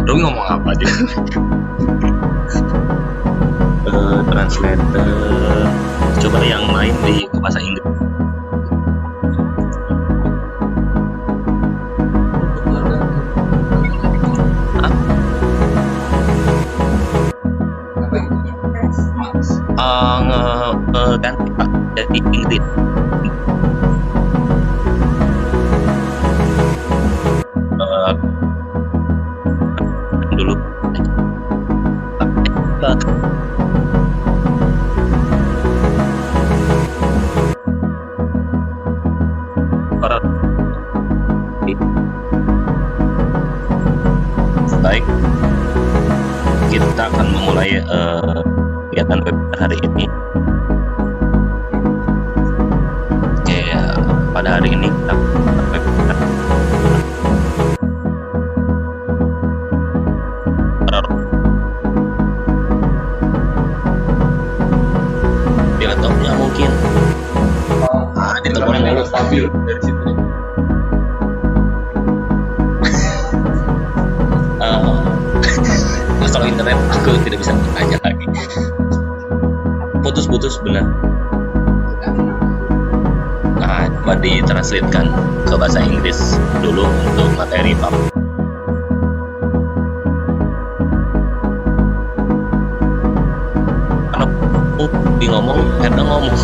Romi ngomong apa aja? Translator. Coba yang lain di bahasa Inggris. Ganti Pak jadi Inggris. Dulu baik, kita akan memulai kegiatan webinar hari ini. Oke, pada hari ini kita webinar di laptopnya mungkin di teleponnya nggak stabil dari situ. Kalau internet aku tidak bisa bertanya lagi, putus-putus benar. Nah, coba ditranslatekan ke bahasa Inggris dulu untuk materi PAP. Karena di ngomong, karena ngomong.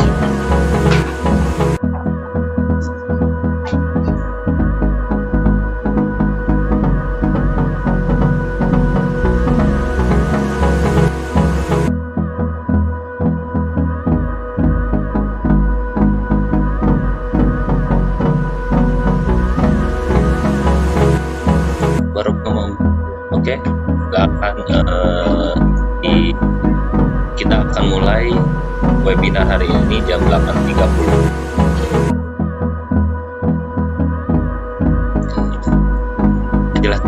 Oke, kita akan mulai webinar hari ini jam 8.30. Jelas.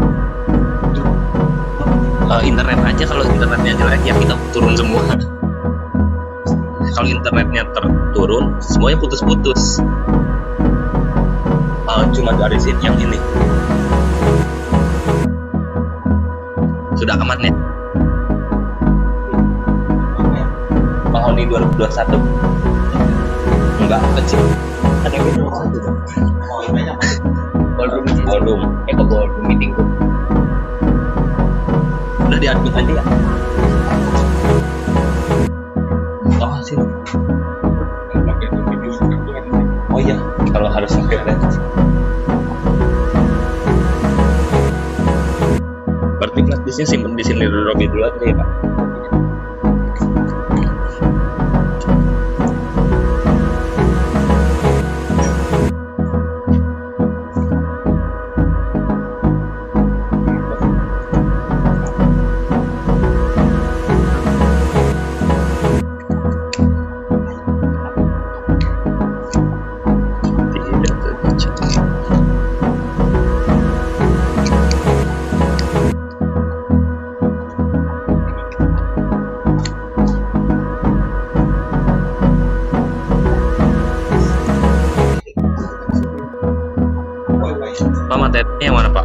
Internet aja, kalau internetnya jelek ya kita turun semua. Kalau internetnya turun, semuanya putus-putus. Cuma dari sini yang ini. Sudah aman ya? Mahoni 2021 enggak kecil, ada yang 2021 kan? Oh banyak. Ballroom ke ballroom meeting room udah di admin aja ya? Oh sini. Oh iya, kalau harus pakai lens. Berarti flashdisknya simpen di sini dulu aja ya Pak. Materinya yang mana Pak?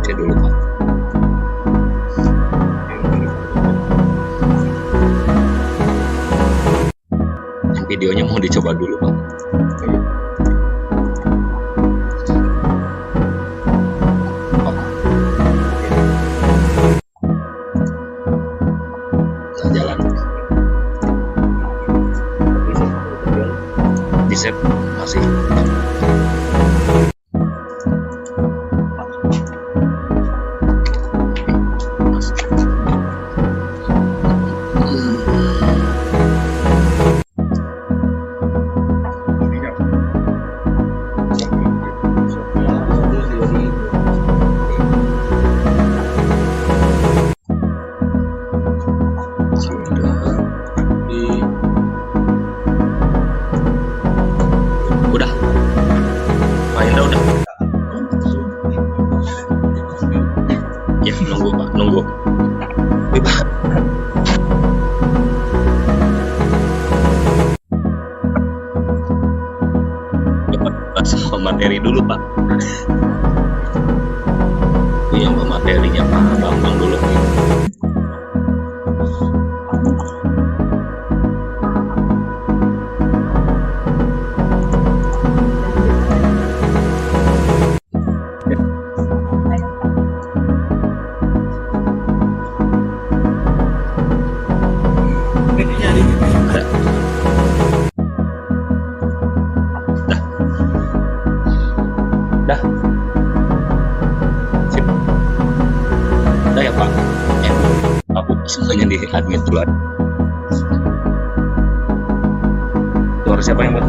Cek dulu Pak. Videonya mau dicoba dulu Pak. Kita jalan. Di save masih. Ya nunggu Pak, nunggu. Wih, Pak. Bahas sama materi dulu Pak. Iya Mbak, materinya Pak Bambang dulu. Dah. Sip. Dah ya Pak. Aku semuanya di admin duluan. Suara siapa yang buat?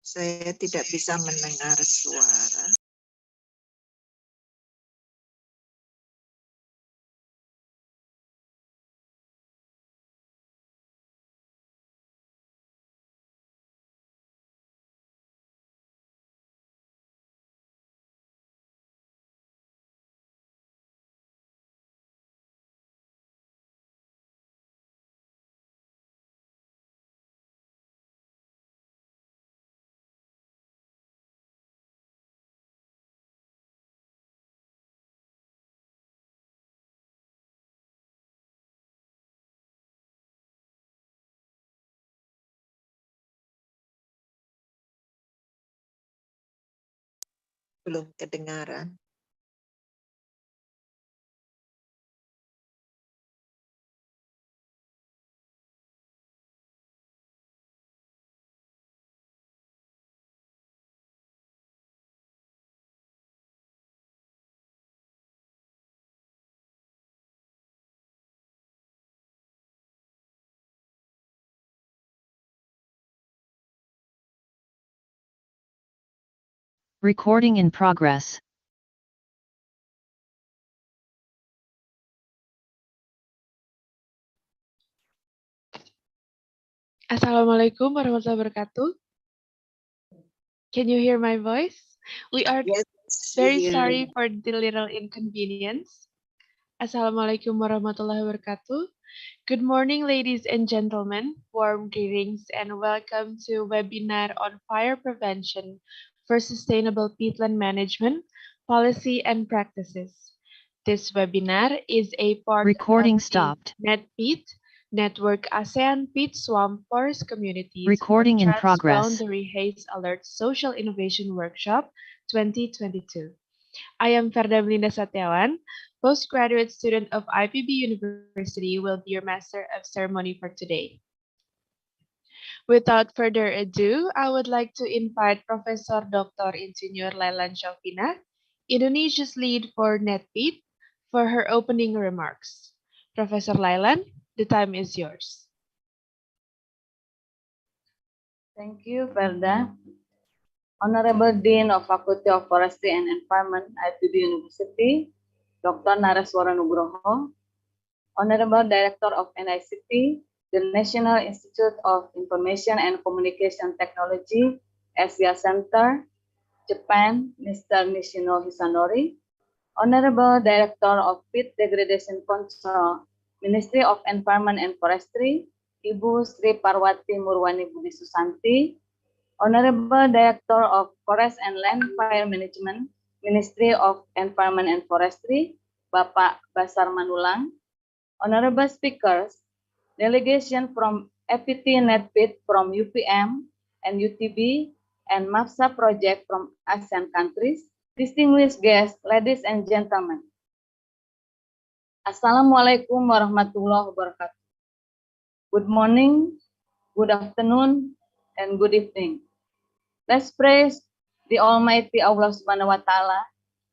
Saya tidak bisa mendengar suara. Belum kedengaran. Recording in progress. Assalamualaikum warahmatullahi wabarakatuh. Can you hear my voice? We are Yes, very we hear sorry you. for the little inconvenience. Assalamualaikum warahmatullahi wabarakatuh. Good morning, ladies and gentlemen. Warm greetings and welcome to webinar on fire prevention for sustainable peatland management, policy and practices. This webinar is a part Recording of the stopped. NetPeat Network ASEAN Peat Swamp Forest Communities Recording in progress. Transboundary Haze Alert Social Innovation Workshop 2022. I am Ferda Belinda Satyawan, postgraduate student of IPB University, will be your master of ceremony for today. Without further ado, I would like to invite Professor Dr. Insinyur Lailan Syaufina, Indonesia's lead for NetPeat, for her opening remarks. Professor Lailan, the time is yours. Thank you, Ferda. Honorable Dean of Faculty of Forestry and Environment, IPB University, Dr. Naresworo Nugroho, Honorable Director of NICT, the National Institute of Information and Communication Technology, Asia Center, Japan, Mr. Nishino Hisanori, Honorable Director of Peat Degradation Control, Ministry of Environment and Forestry, Ibu Sri Parwati Murwani Budisusanti, Honorable Director of Forest and Land Fire Management, Ministry of Environment and Forestry, Bapak Basar Manulang, Honorable Speakers, delegation from FPT NetPeat from UPM and UTB, and MAPSA project from ASEAN countries, distinguished guests, ladies and gentlemen. Assalamualaikum warahmatullahi wabarakatuh. Good morning, good afternoon, and good evening. Let's praise the Almighty Allah Subhanahu wa Ta'ala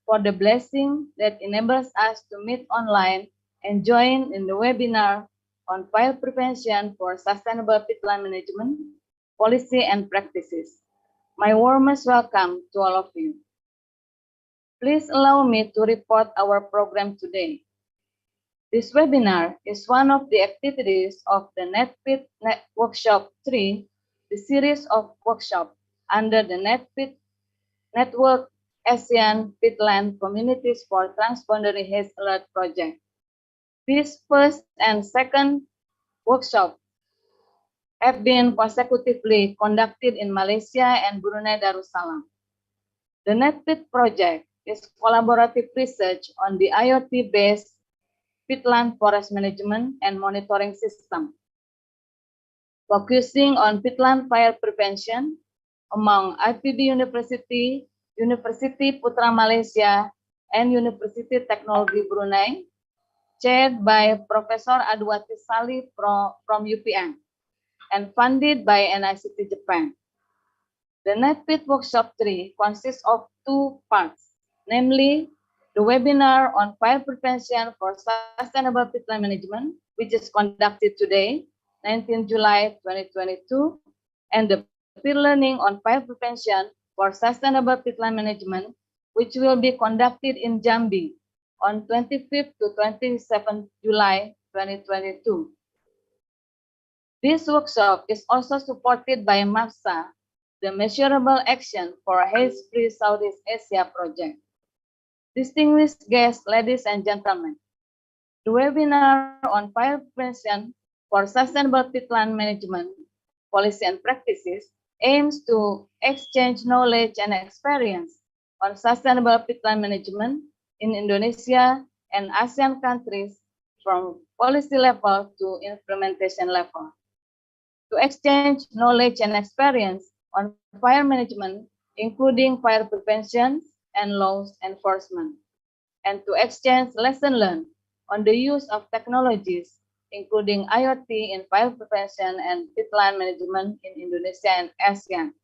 for the blessing that enables us to meet online and join in the webinar on fire prevention for sustainable peatland management, policy and practices. My warmest welcome to all of you. Please allow me to report our program today. This webinar is one of the activities of the NetPeat Workshop 3, the series of workshops under the NetPeat Network ASEAN Peatland Communities for Transboundary Haze Alert Project. This first and second workshop have been consecutively conducted in Malaysia and Brunei Darussalam. The NetPeat project is collaborative research on the IoT-based peatland forest management and monitoring system, focusing on peatland fire prevention among IPB University, University Putra Malaysia, and University Technology Brunei, chaired by Professor Adwati Salih from UPM, and funded by NICT Japan. The NetPeat Workshop 3 consists of two parts, namely the webinar on fire prevention for sustainable peatland management, which is conducted today, 19 July 2022, and the peer learning on fire prevention for sustainable peatland management, which will be conducted in Jambi on 25th to 27th July 2022. This workshop is also supported by MAPSA, the Measurable Action for Haze-Free Southeast Asia project. Distinguished guests, ladies and gentlemen, the webinar on fire prevention for sustainable peatland management, policy and practices aims to exchange knowledge and experience on sustainable peatland management in Indonesia and ASEAN countries from policy level to implementation level. To exchange knowledge and experience on fire management, including fire prevention and laws enforcement, and to exchange lessons learned on the use of technologies, including IoT in fire prevention and peatland management in Indonesia and ASEAN.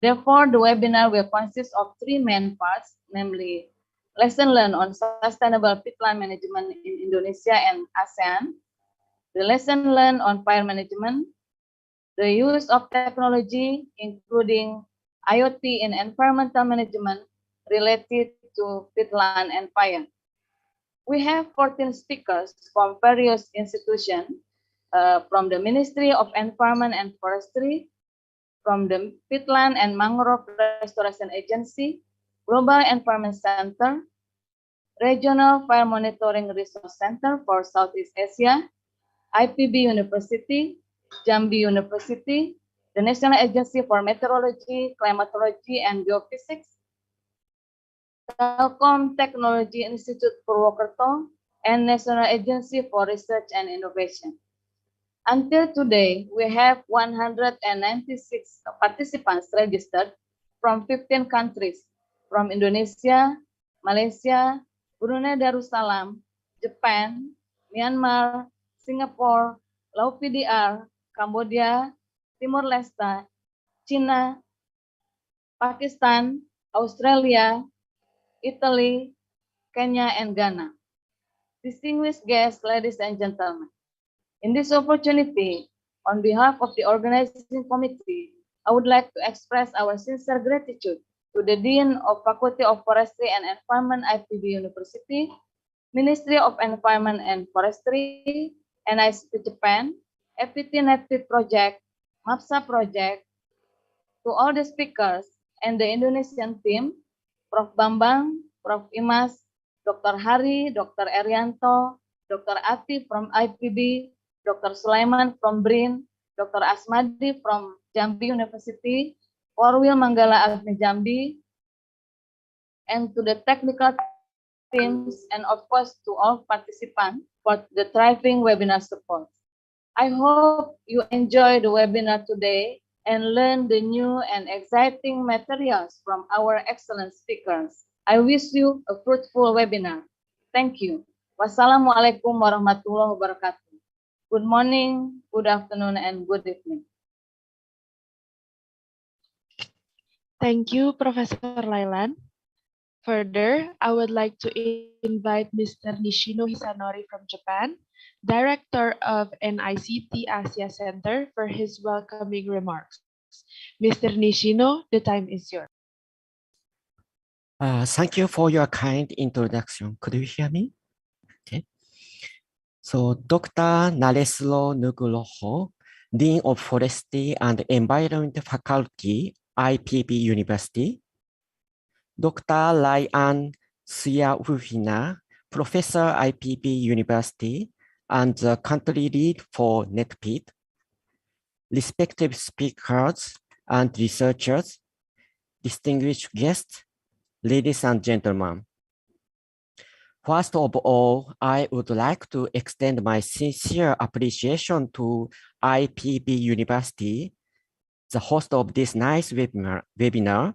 Therefore, the webinar will consist of three main parts, namely lesson learned on sustainable peatland management in Indonesia and ASEAN, the lesson learned on fire management, the use of technology, including IoT in environmental management related to peatland and fire. We have 14 speakers from various institutions, from the Ministry of Environment and Forestry, from the Peatland and Mangrove Restoration Agency, Global Environment Center, Regional Fire Monitoring Resource Center for Southeast Asia, IPB University, Jambi University, the National Agency for Meteorology, Climatology, and Geophysics, Telkom Technology Institute Purwokerto, and National Agency for Research and Innovation. Until today, we have 196 participants registered from 15 countries, from Indonesia, Malaysia, Brunei Darussalam, Japan, Myanmar, Singapore, Laos PDR, Cambodia, Timor-Leste, China, Pakistan, Australia, Italy, Kenya, and Ghana. Distinguished guests, ladies and gentlemen, in this opportunity, on behalf of the organizing committee, I would like to express our sincere gratitude to the Dean of Faculty of Forestry and Environment, IPB University, Ministry of Environment and Forestry, NICT Japan, FPT NICT Project, MAPSA Project, to all the speakers and the Indonesian team, Prof. Bambang, Prof. Imas, Dr. Hari, Dr. Erianto, Dr. Ati from IPB, Dr. Sulaiman from BRIN, Dr. Asmadi from Jambi University, Korwil Manggala Agni Jambi, and to the technical teams, and of course to all participants for the thriving webinar support. I hope you enjoy the webinar today and learn the new and exciting materials from our excellent speakers. I wish you a fruitful webinar. Thank you. Wassalamualaikum warahmatullahi wabarakatuh. Good morning, good afternoon, and good evening. Thank you, Professor Lailan. Further, I would like to invite Mr. Nishino Hisanori from Japan, Director of NICT Asia Center, for his welcoming remarks. Mr. Nishino, the time is yours. Thank you for your kind introduction. Could you hear me? Okay. So, Dr. Naresworo Nugroho, Dean of Forestry and Environment Faculty, IPB University. Dr. Lailan Syaufina, Professor, IPB University, and the country lead for NICT. Respective speakers and researchers, distinguished guests, ladies and gentlemen. First of all, I would like to extend my sincere appreciation to IPB University, the host of this nice webinar,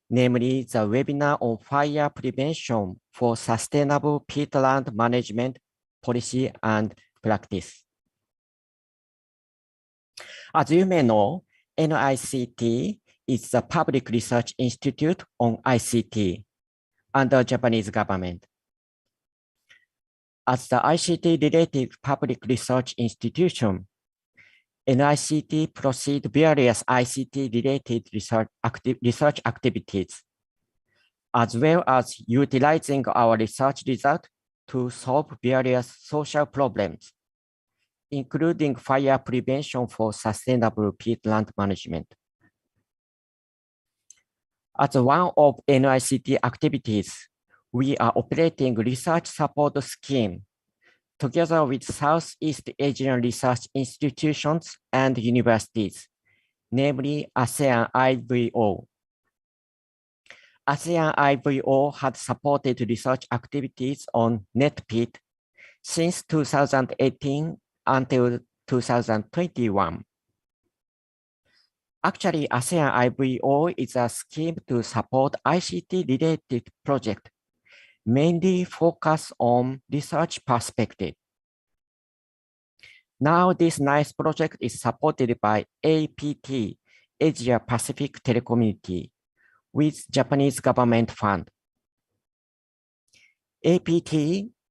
namely the webinar on fire prevention for sustainable peatland management policy and practice. As you may know, NICT is the public research institute on ICT under Japanese government. As the ICT-related public research institution, NICT proceed various ICT-related research activities, as well as utilizing our research result to solve various social problems, including fire prevention for sustainable peatland management. As one of NICT activities, we are operating research support scheme together with Southeast Asian research institutions and universities, namely ASEAN IVO. ASEAN IVO had supported research activities on net peat since 2018 until 2021. Actually, ASEAN IVO is a scheme to support ICT-related projects, mainly focused on research perspective. Now, this nice project is supported by APT, Asia Pacific Telecommunity, with Japanese government fund. APT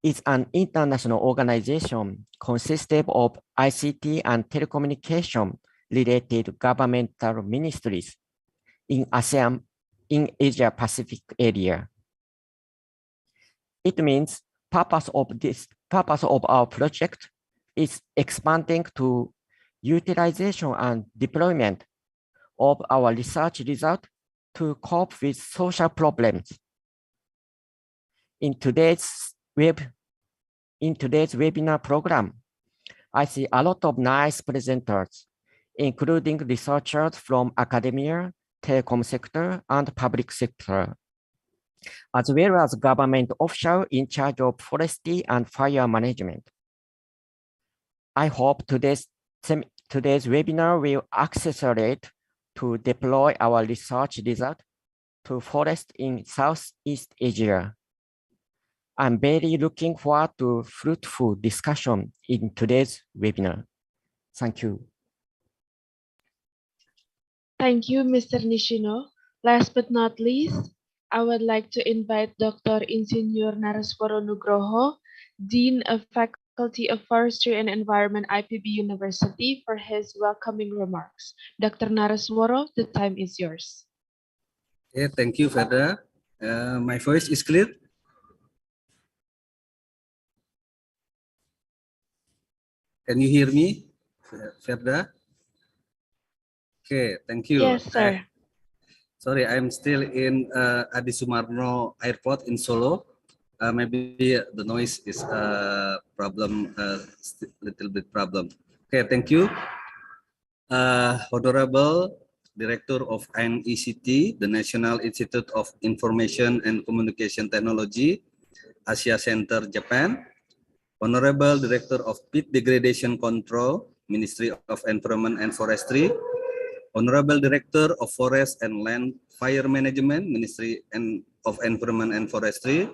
is an international organization consisting of ICT and telecommunication related governmental ministries in ASEAN, in Asia Pacific area. It means purpose of our project is expanding to utilization and deployment of our research result to cope with social problems. In today's webinar program, I see a lot of nice presenters, including researchers from academia, telecom sector, and public sector, as well as government officials in charge of forestry and fire management. I hope today's webinar will accelerate to deploy our research result to forest in Southeast Asia. I'm very looking forward to fruitful discussion in today's webinar. Thank you. Thank you, Mr. Nishino. Last but not least, I would like to invite Dr. Insinyur Naresworo Nugroho, Dean of Faculty of Forestry and Environment, IPB University, for his welcoming remarks. Dr. Naresworo, the time is yours. Okay, thank you, Verda. My voice is clear? Can you hear me, Verda? Okay, thank you. Yes, sir. Sorry, I'm still in Adi Sumarno Airport in Solo. Maybe the noise is a problem, little bit problem. Okay, thank you. Honorable Director of NICT, the National Institute of Information and Communication Technology, Asia Center, Japan. Honorable Director of Peat Degradation Control, Ministry of Environment and Forestry. Honorable Director of Forest and Land Fire Management, Ministry of Environment and Forestry.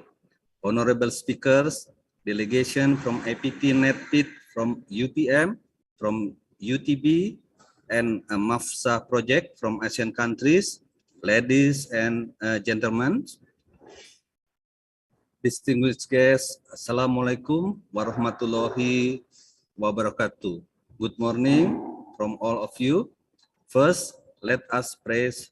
Honorable speakers, delegation from APT NetPeat, from UPM, from UTB, and a MAFSA project from ASEAN countries, ladies and gentlemen. Distinguished guests, Assalamualaikum warahmatullahi wabarakatuh. Good morning from all of you. First, let us praise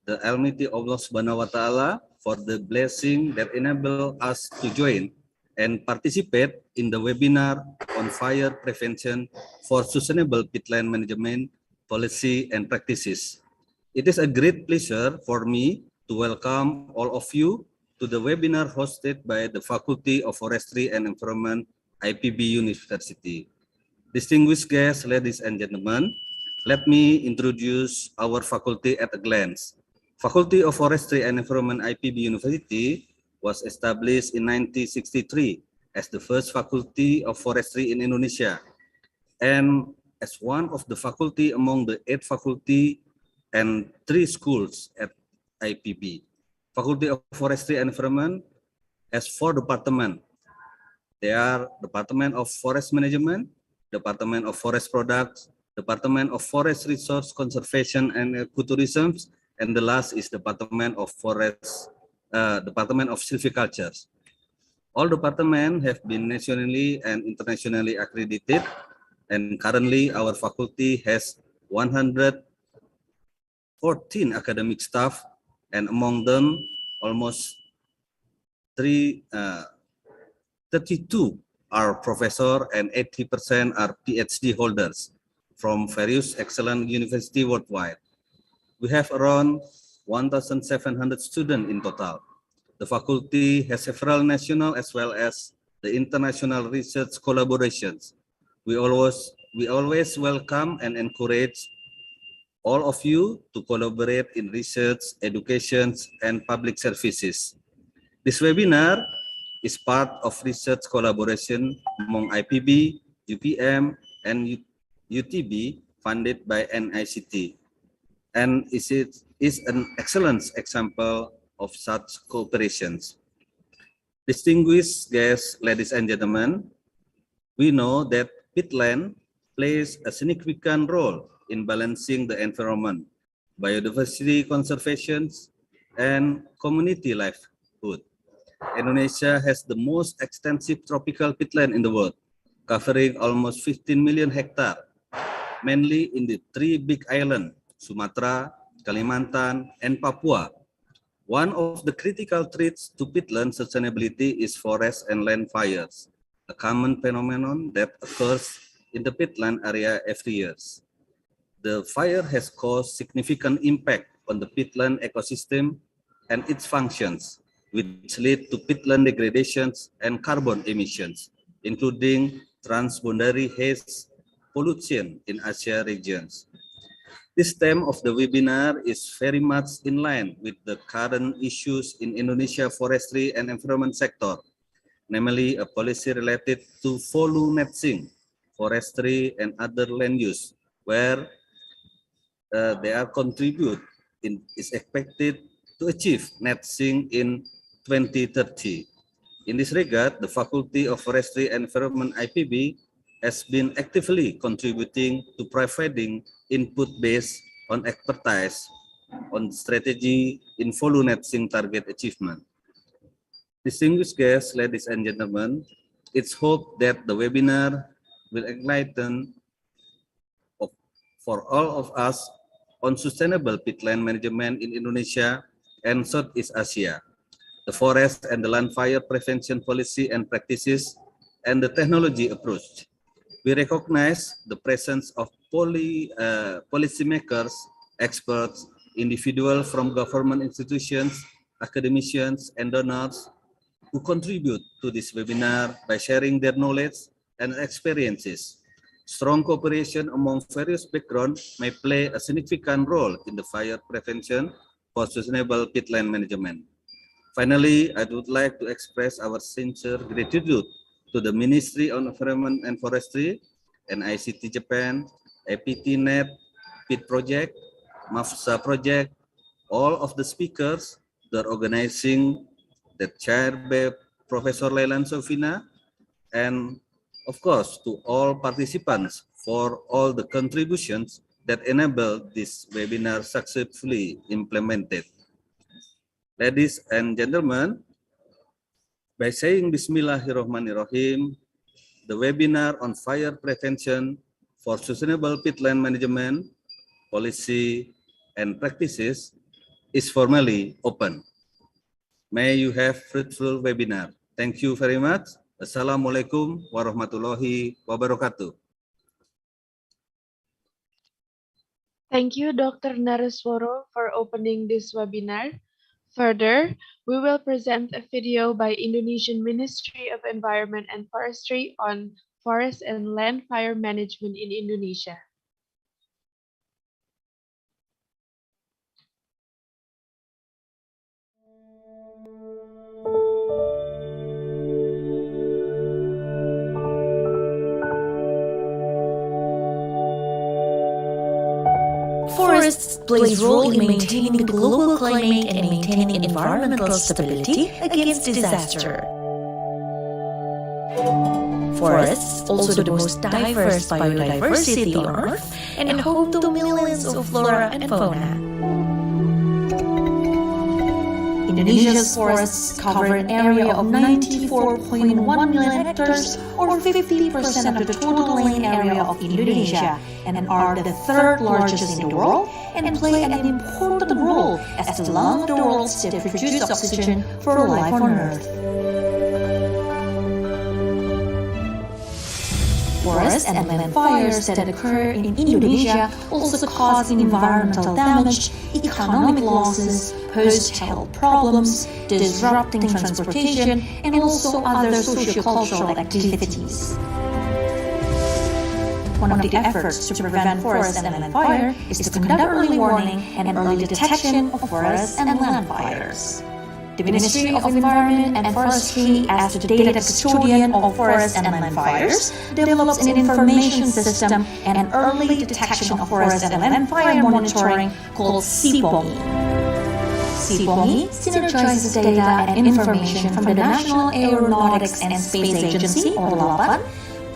the Almighty Allah Subhanahu wa Ta'ala for the blessing that enable us to join and participate in the webinar on fire prevention for sustainable peatland management policy and practices. It is a great pleasure for me to welcome all of you to the webinar hosted by the Faculty of Forestry and Environment, IPB University. Distinguished guests, ladies and gentlemen, let me introduce our faculty at a glance. Faculty of Forestry and Environment, IPB University was established in 1963 as the first faculty of forestry in Indonesia and as one of the faculty among the 8 faculty and 3 schools at IPB. Faculty of Forestry and Environment has 4 departments. They are Department of Forest Management, Department of Forest Products, Department of Forest Resource Conservation and Ecotourism, and the last is Department of Forest, Department of Silviculture. All departments have been nationally and internationally accredited. And currently our faculty has 114 academic staff, and among them almost 32 are professor and 80% are PhD holders from various excellent universities worldwide. We have around 1,700 students in total. The faculty has several national as well as the international research collaborations. We always welcome and encourage all of you to collaborate in research, education, and public services. This webinar is part of research collaboration among IPB, UPM, and UTB funded by NICT, and is an excellent example of such cooperations. Distinguished guests, ladies and gentlemen, we know that peatland plays a significant role in balancing the environment, biodiversity conservation, and community livelihood. Indonesia has the most extensive tropical peatland in the world, covering almost 15 million hectares, mainly in the 3 big islands, Sumatra, Kalimantan, and Papua. One of the critical threats to peatland sustainability is forest and land fires, a common phenomenon that occurs in the peatland area every year. The fire has caused significant impact on the peatland ecosystem and its functions, which lead to peatland degradations and carbon emissions, including transboundary haze pollution in Asia regions. This theme of the webinar is very much in line with the current issues in Indonesia forestry and environment sector, namely a policy related to volume netting, forestry, and other land use, where they are is expected to achieve netting in 2030. In this regard, the Faculty of Forestry and Environment IPB has been actively contributing to providing input based on expertise on strategy in volume netting target achievement. Distinguished guests, ladies and gentlemen, it's hoped that the webinar will enlighten for all of us on sustainable peatland management in Indonesia and Southeast Asia, the forest and the land fire prevention policy and practices, and the technology approach. We recognize the presence of policymakers, experts, individuals from government institutions, academicians, and donors who contribute to this webinar by sharing their knowledge and experiences. Strong cooperation among various backgrounds may play a significant role in the fire prevention for sustainable peatland management. Finally, I would like to express our sincere gratitude to the Ministry of Environment and Forestry, NICT Japan, APT-NET, Peat Project, MAFSA Project, all of the speakers, the organizing, the chair by Professor Lailan Syaufina, and of course to all participants for all the contributions that enable this webinar successfully implemented. Ladies and gentlemen, by saying Bismillahirrahmanirrahim, the webinar on fire prevention for sustainable peatland management, policy, and practices is formally open. May you have fruitful webinar. Thank you very much. Assalamualaikum warahmatullahi wabarakatuh. Thank you, Dr. Naresworo, for opening this webinar. Further, we will present a video by Indonesian Ministry of Environment and Forestry on forest and land fire management in Indonesia. Forests plays role in maintaining the global climate and maintaining environmental stability against disaster. Forests, also the most diverse biodiversity on Earth, and home to millions of flora and fauna. In Indonesia's forests cover an area of 94.1 million hectares, or 50% of the total land area of Indonesia, and are the third largest in the world, and play an important role as the lung of the world that produce oxygen for life on Earth. Forest and land fires that occur in Indonesia also cause environmental damage, economic losses, pose health problems, disrupting transportation, and also other socio-cultural activities. One of the efforts to prevent forest and land fire is to conduct early warning and early detection of forest and land fires. The Ministry of Environment and Forestry, as the data custodian of forest and land fires, develops an information system and an early detection of forest and land fire monitoring called SIPONGI. SIPONGI synergizes data and information from the National Aeronautics and Space Agency, or LAPAN,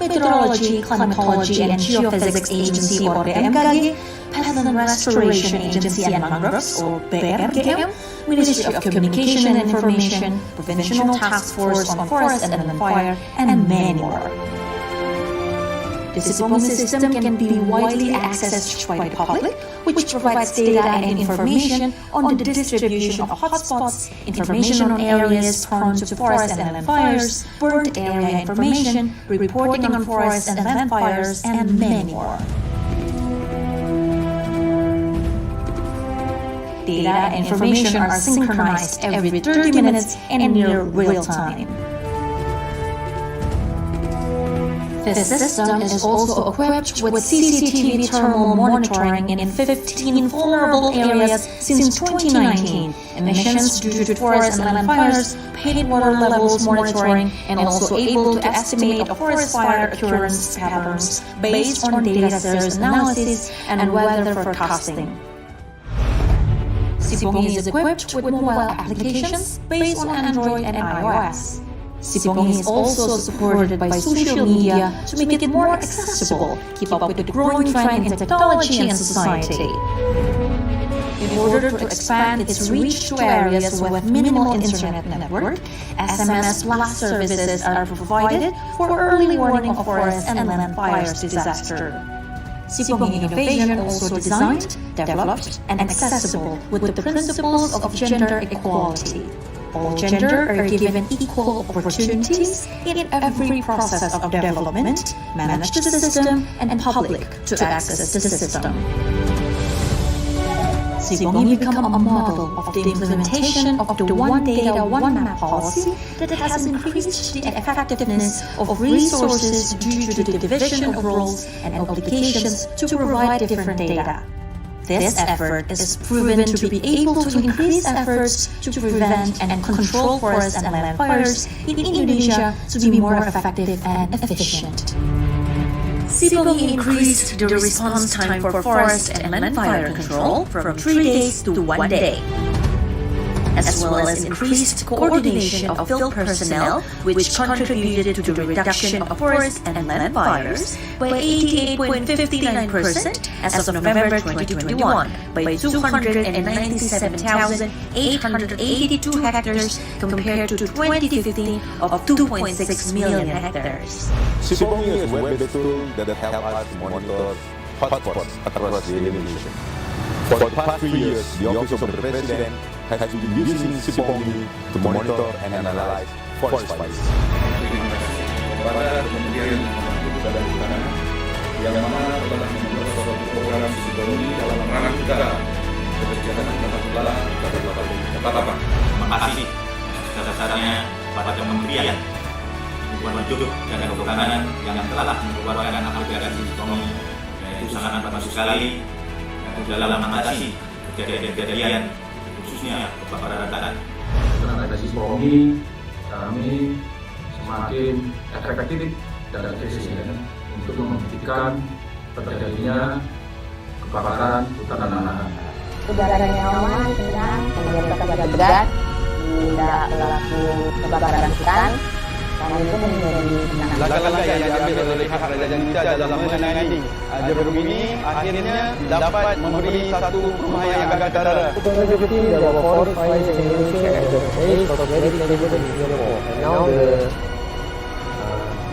Meteorology, Climatology, and Geophysics Agency, or BMKG, Peatland Restoration Agency and Mangroves, or BRGM, Ministry of Communication and Information, Provincial Task Force on Forest and Land Fire, and many more. The SIPONGI system can be widely accessed by the public, which provides data and information on the distribution of hotspots, information on areas prone to forest and land fires, burnt area information, reporting on forest and land fires, and many more. Data and information are synchronized every 30 minutes and near real time. This system is also equipped with CCTV thermal monitoring in 15 vulnerable areas since 2019, emissions due to forest and land fires, paid water levels monitoring, and also able to estimate forest fire occurrence patterns based on data source analysis and weather forecasting. SIPONGI is equipped with mobile applications based on Android and iOS. SIPONGI is also supported by social media to make it more accessible, keep up with the growing trend in technology and society. In order to expand its reach to areas with minimal internet network, SMS blast services are provided for early warning of forest and land fires disaster. SIPONGI innovation also designed, developed, and accessible with the principles of gender equality. All gender are given equal opportunities in every process of development, manage the system, and public to access the system. SIPONGI become a model of the implementation of the One Data, One Map policy that has increased the effectiveness of resources due to the division of roles and obligations to provide different data. This effort is proven to be able to increase efforts to prevent and control forest and land fires in Indonesia to be more effective and efficient. SIPONGI increased the response time for forest and land fire control from 3 days to 1 day, as well as increased coordination of field personnel, which contributed to the reduction of forest and land fires by 88.59% as of November 2021, by 297,882 hectares compared to 2015 of 2.6 million hectares. SIPONGI is a web-based tool that helps us monitor hotspots across the Indonesia. For the past 3 years, the Office of the President has been using SIPONGI to monitor and analyze forest fires. Kepada Kementerian Lingkungan dan Kehutanan yang mana telah membuat suatu program SIPONGI dalam rangka keberjalanan Alhamdulillah kepada Bapak. Terima kasih atas-dasarnya pada Kementerian Lingkungan Hidup dan Kehutanan yang telah mengeluarkan aplikasi SIPONGI, yaitu sangat bagus sekali dalam mengatasi kejadian khususnya kebakaran. Dengan adanya SIPONGI, kami semakin efektif dan efisien untuk menghentikan terjadinya kebakaran hutan dan lahan. Udara nyaman, tenang, kemudian bekerja berat, tidak berlaku kebakaran hutan, kami itu menjadi langkah-langkah yang diambil oleh pihak kerajaan kita dalam menangani jerung ini akhirnya dapat memberi satu perumahan yang agak ketara. There were 4 fires in Indonesia at the base of very stable in Singapore. And now the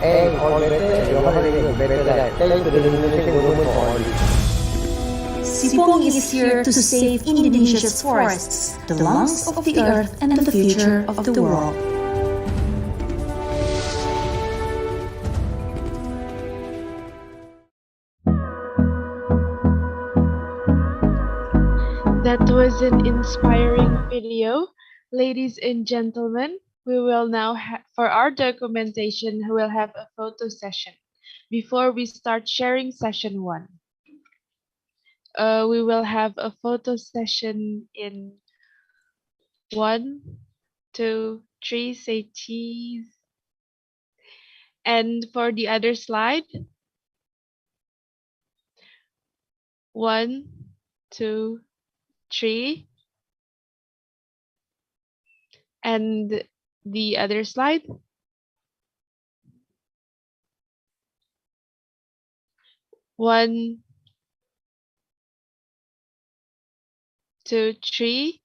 air is all better and the water is better thanks to the Indonesian government for all this. Sipong is here to save Indonesia's forests, the lungs of the earth and the future of the world. That was an inspiring video. Ladies and gentlemen, we will now, for our documentation, we will have a photo session. Before we start sharing session 1, we will have a photo session in 1, 2, 3, say cheese. And for the other slide, 1, 2, 3, and the other slide. 1, 2, 3.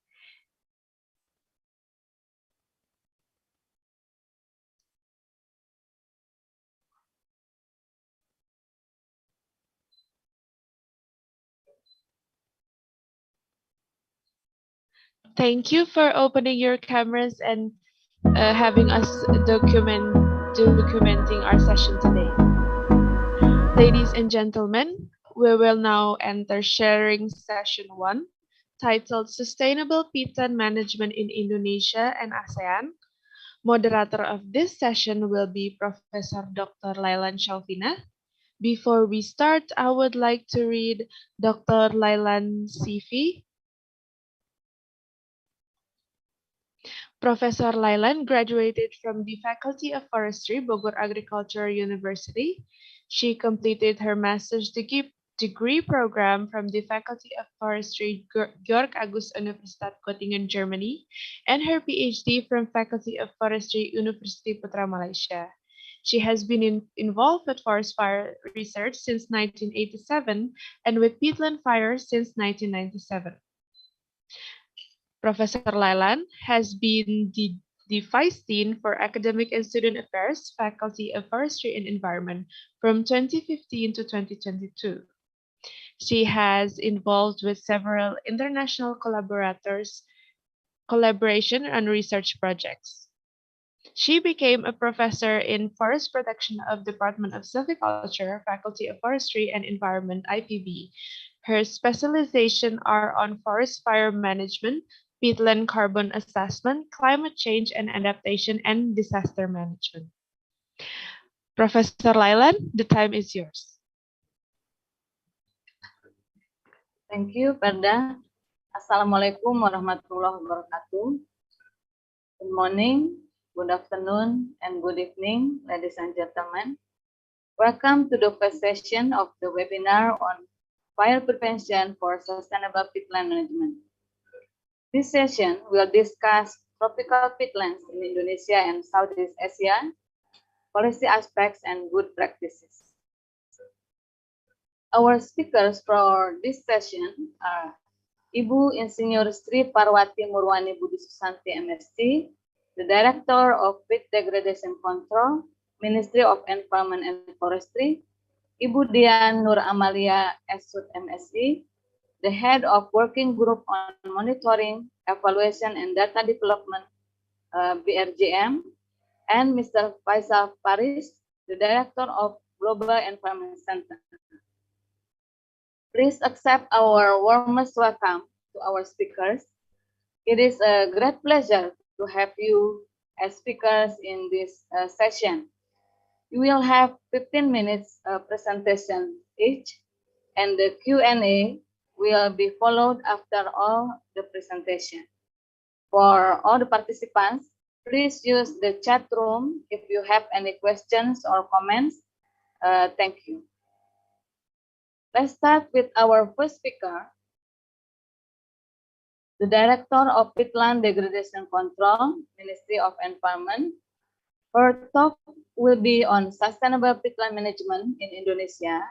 Thank you for opening your cameras and having us documenting our session today. Ladies and gentlemen, we will now enter sharing session 1, titled Sustainable Peatland Management in Indonesia and ASEAN. Moderator of this session will be Professor Dr. Lailan Syaufina. Before we start, I would like to read Dr. Lailan's CV. Professor Lailan graduated from the Faculty of Forestry, Bogor Agricultural University. She completed her master's degree program from the Faculty of Forestry, Georg August Universität Göttingen, Germany, and her PhD from Faculty of Forestry, University Putra Malaysia. She has been involved with forest fire research since 1987 and with peatland fires since 1997. Professor Lailan has been the Vice Dean for Academic and Student Affairs, Faculty of Forestry and Environment from 2015 to 2022. She has involved with several international collaboration and research projects. She became a professor in Forest Protection of Department of Silviculture, Faculty of Forestry and Environment, IPB. Her specialization are on forest fire management, peatland carbon assessment, climate change and adaptation, and disaster management. Professor Lailan, the time is yours. Thank you, Perda. Assalamualaikum warahmatullahi wabarakatuh. Good morning, good afternoon, and good evening, ladies and gentlemen. Welcome to the first session of the webinar on fire prevention for sustainable peatland management. This session will discuss tropical peatlands in Indonesia and Southeast Asia, policy aspects, and good practices. Our speakers for this session are Ibu Insinyur Sri Parwati Murwani Budisusanti, M.Sc, the Director of Peat Degradation Control, Ministry of Environment and Forestry, Ibu Dian Nur Amalia, S.Sud, M.Sc, the Head of Working Group on Monitoring, Evaluation, and Data Development, BRGM, and Mr. Faisal Paris, the Director of Global Environment Center. Please accept our warmest welcome to our speakers. It is a great pleasure to have you as speakers in this session. You will have 15 minutes presentation each, and the Q&A will be followed after all the presentation. For all the participants, please use the chat room if you have any questions or comments. Thank you. Let's start with our first speaker, the Director of Peatland Degradation Control, Ministry of Environment, Her talk will be on sustainable peatland management in Indonesia.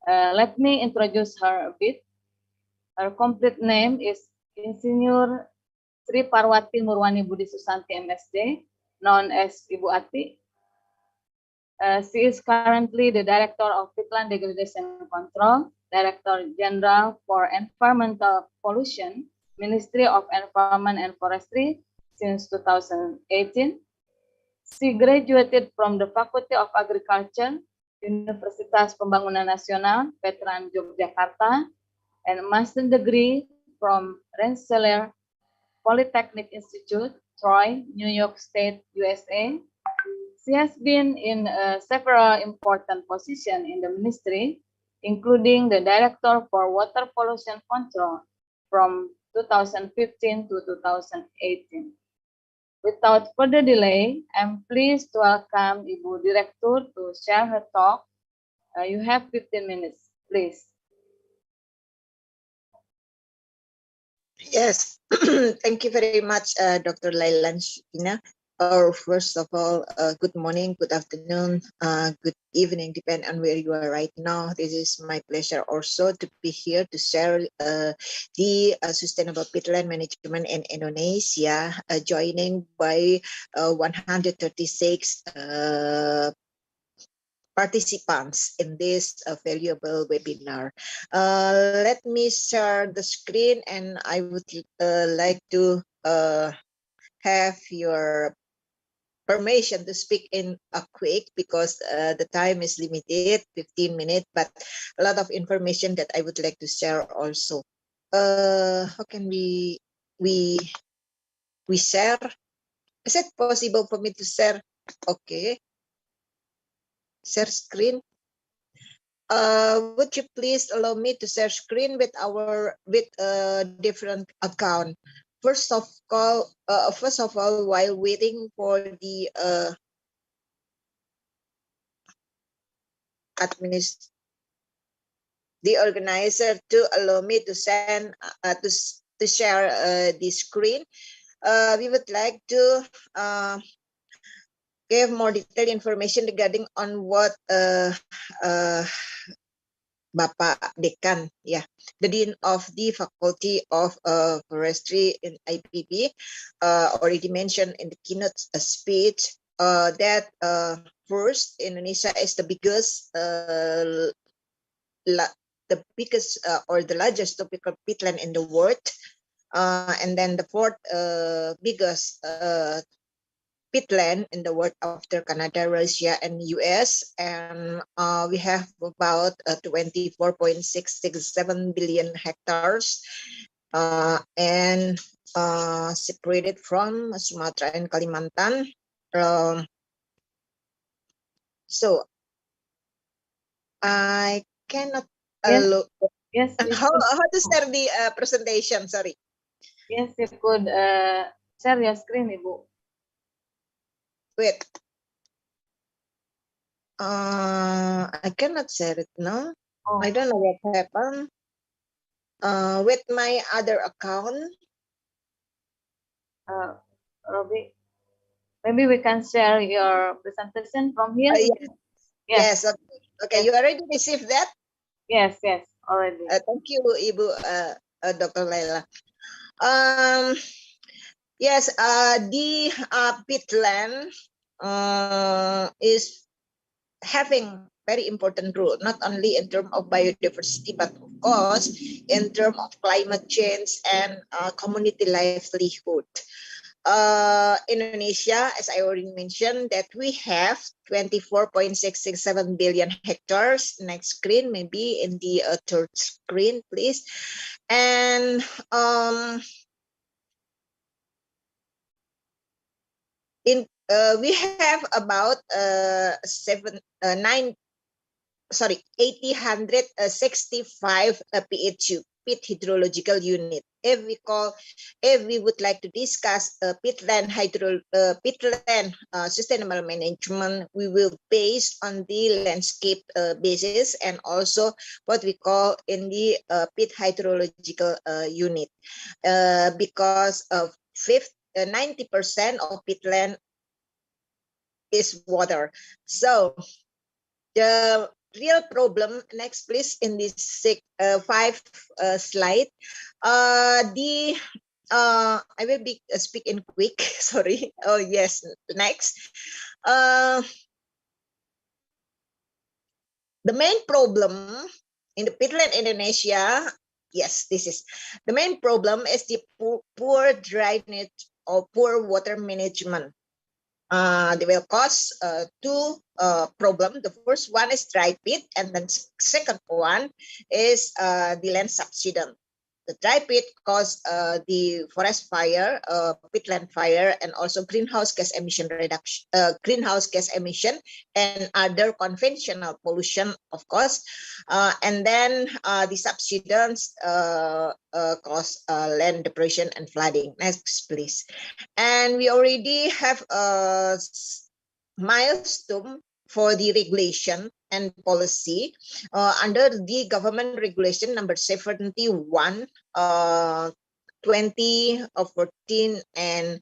Let me introduce her a bit. Her complete name is Insinyur Sri Parwati Murwani Budisusanti M.Sc, known as Ibu Ati. She is currently the Director of Peatland Degradation Control, Director General for Environmental Pollution, Ministry of Environment and Forestry since 2018. She graduated from the Faculty of Agriculture, Universitas Pembangunan Nasional, Veteran Yogyakarta, and a master's degree from Rensselaer Polytechnic Institute, Troy, New York State, USA. She has been in several important positions in the ministry, including the Director for Water Pollution Control from 2015 to 2018. Without further delay, I'm pleased to welcome Ibu Direktur to share her talk. You have 15 minutes, please. Yes, thank you very much, Dr. Lailan Syaufina. First of all, good morning, good afternoon, good evening, depending on where you are right now. This is my pleasure also to be here to share the sustainable peatland management in Indonesia, joining by 136 participants in this valuable webinar. Let me share the screen, and I would like to have your permission to speak in a quick, because the time is limited, 15 minutes, but a lot of information that I would like to share also. How can we share? Is it possible for me to share? Okay. Share screen. Would you please allow me to share screen with different account? First of all, while waiting for the organizer to allow me to send to share the screen, we would like to give more detailed information regarding on what Bapak Dekan, the Dean of the Faculty of Forestry in IPB, already mentioned in the keynote speech that first, Indonesia is the biggest, or the largest tropical peatland in the world, and then the fourth biggest peatland in the world after Canada, Russia, and US, and we have about 24.667 billion hectares, and separated from Sumatra and Kalimantan. So I cannot look. Yes. How to share the presentation? Sorry. Yes, you could share your screen, Ibu. Wait. I cannot share it now. I don't know what happened. With my other account. Robbie, maybe we can share your presentation from here. Yes. Okay. You already received that? Yes. Already. Thank you, Ibu Dr. Laila. Yes, the peatland is having very important role, not only in terms of biodiversity, but of course in terms of climate change and community livelihood. Indonesia, as I already mentioned, that we have 24.667 billion hectares. Next screen, maybe in the third screen, please. And we have about 865 PHU, peat hydrological unit. If we would like to discuss peatland sustainable management, we will base on the landscape basis and also what we call in the peat hydrological unit, because 90% of peatland is water. So the real problem, next please, in this 5 slide, I will be speak in quick, sorry. Oh yes, next. The main problem in the peatland Indonesia, yes, this is the main problem is the poor drainage or poor water management. They will cause 2 problems. The first one is dry peat, and then second one is the land subsidence. The dry peat cause the forest fire, peatland fire, and also greenhouse gas emission reduction, and other conventional pollution, of course. And then the subsidence cause land depression and flooding. Next, please. And we already have a milestone for the regulation and policy under the government regulation number 71 2014 and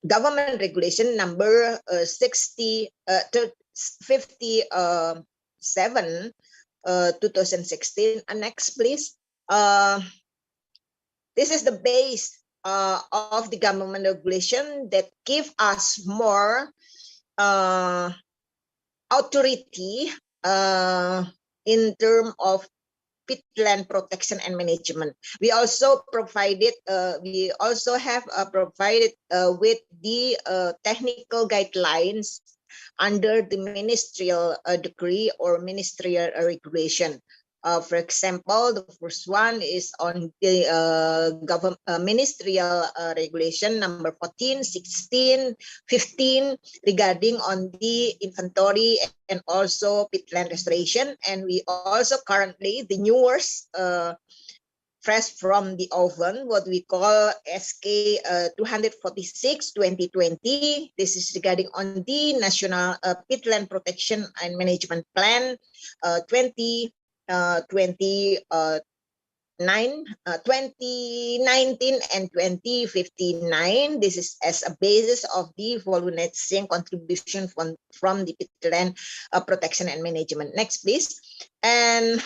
government regulation number 57 2016. Next, please. This is the base of the government regulation that give us more authority in terms of peatland protection and management. We also provided, provided with the technical guidelines under the ministerial decree or ministerial regulation. For example, the first one is on the ministerial regulation number 14, 16, 15 regarding on the inventory and also peatland restoration. And we also currently the newest fresh from the oven, what we call SK 246 2020. This is regarding on the National Peatland Protection and Management Plan 2019 and 2059. This is as a basis of the volunteering contribution from the peatland protection and management. Next, please. And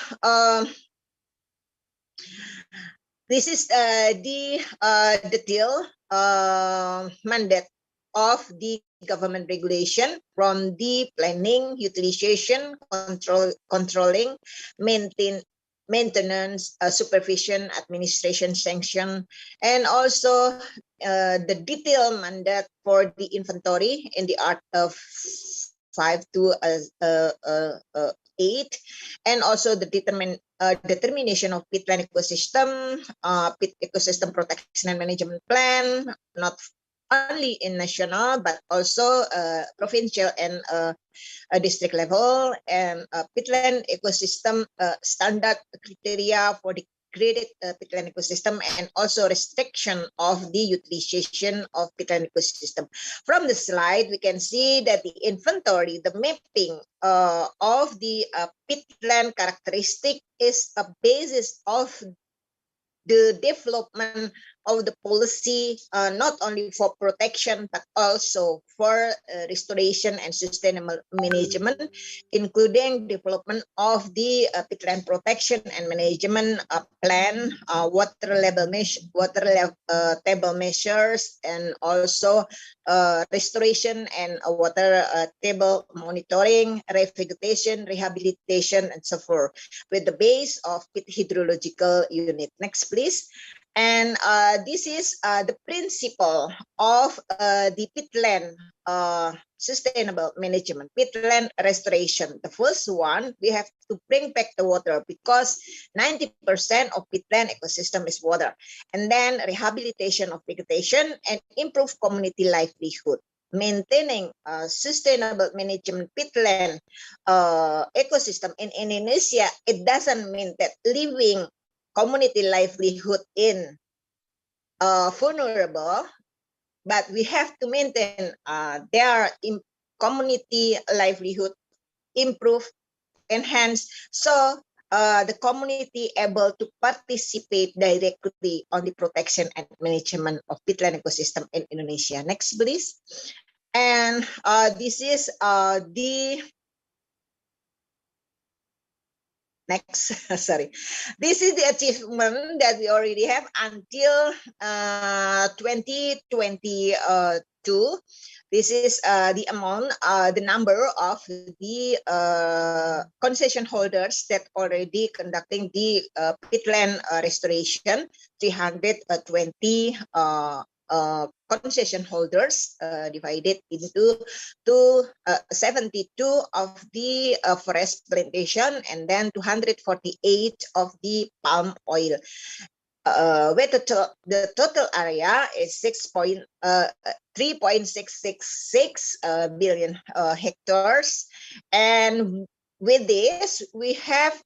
this is the detail mandate of the government regulation from the planning, utilization, controlling, maintenance, supervision, administration, sanction, and also the detailed mandate for the inventory in the art of 5 to 8, and also the determination of peatland ecosystem, peat ecosystem protection and management plan, not only in national but also provincial and district level, and peatland ecosystem standard criteria for the graded peatland ecosystem, and also restriction of the utilization of peatland ecosystem. From the slide, we can see that the inventory, the mapping of the peatland characteristic is a basis of the development of the policy, not only for protection, but also for restoration and sustainable management, including development of the peatland protection and management plan, water table measures, and also restoration and water table monitoring, revegetation, rehabilitation, and so forth, with the base of peat hydrological unit. Next, please. And this is the principle of the peatland sustainable management, peatland restoration. The first one, we have to bring back the water because 90% of peatland ecosystem is water. And then rehabilitation of vegetation and improve community livelihood. Maintaining sustainable management peatland ecosystem in Indonesia, it doesn't mean that living community livelihood in vulnerable, but we have to maintain their community livelihood, improve, enhance, so the community able to participate directly on the protection and management of peatland ecosystem in Indonesia. Next, please. And this is the next, sorry. This is the achievement that we already have until 2022. This is the amount, the number of the concession holders that already conducting the peatland restoration, 320 concession holders divided into 72 of the forest plantation and then 248 of the palm oil. Where the total area is 3.666 billion hectares, and with this we have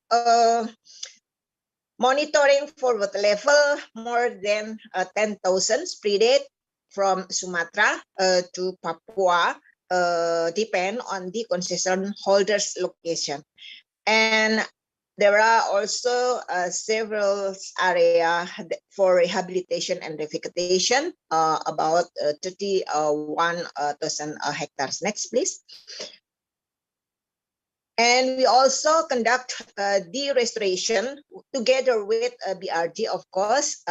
monitoring for water level more than 10,000 spread from Sumatra to Papua, depend on the concession holders location. And there are also several areas for rehabilitation and revegetation, about 31,000 hectares. Next, please. And we also conduct the restoration together with BRG, of course,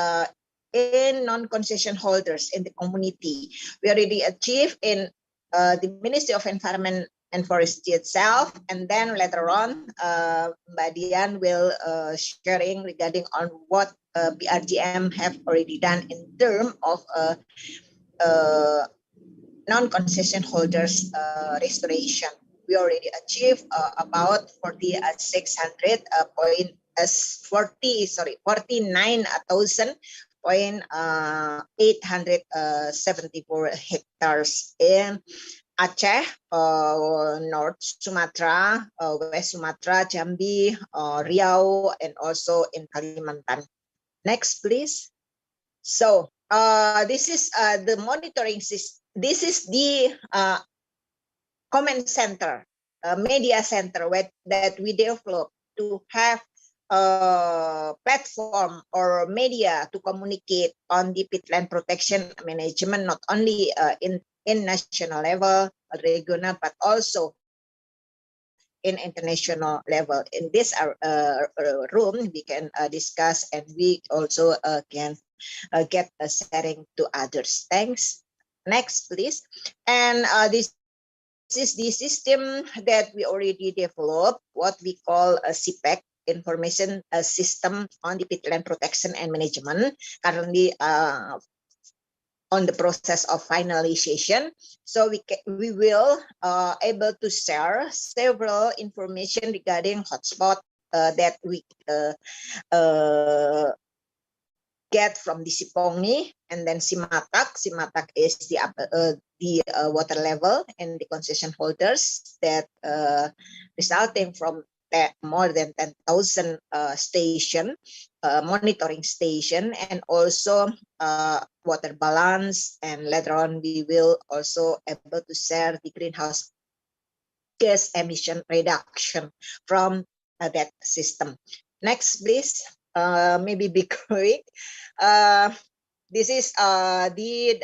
in non-concession holders in the community. We already achieved in the Ministry of Environment and Forestry itself, and then later on, Dian will sharing regarding on what BRGM have already done in terms of non-concession holders restoration. We already achieved about 49,874 hectares in Aceh, North Sumatra, West Sumatra, Jambi, Riau, and also in Kalimantan. Next, please. So this is the monitoring system. This is the comment center, media center that we developed to have platform or media to communicate on the peatland protection management, not only in national level, regional, but also in international level. In this room, we can discuss, and we also can get a sharing to others. Thanks. Next, please. And this is the system that we already developed, what we call a CPEC, information system on the peatland protection and management, currently on the process of finalization. So we will able to share several information regarding hotspot that we get from the Sipongni, and then Simatak. Simatak is the water level and the concession holders that resulting from more than 10,000 station, monitoring station, and also water balance. And later on, we will also able to share the greenhouse gas emission reduction from that system. Next, please. Maybe be quick. This is the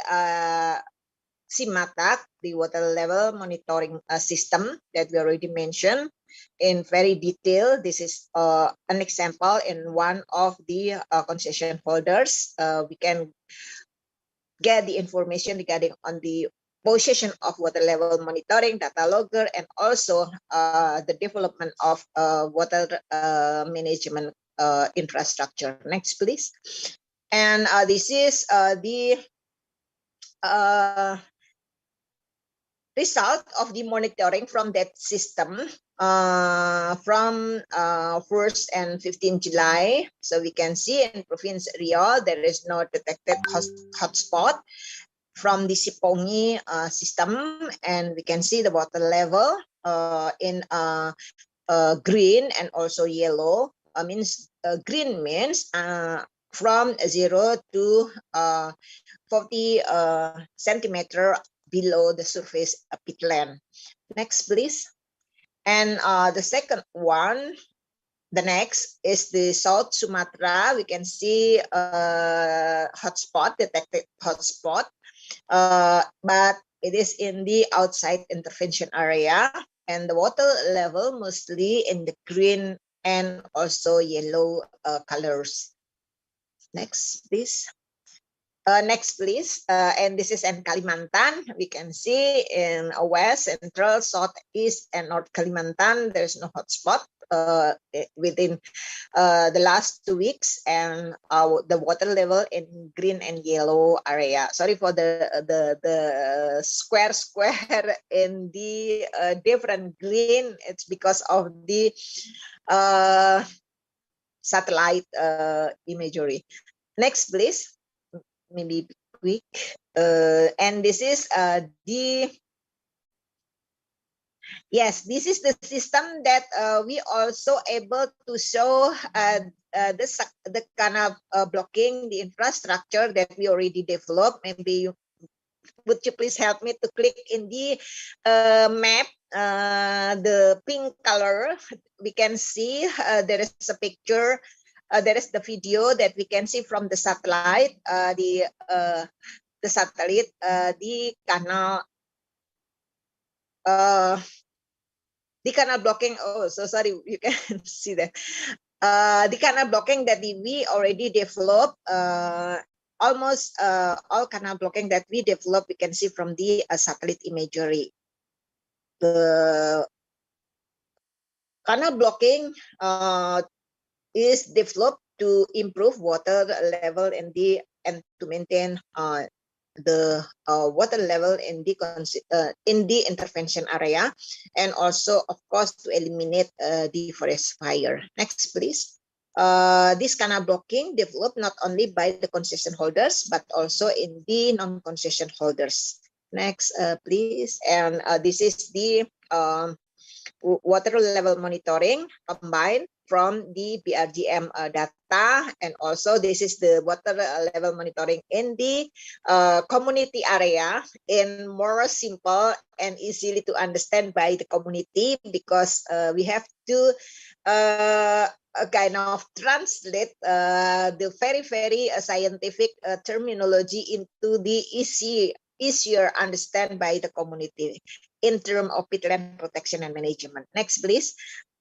Simatak, the water level monitoring system that we already mentioned in very detail. This is an example in one of the concession holders. We can get the information regarding on the position of water level monitoring, data logger, and also the development of water management infrastructure. Next, please. And this is the result of the monitoring from that system from 1st and 15 July. So we can see in Province Riau, there is no detected hotspot from the Sipongi system, and we can see the water level in green and also yellow. Green means from 0 to 40 centimeter below the surface peatland. Next, please. And the second one, the next is the South Sumatra. We can see hotspot, detected hotspot, but it is in the outside intervention area, and the water level mostly in the green and also yellow colors. Next, please. Next, please. And this is in Kalimantan. We can see in West, Central, Southeast, and North Kalimantan, there's no hotspot within the last 2 weeks, and the water level in green and yellow area. Sorry for the square in the different green. It's because of the satellite imagery. Next, please. Maybe quick. And this is this is the system that we also able to show the kind of blocking the infrastructure that we already developed. Maybe would you please help me to click in the map, the pink color? We can see there is a picture. There is the video that we can see from the satellite, the canal. The canal blocking. Oh, so sorry, you can see that. The canal blocking that we already developed. Almost all canal blocking that we developed, we can see from the satellite imagery. The canal blocking is developed to improve water level in the and to maintain the water level in the intervention area, and also of course to eliminate the forest fire. Next, please. This canal blocking developed not only by the concession holders but also in the non-concession holders. Next, please. And this is the water level monitoring combined from the BRGM data, and also this is the water level monitoring in the community area in more simple and easily to understand by the community, because we have to kind of translate the very scientific terminology into the easier understand by the community in terms of peatland protection and management. Next, please.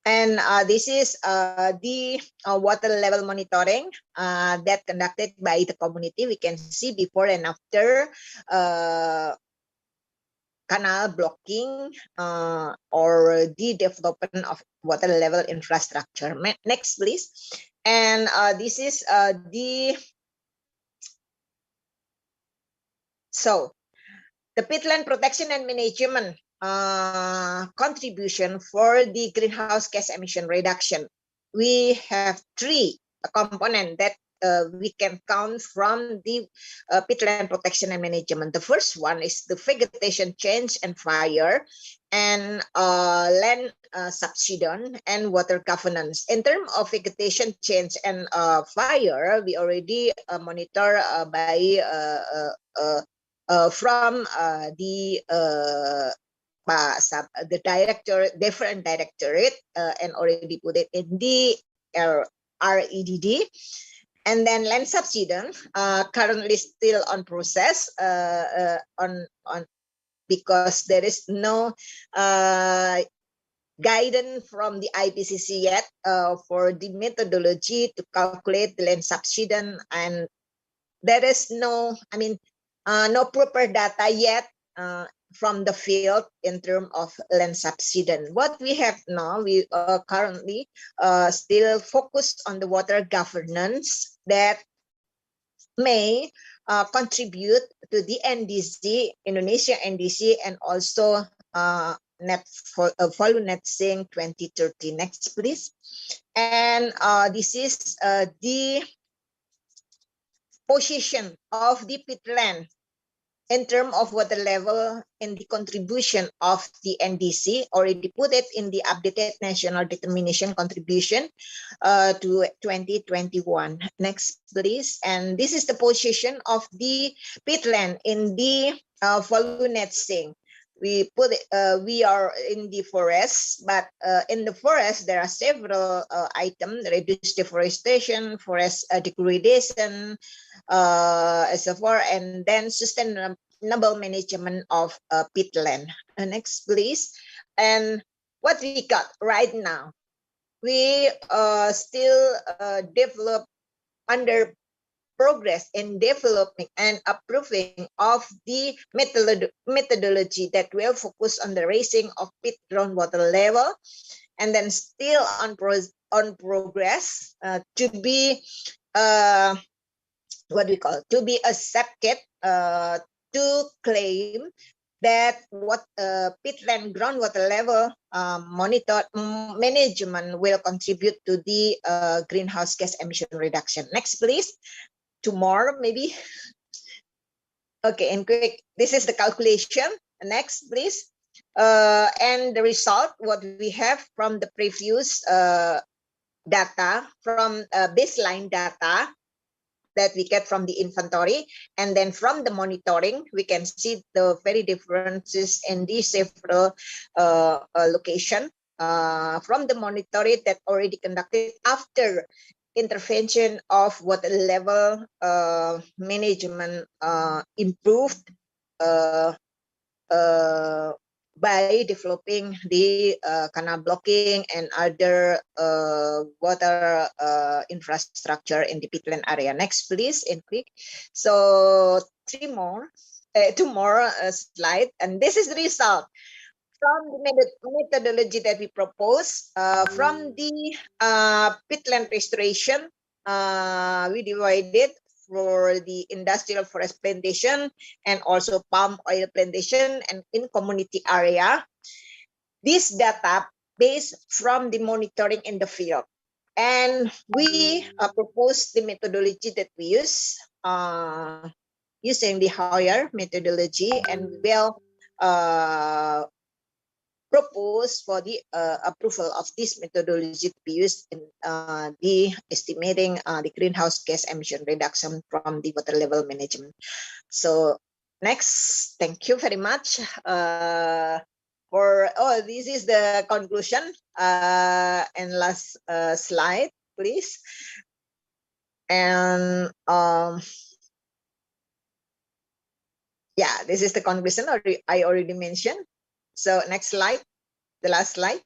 And this is the water level monitoring that conducted by the community. We can see before and after canal blocking or the development of water level infrastructure. Next, please. And this is the peatland protection and management contribution for the greenhouse gas emission reduction. We have 3 components that we can count from the peatland protection and management. The first one is the vegetation change and fire, and land subsidence and water governance. In terms of vegetation change and fire, we already monitor by from the different directorate and already put it in the REDD. And then land subsidence currently still on process because there is no guidance from the IPCC yet for the methodology to calculate the land subsidence, and there is no proper data yet from the field in terms of land subsidence. What we have now, we currently still focused on the water governance that may contribute to the NDC, Indonesia NDC, and also follow net sing 2030. Next, please. And this is the position of the peatland in terms of water level in the contribution of the NDC, already put it in the updated national determination contribution to 2021. Next, please. And this is the position of the peatland in the follow net sing. We put it, we are in the forest, but in the forest there are several items: reduced deforestation, forest degradation, so far, and then sustainable management of peatland. Next, please. And what we got right now, we still develop under progress in developing and approving of the methodology that will focus on the raising of peat groundwater level, and then still on progress to be to be accepted to claim that what peatland groundwater level monitor management will contribute to the greenhouse gas emission reduction. Next, please. Tomorrow, maybe. Okay, and quick. This is the calculation. Next, please. And the result, what we have from the previous data, from baseline data that we get from the inventory, and then from the monitoring, we can see the very differences in the several location from the monitoring that already conducted after intervention of water level management improved by developing the canal blocking and other water infrastructure in the peatland area. Next, please, in quick. So two more slide, and this is the result from the methodology that we propose from the peatland restoration. We divided for the industrial forest plantation and also palm oil plantation and in community area. This data based from the monitoring in the field. And we propose the methodology that we use using the higher methodology, and will propose for the approval of this methodology to be used in the estimating the greenhouse gas emission reduction from the water level management. So next, thank you very much this is the conclusion, and last slide, please. And yeah, this is the conclusion I already mentioned. So next slide, the last slide.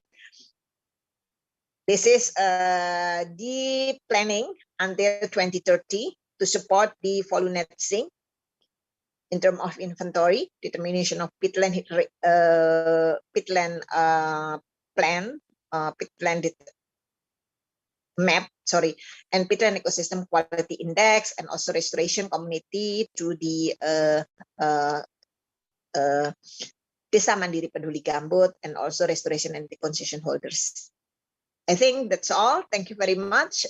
This is the planning until 2030 to support the volumetric in terms of inventory, determination of peatland plan, peatland map, sorry, and peatland ecosystem quality index, and also restoration community to the Desa Mandiri Peduli Gambut, and also restoration and the concession holders. I think that's all. Thank you very much.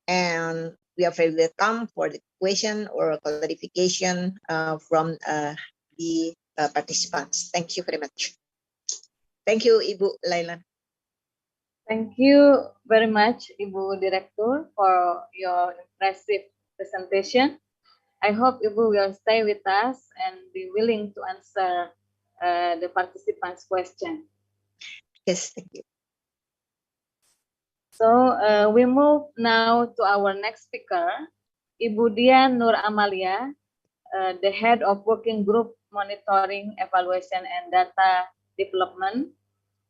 And we are very welcome for the question or clarification from the participants. Thank you very much. Thank you, Ibu Lailan. Thank you very much, Ibu Director, for your impressive presentation. I hope Ibu will stay with us and be willing to answer the participants' question. Yes, thank you. So we move now to our next speaker, Ibu Dian Nur Amalia, the head of Working Group Monitoring, Evaluation and Data Development,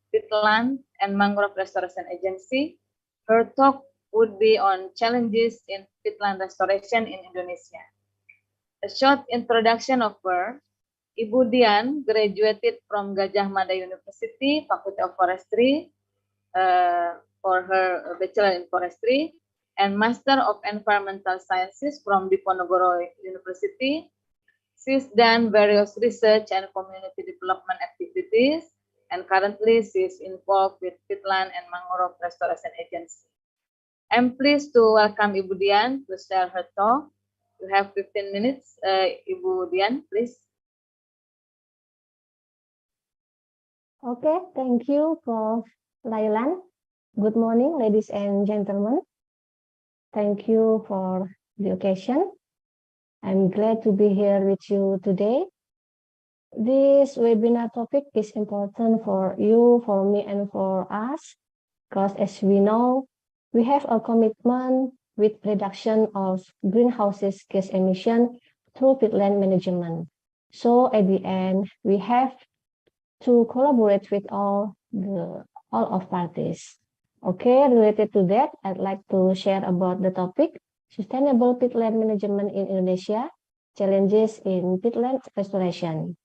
Peatland and Mangrove Restoration Agency. Her talk would be on challenges in peatland restoration in Indonesia. A short introduction of her. Ibu Dian graduated from Gajah Mada University, Fakultas of Forestry, for her Bachelor in Forestry, and Master of Environmental Sciences from Diponegoro University. She's done various research and community development activities, and currently she's involved with Peatland and Mangrove Restoration Agency. I'm pleased to welcome Ibu Dian to share her talk. You have 15 minutes, Ibu Dian, please. Okay, thank you, Prof. Lailan. Good morning, ladies and gentlemen. Thank you for the occasion. I'm glad to be here with you today. This webinar topic is important for you, for me, and for us, because as we know, we have a commitment with reduction of greenhouse gas emission through peatland management. So at the end, we have to collaborate with all of parties. Okay, related to that, I'd like to share about the topic Sustainable Peatland Management in Indonesia, Challenges in Peatland Restoration.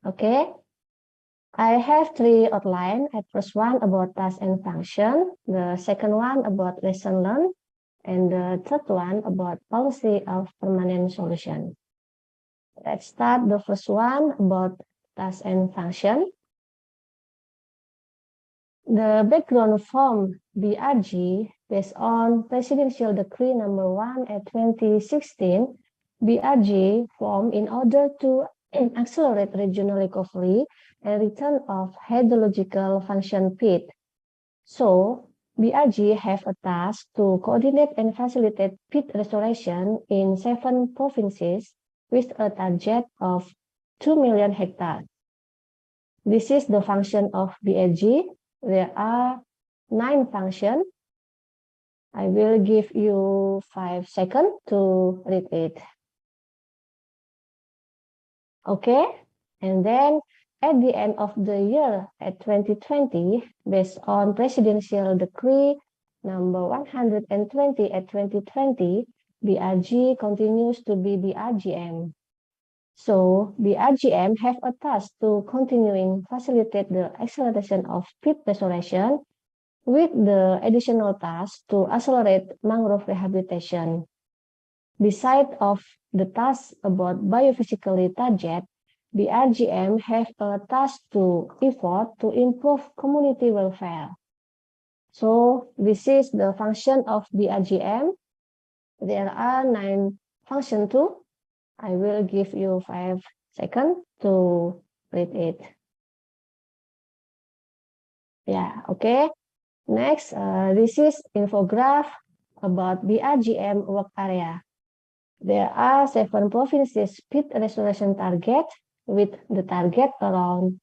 Okay, I have 3 outlines. At first one about task and function, the second one about lesson learned, and the third one about policy of permanent solution. Let's start the first one about task and function. The background from BRG based on Presidential Decree number 1 at 2016, BRG formed in order to accelerate regional recovery and return of hydrological function peat. So, BRG have a task to coordinate and facilitate peat restoration in 7 provinces with a target of 2 million hectares. This is the function of BRG. There are 9 functions. I will give you 5 seconds to read it. Okay, and then at the end of the year at 2020, based on Presidential Decree number 120 at 2020, BRG continues to be BRGM. So BRGM have a task to continuing facilitate the acceleration of peat restoration with the additional task to accelerate mangrove rehabilitation. Besides of the task about biophysically target, BRGM have a task to effort to improve community welfare. So this is the function of BRGM. There are 9 functions too. I will give you 5 seconds to read it. Yeah, okay. Next, this is infograph about BRGM work area. There are 7 provinces peat restoration target with the target around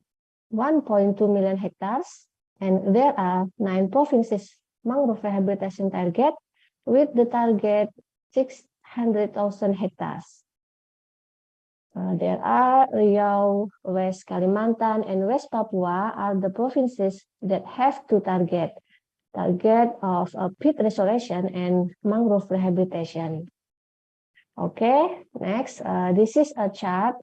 1.2 million hectares, and there are 9 provinces mangrove rehabilitation target with the target 600,000 hectares. There are Riau, West Kalimantan, and West Papua are the provinces that have to target of peat restoration and mangrove rehabilitation. Okay, next, this is a chart,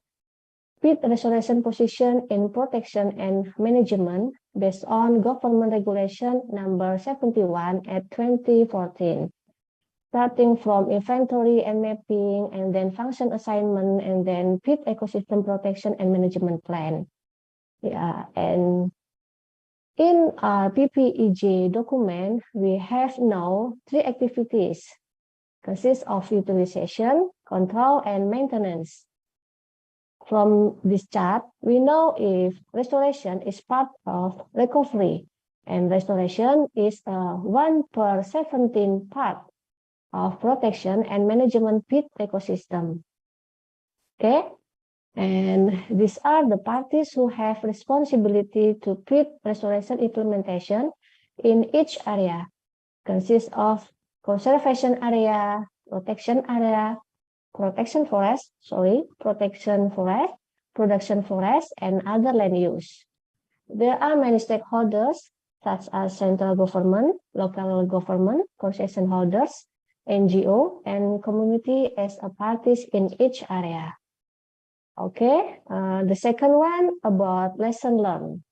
peat restoration position in protection and management based on government regulation number 71 at 2014. Starting from inventory and mapping, and then function assignment, and then peat ecosystem protection and management plan. Yeah, and in our PPEJ document, we have now 3 activities, consist of utilization, control, and maintenance. From this chart, we know if restoration is part of recovery, and restoration is a 1/17 part of protection and management peat ecosystem. Okay, and these are the parties who have responsibility to peat restoration implementation in each area. Consists of conservation area, protection forest, production forest, and other land use. There are many stakeholders such as central government, local government, concession holders, NGO, and community as a parties in each area. Okay, the second one about lesson learned.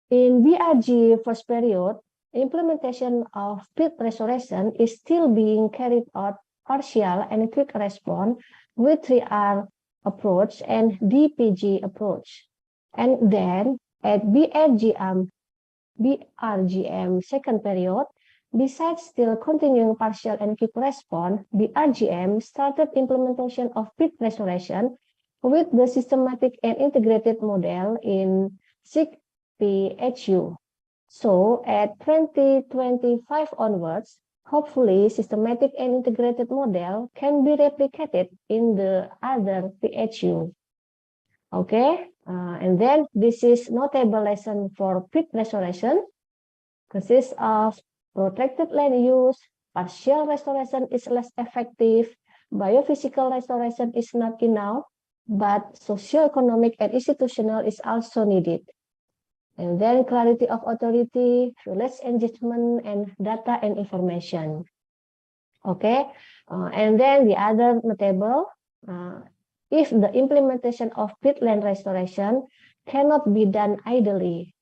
In BRG first period, implementation of peat restoration is still being carried out partial and quick response with 3R approach and DPG approach. And then at BRGM second period, besides still continuing partial and quick response, BRGM started implementation of peat restoration with the systematic and integrated model in 6 PHU. So at 2025 onwards, hopefully systematic and integrated model can be replicated in the other PHU. Okay, and then this is notable lesson for peat restoration, consists of protected land use, partial restoration is less effective, biophysical restoration is not enough, but socioeconomic and institutional is also needed. And then clarity of authority, village engagement, and data and information. Okay, and then the other notable, if the implementation of peatland restoration cannot be done idly,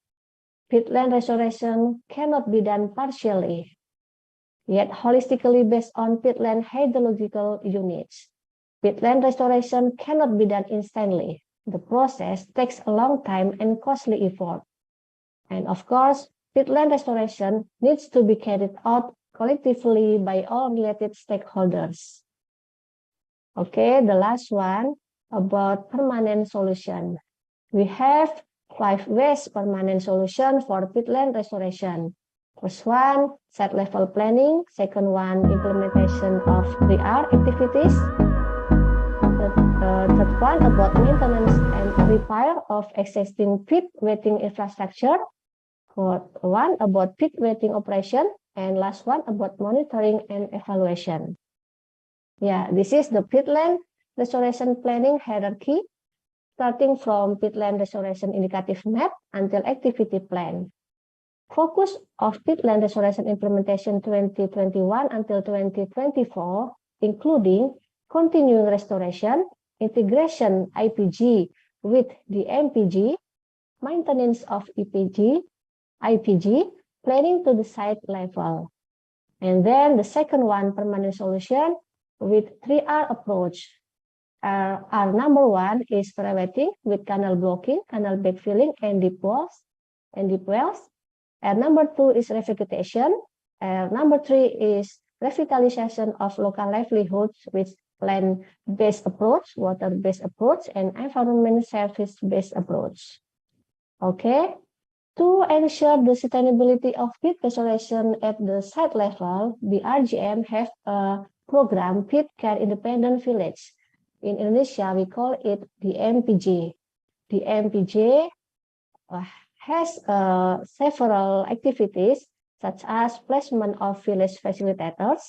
peatland restoration cannot be done partially, yet holistically based on peatland hydrological units. Peatland restoration cannot be done instantly. The process takes a long time and costly effort. And of course, peatland restoration needs to be carried out collectively by all related stakeholders. Okay, the last one about permanent solution. We have 5 ways permanent solution for peatland restoration. First one, site level planning. Second one, implementation of 3R activities. Third one, about maintenance and repair of existing peat wetting infrastructure. Fourth one, about peat wetting operation. And last one, about monitoring and evaluation. Yeah, this is the peatland restoration planning hierarchy, starting from peatland restoration indicative map until activity plan. Focus of peatland restoration implementation 2021 until 2024, including continuing restoration, integration IPG with the MPG, maintenance of IPG, planning to the site level. And then the second one, permanent solution with 3R approach. Our number one is pre-wetting with canal blocking, canal backfilling, and deep wells. And number two is revegetation. Number three is revitalization of local livelihoods with land-based approach, water-based approach, and environment service-based approach. Okay. To ensure the sustainability of peat restoration at the site level, BRGM have a program, Peat Care Independent Village. In Indonesia, we call it the MPG. The MPG has several activities such as placement of village facilitators,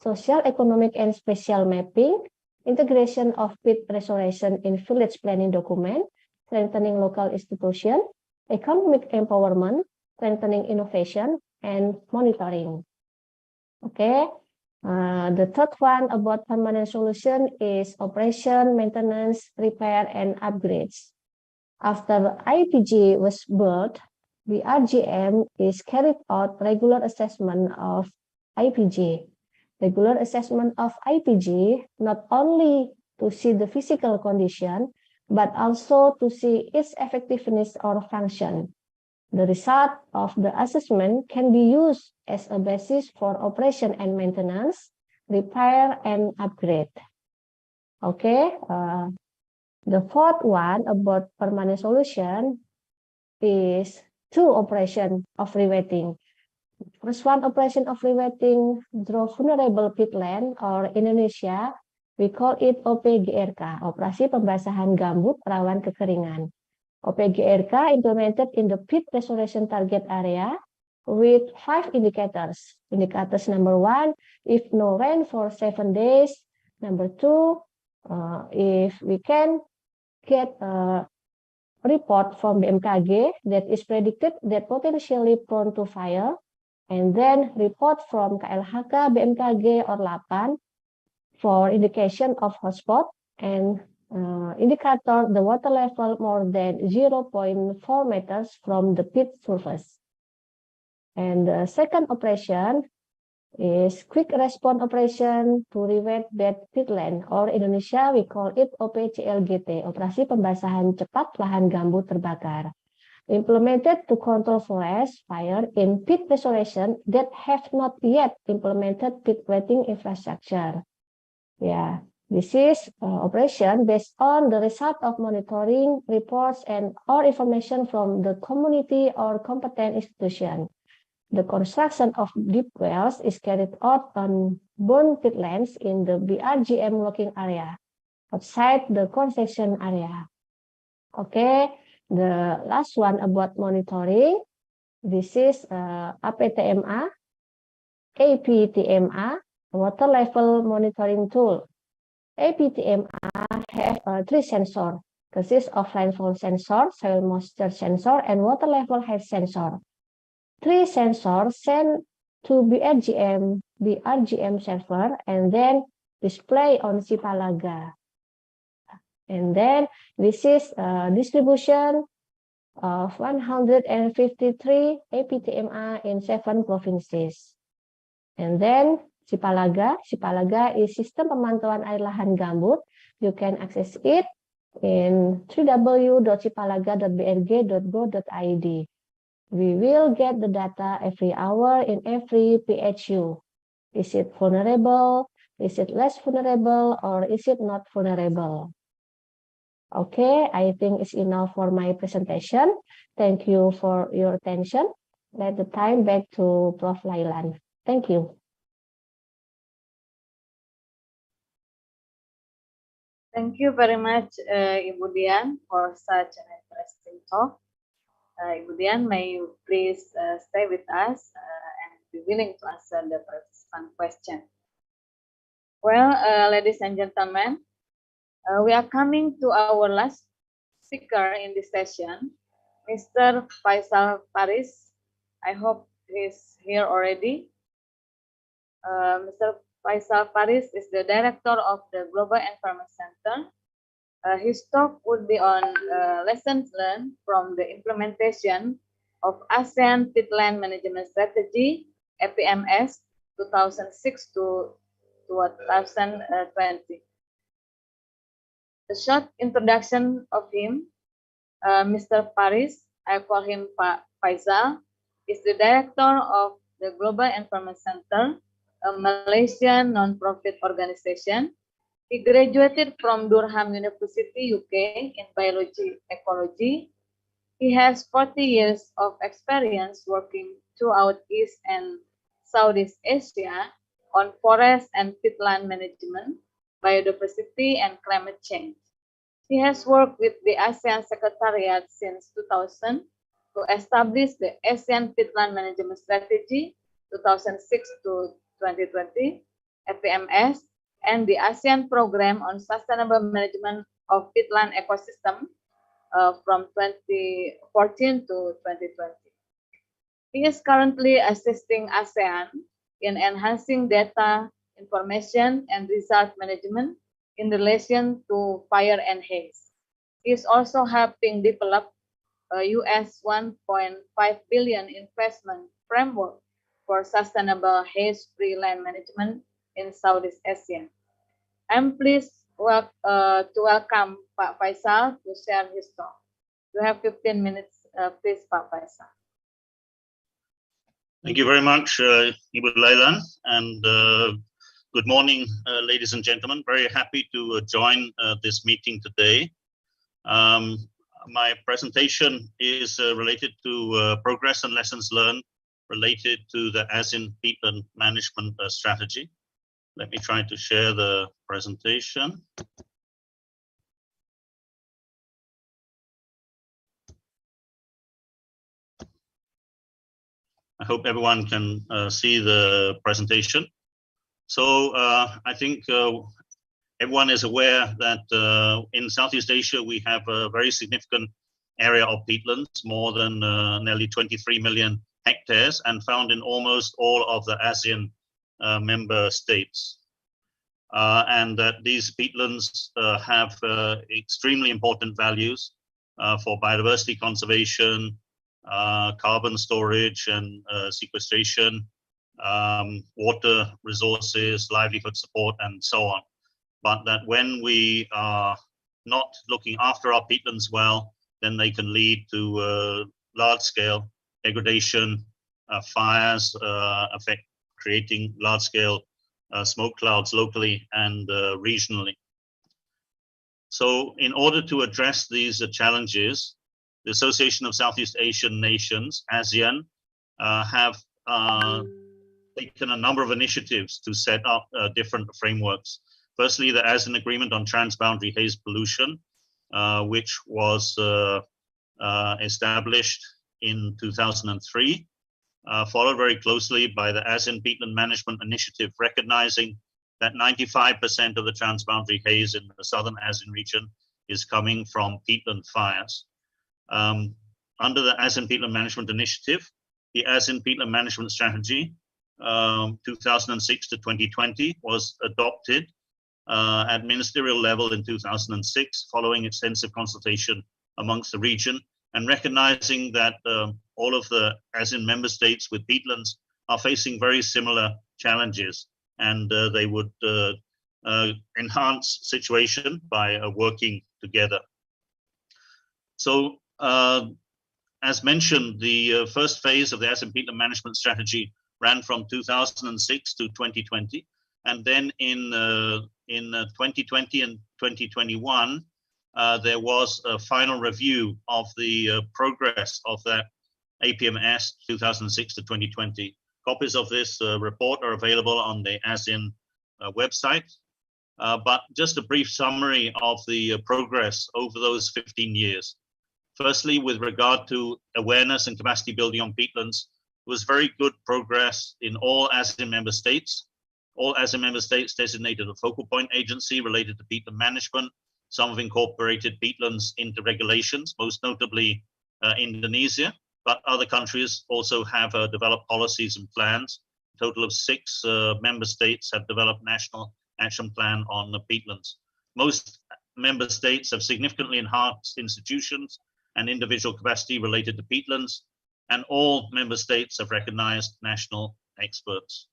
social, economic, and spatial mapping, integration of peat restoration in village planning document, strengthening local institutions, economic empowerment, strengthening innovation, and monitoring. Okay. The third one about permanent solution is operation, maintenance, repair, and upgrades. After IPG was built, the RGM is carried out regular assessment of IPG. Regular assessment of IPG not only to see the physical condition, but also to see its effectiveness or function. The result of the assessment can be used as a basis for operation and maintenance, repair, and upgrade. Okay, the fourth one about permanent solution is 2 operation of rewetting. First one, operation of rewetting through vulnerable peatland, or Indonesia, we call it OPGRK, Operasi Pembasahan Gambut Rawan Kekeringan. OPGRK implemented in the peat restoration target area with 5 indicators. Indicators number 1, if no rain for 7 days. Number 2, if we can get a report from BMKG that is predicted that potentially prone to fire, and then report from KLHK, BMKG, or LAPAN for indication of hotspot, and indicator the water level more than 0.4 meters from the pit surface. And the second operation is quick response operation to rewet bed peatland, or Indonesia we call it OPCLGT, Operasi Pembasahan Cepat Lahan Gambut Terbakar, implemented to control forest fire in peat restoration that have not yet implemented peat wetting infrastructure. Yeah, this is operation based on the result of monitoring reports and or information from the community or competent institution. The construction of deep wells is carried out on burned peatlands in the BRGM working area, outside the concession area. Okay, the last one about monitoring. This is APTMA, water level monitoring tool. APTMA have 3 sensors, consists of rainfall sensor, soil moisture sensor, and water level height sensor. 3 sensors sent to BRGM server and then display on Sipalaga. And then this is distribution of 153 APTMA in 7 provinces. And then Sipalaga is sistem pemantauan air lahan gambut. You can access it in www.sipalaga.brg.go.id. We will get the data every hour in every PHU. Is it vulnerable? Is it less vulnerable? Or is it not vulnerable? Okay, I think it's enough for my presentation. Thank you for your attention. Let the time back to Prof. Lailan. Thank you. Thank you very much, Ibu Dian, for such an interesting talk. Ibu Dian, may you please stay with us and be willing to answer the participant question. Well, ladies and gentlemen, we are coming to our last speaker in this session, Mr. Faisal Faris. I hope he's here already. Mr. Faisal Faris is the director of the Global Environment Center. His talk would be on lessons learned from the implementation of ASEAN Peatland Management Strategy, APMS 2006 to 2020. The short introduction of him, Mr. Faris, I call him Faisal, is the director of the Global Environment Center, a Malaysian non-profit organization. He graduated from Durham University, UK in biology ecology. He has 40 years of experience working throughout East and Southeast Asia on forest and peatland management, biodiversity, and climate change. He has worked with the ASEAN Secretariat since 2000 to establish the ASEAN Peatland Management Strategy 2006 to 2020, APMS, and the ASEAN Program on Sustainable Management of Peatland Ecosystem from 2014 to 2020. He is currently assisting ASEAN in enhancing data, information, and result management in relation to fire and haze. He is also helping develop a US $1.5 billion investment framework for sustainable haze-free land management in Southeast Asia. I'm pleased to welcome Pak Faisal to share his talk. You have 15 minutes, please, Pak Faisal. Thank you very much, Ibu Lailan, and good morning, ladies and gentlemen. Very happy to join this meeting today. My presentation is related to progress and lessons learned related to the ASEAN Peatland Management Strategy. Let me try to share the presentation. I hope everyone can see the presentation. So I think everyone is aware that in Southeast Asia, we have a very significant area of peatlands, more than nearly 23 million hectares, and found in almost all of the ASEAN member states. And that these peatlands have extremely important values for biodiversity conservation, carbon storage and sequestration, water resources, livelihood support, and so on. But that when we are not looking after our peatlands well, then they can lead to large-scale degradation, fires, creating large-scale smoke clouds locally and regionally. So in order to address these challenges, the Association of Southeast Asian Nations, ASEAN, have taken a number of initiatives to set up different frameworks. Firstly, the ASEAN Agreement on Transboundary Haze Pollution, which was established in 2003, followed very closely by the ASEAN Peatland Management Initiative, recognizing that 95% of the transboundary haze in the southern ASEAN region is coming from peatland fires. Under the ASEAN Peatland Management Initiative, the ASEAN Peatland Management Strategy 2006 to 2020 was adopted at ministerial level in 2006, following extensive consultation amongst the region, and recognizing that all of the ASEAN member states with peatlands are facing very similar challenges, and they would enhance situation by working together. So, as mentioned, the first phase of the ASEAN Peatland Management Strategy ran from 2006 to 2020, and then in 2020 and 2021, there was a final review of the progress of that APMS 2006 to 2020. Copies of this report are available on the ASEAN website, but just a brief summary of the progress over those 15 years. Firstly, with regard to awareness and capacity building on peatlands, there was very good progress in all ASEAN member states. All ASEAN member states designated a focal point agency related to peatland management. Some have incorporated peatlands into regulations, most notably Indonesia, but other countries also have developed policies and plans. A total of 6 member states have developed national action plan on the peatlands. Most member states have significantly enhanced institutions and individual capacity related to peatlands, and all member states have recognized national experts.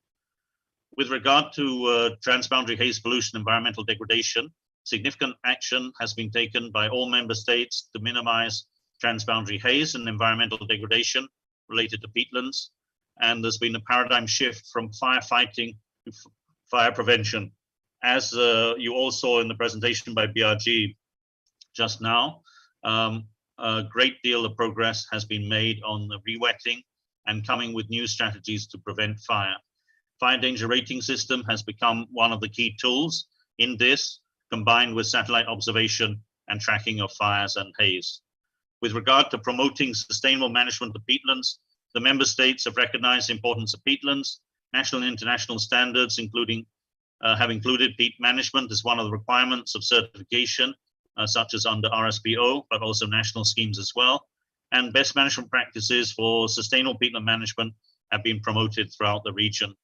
With regard to transboundary haze pollution, environmental degradation, significant action has been taken by all member states to minimize transboundary haze and environmental degradation related to peatlands. And there's been a paradigm shift from firefighting to fire prevention. As you all saw in the presentation by BRG just now, a great deal of progress has been made on the rewetting and coming with new strategies to prevent fire. Fire danger rating system has become one of the key tools in this, combined with satellite observation and tracking of fires and haze. With regard to promoting sustainable management of peatlands, the member states have recognized the importance of peatlands. National and international standards, including have included peat management as one of the requirements of certification, such as under RSPO, but also national schemes as well. And best management practices for sustainable peatland management have been promoted throughout the region.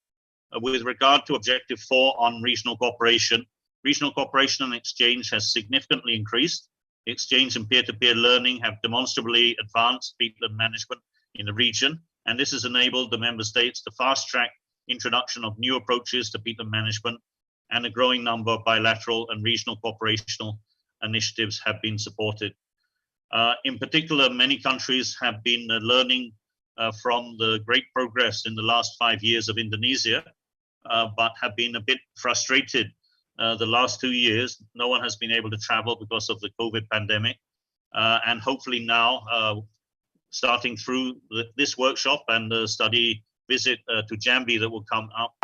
With regard to Objective 4 on regional cooperation and exchange has significantly increased. Exchange and peer-to-peer learning have demonstrably advanced peatland management in the region, and this has enabled the member states to fast-track introduction of new approaches to peatland management, and a growing number of bilateral and regional cooperational initiatives have been supported. In particular, many countries have been learning from the great progress in the last 5 years of Indonesia, but have been a bit frustrated the last 2 years. No one has been able to travel because of the COVID pandemic. And hopefully now, starting through this workshop and the study visit to Jambi that will come up,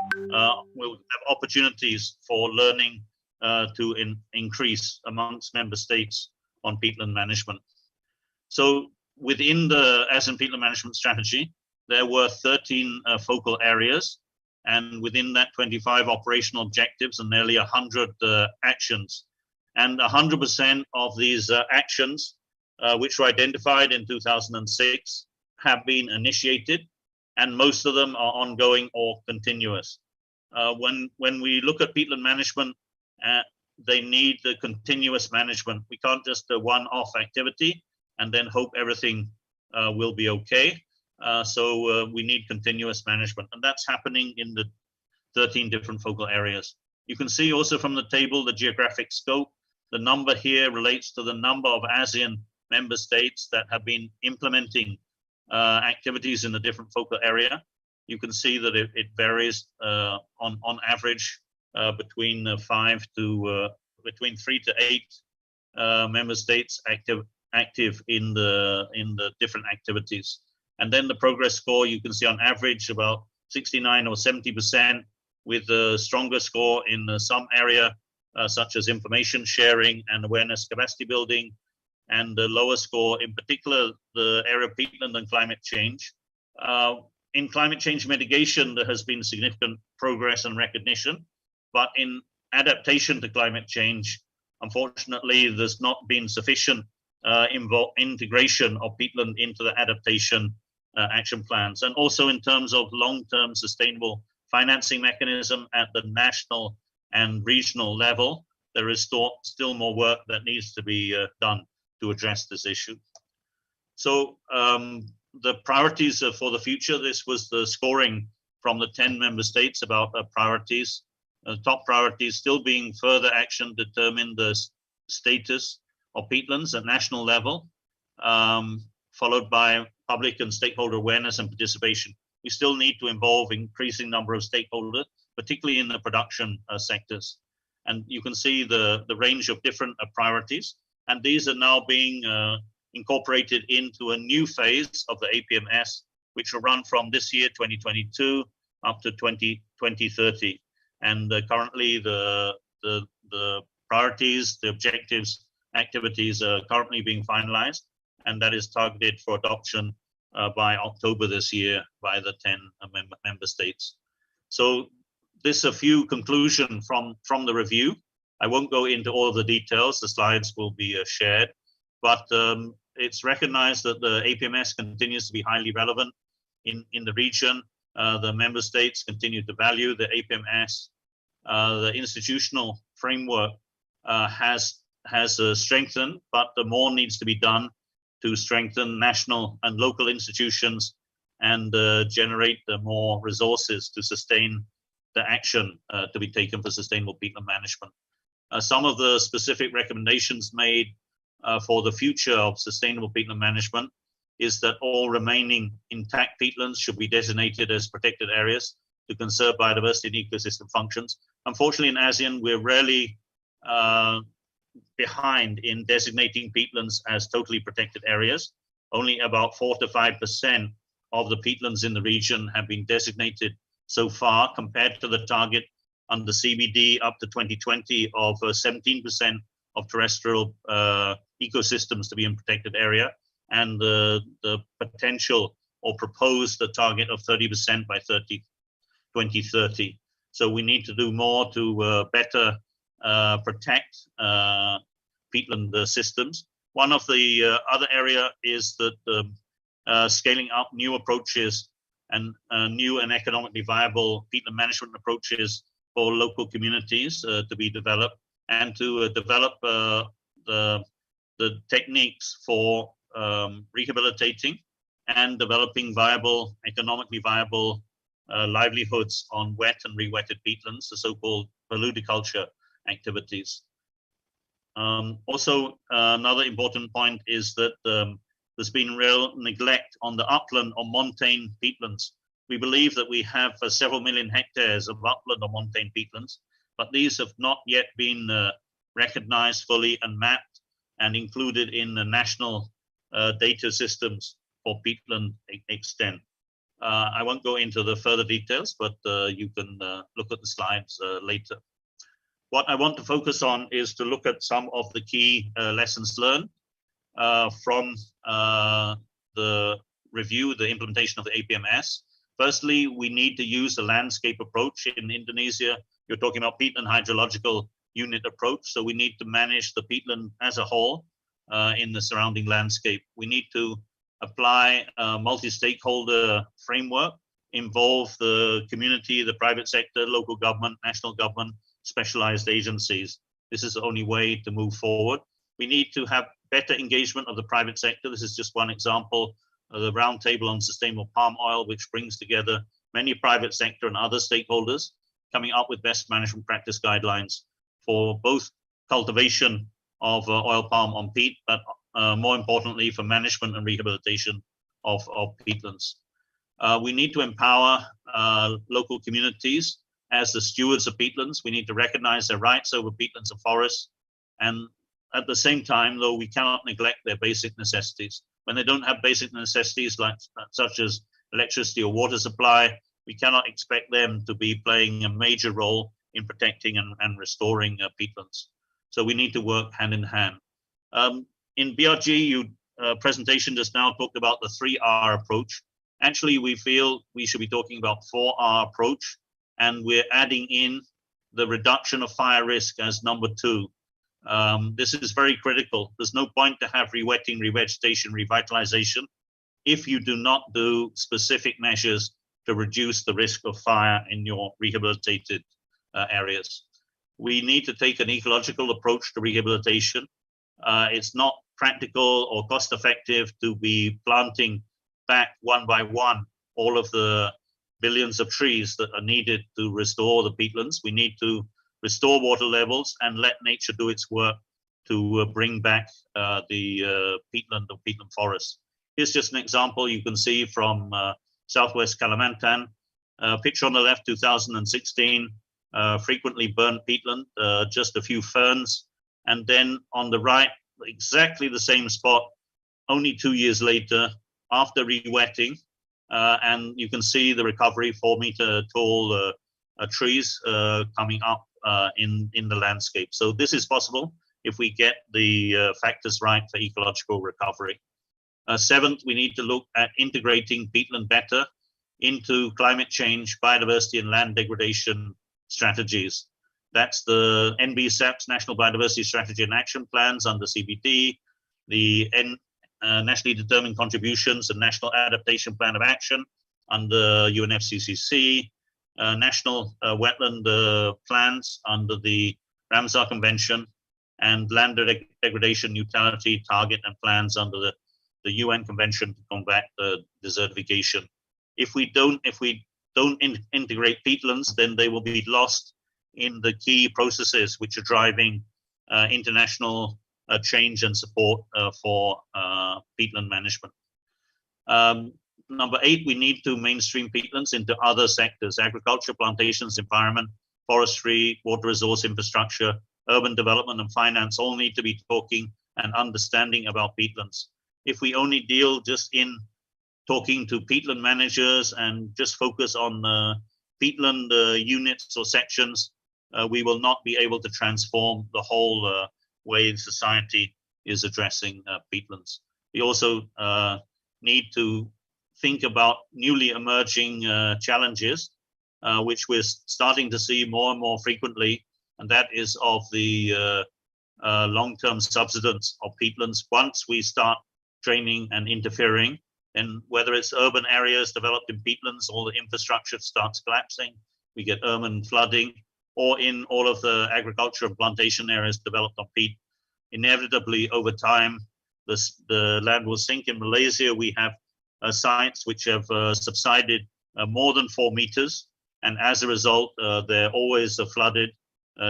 we'll have opportunities for learning to increase amongst member states on peatland management. So within the ASEAN Peatland Management Strategy, there were 13 focal areas, and within that 25 operational objectives and nearly 100 actions. And 100% of these actions, which were identified in 2006, have been initiated, and most of them are ongoing or continuous. When we look at peatland management, they need the continuous management. We can't just do one-off activity and then hope everything will be okay. So we need continuous management, and that's happening in the 13 different focal areas. You can see also from the table the geographic scope. The number here relates to the number of ASEAN member states that have been implementing activities in the different focal area. You can see that it varies on average between 3 to 8 member states active in the different activities. And then the progress score, you can see on average about 69 or 70%, with a stronger score in some area, such as information sharing and awareness capacity building, and the lower score, in particular, the area of peatland and climate change. In climate change mitigation, there has been significant progress and recognition. But in adaptation to climate change, unfortunately, there's not been sufficient integration of peatland into the adaptation action plans. And also in terms of long-term sustainable financing mechanism at the national and regional level, there is still more work that needs to be done to address this issue. So the priorities for the future, this was the scoring from the 10 member states about priorities. Top priorities still being further action to determine the status of peatlands at national level, followed by public and stakeholder awareness and participation. We still need to involve increasing number of stakeholders, particularly in the production sectors. And you can see the range of different priorities. And these are now being incorporated into a new phase of the APMS, which will run from this year, 2022, up to 2030. And currently the priorities, the objectives, activities are currently being finalized, and that is targeted for adoption by October this year by the 10 member states. So this a few conclusions from the review. I won't go into all of the details, the slides will be shared, but it's recognized that the APMS continues to be highly relevant in the region. The member states continue to value the APMS. The institutional framework has strengthened, but more needs to be done to strengthen national and local institutions and generate more resources to sustain the action to be taken for sustainable peatland management. Some of the specific recommendations made for the future of sustainable peatland management is that all remaining intact peatlands should be designated as protected areas to conserve biodiversity and ecosystem functions. Unfortunately, in ASEAN, we're rarely behind in designating peatlands as totally protected areas. Only about 4 to 5% of the peatlands in the region have been designated so far, compared to the target under CBD up to 2020 of 17% of terrestrial ecosystems to be in protected area, and the potential or proposed the target of 30% by 2030. So we need to do more to better protect peatland systems. One of the other area is that scaling up new approaches and new and economically viable peatland management approaches for local communities to be developed, and to develop the techniques for rehabilitating and developing viable, economically viable livelihoods on wet and re-wetted peatlands, the so-called politiculture activities. Also, another important point is that there's been real neglect on the upland or montane peatlands. We believe that we have several million hectares of upland or montane peatlands, but these have not yet been recognized fully and mapped and included in the national data systems for peatland extent. I won't go into the further details, but you can look at the slides later. What I want to focus on is to look at some of the key lessons learned from the review, the implementation of the APMS. Firstly, we need to use the landscape approach. In Indonesia, you're talking about peatland hydrological unit approach. So we need to manage the peatland as a whole in the surrounding landscape. We need to apply a multi-stakeholder framework, involve the community, the private sector, local government, national government, specialized agencies. This is the only way to move forward. We need to have better engagement of the private sector. This is just one example of the Roundtable on Sustainable Palm Oil, which brings together many private sector and other stakeholders, coming up with best management practice guidelines for both cultivation of oil palm on peat, but more importantly for management and rehabilitation of peatlands. We need to empower local communities as the stewards of peatlands. We need to recognize their rights over peatlands and forests. And at the same time, though, we cannot neglect their basic necessities. When they don't have basic necessities such as electricity or water supply, we cannot expect them to be playing a major role in protecting and restoring peatlands. So we need to work hand in hand. In BRG, presentation just now talked about the 3R approach. Actually, we feel we should be talking about 4R approach, and we're adding in the reduction of fire risk as number 2. This is very critical. There's no point to have rewetting, revegetation, revitalization if you do not do specific measures to reduce the risk of fire in your rehabilitated areas. We need to take an ecological approach to rehabilitation. It's not practical or cost effective to be planting back one by one all of the billions of trees that are needed to restore the peatlands. We need to restore water levels and let nature do its work to bring back the peatland or peatland forest. Here's just an example you can see from Southwest Kalimantan. Picture on the left, 2016, frequently burnt peatland, just a few ferns. And then on the right, exactly the same spot, only 2 years later, after rewetting, and you can see the recovery, 4-meter tall trees coming up in the landscape. So this is possible if we get the factors right for ecological recovery. Seventh, we need to look at integrating peatland better into climate change, biodiversity, and land degradation strategies. That's the NBSAP's National Biodiversity Strategy and Action Plans under CBD, the Nationally Determined Contributions and National Adaptation Plan of Action under UNFCCC, National Wetland Plans under the Ramsar Convention, and Land Degradation Neutrality Target and Plans under the UN Convention to combat desertification. If we don't integrate peatlands, then they will be lost in the key processes which are driving international change and support for peatland management. Number 8, we need to mainstream peatlands into other sectors: agriculture, plantations, environment, forestry, water resource infrastructure, urban development, and finance all need to be talking and understanding about peatlands. If we only deal just in talking to peatland managers and just focus on peatland units or sections, we will not be able to transform the whole way society is addressing peatlands. We also need to think about newly emerging challenges, which we're starting to see more and more frequently, and that is of the long-term subsidence of peatlands. Once we start draining and interfering, and whether it's urban areas developed in peatlands, all the infrastructure starts collapsing, we get urban flooding, or in all of the agriculture and plantation areas developed on peat, inevitably over time, the land will sink. In Malaysia, we have sites which have subsided more than 4 meters, and as a result, they're always flooded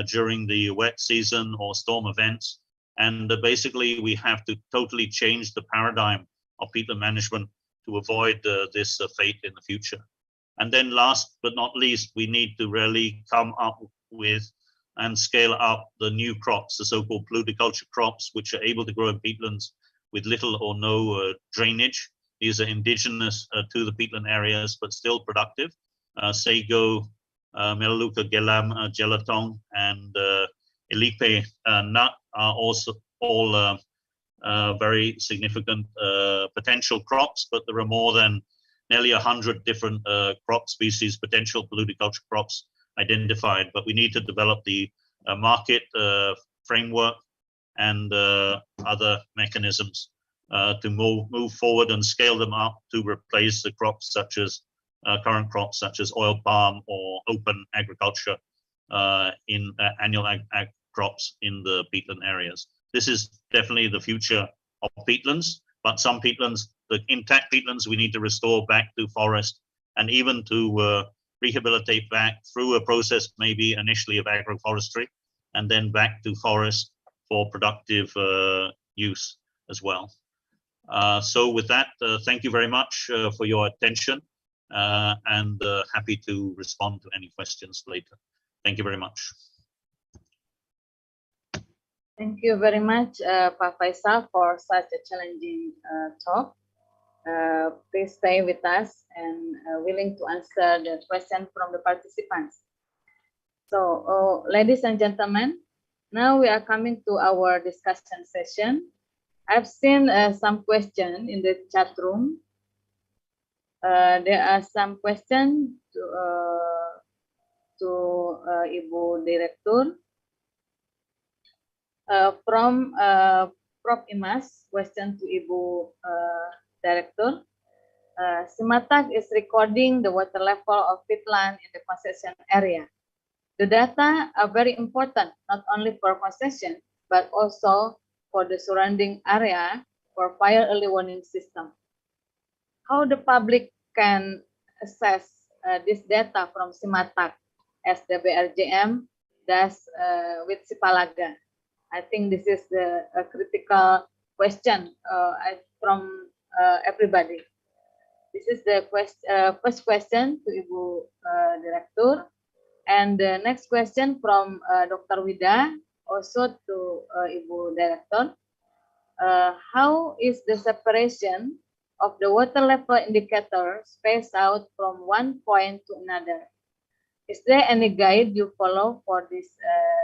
during the wet season or storm events. And basically, we have to totally change the paradigm of peatland management to avoid this fate in the future. And then last but not least, we need to really come up with and scale up the new crops, the so-called Politiculture crops, which are able to grow in peatlands with little or no drainage. These are indigenous to the peatland areas, but still productive. Sago, Melaleuca gelam, gelatong, and Elipe nut are also all very significant potential crops, but there are more than nearly 100 different crop species, potential politiculture crops identified. But we need to develop the market framework and other mechanisms to move forward and scale them up to replace the crops such as current crops such as oil palm or open agriculture in annual ag crops in the peatland areas. This is definitely the future of peatlands, but some peatlands, the intact peatlands, we need to restore back to forest, and even to rehabilitate back through a process maybe initially of agroforestry, and then back to forest for productive use as well. So with that, thank you very much for your attention, and happy to respond to any questions later. Thank you very much. Thank you very much, Pak Faisal, for such a challenging talk. Please stay with us and willing to answer the question from the participants. So, ladies and gentlemen, now we are coming to our discussion session. I've seen some questions in the chat room. There are some questions to Ibu Direktur. From Prof. Imas, question to Ibu Director. Simatak is recording the water level of peatland in the concession area. The data are very important, not only for concession, but also for the surrounding area for fire early warning system. How the public can access this data from Simatak as the BRGM does with Sipalaga? I think this is a critical question from everybody. This is the first question to Ibu Direktur. And the next question from Dr. Wida, also to Ibu Director. How is the separation of the water level indicator spaced out from one point to another? Is there any guide you follow for this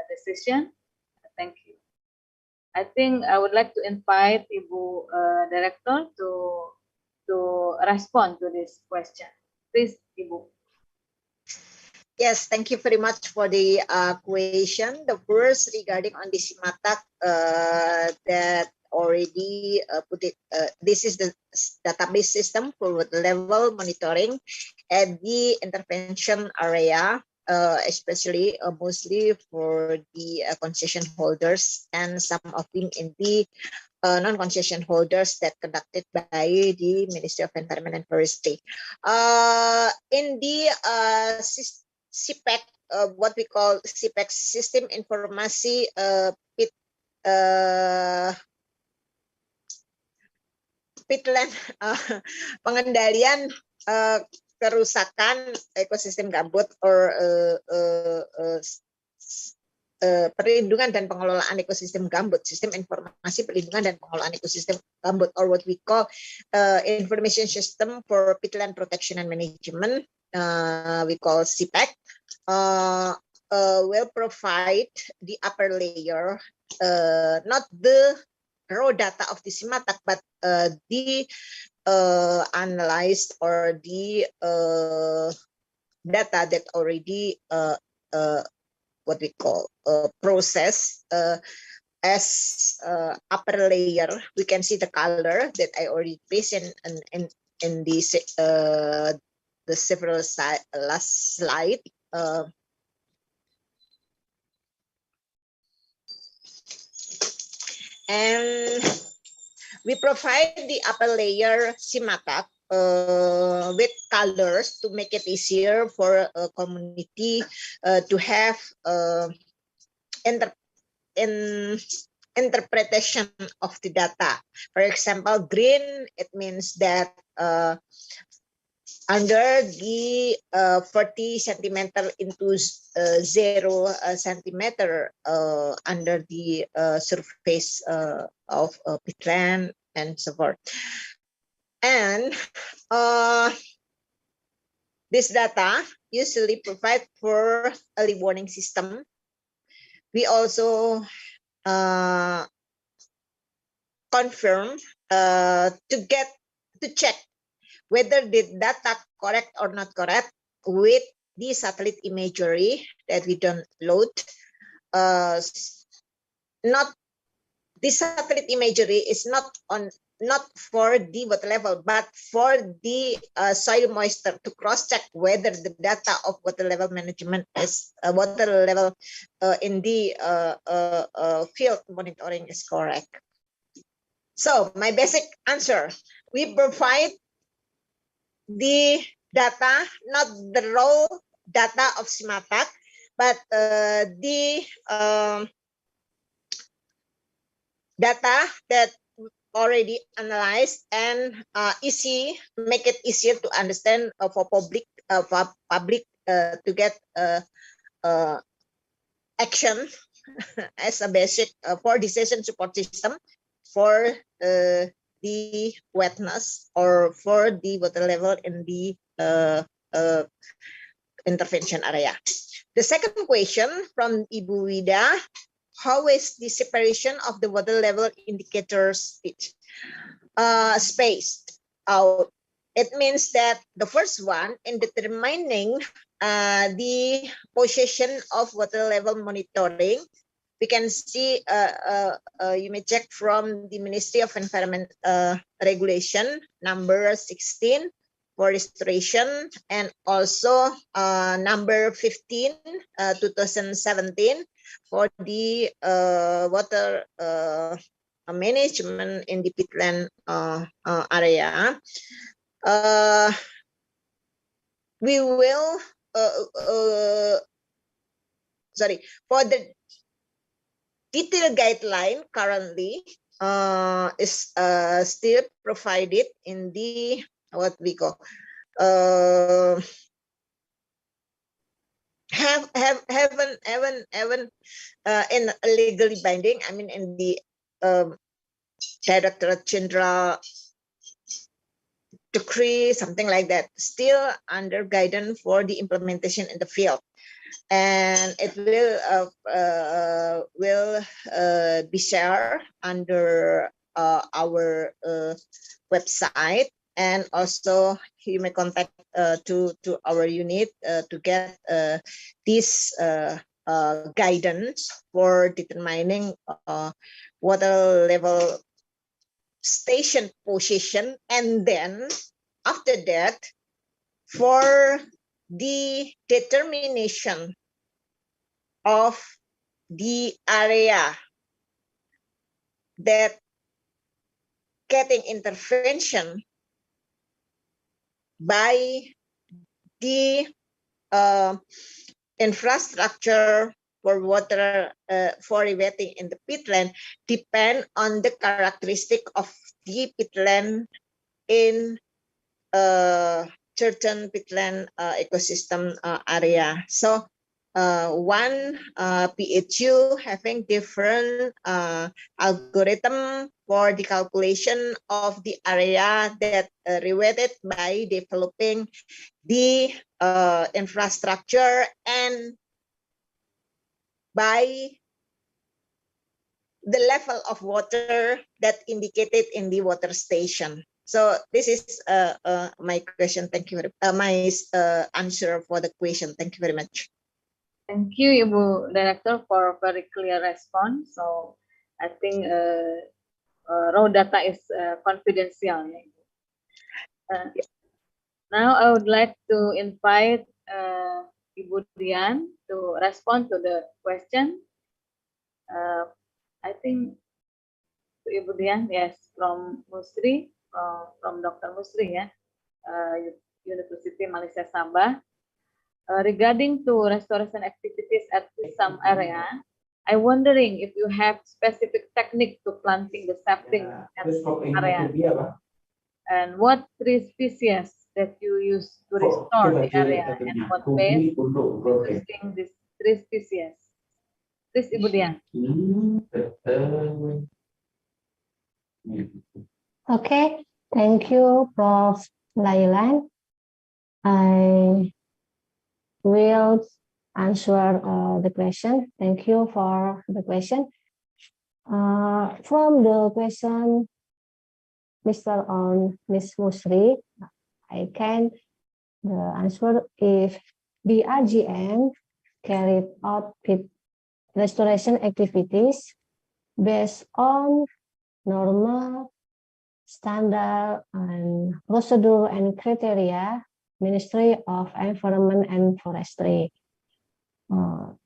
decision? Thank you. I think I would like to invite Ibu Director to respond to this question. Please, Ibu. Yes, thank you very much for the question. The first regarding on the Simatak that already put it. This is the database system for water level monitoring at the intervention area, especially mostly for the concession holders and some of them in the non-concession holders that conducted by the Ministry of Environment and Forestry. In the CPEC, what we call CPEC Sistem Informasi Peatland, pengendalian kerusakan ekosistem gambut or perlindungan dan pengelolaan ekosistem gambut, sistem informasi perlindungan dan pengelolaan ekosistem gambut, or what we call information system for peatland protection and management, we call CPEC, will provide the upper layer, not the raw data of the Simatak, but the analyzed or the data that already what we call process as upper layer. We can see the color that I already placed in the several last slide. And we provide the upper layer Simatak with colors to make it easier for a community to have interpretation of the data. For example, green, it means that under the 40 centimeter into 0 centimeter under the surface of peatland and so forth. And this data usually provide for early warning system. We also confirm to check whether the data correct or not correct with the satellite imagery that we download. The satellite imagery is not for the water level, but for the soil moisture, to cross-check whether the data of water level management is water level in the field monitoring is correct. So my basic answer, we provide the data, not the raw data of Simatak, but the data that already analyzed and make it easier to understand for public to get action as a basic for decision support system for the wetness or for the water level in the intervention area. The second question from Ibu Wida, how is the separation of the water level indicators spaced out? It means that the first one, in determining the position of water level monitoring. We can see, you may check from the Ministry of Environment Regulation number 16 for restoration, and also number 15 2017 for the water management in the peatland area. We will for the detailed guideline currently is still provided in the what we call haven't in legally binding. I mean, in the Directorate General decree, something like that, still under guidance for the implementation in the field, and it will be shared under our website, and also you may contact to our unit to get this guidance for determining water level station position, and then after that for the determination of the area that getting intervention by the infrastructure for water for rewetting in the peatland depend on the characteristic of the peatland in certain peatland ecosystem area. So one PHU having different algorithm for the calculation of the area that rewetted by developing the infrastructure and by the level of water that indicated in the water station. So this is my question. Thank you. My answer for the question. Thank you very much. Thank you, Ibu Director, for a very clear response. So I think raw data is confidential. Now I would like to invite Ibu Dian to respond to the question. I think to Ibu Dian, yes, from Musri, from Dr. Musri, yeah, University Malaysia Sabah. Regarding to restoration activities at some area, I'm wondering if you have specific technique to planting the sapling at area, and what tree species that you use to restore the area, and what ways using this tree species. Please, Ibu Dian. Okay, thank you, Prof. Lailan. I will answer the question. Thank you for the question. From the question, Mr. or Ms. Musri, I can answer if BRGM carried out peat restoration activities based on normal, standard, and procedure and criteria Ministry of Environment and Forestry. All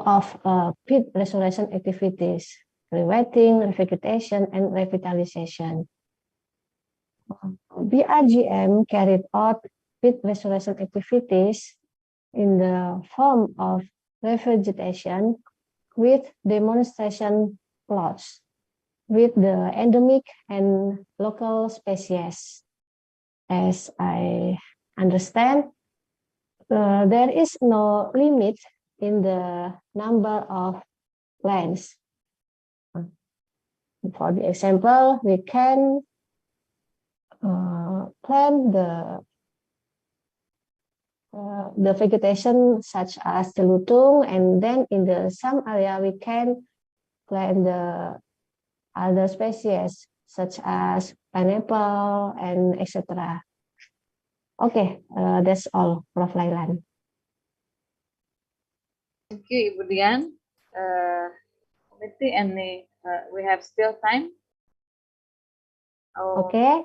of peat restoration activities, rewetting, revegetation, and revitalization. BRGM carried out peat restoration activities in the form of revegetation with demonstration plots with the endemic and local species. As I understand, there is no limit in the number of plants. For the example, we can plant the vegetation such as the lutung, and then in some area we can plant the other species such as pineapple and etc. Okay, that's all, Prof. Lailan. Thank you, Ibu Dian. Committee, we have still time. Oh, Okay.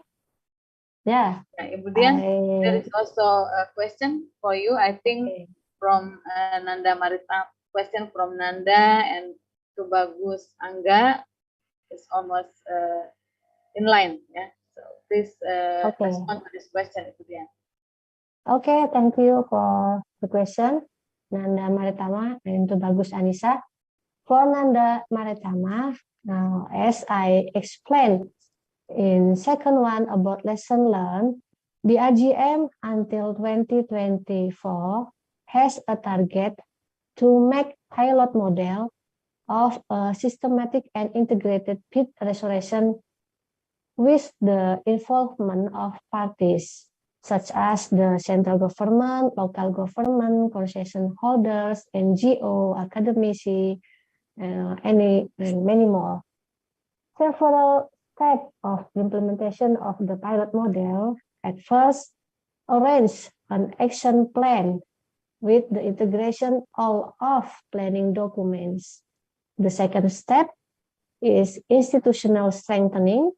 Yeah. Ibu Dian, there is also a question for you. I think from Nanda Marita, question from Nanda and Tubagus Angga is almost in line. Yeah. So please respond to this question, Ibu Dian. Okay, thank you for the question, Nanda Maritama and Tubagus Anissa. For Nanda Maritama, now as I explained in second one about lesson learned, BRGM until 2024 has a target to make pilot model of a systematic and integrated peat restoration with the involvement of parties such as the central government, local government, concession holders, NGO, academici, and many more. Several steps of implementation of the pilot model. At first, arrange an action plan with the integration of planning documents. The second step is institutional strengthening,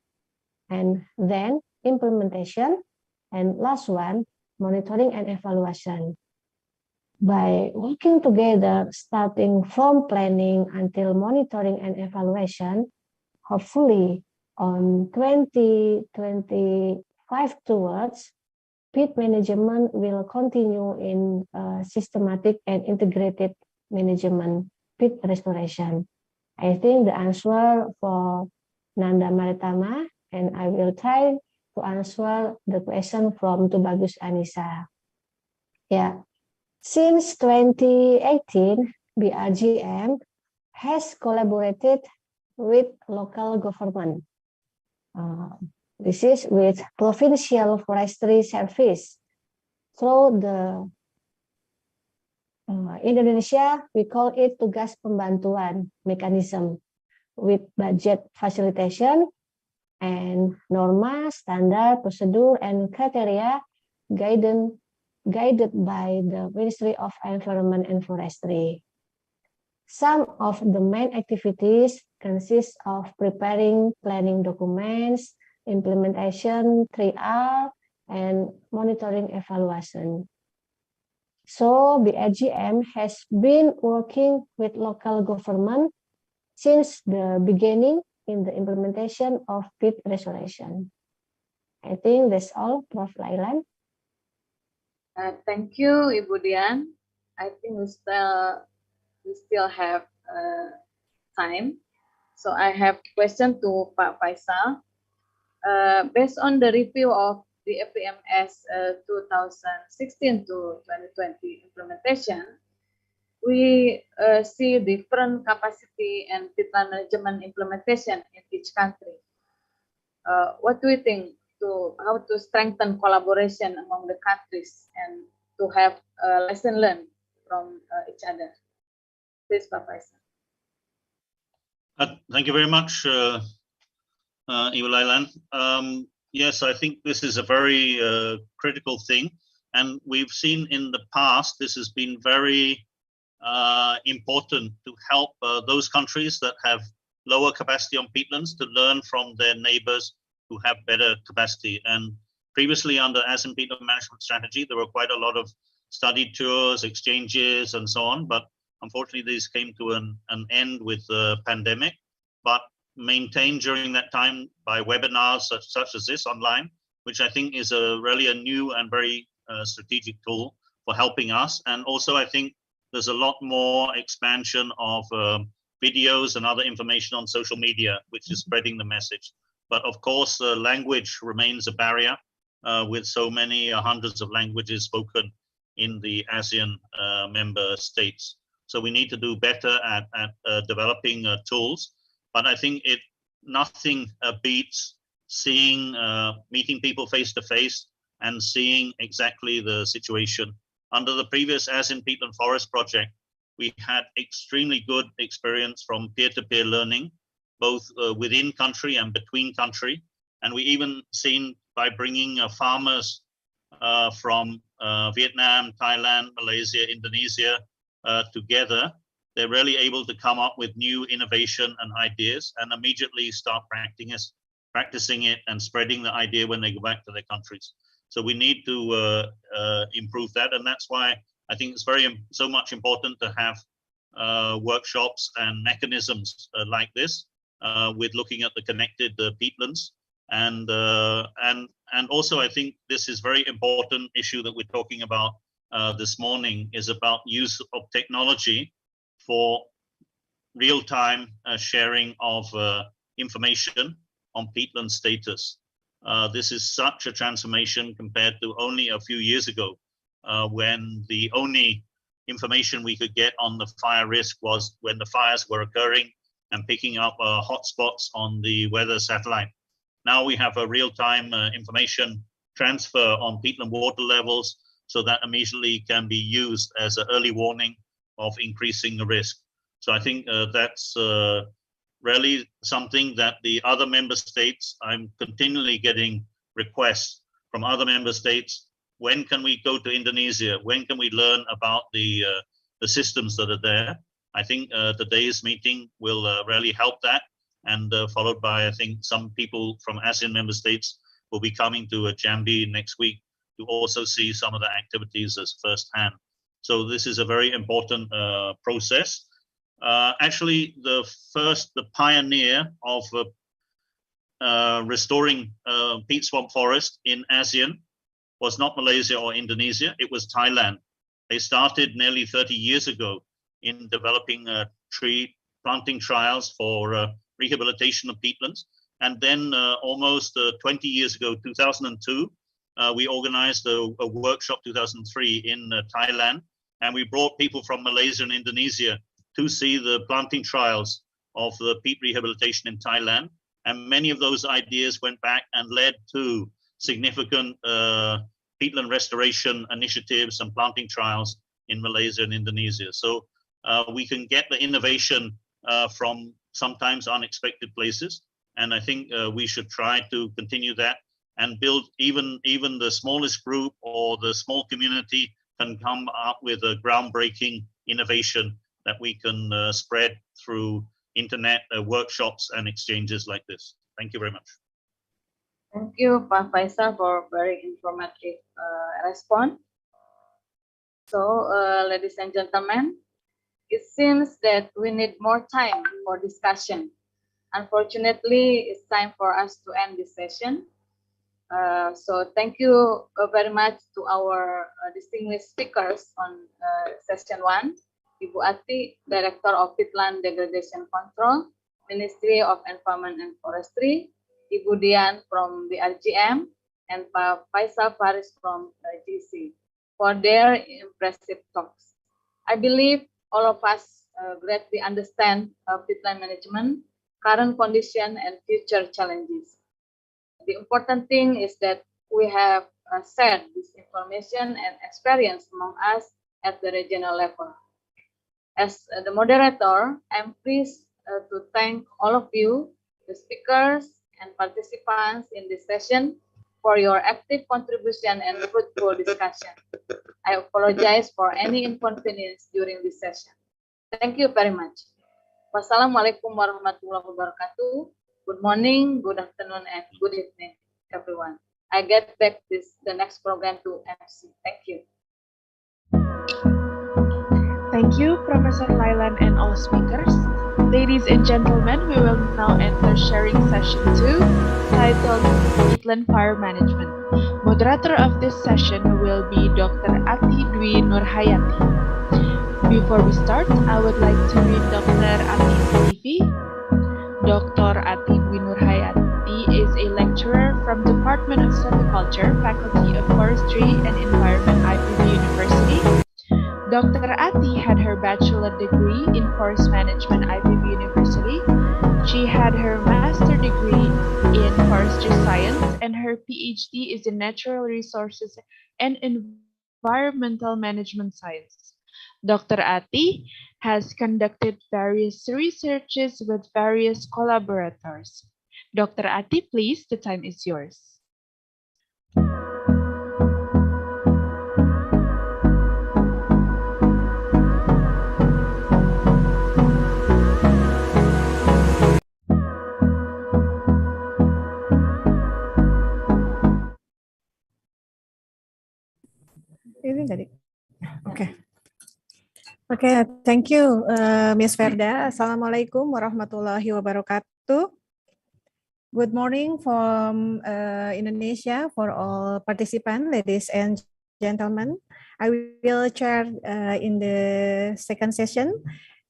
and then implementation, and last one, monitoring and evaluation. By working together, starting from planning until monitoring and evaluation, hopefully on 2025 towards, peat management will continue in systematic and integrated management peat restoration. I think the answer for Nanda Maritama, and I will try to answer the question from Tubagus Anissa. Yeah. Since 2018, BRGM has collaborated with local government. This is with Provincial Forestry Service. Through the Indonesia, we call it tugas pembantuan mechanism with budget facilitation and norma, standard, prosedur, and criteria guided by the Ministry of Environment and Forestry. Some of the main activities consist of preparing planning documents, implementation 3R, and monitoring evaluation. So BRGM has been working with local government since the beginning in the implementation of peat restoration. I think that's all, Prof. Lailan. Thank you, Ibu Dian. I think we still have time. So I have a question to Pak Faisal. Based on the review of the FPMS 2016 to 2020 implementation, we see different capacity and peatland management implementation in each country. What do you think how to strengthen collaboration among the countries and to have lesson learned from each other? Please, Pak Faisal. Thank you very much, Ibu Lailan. Yes, I think this is a very critical thing, and we've seen in the past this has been very important to help those countries that have lower capacity on peatlands to learn from their neighbors who have better capacity. And previously under ASEAN Peatland Management Strategy, there were quite a lot of study tours, exchanges, and so on, but unfortunately these came to an end with the pandemic, but maintained during that time by webinars such as this online, which I think is really a new and very strategic tool for helping us. And also I think there's a lot more expansion of videos and other information on social media, which is spreading the message. But of course, language remains a barrier with so many hundreds of languages spoken in the ASEAN member states. So we need to do better at developing tools. But I think nothing beats seeing, meeting people face to face and seeing exactly the situation. Under the previous ASEAN Peatland Forest project, we had extremely good experience from peer-to-peer learning, both within country and between country. And we even seen by bringing farmers from Vietnam, Thailand, Malaysia, Indonesia together, they're really able to come up with new innovation and ideas and immediately start practicing it and spreading the idea when they go back to their countries. So we need to improve that, and that's why I think it's so much important to have workshops and mechanisms like this, with looking at the connected peatlands, and also I think this is very important issue that we're talking about this morning is about use of technology for real-time sharing of information on peatland status. This is such a transformation compared to only a few years ago, when the only information we could get on the fire risk was when the fires were occurring and picking up hotspots on the weather satellite. Now we have a real-time information transfer on peatland water levels, so that immediately can be used as an early warning of increasing the risk. So I think that's really something that the other member states, I'm continually getting requests from other member states. When can we go to Indonesia? When can we learn about the systems that are there? I think today's meeting will really help that, and followed by, I think, some people from ASEAN member states will be coming to Jambi next week to also see some of the activities as firsthand. So this is a very important process. Actually, the pioneer of restoring peat swamp forest in ASEAN was not Malaysia or Indonesia, it was Thailand. They started nearly 30 years ago in developing tree planting trials for rehabilitation of peatlands. And then almost 20 years ago, 2002, we organized a workshop, 2003, in Thailand. And we brought people from Malaysia and Indonesia to see the planting trials of the peat rehabilitation in Thailand. And many of those ideas went back and led to significant peatland restoration initiatives and planting trials in Malaysia and Indonesia. So we can get the innovation from sometimes unexpected places. And I think we should try to continue that and build even the smallest group or the small community can come up with a groundbreaking innovation that we can spread through internet workshops and exchanges like this. Thank you very much. Thank you, Pak Faisal, for very informative response. So, ladies and gentlemen, it seems that we need more time for discussion. Unfortunately, it's time for us to end this session. So thank you very much to our distinguished speakers on session 1, Ibu Ati, Director of Peatland Degradation Control, Ministry of Environment and Forestry, Ibu Dian from BRGM, and Pak Faisal Faris from GC for their impressive talks. I believe all of us greatly understand peatland management, current condition, and future challenges. The important thing is that we have shared this information and experience among us at the regional level. As the moderator, I'm pleased to thank all of you, the speakers and participants in this session, for your active contribution and fruitful discussion. I apologize for any inconvenience during this session. Thank you very much. Wassalamualaikum warahmatullahi wabarakatuh. Good morning, good afternoon, and good evening, everyone. I get back the next program to MC. Thank you. Thank you, Professor Lailan and all speakers. Ladies and gentlemen, we will now enter sharing session 2, titled Peatland Fire Management. Moderator of this session will be Dr. Ati Dwi Nurhayati. Before we start, I would like to read Dr. Ati's CV. Dr. Ati Dwi Nurhayati is a lecturer from Department of Horticulture, Faculty of Forestry and Environment, IPB University. Dr. Ati had her bachelor degree in forest management, IPB University. She had her master degree in forestry science, and her PhD is in natural resources and environmental management science. Dr. Ati has conducted various researches with various collaborators. Dr. Ati, please, the time is yours. Okay. Okay, thank you, Ms. Verda. Assalamualaikum warahmatullahi wabarakatuh. Good morning from Indonesia for all participants, ladies and gentlemen. I will chair in the second session.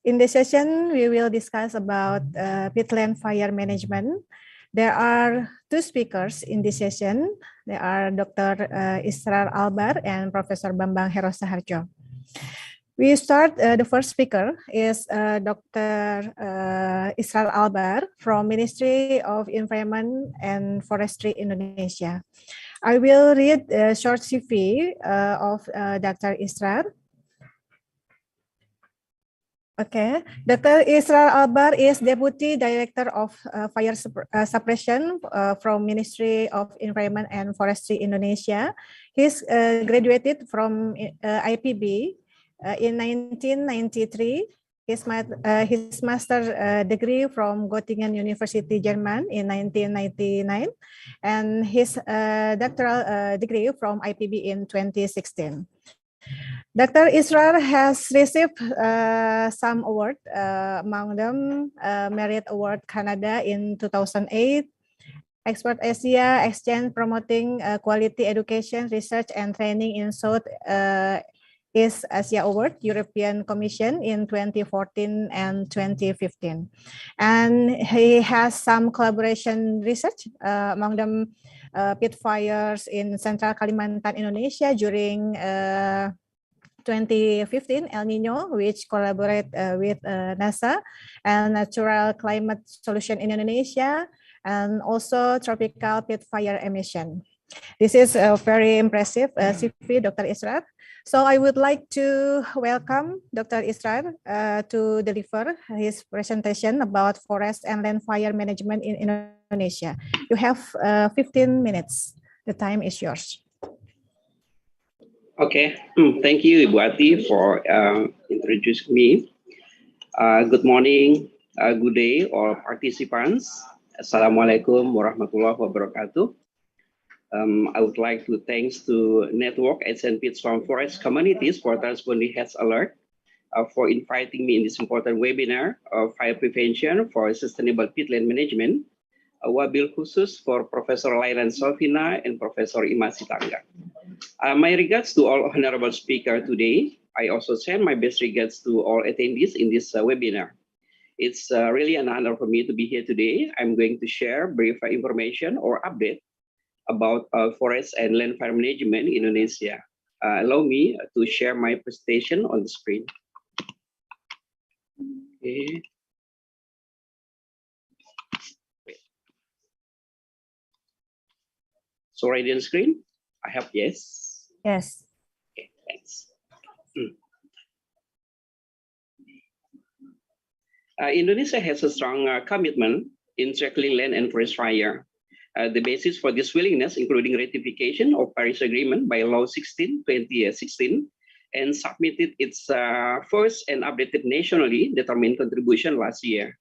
In this session, we will discuss about peatland fire management. There are two speakers in this session. They are Dr. Israr Albar and Professor Bambang Herosaharjo. We start, the first speaker is Dr. Israr Albar from Ministry of Environment and Forestry Indonesia. I will read a short CV of Dr. Israr. Okay, Dr. Israr Albar is Deputy Director of Fire Suppression from Ministry of Environment and Forestry Indonesia. He's graduated from IPB in 1993. His master degree from Göttingen University, German in 1999, and his doctoral degree from IPB in 2016. Dr. Israr has received some awards, among them Merit Award Canada in 2008, Expert Asia Exchange Promoting Quality Education, Research and Training in South East Asia Award, European Commission in 2014 and 2015. And he has some collaboration research, among them peat fires in Central Kalimantan, Indonesia during 2015 El Nino, which collaborate with NASA, and Natural Climate Solution in Indonesia, and also tropical peat fire emission. This is a very impressive CV, Dr. Israr. So I would like to welcome Dr. Israr to deliver his presentation about forest and land fire management in Indonesia. You have 15 minutes. The time is yours. Okay, thank you, Ibu Ati, for introducing me. Good morning, good day, all participants. Assalamualaikum warahmatullahi wabarakatuh. I would like to thanks to Network ASEAN Peat Farm Forest Communities for transponding health alert for inviting me in this important webinar of fire prevention for sustainable peatland management. Wabil khusus for Professor Lailan Syaufina and Professor Imasi Tangga. My regards to all honorable speaker today. I also send my best regards to all attendees in this webinar. It's really an honor for me to be here today. I'm going to share brief information or update about forest and land fire management in Indonesia. Allow me to share my presentation on the screen. Okay. So already on the screen? I hope yes. Yes. Okay, thanks. Indonesia has a strong commitment in tackling land and forest fire. The basis for this willingness, including ratification of Paris Agreement by Law 16, 2016, and submitted its first and updated nationally determined contribution last year.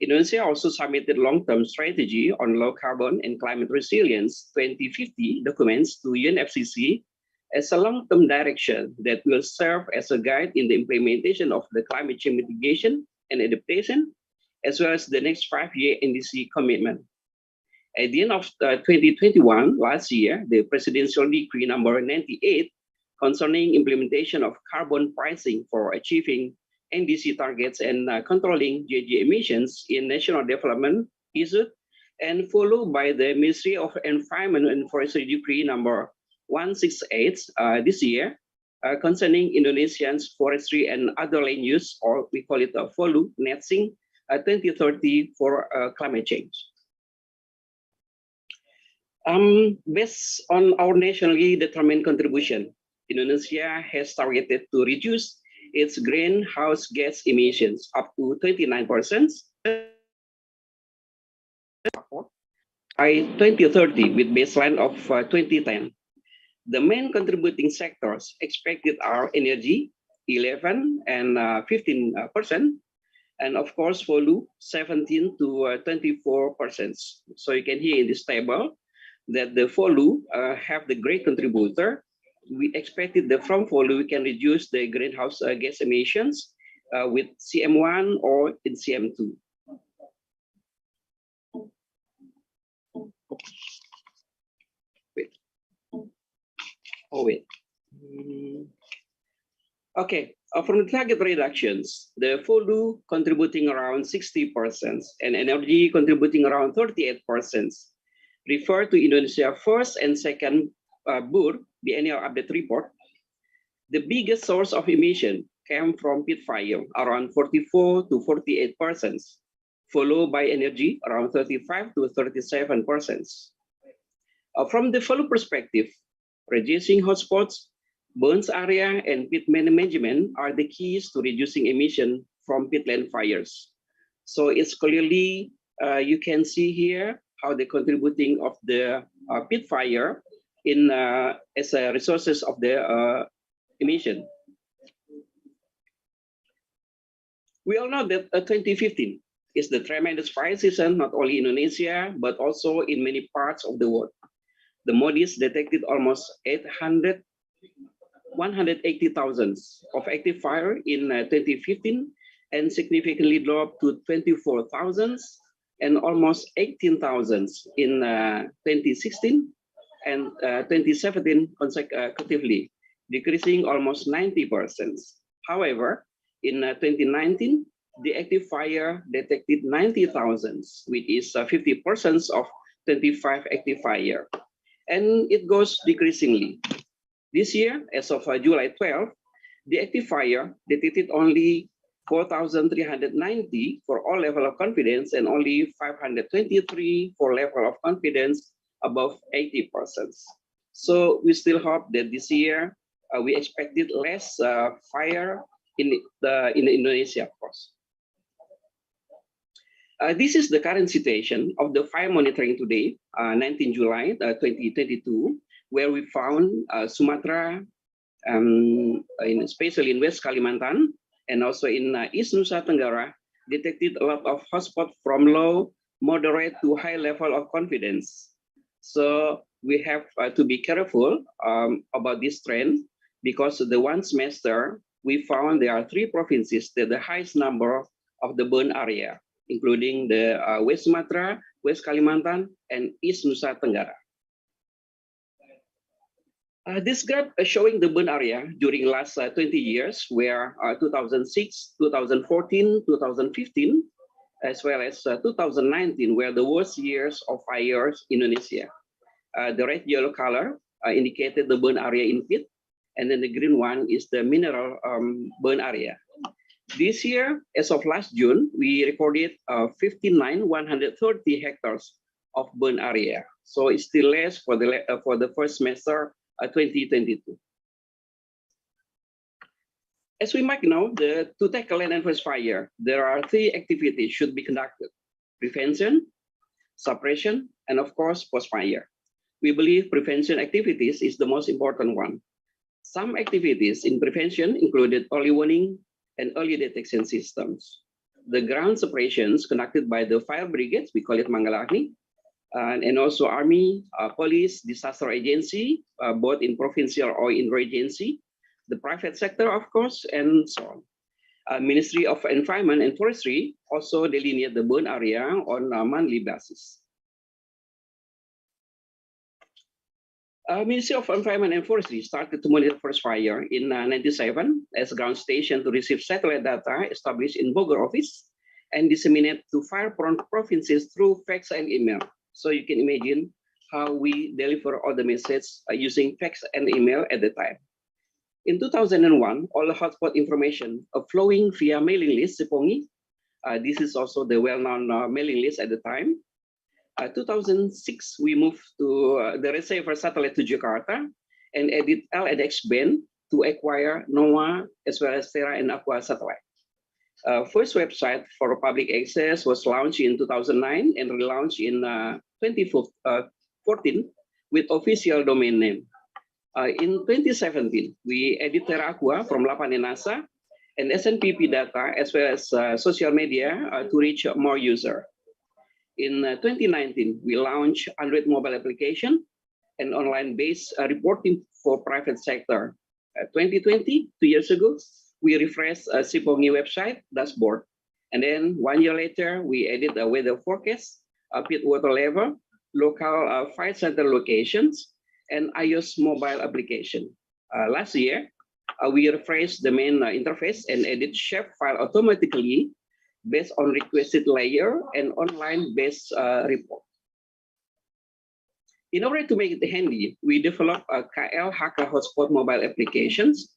Indonesia also submitted long-term strategy on low carbon and climate resilience 2050 documents to UNFCCC as a long-term direction that will serve as a guide in the implementation of the climate change mitigation and adaptation, as well as the next 5-year NDC commitment. At the end of 2021, last year, the Presidential Decree number 98 concerning implementation of carbon pricing for achieving NDC targets and controlling GHG emissions in national development issued, and followed by the Ministry of Environment and Forestry Decree number 168 this year concerning Indonesia's forestry and other land use, or we call it FOLU, NETSING 2030 for climate change. Based on our nationally determined contribution, Indonesia has targeted to reduce its greenhouse gas emissions up to 29% by 2030 with baseline of 2010. The main contributing sectors expected are energy, 11 and 15%, and of course, FOLU, 17 to 24%. So you can hear in this table that the FOLU have the great contributor we expected that from fall we can reduce the greenhouse gas emissions with CM1 or in CM2. Wait. Oh, wait. Okay, from the target reductions, the FOLU contributing around 60% and energy contributing around 38% refer to Indonesia first and second BUR, the annual update report. The biggest source of emission came from peat fire, around 44 to 48%, followed by energy, around 35 to 37%. From the FOLU perspective, reducing hotspots, burns area, and peat management are the keys to reducing emission from peatland fires. So it's clearly, you can see here how the contributing of the peat fire in as a resources of the emission. We all know that 2015 is the tremendous fire season, not only in Indonesia, but also in many parts of the world. The MODIS detected almost 180,000 of active fire in 2015 and significantly dropped to 24,000 and almost 18,000 in 2016 and 2017 consecutively, decreasing almost 90%. However, in 2019, the active fire detected 90,000, which is 50% of 25 active fire, and it goes decreasingly. This year, as of July 12, the active fire detected only 4,390 for all level of confidence and only 523 for level of confidence above 80%. So we still hope that this year we expected less fire in Indonesia, of course. This is the current situation of the fire monitoring today, 19 July 2022, where we found Sumatra, especially in West Kalimantan, and also in East Nusa Tenggara, detected a lot of hotspots from low, moderate to high level of confidence. So we have to be careful about this trend, because the one semester we found there are 3 provinces that the highest number of the burn area, including the West Sumatra, West Kalimantan, and East Nusa Tenggara. This graph is showing the burn area during last 20 years, where 2006, 2014, 2015, as well as 2019 were the worst years of fires in Indonesia. The red yellow color indicated the burn area in peat, and then the green one is the mineral burn area. This year, as of last June, we recorded 59,130 hectares of burn area. So it's still less for the first semester 2022. As we might know, to tackle land and forest fire, there are 3 activities should be conducted: prevention, suppression, and of course, post-fire. We believe prevention activities is the most important one. Some activities in prevention included early warning and early detection systems. The ground suppressions conducted by the fire brigades, we call it Manggala-Agni, and also Army, Police, Disaster Agency, both in provincial or in agency, the private sector, of course, and so on. Ministry of Environment and Forestry also delineate the burn area on a monthly basis. Ministry of Environment and Forestry started to monitor forest fire in 1997 as ground station to receive satellite data established in Bogor office and disseminate to fire-prone provinces through fax and email. So you can imagine how we deliver all the messages using fax and email at the time. In 2001, all the hotspot information flowing via mailing list, Sepongi. This is also the well-known mailing list at the time. 2006, we moved to the receiver satellite to Jakarta and added L and X band to acquire NOAA as well as Terra and Aqua satellite. First website for public access was launched in 2009 and relaunched in 2014 with official domain name. In 2017, we added Terra Aqua from Lapan and NASA and SNPP data as well as social media to reach more users. In 2019, we launched Android mobile application and online-based reporting for private sector. 2020, 2 years ago, we refreshed Sipongi website dashboard. And then 1 year later, we added a weather forecast, peat water level, local fire center locations, and iOS mobile application. Last year, we refreshed the main interface and added shape file automatically based on requested layer and online-based report. In order to make it handy, we developed a KL Haka Hotspot mobile applications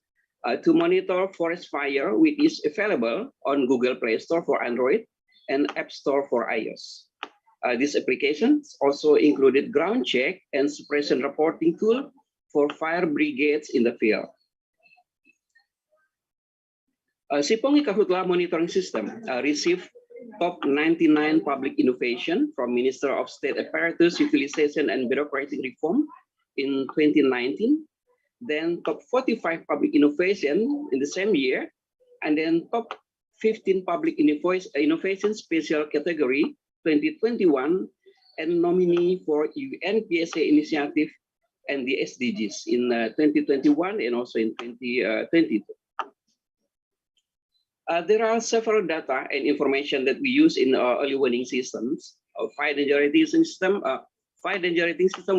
to monitor forest fire, which is available on Google Play Store for Android and App Store for iOS. These applications also included ground check and suppression reporting tool for fire brigades in the field. Sipongi Kahutla monitoring system received top 99 public innovation from Minister of State Apparatus, Utilization and Bureaucratic Reform in 2019. Then top 45 public innovation in the same year, and then top 15 public innovation special category 2021, and nominee for UNPSA initiative and the SDGs in 2021 and also in 2022. There are several data and information that we use in our early warning systems, fire danger rating system,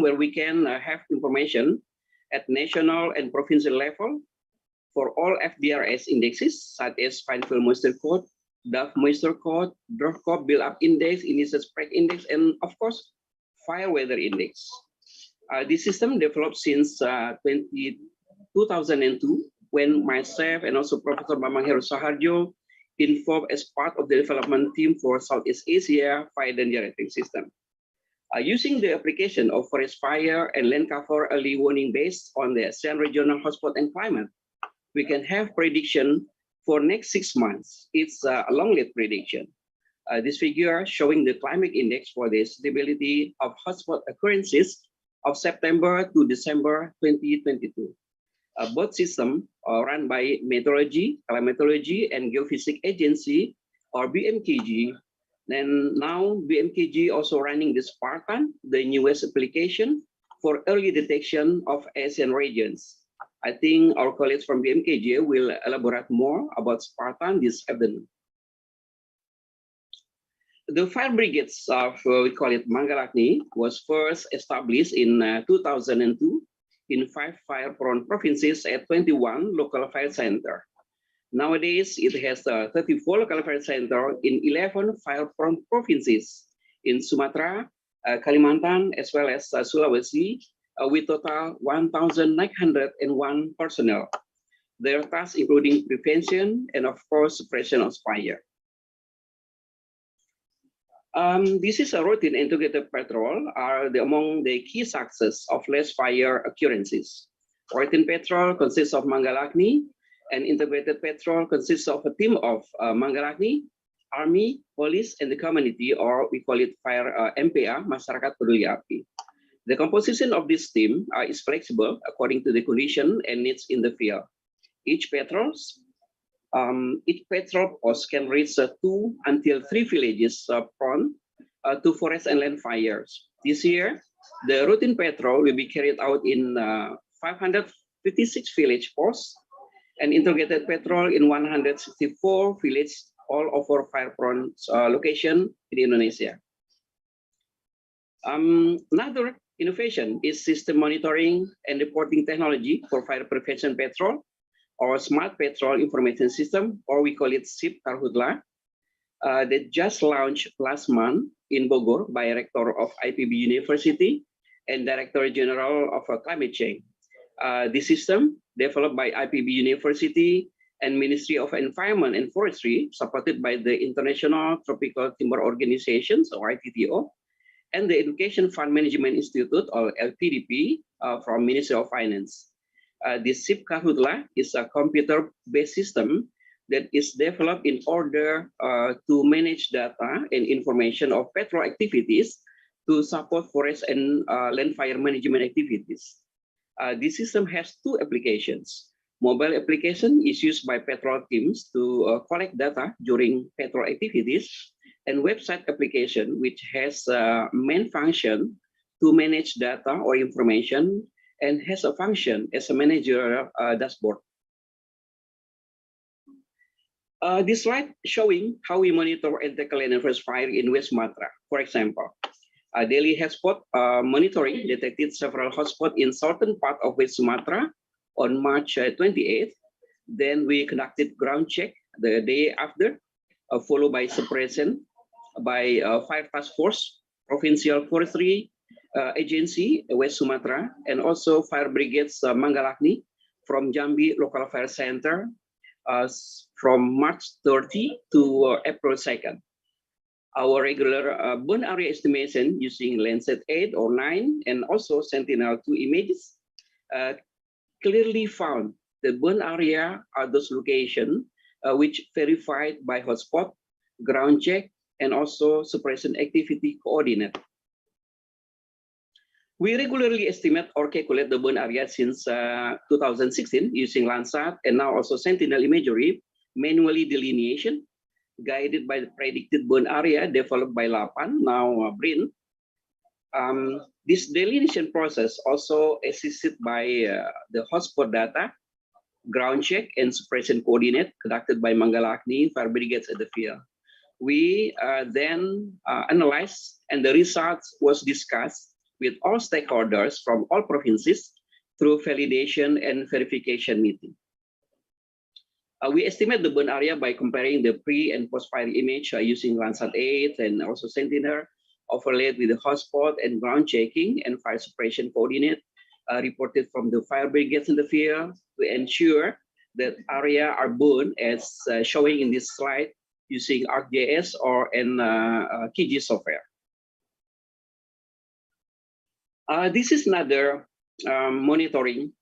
where we can have information at national and provincial level for all FDRS indexes, such as fine film moisture code, DAF moisture code, drop code build-up index, initial spread index, and of course, fire weather index. This system developed since 2002, when myself and also Professor Bambang Heru Saharjo involved as part of the development team for Southeast Asia fire danger rating system. Using the application of forest fire and land cover early warning based on the ASEAN regional hotspot and climate, we can have prediction for next 6 months. It's a long-lived prediction. This figure showing the climate index for the stability of hotspot occurrences of September to December 2022. Both systems are run by Meteorology, Climatology, and Geophysics Agency, or BMKG. And now BMKG also running the Spartan, the newest application for early detection of ASEAN regions. I think our colleagues from BMKG will elaborate more about Spartan this afternoon. The fire brigades of, we call it Mangalagni, was first established in 2002 in 5 fire-prone provinces at 21 local fire centers. Nowadays, it has 34 local fire centers in 11 fire-prone provinces in Sumatra, Kalimantan, as well as Sulawesi, with total 1,901 personnel. Their tasks including prevention and of course suppression of fire. This is a routine integrated patrol among the key success of less fire occurrences. Routine patrol consists of Mangalagni, and integrated patrol consists of a team of Mangalagni, Army, Police, and the community, or we call it fire MPA, Masyarakat Peduli Api. The composition of this team is flexible according to the condition and needs in the field. Each patrol post can reach 2 until 3 villages prone to forest and land fires. This year, the routine patrol will be carried out in 556 village posts and integrated patrol in 164 villages all over fire-prone location in Indonesia. Another innovation is system monitoring and reporting technology for fire prevention patrol, or Smart Patrol Information System, or we call it SIP Karhutla, that just launched last month in Bogor by Rector of IPB University and Director General of Climate Change. This system, developed by IPB University and Ministry of Environment and Forestry, supported by the International Tropical Timber Organizations, or ITTO, and the Education Fund Management Institute, or LPDP, from Ministry of Finance. This SIP Kahutla is a computer-based system that is developed in order to manage data and information of patrol activities to support forest and land fire management activities. This system has 2 applications. Mobile application is used by patrol teams to collect data during patrol activities, and website application, which has main function to manage data or information and has a function as a managerial dashboard. This slide showing how we monitor and tackle land and forest fire in West Sumatra. For example, daily hotspot monitoring detected several hotspots in southern part of West Sumatra on March 28th. Then we conducted ground check the day after, followed by suppression by Fire Task Force, Provincial Forestry Agency, West Sumatra, and also Fire Brigades Mangalakni from Jambi Local Fire Center from March 30 to April 2nd. Our regular burn area estimation using Landsat 8 or 9 and also Sentinel-2 images clearly found the burn area are those locations which verified by hotspot, ground check, and also suppression activity coordinate. We regularly estimate or calculate the burn area since 2016 using Landsat and now also Sentinel imagery, manually delineation, guided by the predicted burn area developed by Lapan, now BRIN. This delineation process also assisted by the hotspot data, ground check, and suppression coordinate conducted by Mangalakni Fire Brigades at the field. We then analyzed, and the results was discussed with all stakeholders from all provinces through validation and verification meeting. We estimate the burn area by comparing the pre and post-fire image using Landsat 8 and also Sentinel, overlaid with the hotspot and ground checking and fire suppression coordinate reported from the fire brigades in the field to ensure that area are burned as showing in this slide using ArcGIS or KG software. This is another monitoring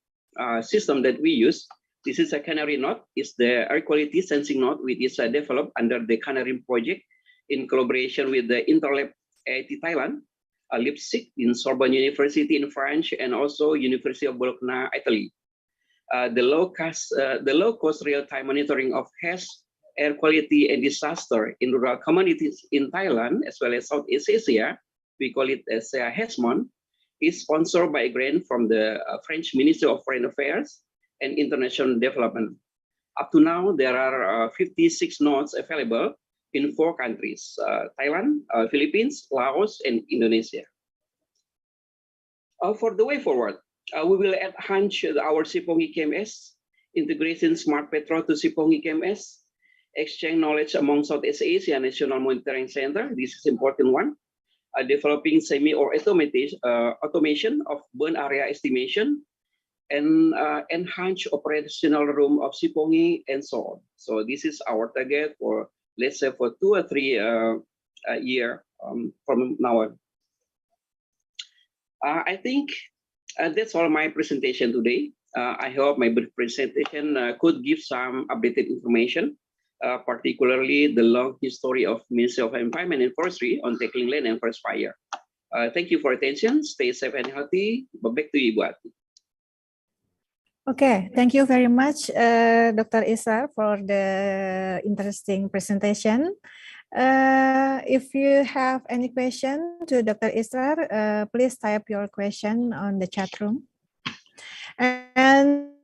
system that we use. This is a canary node. It's the air quality sensing node, which is developed under the Canary project in collaboration with the Interlab IIT Thailand, Leipzig in Sorbonne University in France, and also University of Bologna, Italy. The low-cost real-time monitoring of health, air quality, and disaster in rural communities in Thailand, as well as Southeast Asia, we call it as HESMON, is sponsored by a grant from the French Ministry of Foreign Affairs and International Development. Up to now, there are 56 nodes available in 4 countries, Thailand, Philippines, Laos, and Indonesia. For the way forward, we will enhance our Sipong IKMS, integration smart petrol to Sipong IKMS, exchange knowledge among Southeast Asia National Monitoring Center, this is important one, developing semi or automation of burn area estimation, and enhance operational room of Sipongi, and so on. So this is our target for, let's say, for 2 or 3 years from now on. I think that's all my presentation today. I hope my presentation could give some updated information, particularly the long history of Ministry of Environment and Forestry on tackling land and forest fire. Thank you for attention. Stay safe and healthy. Back to you, Ibu Ati. Okay, thank you very much, Dr. Israr, for the interesting presentation. If you have any question to Dr. Israr, please type your question on the chat room. And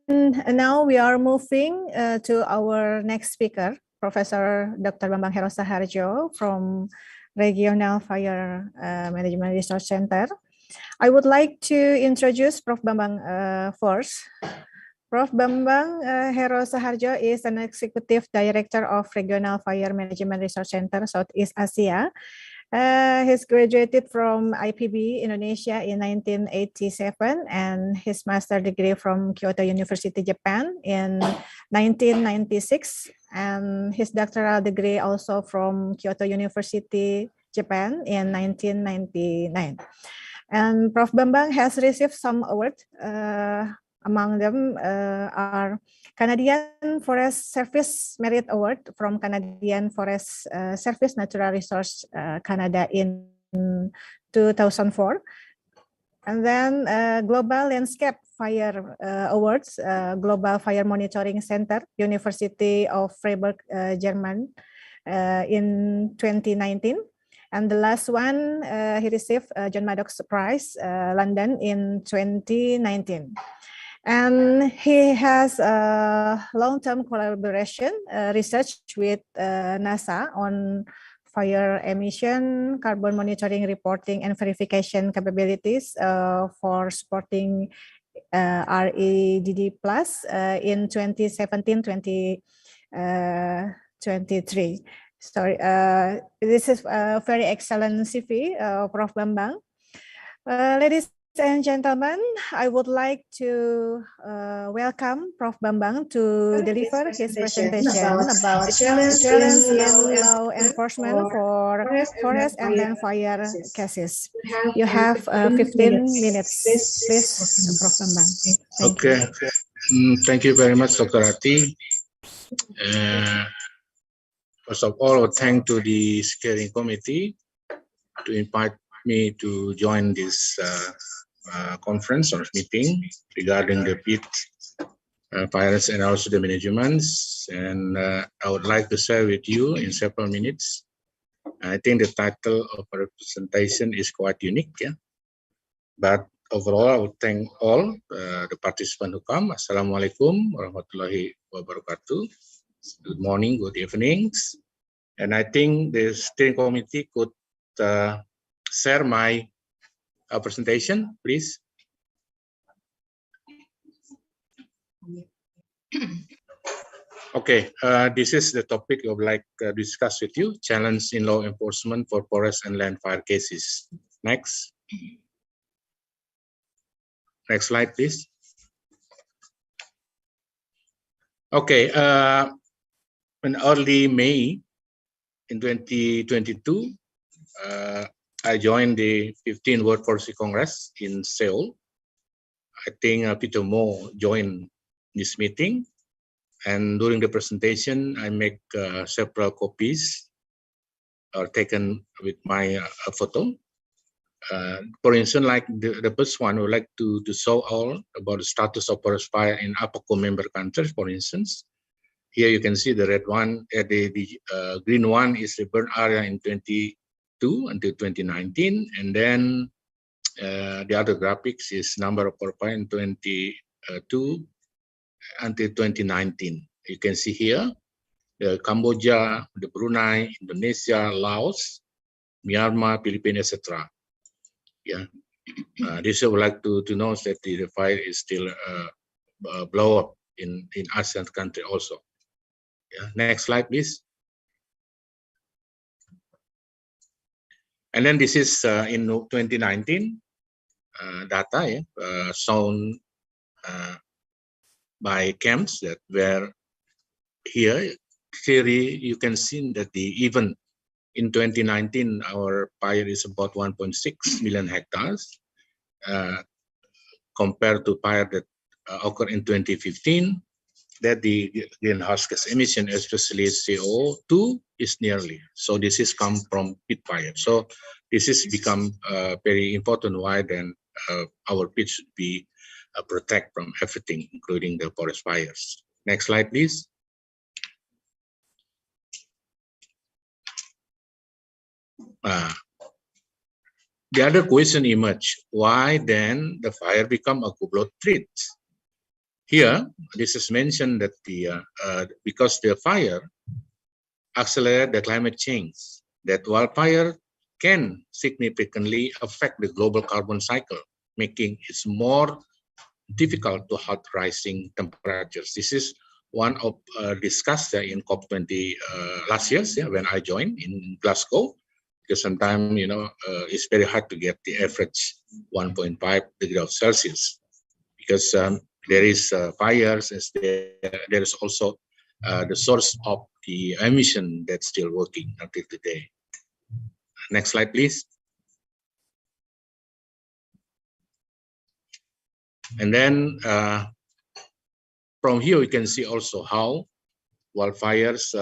now we are moving to our next speaker, Professor Dr. Bambang Herosaharjo from Regional Fire Management Research Center. I would like to introduce Prof. Bambang first. Prof. Bambang Herosaharjo is an Executive Director of Regional Fire Management Research Center, Southeast Asia. He's graduated from IPB Indonesia in 1987 and his master degree from Kyoto University, Japan in 1996, and his doctoral degree also from Kyoto University, Japan in 1999. And Prof. Bambang has received some awards. Among them are Canadian Forest Service Merit Award from Canadian Forest Service Natural Resource Canada in 2004. And then Global Landscape Fire Awards, Global Fire Monitoring Center, University of Freiburg, German in 2019. And the last one, he received John Maddox Prize, London in 2019. And he has a long-term collaboration research with NASA on fire emission, carbon monitoring, reporting, and verification capabilities for supporting REDD Plus in 2017-2023. Sorry, this is a very excellent CV, Prof. Bambang. Ladies and gentlemen, I would like to welcome Prof. Bambang to deliver his presentation about challenge in law enforcement for forest and land fire cases. You have 15 minutes, please, Prof. Bambang. Okay, thank you very much, Dr. Ati. First of all, thank to the steering committee to invite me to join this conference or meeting regarding the peat fires and also the managements. And I would like to share with you in several minutes. I think the title of our presentation is quite unique, yeah. But overall, I would thank all the participants who come. Assalamualaikum warahmatullahi wabarakatuh. Good morning, good evenings. And I think the steering committee could share my presentation, please. Okay, this is the topic I would like to discuss with you, challenge in law enforcement for forest and land fire cases. Next. Next slide, please. Okay, in early May in 2022, I joined the 15th World Forestry Congress in Seoul. I think Peter Mo joined this meeting, and during the presentation, I make several copies taken with my photo. For instance, like the first one, I would like to show all about the status of forest fire in APECO member countries, for instance. Here you can see the red one, the green one is the burn area in 22 until 2019, and then the other graphics is number of forest fire in 22 until 2019. You can see here the Cambodia, the Brunei, Indonesia, Laos, Myanmar, Philippines, etc. Yeah, this I would like to know that the fire is still blow up in ASEAN country also. Yeah. Next slide, please. And then this is in 2019 data shown by camps that were here. Clearly, you can see that even in 2019, our fire is about 1.6 million hectares compared to fire that occurred in 2015. That the greenhouse gas emission, especially CO2, is nearly. So this is come from peat fire. So this is become very important. Why then our peat should be protect from everything, including the forest fires. Next slide, please. The other question emerged: why then the fire become a Kubler threat? Here, this is mentioned that because the fire accelerate the climate change, that wildfire can significantly affect the global carbon cycle, making it more difficult to halt rising temperatures. This is one of discussed in COP20 last year, when I joined in Glasgow, because sometimes it's very hard to get the average 1.5 degrees of Celsius, because there is fires, and there is also the source of the emission that's still working until today. Next slide, please. And then from here, we can see also how wildfires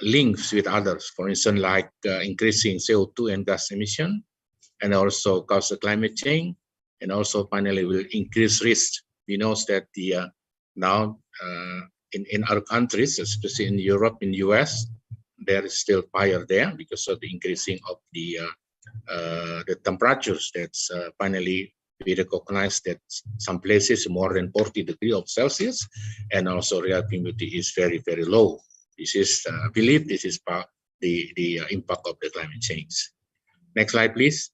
links with others. For instance, like increasing CO2 and gas emission, and also cause the climate change, and also finally will increase risk. We know that now in our countries, especially in Europe, in US, there is still fire there because of the increasing of the temperatures. That's finally we recognize that some places more than 40 degrees of Celsius, and also real humidity is very, very low. This is, I believe, this is the impact of the climate change. Next slide, please.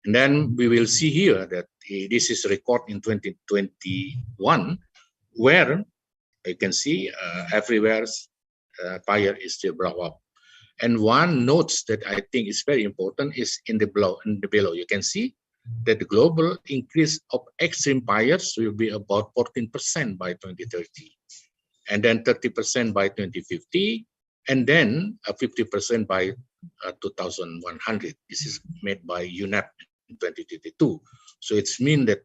And then we will see here that this is a record in 2021, where you can see everywhere fire is still blow up. And one note that I think is very important is in the below. You can see that the global increase of extreme fires will be about 14% by 2030, and then 30% by 2050, and then 50% by 2100. This is made by UNEP in 2022. So it's mean that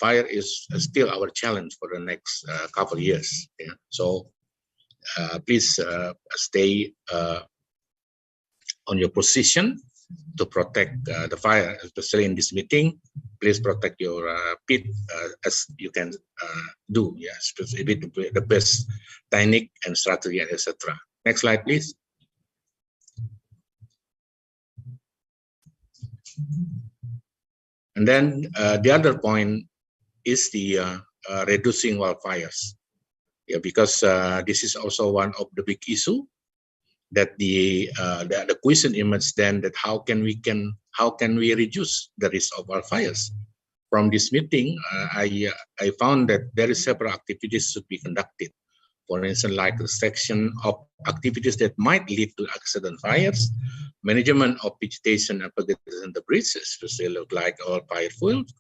fire is still our challenge for the next couple of years. Yeah? So please stay on your position to protect the fire, especially in this meeting. Please protect your peat as you can do. Yes, the best technique and strategy, etc. Next slide, please. And then the other point is the reducing wildfires. Yeah, because this is also one of the big issue that the question emerged then, that how can we reduce the risk of wildfires? From this meeting, I found that there is several activities should be conducted. For instance, like restriction of activities that might lead to accident fires, management of vegetation and vegetation debris, especially like all fire fuels,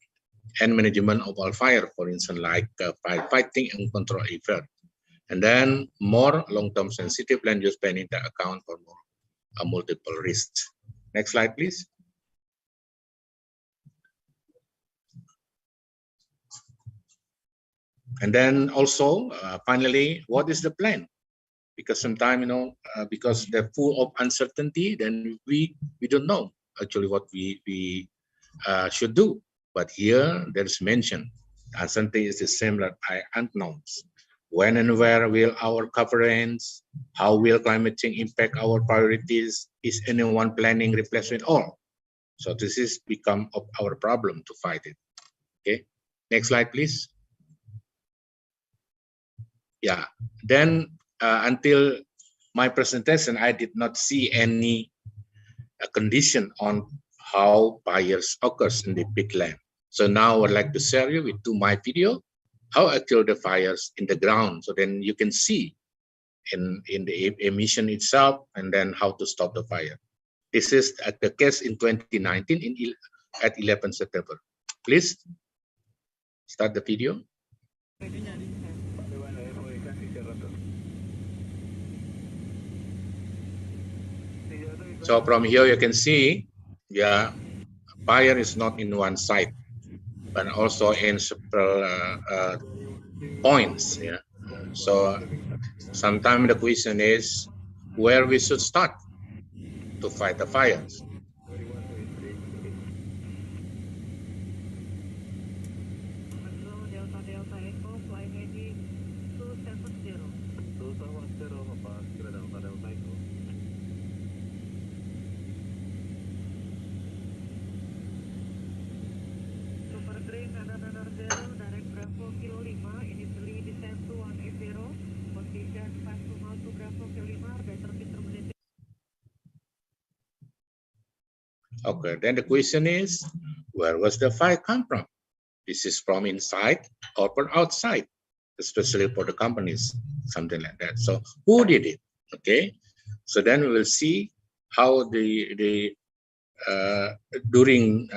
and management of wildfire, for instance, like firefighting and control effort. And then more long-term sensitive land use planning that account for more multiple risks. Next slide, please. And then also, finally, what is the plan? Because sometimes, because they're full of uncertainty, then we don't know actually what we should do. But here there's mention, uncertainty is the same like unknowns. When and where will our coverage? How will climate change impact our priorities? Is anyone planning replacement all? So this is become of our problem to fight it. Okay, next slide, please. Yeah, then until my presentation, I did not see any condition on how fires occurs in the peatland. So now I would like to share you with my video how actually the fires in the ground. So then you can see in the emission itself, and then how to stop the fire. This is at the case in 2019 at 11 September. Please start the video. So from here you can see, yeah, fire is not in one side, but also in several points. Yeah. So sometimes the question is where we should start to fight the fires. Okay, then the question is, where was the fire come from? This is from inside or from outside, especially for the companies, something like that. So who did it? Okay, so then we will see how during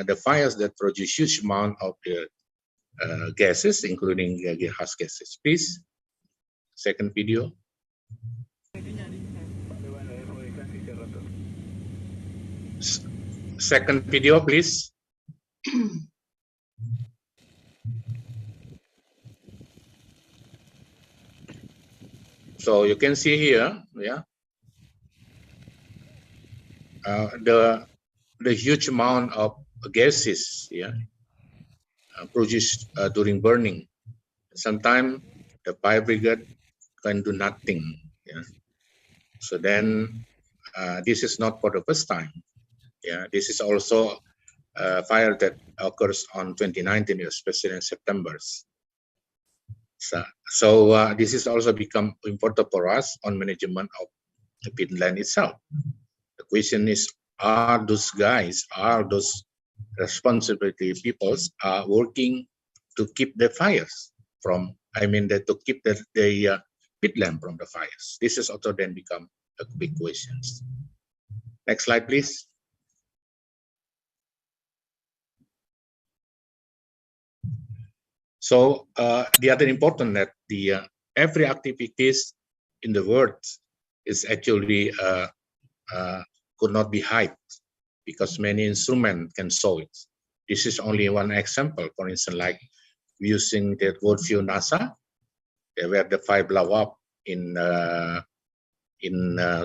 the fires that produce huge amount of the gases, including greenhouse gases. Please, second video. Second video, please. So you can see here, yeah, the huge amount of gases, yeah, produced during burning. Sometimes the fire brigade can do nothing. Yeah. So then this is not for the first time. Yeah, this is also a fire that occurs on 2019, especially in September. So this is also become important for us on management of the peatland itself. The question is, are those guys, are those responsibility peoples are working to keep the fires from, to keep the peatland from the fires? This is also then become a big question. Next slide, please. So the other important that the every activities in the world is actually could not be hide because many instruments can show it. This is only one example. For instance, like using the worldview NASA, where the fire blow up in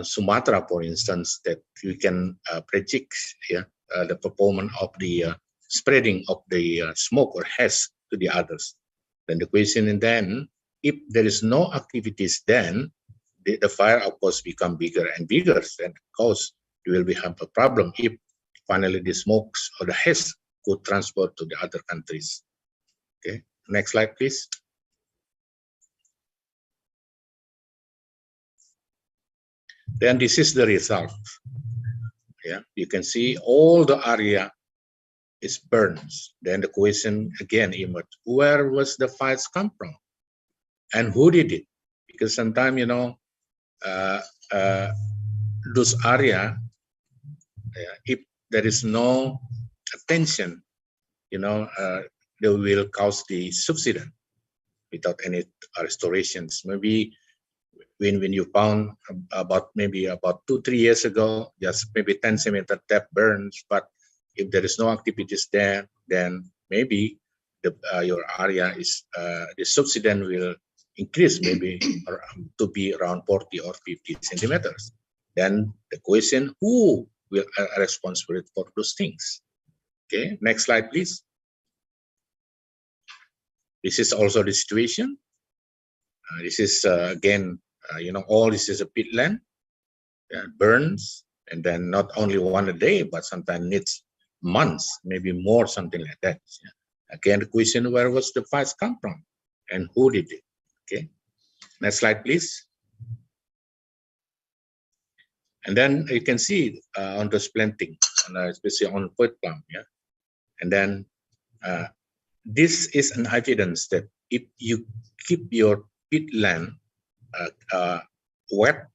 Sumatra, for instance, that we can predict the performance of the spreading of the smoke or haze to the others. Then the question is then, if there is no activities, then the fire of course become bigger and bigger, and of course there will be have a problem if finally the smokes or the haze could transport to the other countries. Okay, next slide, please. Then this is the result. Yeah, you can see all the area is burns. Then the question again emerged: where was the fires come from, and who did it? Because sometimes those area, if there is no attention, they will cause the subsidence without any restorations. Maybe when you found about 2-3 years ago, just maybe 10 centimeter depth burns, but if there is no activities there, then maybe your area is the subsidence will increase maybe to be around 40 or 50 centimeters. Then the question, who will are responsible for those things? Okay, next slide, please. This is also the situation. This is again, all this is a peatland, burns, and then not only one a day, but sometimes needs months, maybe more, something like that. Again, the question, where was the fires come from, and who did it? Okay, next slide, please. And then you can see on this planting, especially on peat plum, and then this is an evidence that if you keep your peatland wet,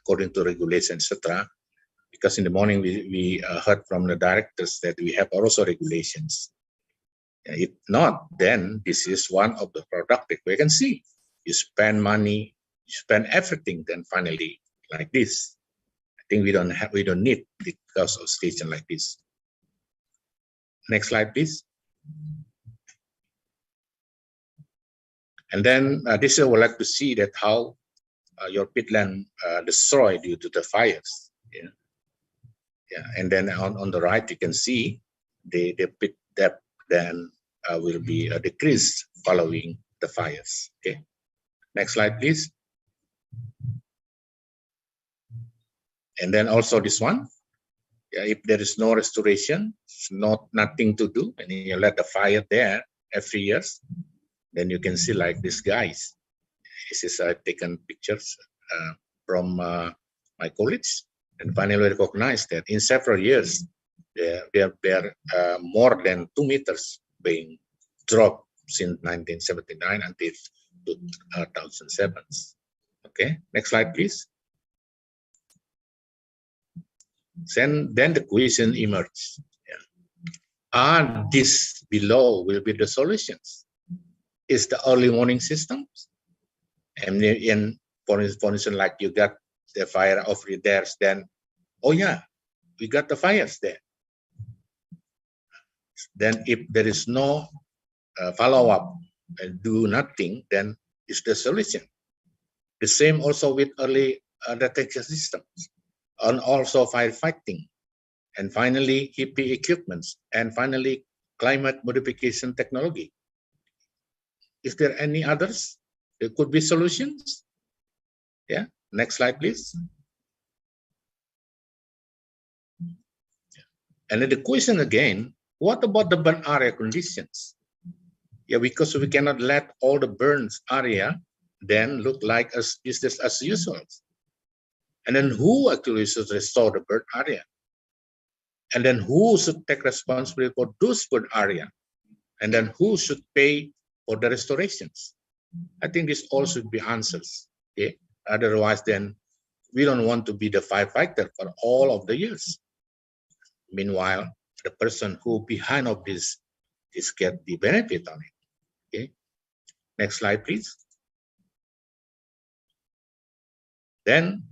according to regulations, etc. Because in the morning we heard from the directors that we have also regulations. If not, then this is one of the productive. We can see you spend money, you spend everything, then finally like this. I think we don't need because of station like this. Next slide, please. And then this I would like to see that how your peatland destroyed due to the fires. And then on the right you can see the peat depth then will be decreased following the fires. Okay, next slide, please. And then also this one, if there is no restoration, nothing to do, and you let the fire there every year, then you can see like these guys. This is taken pictures from my college, and finally recognized that in several years there are more than 2 meters being dropped since 1979 until 2007. Okay, next slide, please. Then the question emerges: are these below will be the solutions? Is the early warning systems? And for instance, like you got the fire over there, then, oh yeah, we got the fires there. Then if there is no follow-up and do nothing, then it's the solution. The same also with early detection systems, and also firefighting, and finally HIPPY equipments, and finally climate modification technology. Is there any others? There could be solutions. Yeah, next slide, please. And then the question again, what about the burn area conditions? Yeah, because we cannot let all the burns area then look like as business as usual. And then who actually should restore the burn area? And then who should take responsibility for those burn area? And then who should pay for the restorations? I think this all should be answers. Okay, otherwise then we don't want to be the firefighter for all of the years. Meanwhile, the person who behind of this is get the benefit on it. Okay, next slide, please. Then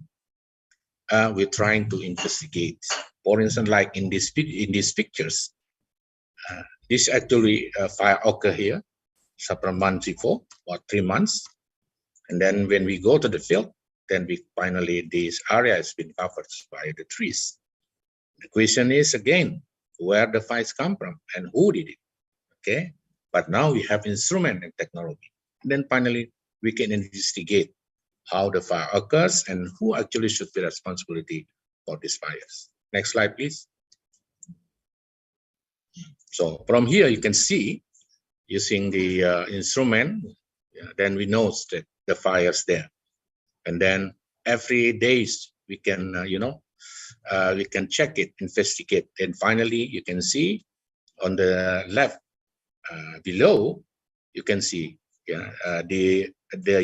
we're trying to investigate. For instance, like in these pictures, this actually fire occur here, several months before, or 3 months, and then when we go to the field, then we finally this area has been covered by the trees. The question is again, where the fires come from and who did it? Okay, but now we have instrument and technology. And then finally, we can investigate how the fire occurs and who actually should be responsibility for these fires. Next slide, please. So from here, you can see using the instrument, then we know that the fire's there. And then every days we can, we can check it, investigate. And finally, you can see on the left below, you can see the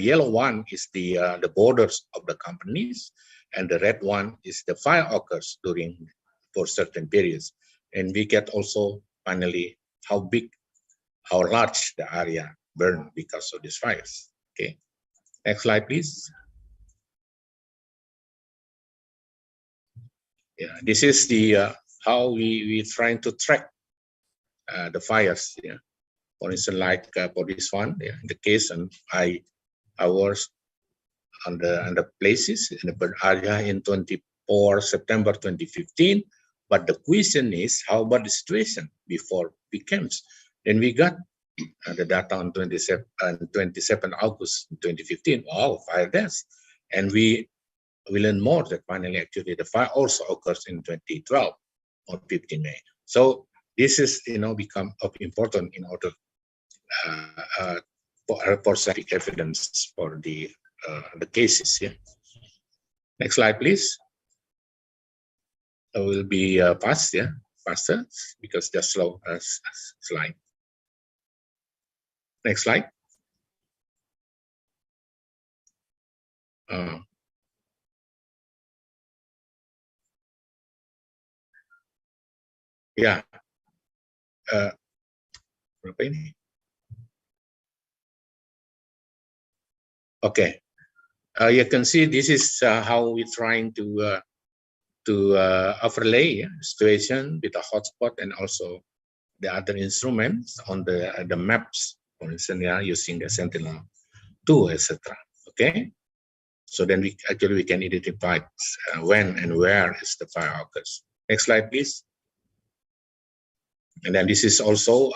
yellow one is the borders of the companies, and the red one is the fire occurs for certain periods. And we get also finally how big, how large the area burned because of these fires. Okay, next slide, please. Yeah, this is the how we trying to track the fires. Yeah, for instance, like for this one, in the case, and I was on the places in the burn area in 24 September 2015. But the question is, how about the situation before becomes? Then we got the data on 27 August 2015. Wow, fire deaths, and we learn more that finally actually the fire also occurs in 2012 on 15 May. So this is become of important in order for scientific evidence for the cases. Yeah. Next slide, please. It will be faster because they're slow slide. Next slide. Yeah. Berapa ini? Okay. You can see this is how we're trying to overlay situation with the hotspot and also the other instruments on the maps, for instance, using the Sentinel-2, etc. Okay, so then we can identify when and where is the fire occurs. Next slide, please. And then this is also,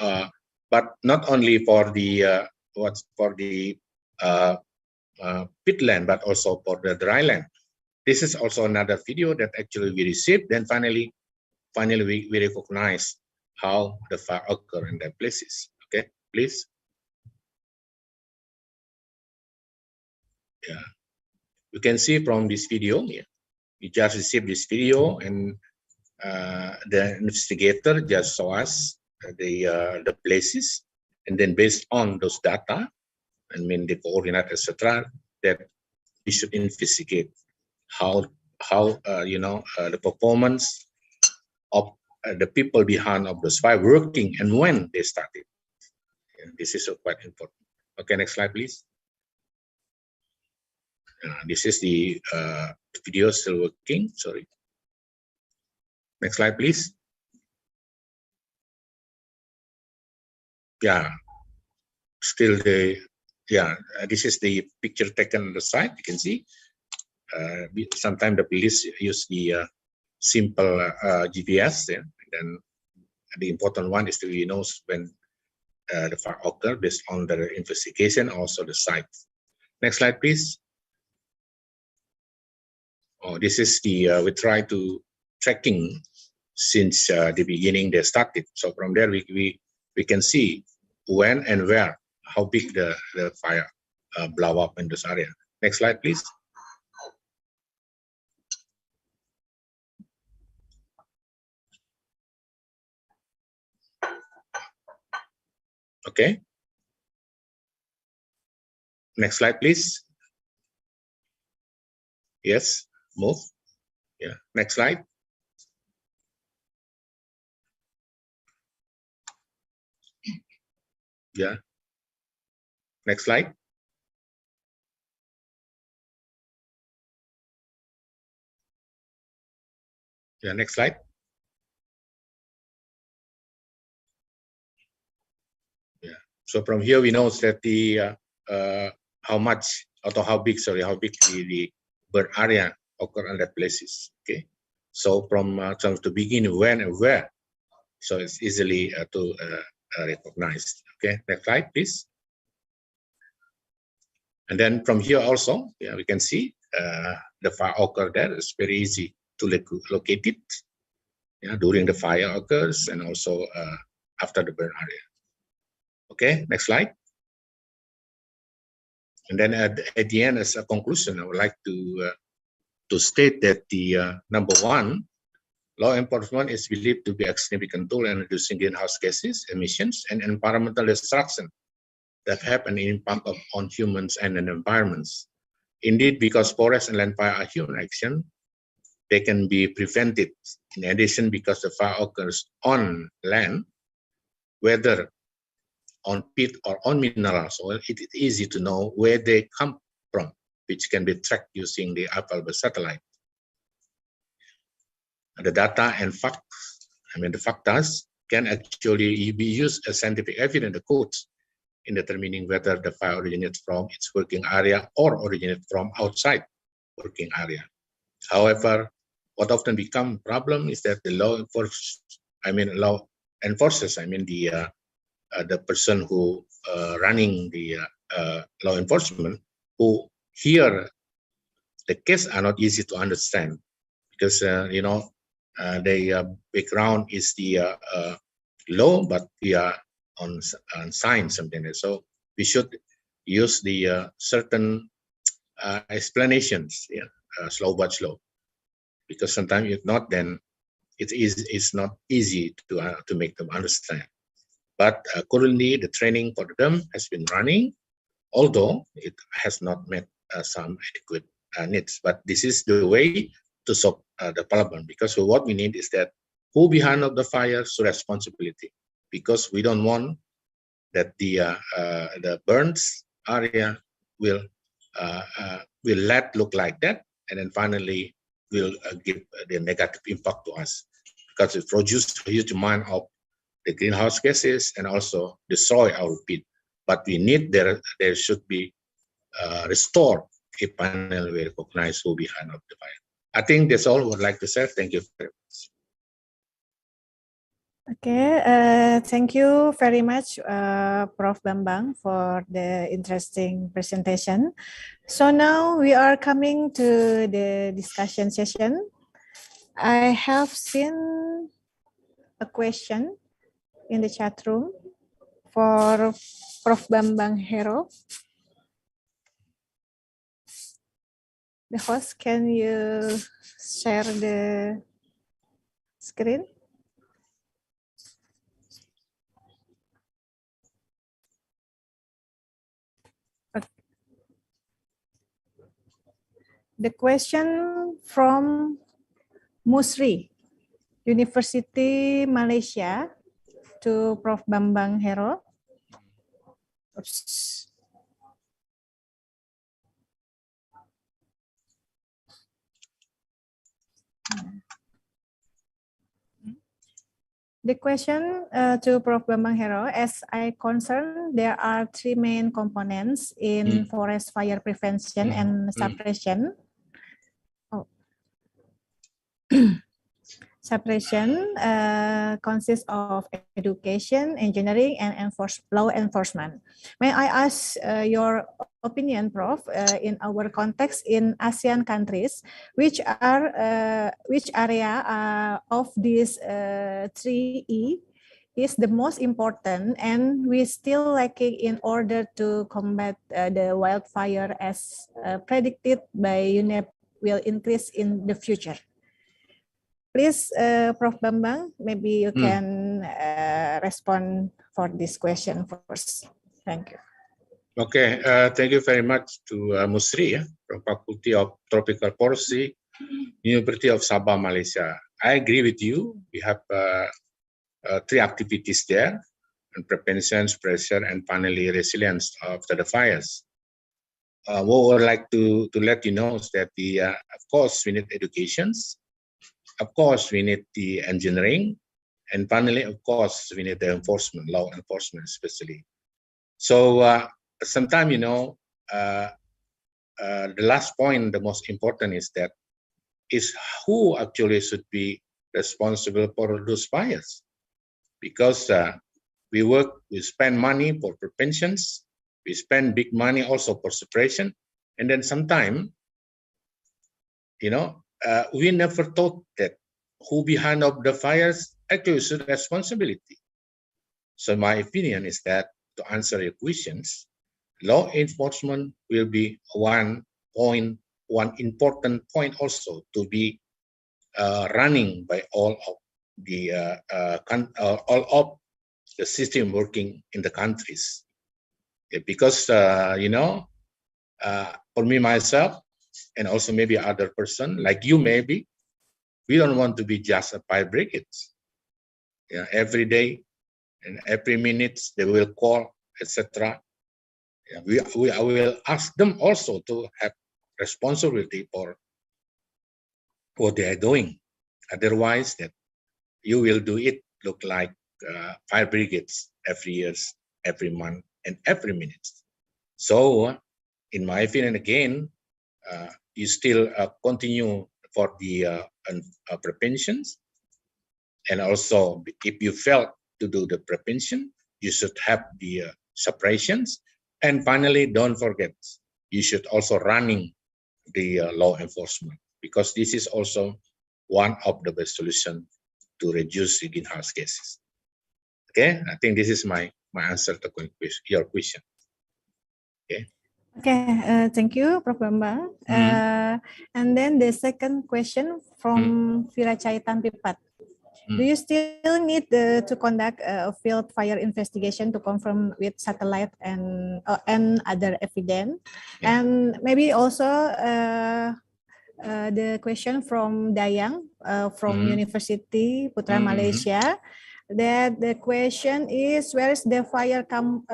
but not only for the peatland, but also for the dryland. This is also another video that actually we received. Then finally we recognize how the fire occur in that places. Okay, please. Yeah, you can see from this video. Yeah, we just received this video, and the investigator just show us the places, and then based on those data, the coordinate, etc., that we should investigate how the performance of the people behind of the fire working and when they started. And this is quite important. Okay, next slide, please. This is the video still working. Sorry. Next slide, please. Yeah, still this is the picture taken on the side. You can see. Sometimes the police use the simple GPS, and then the important one is to know when the fire occur based on the investigation, also the site. Next slide, please. Oh, this is the we try to tracking since the beginning they started. So from there we can see when and where, how big the fire blow up in this area. Next slide, please. Okay. Next slide, please. Yes, move. Yeah, next slide. Yeah. Next slide. Yeah, next slide. Yeah. So from here we know that the how much or how big the burn area occur on that places. Okay. So from to begin when and where, so it's easily to recognize. Okay. Next slide, please. And then from here also, yeah, we can see the fire occur there. It's very easy to locate it, yeah, during the fire occurs and also after the burn area. Okay, next slide. And then at the end, as a conclusion, I would like to state that the number one, law enforcement is believed to be a significant tool in reducing greenhouse gases, emissions, and environmental destruction that have an impact on humans and environments. Indeed, because forest and land fire are human action, they can be prevented. In addition, because the fire occurs on land, whether on peat or on mineral soil, it is easy to know where they come from, which can be tracked using the available satellite. The data and facts, the factors can actually be used as scientific evidence, the codes, in determining whether the fire originates from its working area or originates from outside working area. However, what often becomes a problem is that the law enforcers, the person who running the law enforcement, who hear the case are not easy to understand because their background is the law, but we are on science, something like that. So we should use the certain explanations, slow but slow, because sometimes if not, then it's not easy to make them understand. But currently, the training for them has been running, although it has not met some adequate needs. But this is the way to solve the problem, because what we need is that who behind of the fire's responsibility, because we don't want that the burns area will look like that, and then finally will give the negative impact to us, because it produces a huge amount of the greenhouse gases and also destroy our peat. But we need there should be restored if finally we recognize who behind of the fire. I think that's all I would like to say. Thank you very much. Okay, thank you very much, Prof. Bambang, for the interesting presentation. So now we are coming to the discussion session. I have seen a question in the chat room for Prof. Bambang Hero. The host, can you share the screen? The question from Musri, University Malaysia, to Prof. Bambang Hero. Oops. The question to Prof. Bambang Hero, as I concern, there are three main components in forest fire prevention and suppression. suppression consists of education, engineering, and law enforcement. May I ask your opinion, Prof, in our context in ASEAN countries, which area of these 3E is the most important and we still lacking in order to combat the wildfire as predicted by UNEP will increase in the future? Please, Prof. Bambang, maybe you can respond for this question first. Thank you. Okay, thank you very much to Musri from Faculty of Tropical Forestry, University of Sabah, Malaysia. I agree with you. We have 3 activities there, and prevention, suppression, and finally resilience after the fires. What I would like to let you know is that of course we need educations, of course we need the engineering, and finally of course we need the enforcement, law enforcement especially. So sometimes the last point, the most important is who actually should be responsible for those fires, because we spend money for preventions, we spend big money also for suppression, and then sometimes we never thought that who behind of the fires actually should responsibility. So my opinion is that to answer your questions, law enforcement will be one important point also to be running by all of the system working in the countries. Because for me myself and also maybe other person like you maybe, we don't want to be just a fire brigades. Every day and every minute they will call, etc. I will ask them also to have responsibility for what they are doing. Otherwise, that you will do it look like fire brigades every year, every month, and every minute. So, in my opinion, again, you still continue for the preventions, and also if you fail to do the prevention, you should have the suppressions, and finally, don't forget, you should also running the law enforcement, because this is also one of the best solutions to reduce the greenhouse gases. Okay, I think this is my answer to your question. Okay. Okay, thank you, Prof. Bambang. And then the second question from Virachaitan Pipat. Do you still need to conduct a field fire investigation to confirm with satellite and other evidence? Yeah. And maybe also the question from Dayang from University Putra Malaysia. That the question is, where is the fire come?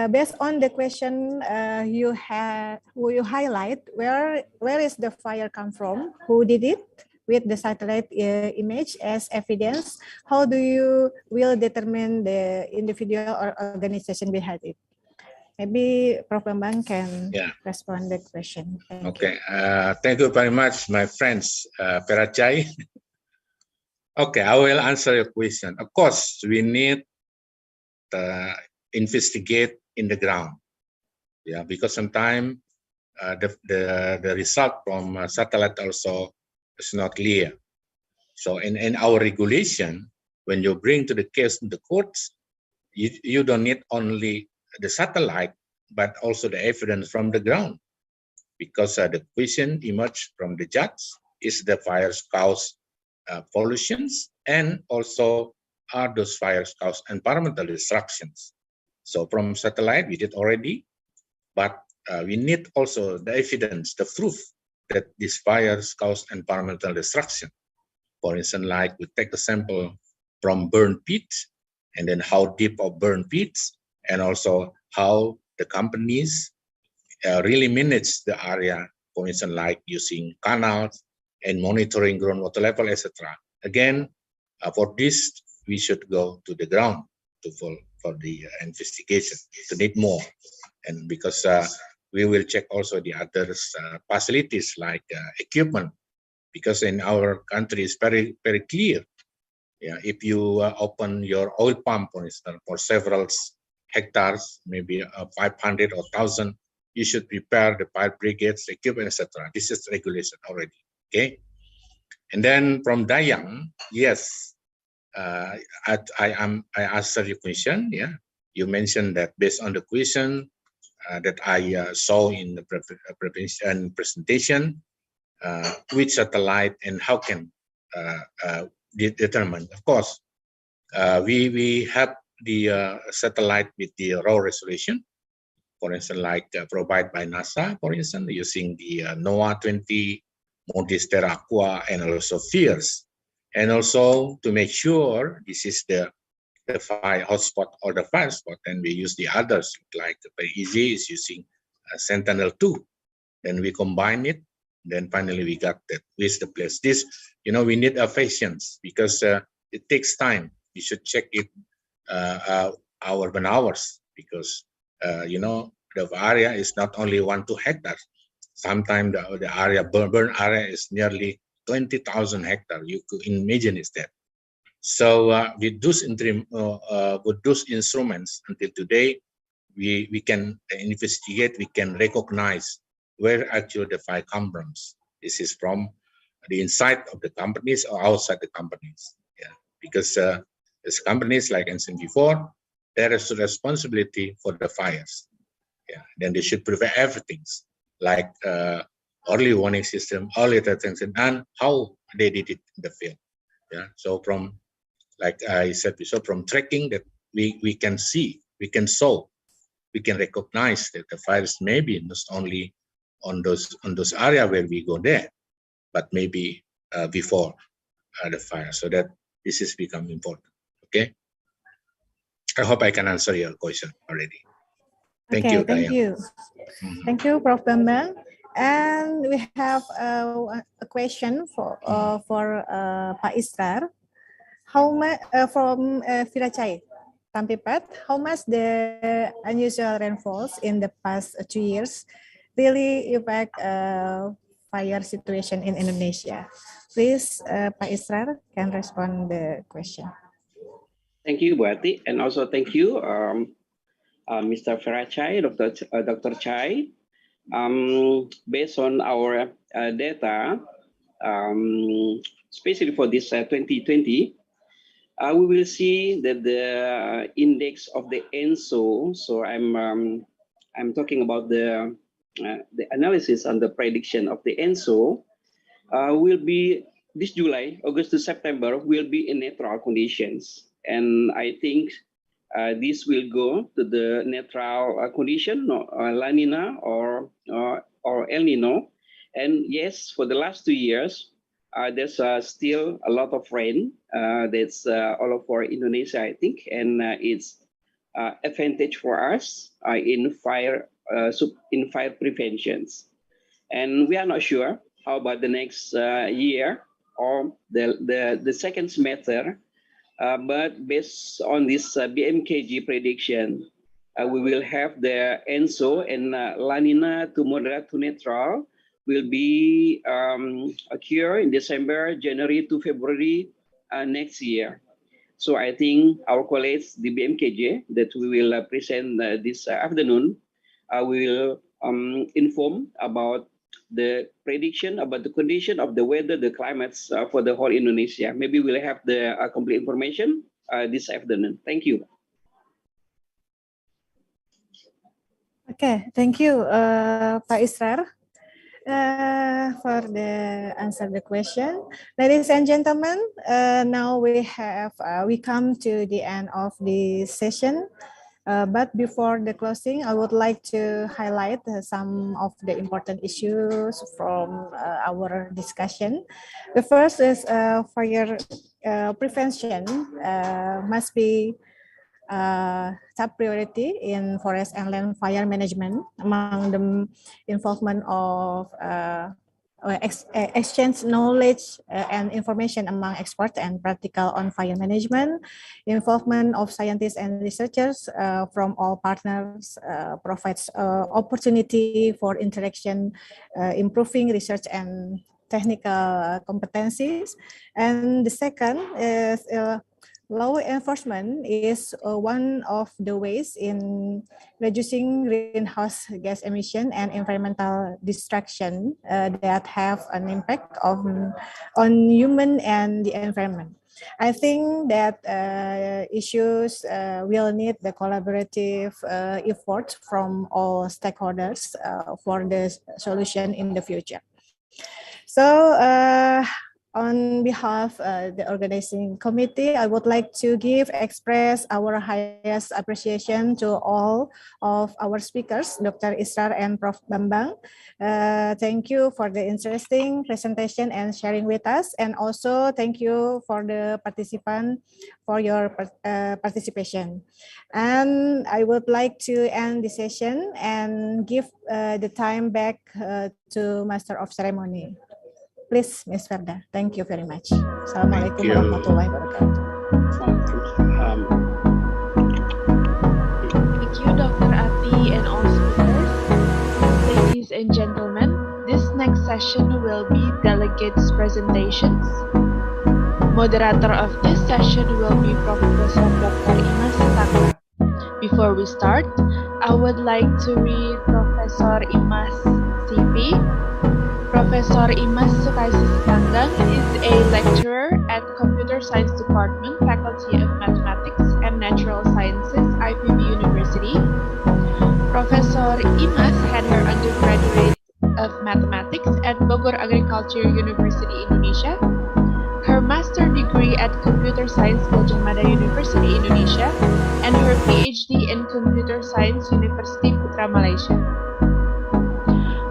Based on the question you highlight, where is the fire come from? Who did it? With the satellite image as evidence, how do you will determine the individual or organization behind it? Maybe Prof. Bambang can respond the question. Thank you. Thank you very much, my friends, Perachai. Okay, I will answer your question. Of course, we need to investigate in the ground. Yeah, because sometimes the result from satellite also is not clear. So in our regulation, when you bring to the case in the courts, you don't need only the satellite, but also the evidence from the ground. Because the question emerged from the judge, is the fires cause pollutions, and also are those fires cause environmental destructions. So from satellite, we did already, but we need also the evidence, the proof that these fires cause environmental destruction. For instance, like we take the sample from burn peat, and then how deep of burn peats, and also how the companies really manage the area, for instance, like using canals and monitoring groundwater level, etc. Again, for this, we should go to the ground for the investigation, to need more. And because we will check also the other facilities like equipment because in our country it's very, very clear. Yeah, if you open your oil pump, for instance, for several hectares, maybe 500 or 1,000, you should prepare the fire brigades, equipment, etc. This is regulation already. Okay, and then from Dayang, yes, I answered your question. Yeah, you mentioned that based on the question that I saw in the presentation, which satellite and how can determine. Of course, we have the satellite with the raw resolution, for instance, like provided by NASA, for instance, using the NOAA 20, MODIS Terra Aqua, and also FIRS. And also to make sure this is the fire hotspot or the fire spot, and we use the others, like very easy is using Sentinel-2. Then we combine it, then finally we got that with the place. This, you know, we need a patience because it takes time. We should check it hour and hours because you know, the area is not only 1-2 hectares. Sometimes the area burn area is nearly 20,000 hectares. You could imagine is that. So with those instruments until today, we can investigate, we can recognize where actually the fire comes from. This is from the inside of the companies or outside the companies. Yeah, because as companies, like I mentioned before, there is a responsibility for the fires. Yeah, then they should prevent everything, like early warning system, early detection, and how they did it in the field. Yeah, so from, like I said before, from tracking that we can see, we can solve, we can recognize that the fires may be not only on those areas where we go there, but maybe before the fire. So that this is become important. Okay. I hope I can answer your question already. Thank you, Thank Dian. you. Thank you, Prof. Bambang. And we have a question for Pak Israr. How much from Virachai, Tampipat? How much the unusual rainfalls in the past 2 years really impact fire situation in Indonesia? Please, Pak Israr can respond the question. Thank you, Bu Ati, and also thank you, Mr. Virachai, Dr. Chai. Based on our data, especially for this 2020, we will see that the index of the ENSO. So I'm talking about the analysis and the prediction of the ENSO will be this July, August to September will be in neutral conditions, and I think this will go to the neutral condition, La Nina or El Nino. And yes, for the last 2 years, there's still a lot of rain. That's all over Indonesia, I think, and it's advantage for us in fire preventions. And we are not sure how about the next year or the second semester. But based on this BMKG prediction, we will have the ENSO and La Nina to moderate to neutral will be occur in December, January to February next year. So I think our colleagues, the BMKG, that we will present this afternoon, will inform about the prediction about the condition of the weather, the climates for the whole Indonesia. Maybe we'll have the complete information this afternoon. Thank you. Okay, thank you, Pak Israr, for the answer the question. Ladies and gentlemen, now we come to the end of the session. But before the closing, I would like to highlight some of the important issues from our discussion. The first is fire prevention must be top priority in forest and land fire management. Among the involvement of exchange knowledge and information among experts and practical on fire management, involvement of scientists and researchers from all partners provides opportunity for interaction, improving research and technical competencies. And the second is law enforcement is one of the ways in reducing greenhouse gas emission and environmental destruction that have an impact on human and the environment. I think that issues will need the collaborative effort from all stakeholders for the solution in the future. So on behalf of the organizing committee, I would like to express our highest appreciation to all of our speakers, Dr. Israr and Prof. Bambang. Thank you for the interesting presentation and sharing with us. And also thank you for the participant for your participation. And I would like to end the session and give the time back to Master of Ceremony. Please, Ms. Verda. Thank you very much. Assalamualaikum warahmatullahi wabarakatuh. Thank you, Dr. Ati and all speakers. Ladies and gentlemen, this next session will be Delegates Presentations. Moderator of this session will be Professor Dr. Imas Sitanggang. Before we start, I would like to read Professor Imas CV. Professor Imas Sitanggang is a lecturer at Computer Science Department, Faculty of Mathematics and Natural Sciences, IPB University. Professor Imas had her undergraduate of Mathematics at Bogor Agriculture University, Indonesia, her master degree at Computer Science Gadjah Mada University, Indonesia, and her PhD in Computer Science University Putra, Malaysia.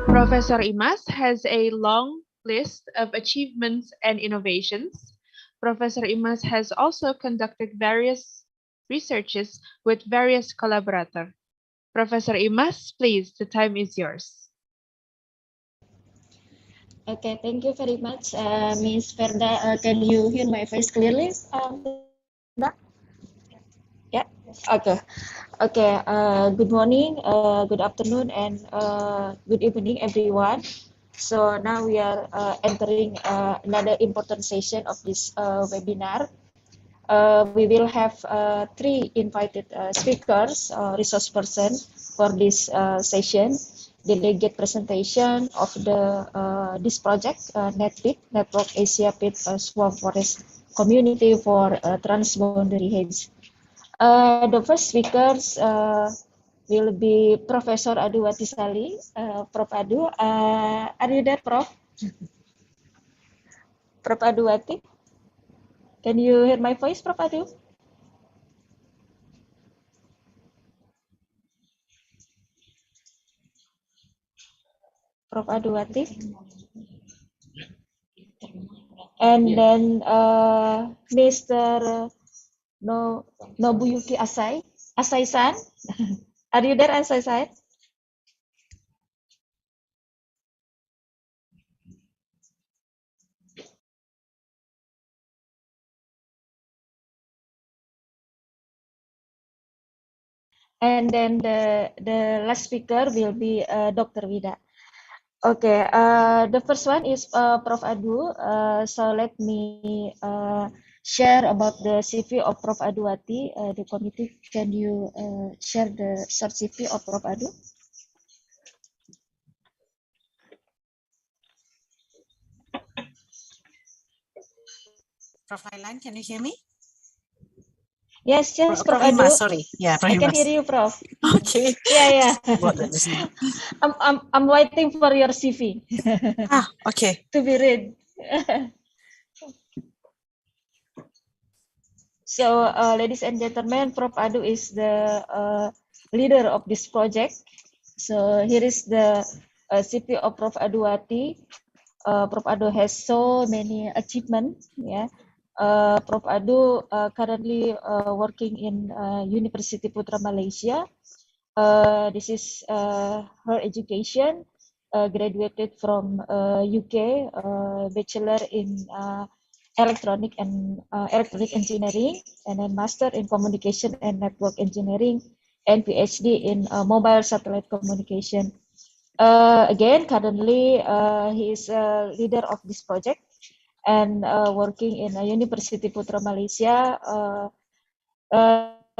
Professor Imas has a long list of achievements and innovations. Professor Imas has also conducted various researches with various collaborators. Professor Imas, please, the time is yours. Okay, thank you very much, Ms. Verda. Can you hear my voice clearly? Yeah. Okay. Okay. Good morning, good afternoon, and good evening, everyone. So now we are entering another important session of this webinar. We will have 3 invited speakers, resource persons for this session. Delegate presentation of the this project, NICT, Network Asia Peat Swamp Forest Community for Transboundary Hedge. The first speakers will be Professor Adu Watisali. Prof. Adu, are you there, Prof? Prof. Adu Wati? Can you hear my voice, Prof. Adu? Prof. Aduwati, and then Mr. Nobuyuki Asai-san. Are you there, Asai-san? And then the last speaker will be Dr. Vida. Okay, the first one is Prof. Adu. So let me share about the CV of Prof. Aduwati. The committee, can you share the short CV of Prof. Adu? Prof. Lailan, can you hear me? Yes, yes, Prof. Prof. Adu. Imas, sorry. Yeah, Prof. I can Imas. hear you, Prof. Okay. Yeah. I'm waiting for your CV. Okay. To be read. So, ladies and gentlemen, Prof. Adu is the leader of this project. So here is the CV of Prof. Aduwati. Prof. Adu has so many achievements. Yeah. Prof. Adu currently working in University Putra, Malaysia. This is her education. Graduated from UK, bachelor in electronic engineering, and then master in communication and network engineering, and PhD in mobile satellite communication. Again, currently he is a leader of this project and working in a University Putra Malaysia.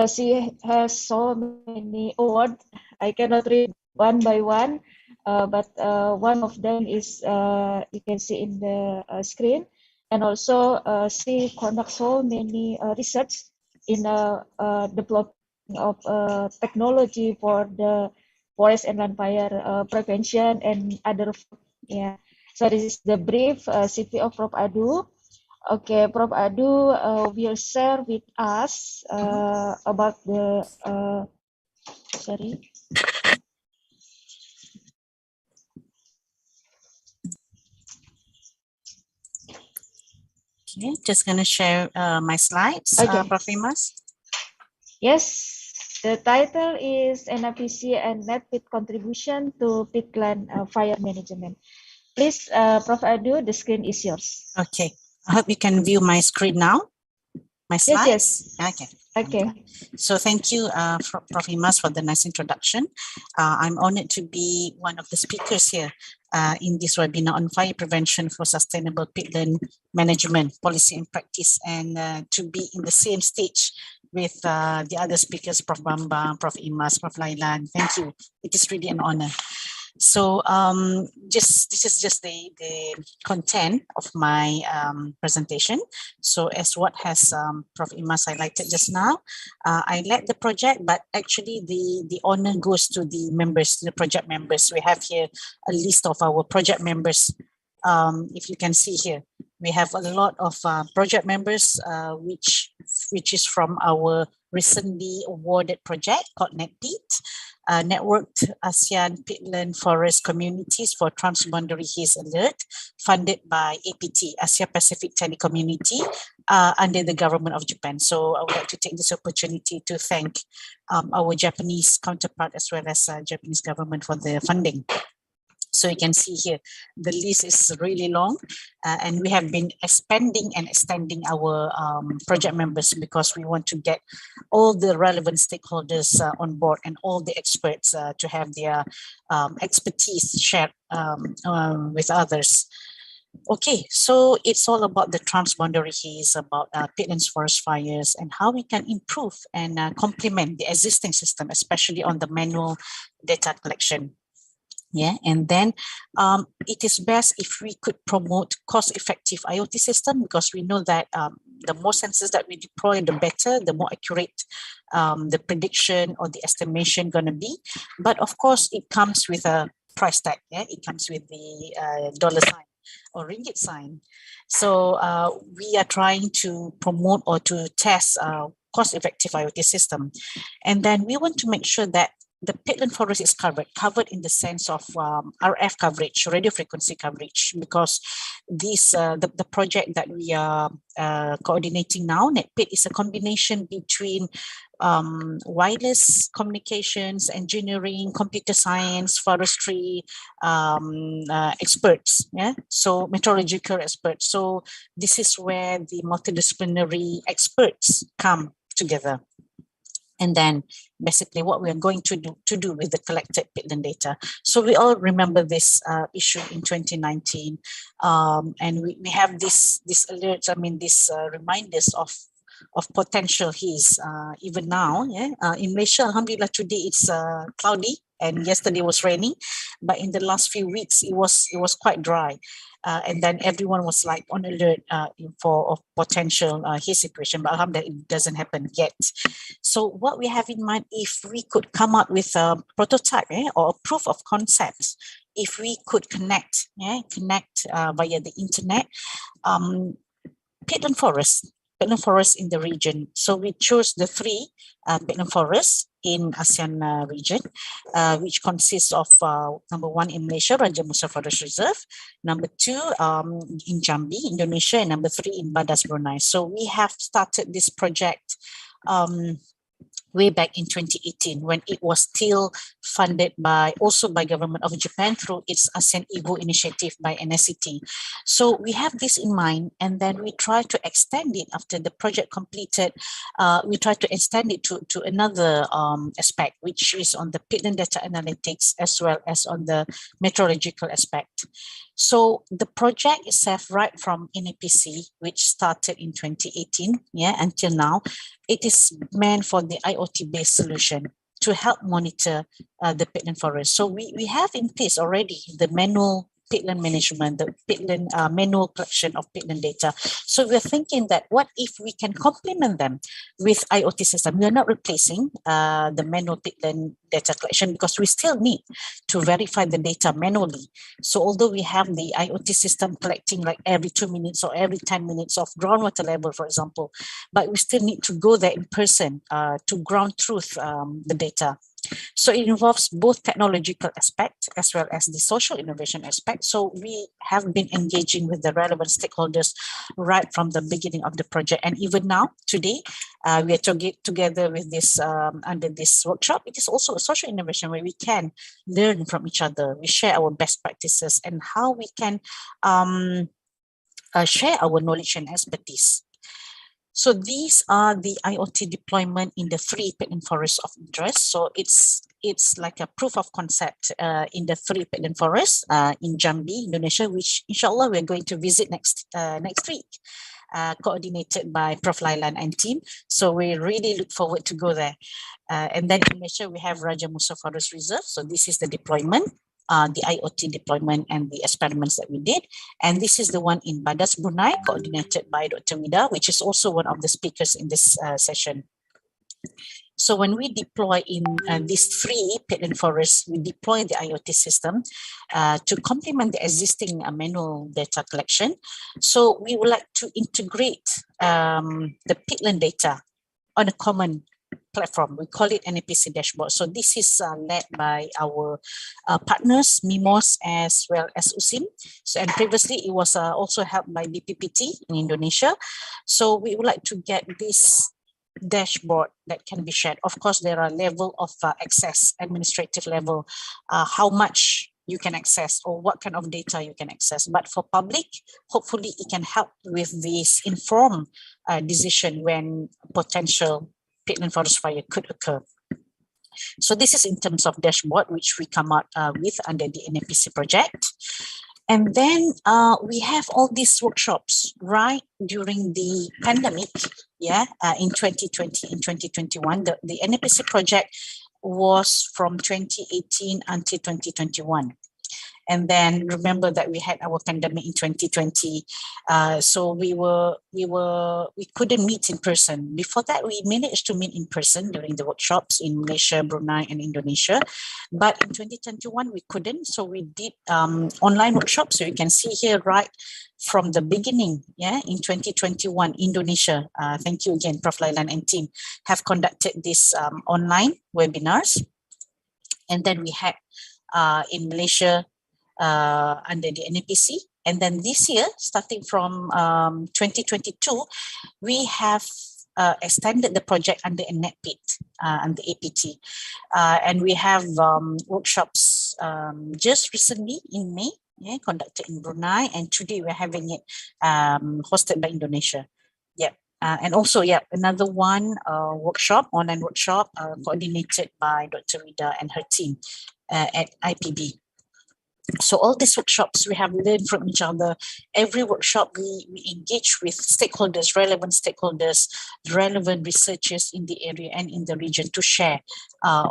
She has so many awards. I cannot read one by one, but one of them is you can see in the screen. And also she conducts so many research in development of technology for the forest and land fire prevention and other. Yeah. So this is the brief CV of Prof. Adu. Okay, Prof. Adu will share with us about the sorry. Okay, just going to share my slides, Okay. Prof. Imas. Yes, the title is NICT and net peat contribution to peatland fire management. Please, Prof. Adu, the screen is yours. Okay, I hope you can view my screen now. My slides? Yes. Okay. Okay. So thank you, Prof. Imas, for the nice introduction. I'm honored to be one of the speakers here in this webinar on fire prevention for sustainable peatland management, policy and practice, and to be in the same stage with the other speakers, Prof. Bambang, Prof. Imas, Prof. Lailan. Thank you. It is really an honor. So this is just the content of my presentation. So as what has Prof. Imas highlighted just now, I led the project, but actually the honor goes to the members, the project members. We have here a list of our project members. If you can see here, we have a lot of project members, which is from our recently awarded project called NICT, Networked ASEAN Peatland Forest Communities for Transboundary Haze Alert, funded by APT, Asia Pacific Telecommunity, under the government of Japan. So I would like to take this opportunity to thank our Japanese counterpart as well as Japanese government for the funding. So you can see here, the list is really long, and we have been expanding and extending our project members because we want to get all the relevant stakeholders on board and all the experts to have their expertise shared with others. Okay, so it's all about the transboundary haze, about peatlands forest fires, and how we can improve and complement the existing system, especially on the manual data collection. Yeah, and then it is best if we could promote cost-effective IoT system, because we know that the more sensors that we deploy, the better, the more accurate the prediction or the estimation going to be. But of course, it comes with a price tag. Yeah, it comes with the dollar sign or ringgit sign. So we are trying to promote or to test cost-effective IoT system, and then we want to make sure that the peatland forest is covered in the sense of RF coverage, radio frequency coverage, because this the project that we are coordinating now, NetPeat, is a combination between wireless communications, engineering, computer science, forestry experts, yeah, so meteorological experts. So this is where the multidisciplinary experts come together. And then basically what we are going to do with the collected peatland data. So we all remember this issue in 2019, and we have this alerts, I mean, these reminders of potential haze even now. Yeah, in Malaysia, alhamdulillah, today it's cloudy and yesterday was raining, but in the last few weeks it was quite dry. And then everyone was like on alert for potential haze situation, but alhamdulillah, it doesn't happen yet. So what we have in mind, if we could come up with a prototype or a proof of concepts, if we could connect via the internet, peatland forests in the region. So we chose the 3 peatland forests in ASEAN region, which consists of number 1 in Malaysia, Raja Musa Forest Reserve, number 2 in Jambi, Indonesia, and number 3 in Badas, Brunei. So we have started this project way back in 2018 when it was still funded also by government of Japan through its ASEAN Igm initiative by NICT. So we have this in mind, and then we try to extend it after the project completed. We try to extend it to another aspect, which is on the peatland data analytics as well as on the meteorological aspect. So the project itself, right from NAPC, which started in 2018, until now, it is meant for the IoT-based solution to help monitor the peatland forest. So we have in place already the manual peatland management, the peatland manual collection of peatland data. So we're thinking that what if we can complement them with IoT system? We are not replacing the manual peatland data collection because we still need to verify the data manually. So although we have the IoT system collecting like every 2 minutes or every 10 minutes of groundwater level, for example, but we still need to go there in person to ground truth the data. So it involves both technological aspect as well as the social innovation aspect. So we have been engaging with the relevant stakeholders right from the beginning of the project. And even now, today, we are together with this under this workshop. It is also a social innovation where we can learn from each other. We share our best practices and how we can share our knowledge and expertise. So these are the IoT deployment in the 3 peatland forests of interest. So it's like a proof of concept in the 3 peatland forests in Jambi, Indonesia, which inshallah we're going to visit next week, coordinated by Prof. Lailan and team. So we really look forward to go there. And then in Malaysia, we have Raja Musa Forest Reserve. So this is the deployment. The IoT deployment and the experiments that we did. And this is the one in Badas, Brunei, coordinated by Dr. Vida, which is also one of the speakers in this session. So when we deploy in these 3 peatland forests, we deploy the IoT system to complement the existing manual data collection. So we would like to integrate the peatland data on a common platform. We call it NAPC dashboard. So this is led by our partners, MIMOS as well as USIM. So and previously it was also helped by BPPT in Indonesia. So we would like to get this dashboard that can be shared. Of course, there are level of access, administrative level, how much you can access or what kind of data you can access. But for public, hopefully it can help with this informed decision when potential peatland forest fire could occur. So this is in terms of dashboard, which we come out with under the NAPC project. And then we have all these workshops right during the pandemic, in 2020 and 2021. The NAPC project was from 2018 until 2021. And then remember that we had our pandemic in 2020. So we couldn't meet in person. Before that, we managed to meet in person during the workshops in Malaysia, Brunei, and Indonesia. But in 2021, we couldn't. So we did online workshops. So you can see here right from the beginning, in 2021, Indonesia. Thank you again, Prof. Lailan and team have conducted this online webinars. And then we had in Malaysia, under the NAPC. And then this year, starting from 2022, we have extended the project under NetPeat and the APT. And we have workshops just recently in May, conducted in Brunei. And today we're having it hosted by Indonesia. And also, another one workshop, online workshop, coordinated by Dr. Vida and her team at IPB. So all these workshops, we have learned from each other. Every workshop, we engage with stakeholders, relevant researchers in the area and in the region to share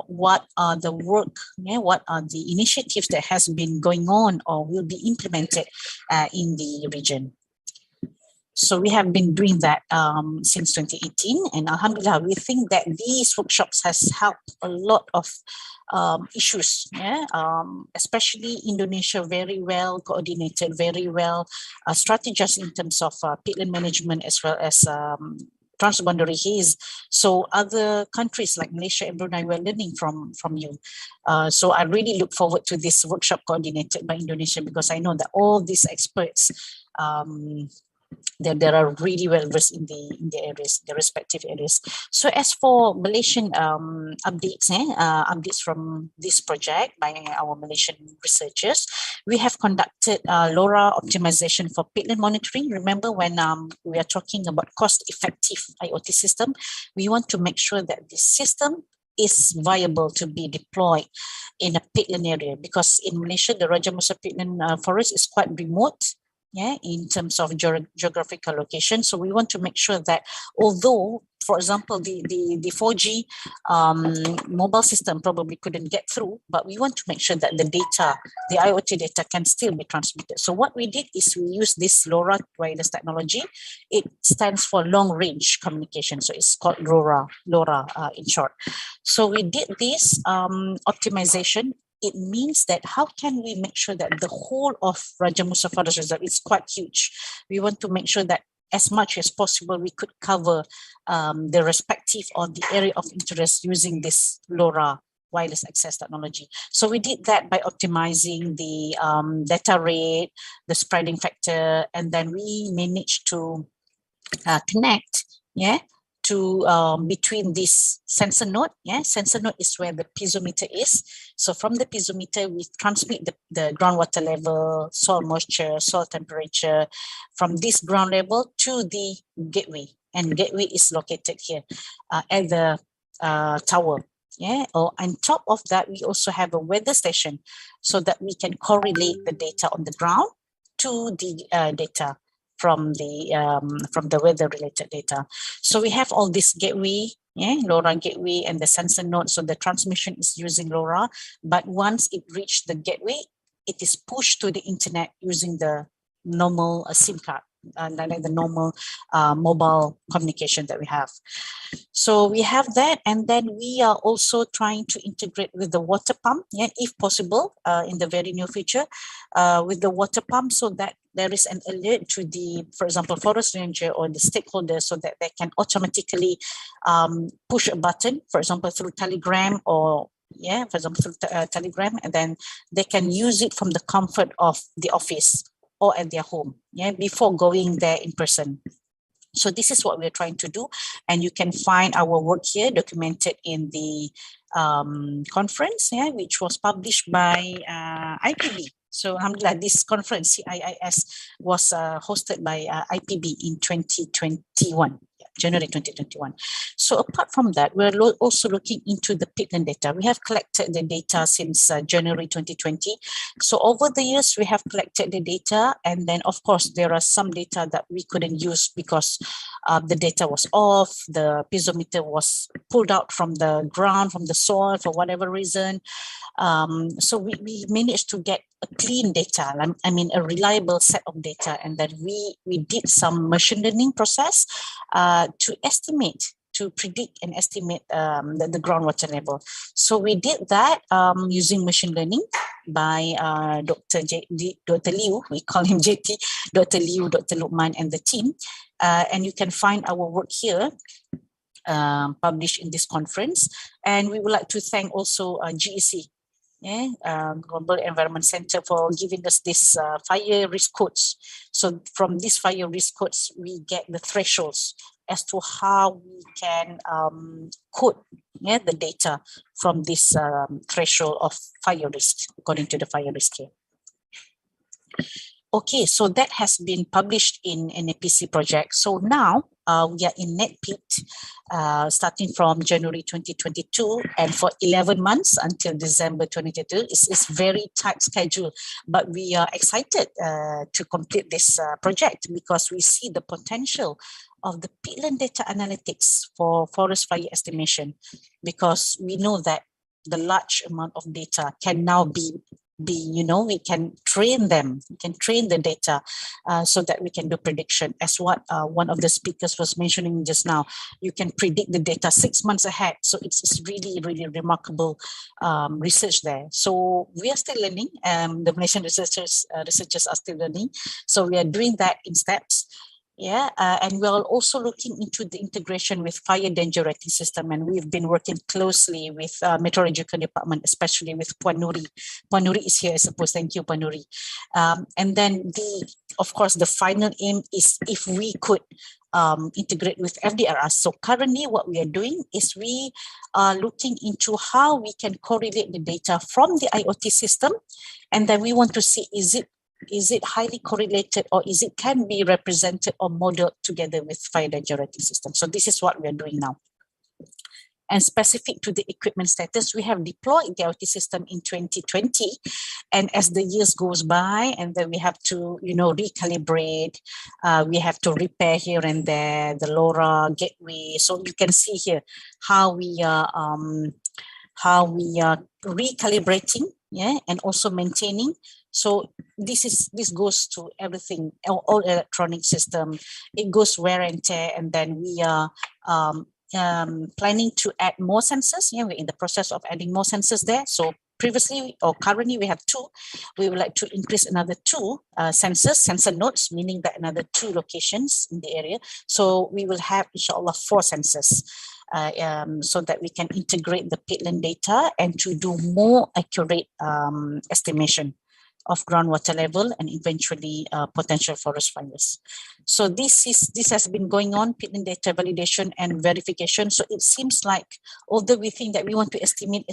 what are the work, what are the initiatives that has been going on or will be implemented in the region. So we have been doing that since 2018, and Alhamdulillah, we think that these workshops has helped a lot of issues, especially Indonesia very well coordinated, very well strategized in terms of peatland management as well as transboundary haze. So other countries like Malaysia and Brunei were learning from you. So I really look forward to this workshop coordinated by Indonesia because I know that all these experts there are really well versed in the areas, the respective areas. So as for Malaysian updates from this project by our Malaysian researchers, we have conducted LoRa optimization for peatland monitoring. Remember when we are talking about cost-effective IoT system, we want to make sure that this system is viable to be deployed in a peatland area, because in Malaysia, the Raja Musa peatland forest is quite remote, in terms of geographical location. So we want to make sure that although, for example, the 4G mobile system probably couldn't get through, but we want to make sure that the data, the IoT data can still be transmitted. So what we did is we used this LoRa wireless technology. It stands for long range communication. So it's called LoRa in short. So we did this optimization. It means that how can we make sure that the whole of Raja Musa Forest Reserve is quite huge. We want to make sure that as much as possible we could cover the respective or the area of interest using this LoRa wireless access technology. So we did that by optimizing the data rate, the spreading factor, and then we managed to connect, to between this sensor node. Sensor node is where the piezometer is. So from the piezometer, we transmit the groundwater level, soil moisture, soil temperature from this ground level to the gateway. And gateway is located here at the tower. On top of that, we also have a weather station so that we can correlate the data on the ground to the data from the weather related data. So we have all this gateway, LoRa gateway and the sensor node. So the transmission is using LoRa, but once it reached the gateway, it is pushed to the internet using the normal SIM card, like the normal mobile communication that we have. So we have that, and then we are also trying to integrate with the water pump, if possible, in the very near future, with the water pump, so that there is an alert to the, for example, forest ranger or the stakeholders, so that they can automatically push a button, for example, through Telegram or for example, through Telegram, and then they can use it from the comfort of the office or at their home, before going there in person. So this is what we're trying to do, and you can find our work here documented in the conference, which was published by IPB. So alhamdulillah, this conference, CIIS, was hosted by IPB in 2021. January 2021. So apart from that, we're also looking into the peatland data. We have collected the data since January 2020. So over the years, we have collected the data, and then of course, there are some data that we couldn't use because the data was off, the piezometer was pulled out from the ground, from the soil for whatever reason. So we managed to get a clean data, I mean a reliable set of data, and that we did some machine learning process to estimate, to predict and estimate the groundwater level. So we did that using machine learning by Dr. Liu, we call him JT, Dr. Liu, Dr. Lukman and the team. And you can find our work here published in this conference. And we would like to thank also GEC, Global Environment Center, for giving us this fire risk codes. So from these fire risk codes, we get the thresholds as to how we can code the data from this threshold of fire risk, according to the fire risk here. Okay, so that has been published in an APC project. So now we are in NICT starting from January 2022, and for 11 months until December 2022. It's very tight schedule, but we are excited to complete this project because we see the potential of the peatland data analytics for forest fire estimation, because we know that the large amount of data can now be we can train them, we can train the data so that we can do prediction. As what one of the speakers was mentioning just now, you can predict the data 6 months ahead. So it's really, really remarkable research there. So we are still learning. The Malaysian researchers are still learning. So we are doing that in steps. Yeah, and we're also looking into the integration with fire danger rating system, and we've been working closely with meteorological department, especially with Puan Nuri. Puan Nuri is here, I suppose. Thank you, Puan Nuri. And then of course, the final aim is if we could integrate with FDRS. So currently what we are doing is we are looking into how we can correlate the data from the IoT system, and then we want to see is it highly correlated, or is it can be represented or modeled together with fire danger rating system. So this is what we are doing now. And specific to the equipment status, we have deployed the IoT system in 2020. And as the years goes by, and then we have to, recalibrate, we have to repair here and there, the LoRa gateway. So you can see here how we are recalibrating, and also maintaining. So this goes to everything, all electronic system. It goes wear and tear, and then we are planning to add more sensors. We're in the process of adding more sensors there. So previously or currently we have 2. We would like to increase another 2 sensor nodes, meaning that another 2 locations in the area. So we will have, inshallah, 4 sensors. So that we can integrate the peatland data and to do more accurate estimation of groundwater level and eventually potential forest fires. So this has been going on, peatland data validation and verification. So it seems like, although we think that we want to estimate,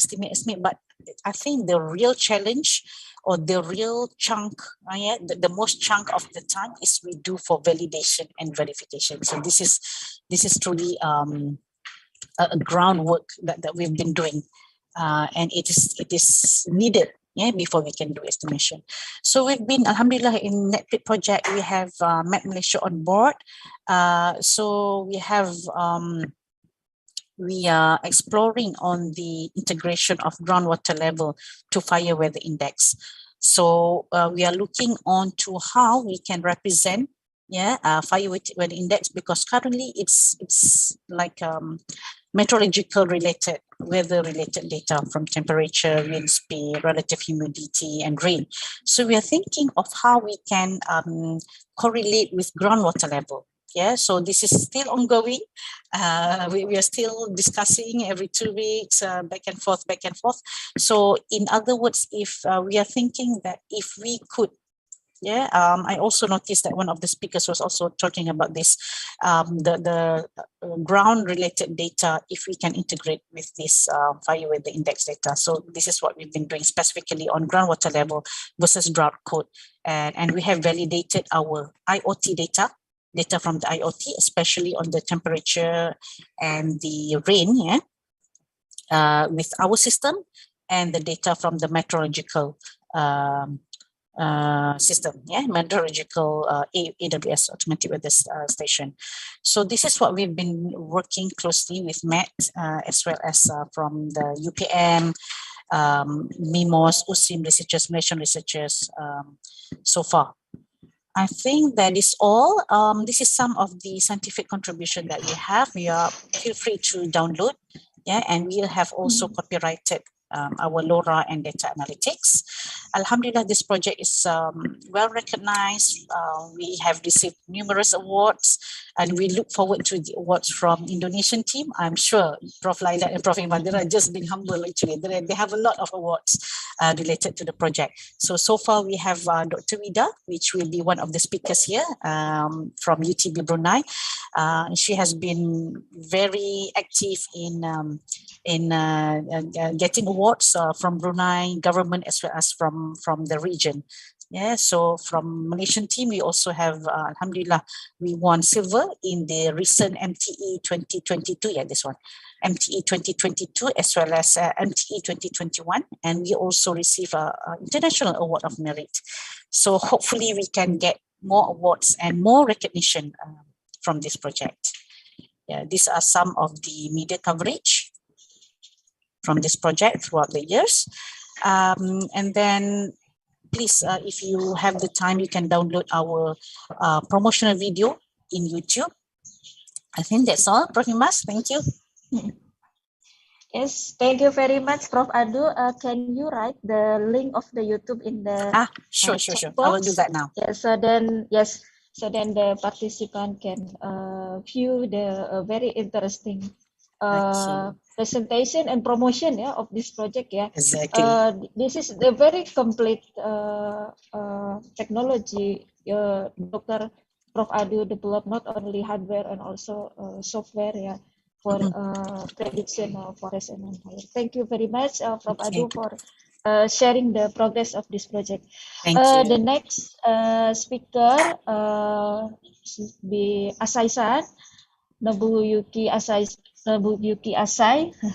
but I think the real challenge or the real chunk, the most chunk of the time is we do for validation and verification. So this is truly a groundwork that we've been doing, and it is needed before we can do estimation. So we've been, alhamdulillah, in NICT project, we have Met Malaysia on board. So we are exploring on the integration of groundwater level to fire weather index. So we are looking on to how we can represent fire weather index, because currently it's like meteorological related, weather related data from temperature, wind speed, relative humidity, and rain. So we are thinking of how we can correlate with groundwater level. So this is still ongoing. We are still discussing every 2 weeks, back and forth. So in other words, if we are thinking that if we could, I also noticed that one of the speakers was also talking about this, the ground related data, if we can integrate with this fire weather index data. So this is what we've been doing specifically on groundwater level versus drought code. And we have validated our IoT data from the IoT, especially on the temperature and the rain, with our system, and the data from the meteorological system, meteorological AWS, automatic weather station. So this is what we've been working closely with MET, as well as from the UPM, MIMOS, USIM researchers, Malaysian researchers, so far. I think that is all. This is some of the scientific contribution that we have. Feel free to download, and we'll have also copyrighted our LoRa and data analytics. Alhamdulillah, this project is well recognized. We have received numerous awards, and we look forward to the awards from Indonesian team. I'm sure Prof. Lailan and Prof. Iman are just being humble, actually. They have a lot of awards related to the project. So far we have Dr. Vida, which will be one of the speakers here, from UTB Brunei. She has been very active in getting awards from Brunei government as well as from the region. So from Malaysian team, we also have, alhamdulillah, we won silver in the recent MTE 2022, this one, MTE 2022, as well as MTE 2021, and we also receive an international award of merit. So hopefully we can get more awards and more recognition from this project. These are some of the media coverage from this project throughout the years. And then please, if you have the time, you can download our promotional video in YouTube. I think that's all, Prof. Imas. Thank you. Yes, thank you very much, Prof. Adu. Can you write the link of the YouTube in the sure. chat I will do box? that now. Yes, so then, yes, so then the participant can view the very interesting presentation and promotion of this project. Exactly. This is the very complete technology. Dr. Prof. Adu developed not only hardware and also software for prediction of forest and fire. Thank you very much, Prof. Adu, for sharing the progress of this project. Thank you. The next speaker should be Asai-san, Nobuyuki Asai.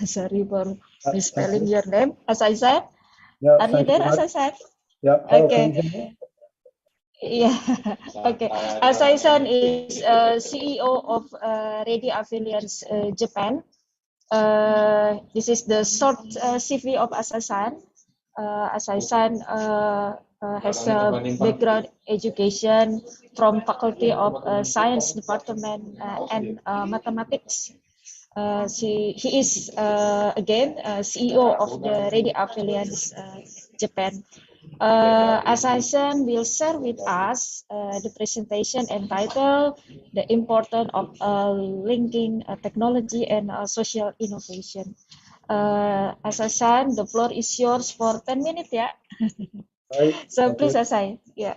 Sorry for misspelling your name. Asai-san. Yeah, Are you there, much. Asai-san? Yeah, hello, Okay. can you hear me? Yeah, okay. Asai-san is CEO of Radio Affiliates Japan. This is the short CV of Asai-san. Asai-san has a background education from Faculty of Science Department and Mathematics. He is again CEO of the Radio Affiliates Japan. Asai-san will share with us the presentation entitled "The Importance of Linking Technology and Social Innovation." Asai-san, the floor is yours for 10 minutes, yeah. So please, Asai, yeah.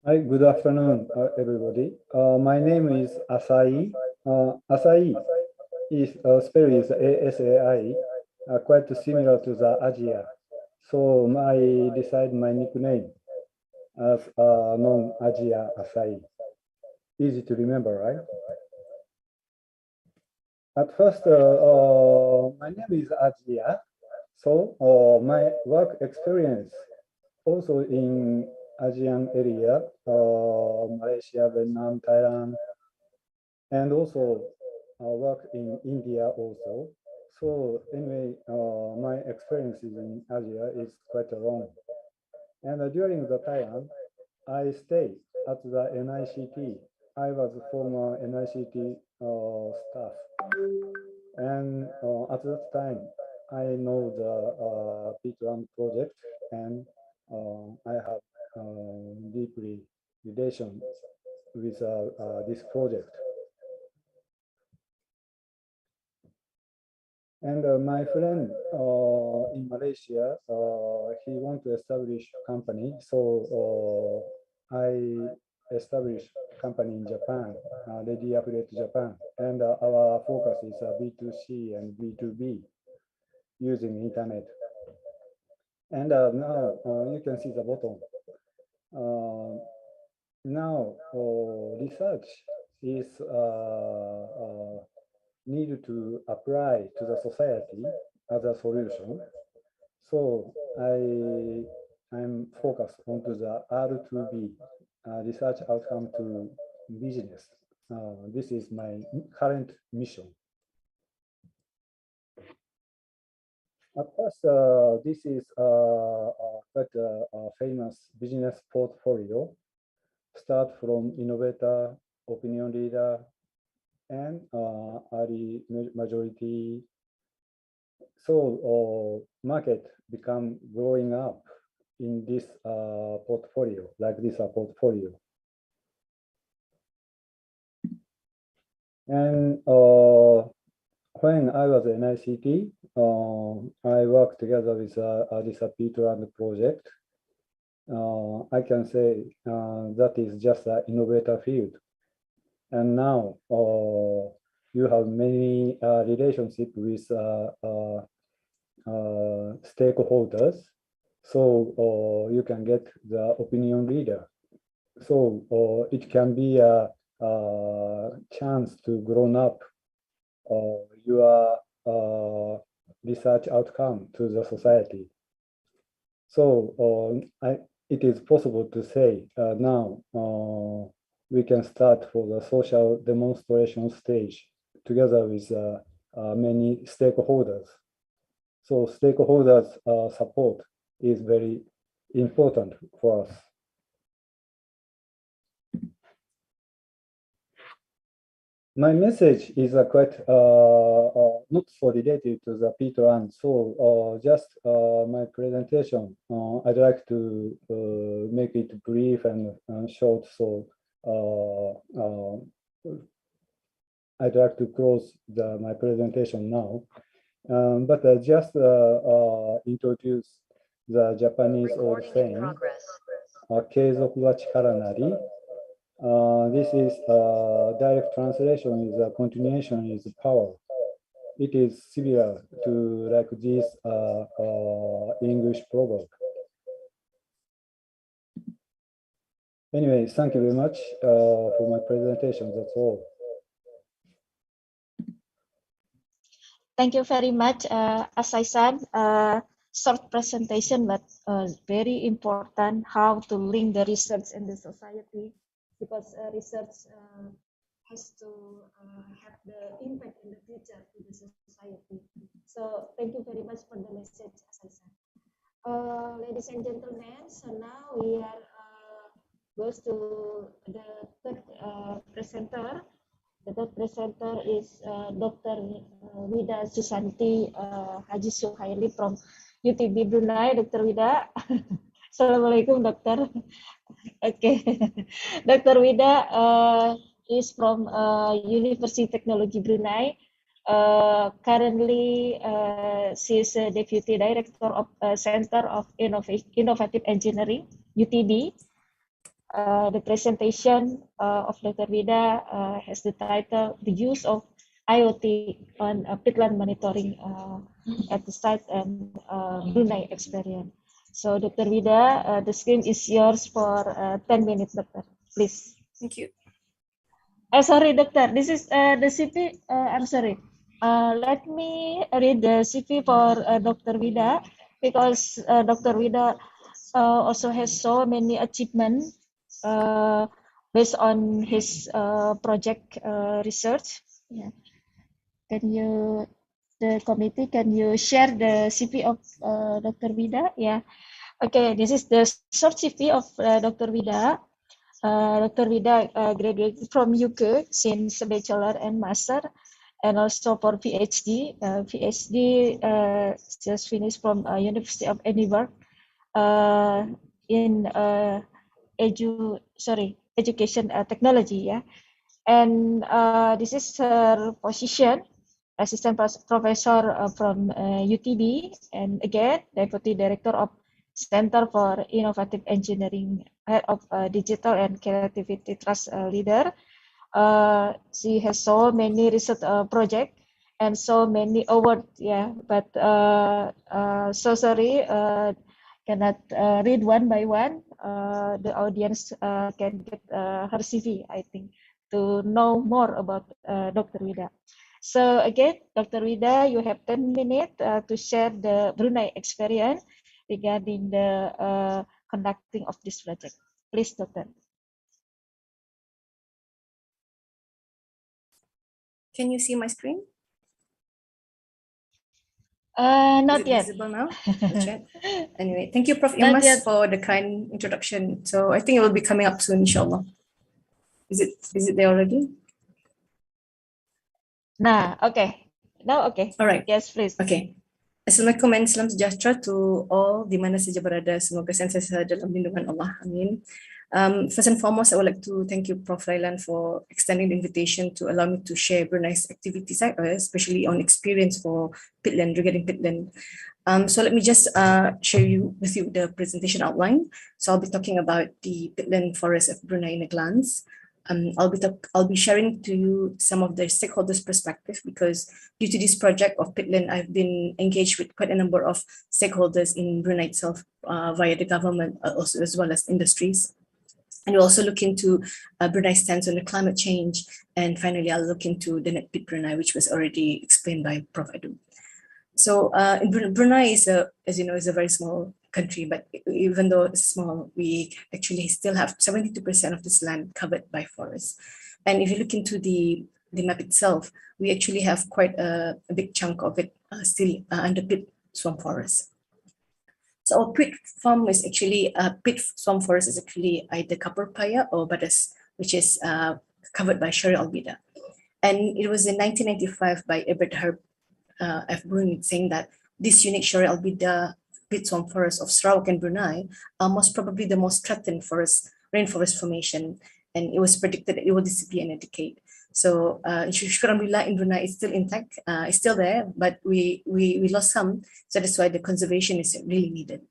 Hi, good afternoon, everybody. My name is Asai. Asai is spelled is ASAI, quite similar to the Asia. So I decide my nickname as non-Asia Asai. Easy to remember, right? At first, my name is Asia. So my work experience also in ASEAN area, Malaysia, Vietnam, Thailand, and also work in India also. So anyway, my experiences in Asia is quite long. And during the time, I stayed at the NICT. I was former NICT staff. And at that time, I know the Peatland project, and I have deeply relation with this project. And my friend in Malaysia, he want to establish a company, so I established a company in Japan, Delegates Japan, and our focus is B2C and B2B using internet. And now you can see the bottom. Now research is needed to apply to the society as a solution. So I'm focused onto the R2B, research outcome to business. This is my current mission. At first, this is quite a famous business portfolio. Start from innovator, opinion leader, and early majority. So market become growing up in this portfolio, like this portfolio. And when I was at NICT, I worked together with this Peatland project. I can say that is just an innovator field. And now you have many relationship with stakeholders, so you can get the opinion leader. So it can be a chance to grow up your research outcome to the society. So it is possible to say now we can start for the social demonstration stage together with many stakeholders. So stakeholders support is very important for us. My message is quite not so related to the Peatland. So just my presentation, I'd like to make it brief and short. So I'd like to close my presentation now. But just introduce the Japanese old saying, "Keizoku wa chikara nari." This is direct translation is continuation is power. It is similar to like this English proverb. Anyway, thank you very much for my presentation. That's all. Thank you very much, as I said, short presentation, but very important how to link the research in the society, because research has to have the impact in the future to the society. So thank you very much for the message, as I said. Ladies and gentlemen, so now we are goes to the third presenter. The third presenter is Dr. Wida Susanti Haji Suhaili from UTB Brunei. Dr. Wida. Assalamualaikum, Dokter. Okay. Dr. Wida is from University Technology Brunei. Currently, she is a Deputy Director of Center of Innovative Engineering, UTB. The presentation of Dr. Wida has the title, The Use of IoT on Peatland Monitoring at the Site and Brunei Experience. So Dr. Wida, the screen is yours for 10 minutes, Doctor. Please. Thank you. Sorry, Doctor, this is the CV. I'm sorry. Let me read the CV for Dr. Wida, because Dr. Wida also has so many achievements based on his project research. Yeah. Can you, the committee, can you share the CV of Dr. Wida? Yeah. Okay, this is the short CV of Dr. Wida. Dr. Wida graduated from UK since bachelor and master, and also for PhD. PhD just finished from University of Edinburgh in education technology, yeah. And this is her position, assistant professor from UTB, and again deputy director of Center for Innovative Engineering, head of digital and creativity trust leader. She has so many research projects and so many awards, yeah. But so sorry, cannot read one by one. The audience can get her CV, I think, to know more about Dr. Wida. So again, Dr. Wida, you have 10 minutes to share the Brunei experience regarding the conducting of this project. Please, Doctor. Can you see my screen? Not yet. Visible now? Anyway, thank you, Prof. Imas, for the kind introduction. So I think it will be coming up soon, inshallah. Is it there already? Nah, okay. Now, okay. All right. Yes, please. Okay. Assalamualaikum and salam sejahtera to all di mana saja berada. Semoga senantiasa dalam lindungan Allah. Amin. First and foremost, I would like to thank you, Prof. Lailan, for extending the invitation to allow me to share Brunei's activities, especially on experience for Peatland, regarding Peatland. So let me just share with you the presentation outline. So I'll be talking about the Peatland forest of Brunei in a glance. I'll be sharing to you some of the stakeholders' perspective, because due to this project of Peatland, I've been engaged with quite a number of stakeholders in Brunei itself via the government, also as well as industries. And we'll also look into Brunei's stance on the climate change. And finally, I'll look into the Net Peat Brunei, which was already explained by Prof. Edu. So Brunei is as you know, is a very small country, but even though it's small, we actually still have 72% of this land covered by forests. And if you look into the map itself, we actually have quite a big chunk of it still under peat swamp forest. So our peat farm is actually, peat swamp forest is actually either Kapur Paya or Badas, which is covered by Sharia albida. And it was in 1995 by Ebert Herb F. Bruni saying that this unique Sharia albida peat swamp forest of Sarawak and Brunei are most probably the most threatened rainforest formation, and it was predicted that it will disappear in a decade. So Alhamdulillah in Brunei is still intact, it's still there, but we lost some, so that's why the conservation is really needed.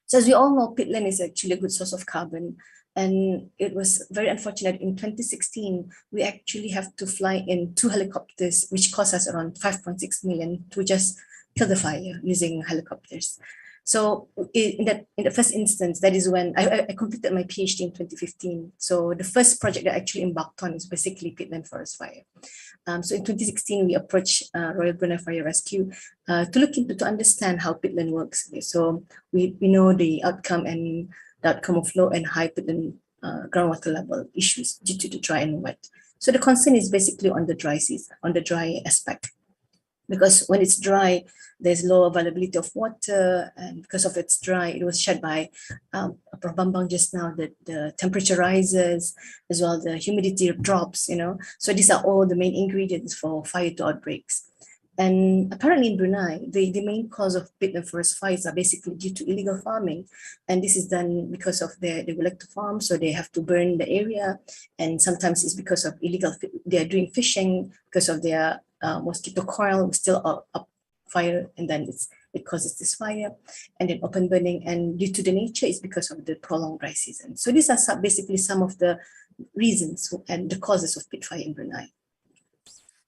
So as we all know, peatland is actually a good source of carbon, and it was very unfortunate in 2016, we actually have to fly in 2 helicopters, which cost us around 5.6 million to just kill the fire using helicopters. So in the first instance, that is when I completed my PhD in 2015. So the first project that I actually embarked on is basically peatland forest fire. So in 2016, we approached Royal Brunei Fire Rescue to understand how peatland works. So we know the outcome of low and high peatland groundwater level issues due to the dry and wet. So the concern is basically on the dry season, on the dry aspect. Because when it's dry, there's low availability of water, and because of it's dry, it was shared by Prof. Bambang just now, that the temperature rises, as well the humidity drops, So these are all the main ingredients for fire to outbreaks. And apparently in Brunei, the main cause of peatland forest fires are basically due to illegal farming. And this is done because of they would like to farm, so they have to burn the area. And sometimes it's because of they're doing fishing, because of their mosquito coil still up fire, and then it causes this fire, and then open burning, and due to the nature is because of the prolonged dry season. So these are basically some of the reasons and the causes of peat fire in Brunei.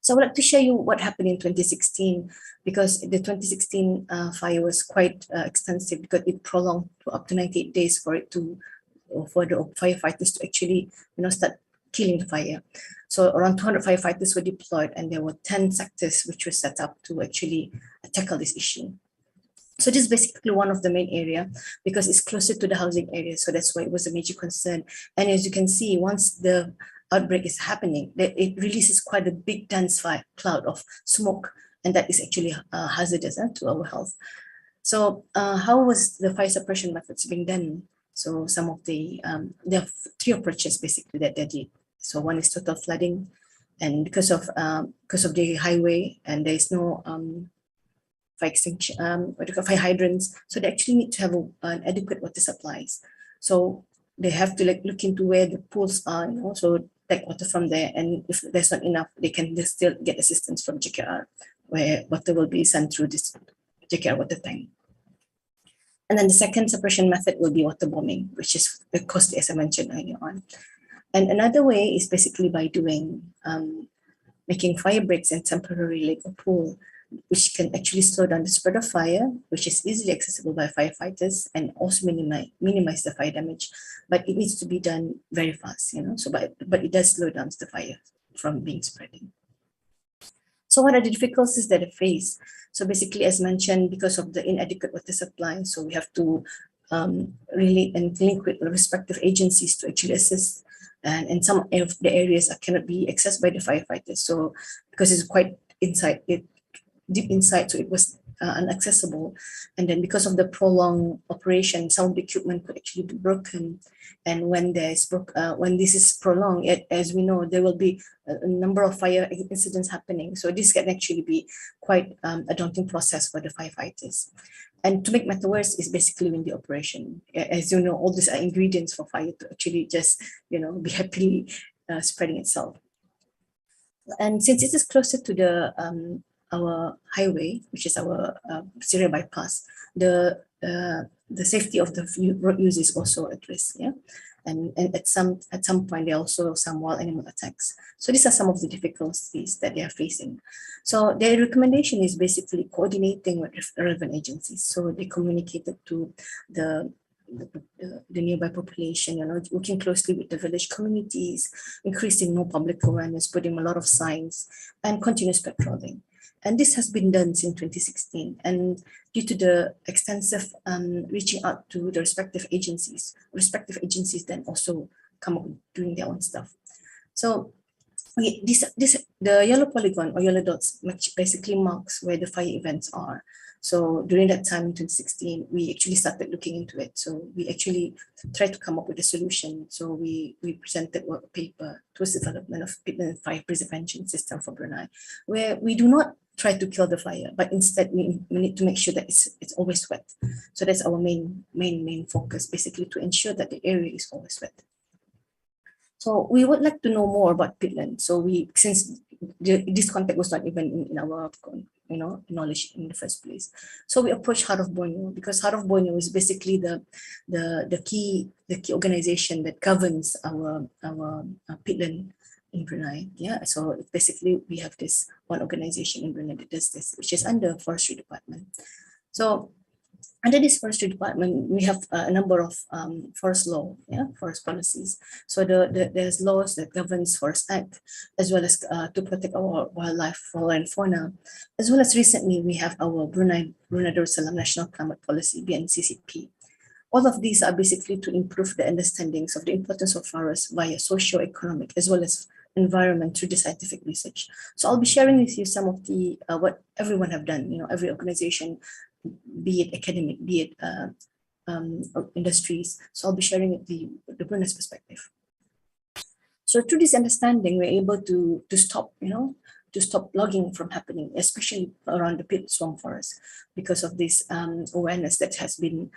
So I would like to show you what happened in 2016, because the 2016 fire was quite extensive, because it prolonged to up to 98 days for the firefighters to actually start killing the fire. So around 200 firefighters were deployed, and there were 10 sectors which were set up to actually tackle this issue. So this is basically one of the main area, because it's closer to the housing area. So that's why it was a major concern. And as you can see, once the outbreak is happening, it releases quite a big dense cloud of smoke, and that is actually hazardous to our health. So how was the fire suppression methods being done? So some of there are 3 approaches basically that they did. So one is total flooding, and because of the highway and there is no fire extinction, fire hydrants, so they actually need to have an adequate water supplies. So they have to look into where the pools are, so take water from there, and if there's not enough, they can still get assistance from JKR, where water will be sent through this JKR water tank. And then the second suppression method will be water bombing, which is costly, as I mentioned earlier on. And another way is basically by making fire breaks in temporary lake or pool, which can actually slow down the spread of fire, which is easily accessible by firefighters, and also minimize the fire damage. But it needs to be done very fast, but it does slow down the fire from being spreading. So what are the difficulties that they face? So basically, as mentioned, because of the inadequate water supply, so we have to really link with respective agencies to actually assist. And some of the areas cannot be accessed by the firefighters. So because it's quite deep inside, so it was inaccessible. And then because of the prolonged operation, some of the equipment could actually be broken. And when this is prolonged, as we know, there will be a number of fire incidents happening. So this can actually be quite a daunting process for the firefighters. And to make matters worse is basically when the operation, as you know, all these are ingredients for fire to actually just, be happily spreading itself. And since it is closer to our highway, which is our serial bypass, the safety of the road use is also at risk. Yeah, and at some point there are also some wild animal attacks. So these are some of the difficulties that they are facing. So their recommendation is basically coordinating with relevant agencies. So they communicated to the nearby population, working closely with the village communities, increasing more public awareness, putting a lot of signs, and continuous patrolling. And this has been done since 2016. And due to the extensive reaching out to the respective agencies then also come up with doing their own stuff. So the yellow polygon or yellow dots basically marks where the fire events are. So during that time in 2016, we actually started looking into it. So we actually tried to come up with a solution. So we presented a paper towards development of Peatland fire prevention system for Brunei, where we do not try to kill the fire, but instead we need to make sure that it's always wet. So that's our main focus, basically to ensure that the area is always wet. So we would like to know more about Peatland. So since this contact was not even in our knowledge in the first place, so we approached Heart of Borneo, because Heart of Borneo is basically the key organization that governs our Peatland in Brunei. Yeah, so basically we have this one organization in Brunei that does this, which is under Forestry Department. So under this Forestry Department, we have a number of forest law, forest policies. So there's laws that governs Forest Act, as well as to protect our wildlife, flora and fauna, as well as recently we have our Brunei Darussalam National Climate Policy, BNCCP. All of these are basically to improve the understandings of the importance of forests via socio-economic as well as environment through the scientific research. So I'll be sharing with you some of the what everyone have done, every organization, be it academic, be it industries. So I'll be sharing the Brunei's perspective. So through this understanding, we're able to stop, to stop logging from happening, especially around the peat swamp forest, because of this awareness that has been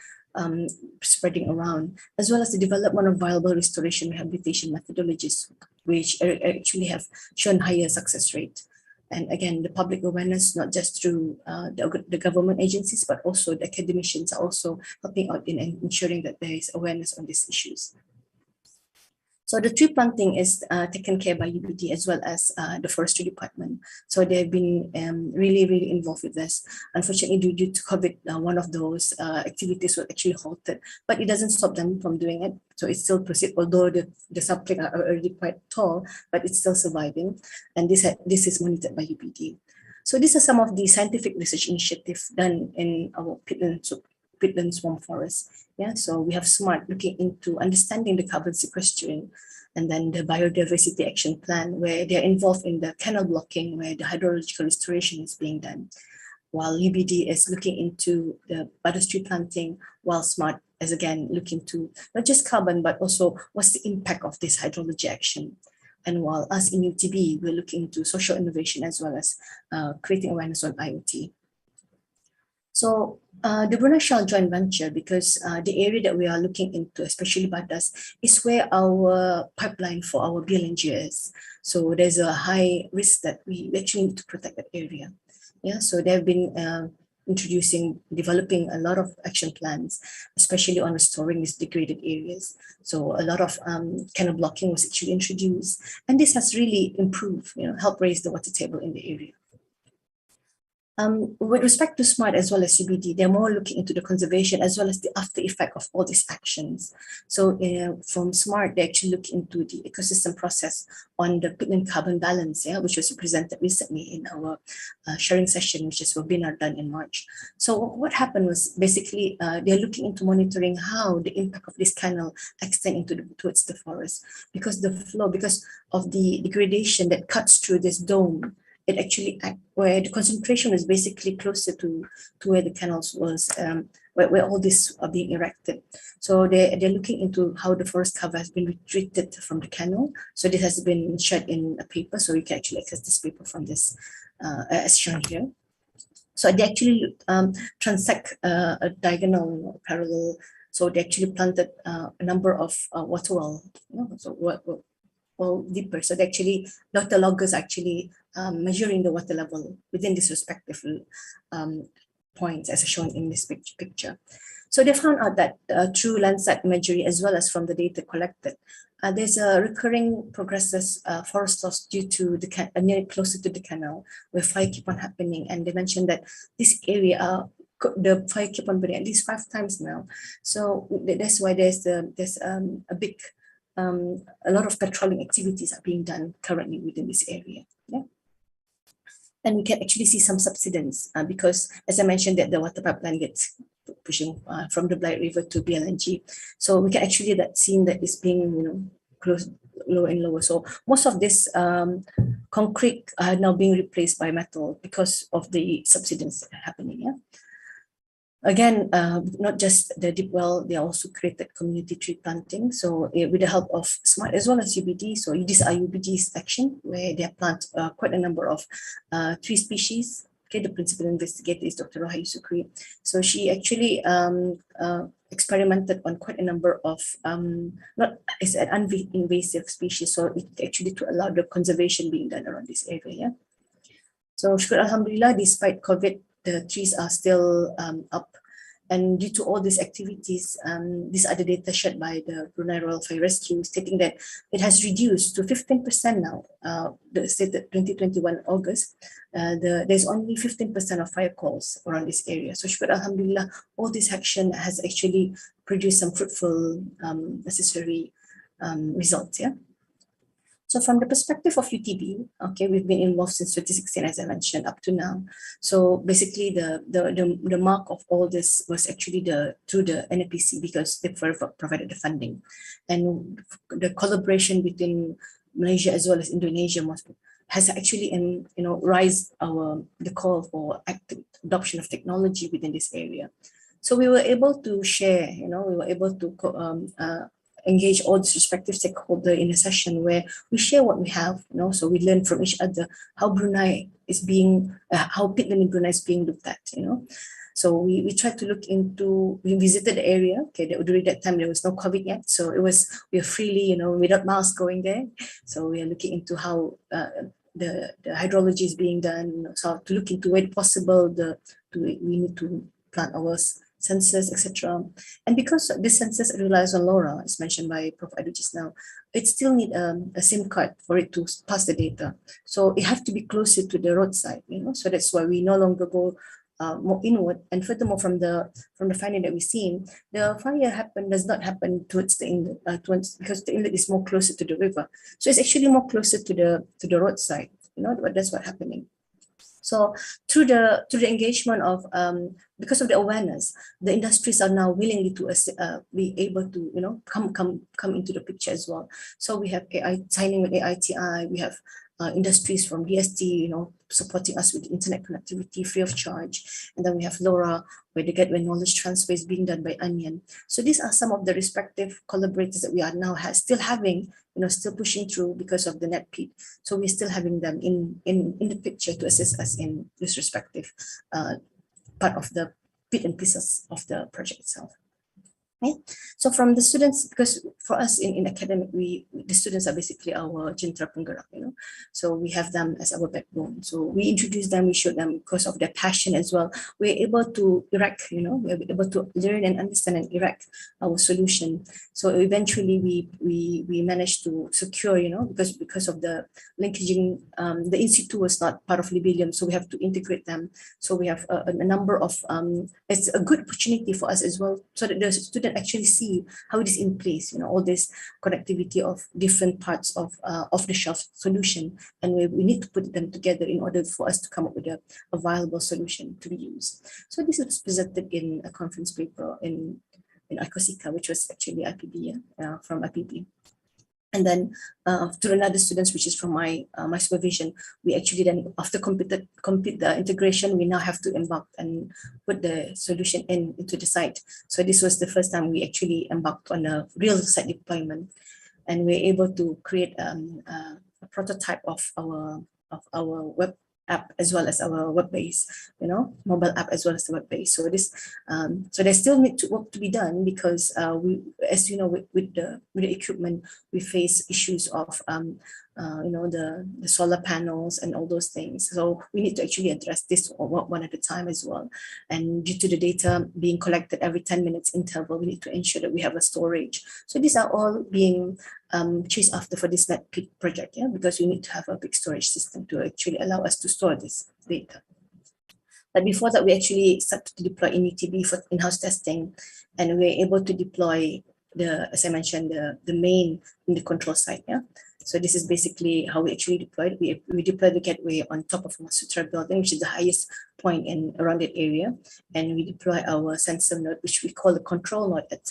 spreading around, as well as the development of viable restoration rehabilitation methodologies, which actually have shown higher success rate. And again, the public awareness, not just through the government agencies, but also the academicians are also helping out in ensuring that there is awareness on these issues. So the tree planting is taken care by UBD as well as the Forestry Department. So they've been really involved with this. Unfortunately, due to COVID, one of those activities was actually halted, but it doesn't stop them from doing it. So it still proceeds, although the saplings are already quite tall, but it's still surviving. And this is monitored by UBD. So these are some of the scientific research initiatives done in our Peatland swamp forest. Yeah, so we have SMART looking into understanding the carbon sequestration, and then the biodiversity action plan, where they're involved in the canal blocking, where the hydrological restoration is being done, while UBD is looking into the butter tree planting, while SMART is again looking to not just carbon, but also what's the impact of this hydrology action. And while us in UTB, we're looking into social innovation as well as creating awareness on IoT. So the Brunei Shell joint venture, because the area that we are looking into, especially Batas, is where our pipeline for our BLNG is. So there's a high risk that we actually need to protect that area. Yeah, so they've been developing a lot of action plans, especially on restoring these degraded areas. So a lot of canal blocking was actually introduced, and this has really improved, helped raise the water table in the area. With respect to SMART as well as UBD, they're more looking into the conservation as well as the after effect of all these actions. So from SMART, they actually look into the ecosystem process on the Peatland carbon balance, which was presented recently in our sharing session, which is webinar done in March. So what happened was basically they're looking into monitoring how the impact of this canal extend towards the forest, because of the degradation that cuts through this dome. It actually where the concentration is basically closer to where the canals was, where all this are being erected. So they're looking into how the forest cover has been retreated from the canal. So this has been shared in a paper, so you can actually access this paper from this as shown here. So they actually transect a diagonal parallel. So they actually planted a number of water well deeper. So they actually, water loggers actually measuring the water level within this respective points as shown in this picture. So they found out that through Landsat imagery as well as from the data collected, there's a recurring progressive forest loss due to the near closer to the canal where fire keep on happening. And they mentioned that this area, the fire keep on burning at least 5 times now. So that's why there's a big a lot of patrolling activities are being done currently within this area. Yeah. And we can actually see some subsidence because, as I mentioned, that the water pipeline gets pushing from the Blight River to BLNG. So we can actually see that it's being lower and lower. So most of this concrete are now being replaced by metal because of the subsidence happening. Yeah. Again, not just the deep well, they also created community tree planting. So with the help of SMART as well as UBD, so these are UBD's action where they plant quite a number of tree species. Okay, the principal investigator is Dr. Rohai Sukri. So she actually experimented on quite a number of it's an invasive species, so it actually to allow the conservation being done around this area. Yeah? So Shukr Alhamdulillah, despite COVID, the trees are still up. And due to all these activities, these are the data shared by the Brunei Royal Fire Rescue, stating that it has reduced to 15% now. The stated 2021 August, there's only 15% of fire calls around this area. So Shukr Alhamdulillah, all this action has actually produced some fruitful, necessary results. Yeah. So from the perspective of UTB, okay, we've been involved since 2016, as I mentioned, up to now. So basically, the mark of all this was actually through the NAPC, because they provided the funding, and the collaboration between Malaysia as well as Indonesia has actually raised the call for active adoption of technology within this area. So we were able to share, we were able to engage all these respective stakeholders in a session where we share what we have, so we learn from each other how Brunei is being, how peatland in Brunei is being looked at, So we tried to look into, we visited the area, okay, during that time there was no COVID yet, so we were freely, without masks going there. So we are looking into how the hydrology is being done, so to look into where possible, we need to plant our sensors, etc. And because this sensors relies on LoRa, as mentioned by Prof. Adu just now, it still need a SIM card for it to pass the data. So it have to be closer to the roadside, So that's why we no longer go more inward. And furthermore, from the finding that we've seen, the fire does not happen towards the inlet, because the inlet is more closer to the river. So it's actually more closer to the roadside. But that's what's happening. So through the engagement of because of the awareness, the industries are now willingly to be able to come into the picture as well. So we have AI signing with AITI, we have industries from DST, supporting us with internet connectivity free of charge, and then we have LoRa, where the gateway knowledge transfer is being done by Onion. So these are some of the respective collaborators that we are now still having, still pushing through because of the NetPeat. So we're still having them in the picture to assist us in this respective part of the bit and pieces of the project itself. Okay. So from the students, because for us in academic, the students are basically our Jentera Penggerak, So we have them as our backbone. So we introduce them, we show them because of their passion as well. We're able to erect, we're able to learn and understand and erect our solution. So eventually we managed to secure, because of the linkaging, the institute was not part of Libelium, so we have to integrate them. So we have a number of, it's a good opportunity for us as well, so that the student actually see how it is in place, all this connectivity of different parts of off-the-shelf solution, and we need to put them together in order for us to come up with a viable solution to be used. So this was presented in a conference paper in ICOSICA, which was actually IPB, from IPB. And then to another students, which is from my supervision, we actually then, after complete the integration, we now have to embark and put the solution into the site. So this was the first time we actually embarked on a real site deployment, and we're able to create a prototype of our web app as well as our web base, mobile app as well as the web base. So this, so there still need to work to be done, because we, as you know, with the equipment, we face issues of the solar panels and all those things. So we need to actually address this one at a time as well. And due to the data being collected every 10 minutes interval, we need to ensure that we have a storage. So these are all being chased after for this NetPeat project, because we need to have a big storage system to actually allow us to store this data. But before that, we actually started to deploy in UTB for in-house testing, and we're able to deploy as I mentioned, the main in the control site. So this is basically how we actually deployed. We deployed the gateway on top of Masutra building, which is the highest point around that area. And we deploy our sensor node, which we call the control node at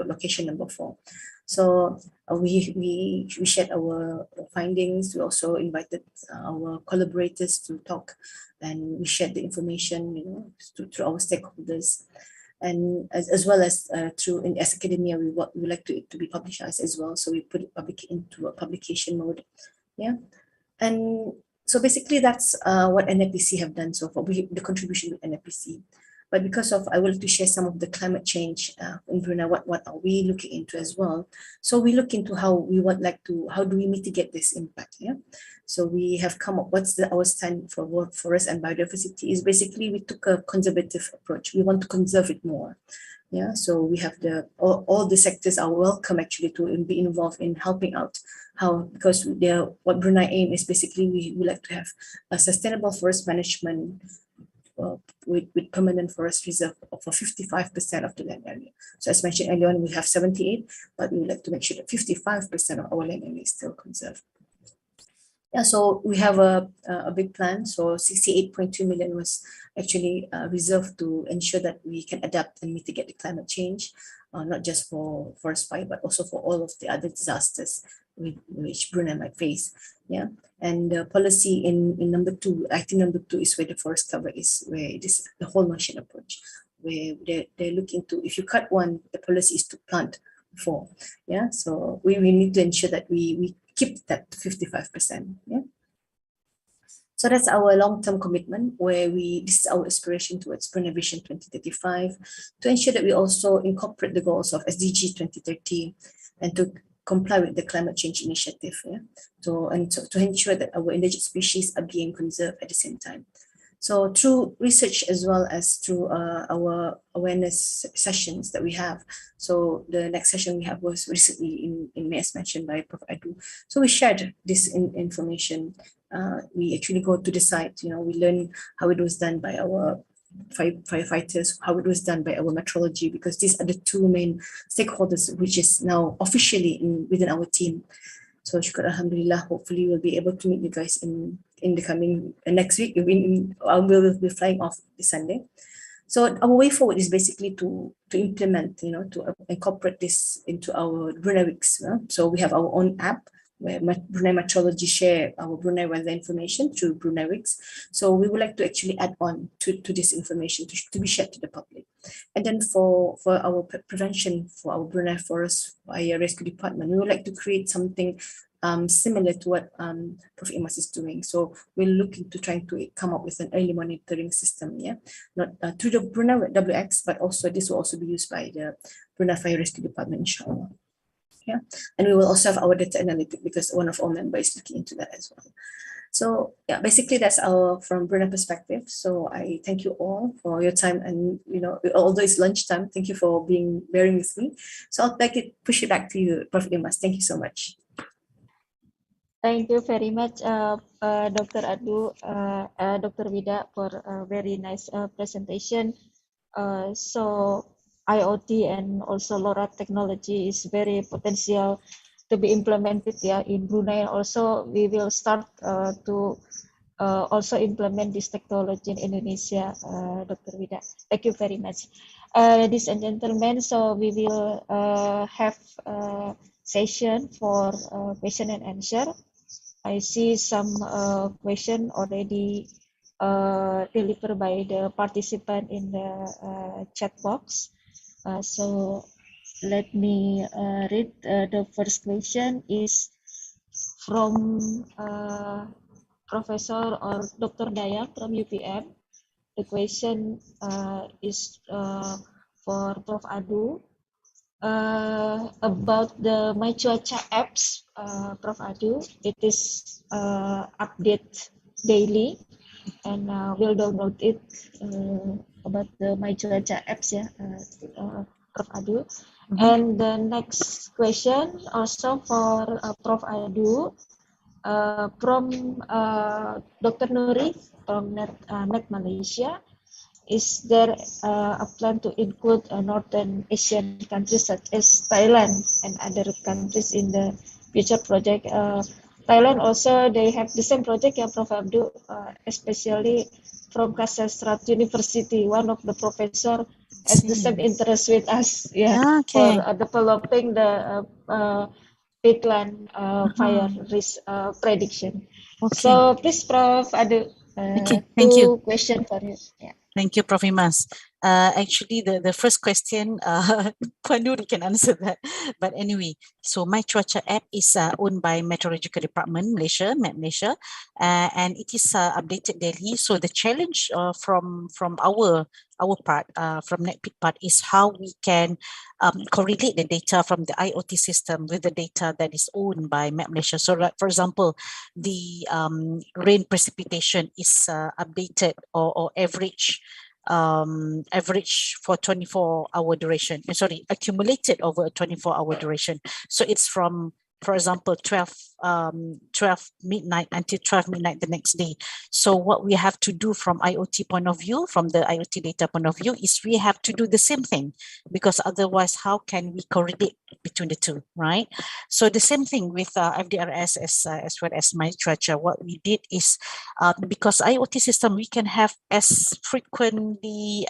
location number 4. So we shared our findings. We also invited our collaborators to talk, and we shared the information, through our stakeholders, and as well as as academia, we like to be publicized as well. So we put it into a publication mode, yeah. And so basically that's what NIPC have done so far. The contribution with NIPC. But because of, I will to share some of the climate change in Brunei, what are we looking into as well. So we look into how do we mitigate this impact, yeah? So we have come up, our stand for forest and biodiversity is basically we took a conservative approach. We want to conserve it more, yeah? So we have all the sectors are welcome actually to be involved in helping out. Because what Brunei aim is basically we like to have a sustainable forest management with permanent forest reserve for 55% of the land area. So as mentioned earlier on, we have 78, but we would like to make sure that 55% of our land area is still conserved. Yeah, so we have a big plan. So 68.2 million was actually reserved to ensure that we can adapt and mitigate the climate change, not just for forest fire, but also for all of the other disasters which Brunei might face. Yeah, and the policy in number 2, item number 2 is where the forest cover is, where it is the whole nation approach, where they're looking to, if you cut one, the policy is to plant 4. Yeah, so we need to ensure that we keep that 55%. Yeah. So that's our long-term commitment, where this is our aspiration towards Brunei Vision 2035, to ensure that we also incorporate the goals of SDG 2030 and to comply with the climate change initiative, yeah. To ensure that our endangered species are being conserved at the same time. So through research as well as through our awareness sessions that we have. So the next session we have was recently in May, as mentioned by Prof. Adu. So we shared this information. We actually go to the site, we learn how it was done by our firefighters, how it was done by our meteorology, because these are the 2 main stakeholders which is now officially within our team. So shukr alhamdulillah, hopefully we'll be able to meet you guys in the coming next week. We'll be flying off this Sunday. So our way forward is basically to implement, to incorporate this into our Brunei Weeks. So we have our own app where Brunei Meteorology share our Brunei weather information through Brunei Weeks. So we would like to actually add on to this information to be shared to the public. And then for our prevention, for our Brunei Forest Fire Rescue Department, we would like to create something similar to what Prof. Imas is doing. So we're looking to trying to come up with an early monitoring system, yeah, not through the Brunei WX, but also this will also be used by the Brunei Fire Rescue Department, inshallah. Yeah, and we will also have our data analytic because one of our members is looking into that as well. So yeah, basically that's our from Brunei perspective. So I thank you all for your time, and although it's lunchtime, thank you for bearing with me. So I'll push it back to you, Prof. Imas. Thank you so much. Thank you very much, Dr. Adu, Dr. Vida, for a very nice presentation. So IoT and also LoRa technology is very potential to be implemented in Brunei. Also, we will start to also implement this technology in Indonesia, Dr. Vida. Thank you very much. Ladies and gentlemen, so we will have a session for question and answer. I see some question already delivered by the participant in the chat box. So let me read. The first question is from Professor or Dr. Dayak from UPM. The question is for Prof. Adu about the My Cuaca apps, Prof. Adu. It is update daily, and we'll download it about the My Cuaca apps, Prof. Adu. And the next question also for Prof. Adu from Dr. Nuri from NECT Malaysia. Is there a plan to include Northern Asian countries such as Thailand and other countries in the future project? Thailand also, they have the same project, Prof. Abdu, especially from Kasselstrat University. One of the professor has the same interest with us, for developing the peatland fire risk prediction. So please, Prof, Adu, thank you. question for you. Yeah. Thank you, Prof. Imas. Actually, the first question, Panuri can answer that. But anyway, so My Cuaca app is owned by Meteorological Department, Malaysia, Met Malaysia, and it is updated daily. So the challenge from our part, from NICT part, is how we can correlate the data from the IoT system with the data that is owned by Met Malaysia. So, for example, the rain precipitation is updated or average for 24-hour duration. Accumulated over a 24-hour duration. So it's from, for example, 12 midnight until 12 midnight the next day. So what we have to do from IoT point of view, from the IoT data point of view, is we have to do the same thing, because otherwise how can we correlate between the two, right? So the same thing with FDRS as well as My Cuaca. What we did is, because IoT system, we can have as frequently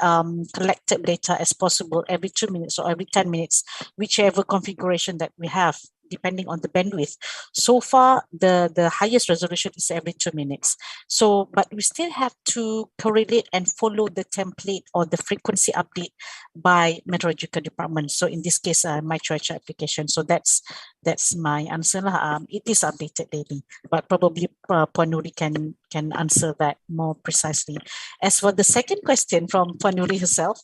collected data as possible every 2 minutes or every 10 minutes, whichever configuration that we have, depending on the bandwidth. So far, the highest resolution is every 2 minutes. So, but we still have to correlate and follow the template or the frequency update by Meteorological Department. So in this case, My Cuaca application. So that's my answer. It is updated daily, but probably Puan Nuri can answer that more precisely. As for the second question from Puan Nuri herself,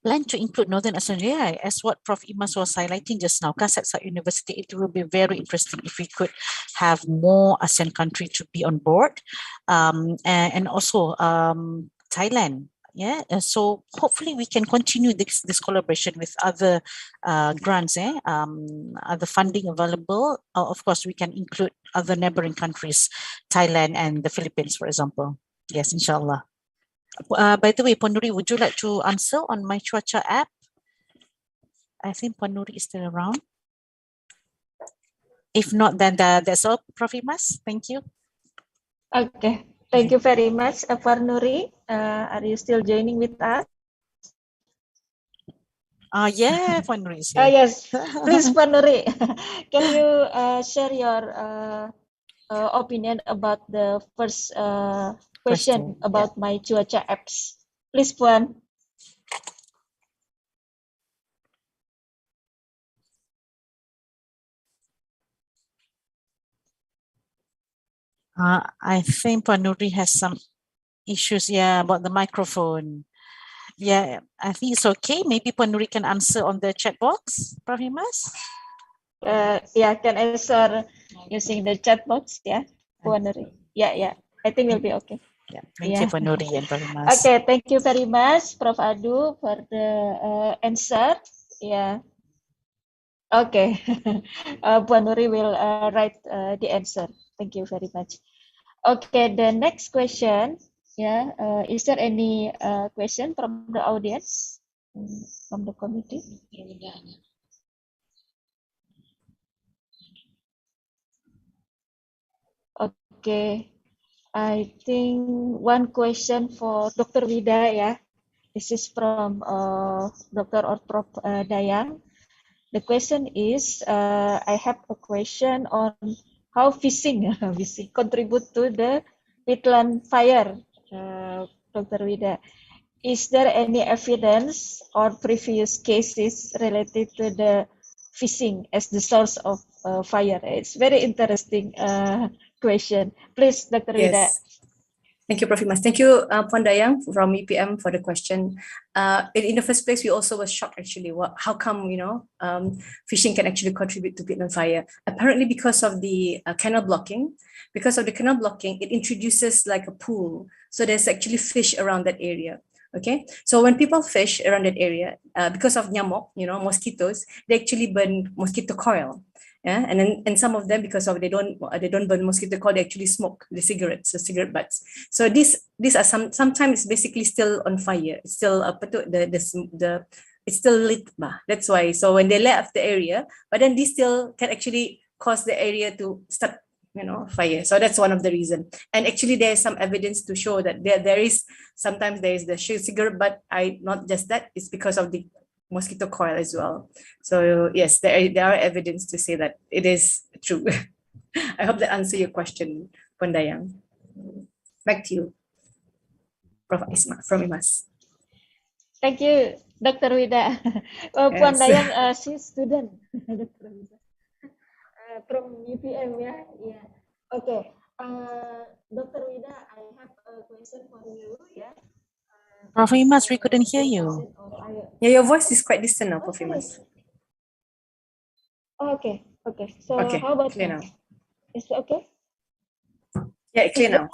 plan to include Northern ASEAN, as what Prof. Imas was highlighting just now, Kasat University, it will be very interesting if we could have more ASEAN countries to be on board, and also Thailand. Yeah, so hopefully we can continue this collaboration with other grants, other funding available. Of course, we can include other neighboring countries, Thailand and the Philippines, for example. Yes, inshallah. By the way, Puan Nuri, would you like to answer on My Cuaca app? I think Puan Nuri is still around. If not, then that's all, Prof. Imas. Thank you. Okay, thank you very much, Puan Nuri. Are you still joining with us? Yeah, Puan Nuri is here. Yes, please, Puan Nuri, can you share your opinion about the first question about My Cuaca apps? Please, Puan. I think Puan Nuri has some issues, about the microphone. Yeah, I think it's okay. Maybe Puan Nuri can answer on the chat box, Prof. Imas? Yeah, can answer using the chat box, Puan Nuri. Yeah, I think it'll be okay. Yeah, thank you, Puan Nuri and Prof. Imas. Okay, thank you very much, Prof. Adu, for the answer. Yeah. Okay, Puan Nuri will write the answer. Thank you very much. Okay, the next question. Is there any question from the audience, from the committee? Okay, I think one question for Dr. Vida, This is from Dr. or Prof. Dayang. The question is, I have a question on how fishing contribute to the peatland fire, Dr. Vida. Is there any evidence or previous cases related to the fishing as the source of fire? It's very interesting question. Please, Dr. Vida. Thank you, Prof. Imas. Thank you, Puan Dayang from EPM for the question. In the first place, we also were shocked actually. How come fishing can actually contribute to peatland fire? Apparently, because of the canal blocking. Because of the canal blocking, it introduces like a pool. So there's actually fish around that area. Okay, so when people fish around that area, because of nyamuk, mosquitoes, they actually burn mosquito coil. Yeah, and some of them, because of they don't burn mosquito coil, they actually smoke the cigarette butts. So these are sometimes basically still on fire. It's still it's still lit. That's why. So when they left the area, but then these still can actually cause the area to start fire. So that's one of the reasons. And actually there is some evidence to show that there is sometimes there is the cigarette, but not just that, it's because of the mosquito coil as well. So yes, there are evidence to say that it is true. I hope that answers your question, Pandayang. Back to you, Prof. Isma from IMAS. Thank you, Dr. Wida. Pandayang, she's student, Dr. Wida. From UPM, yeah. Okay. Dr. Wida, I have a question for you, Prof. Imas, we couldn't hear you. Yeah, your voice is quite distant now, Prof. Imas. Okay. So okay, how about clear now? Is it okay? Yeah, clear now.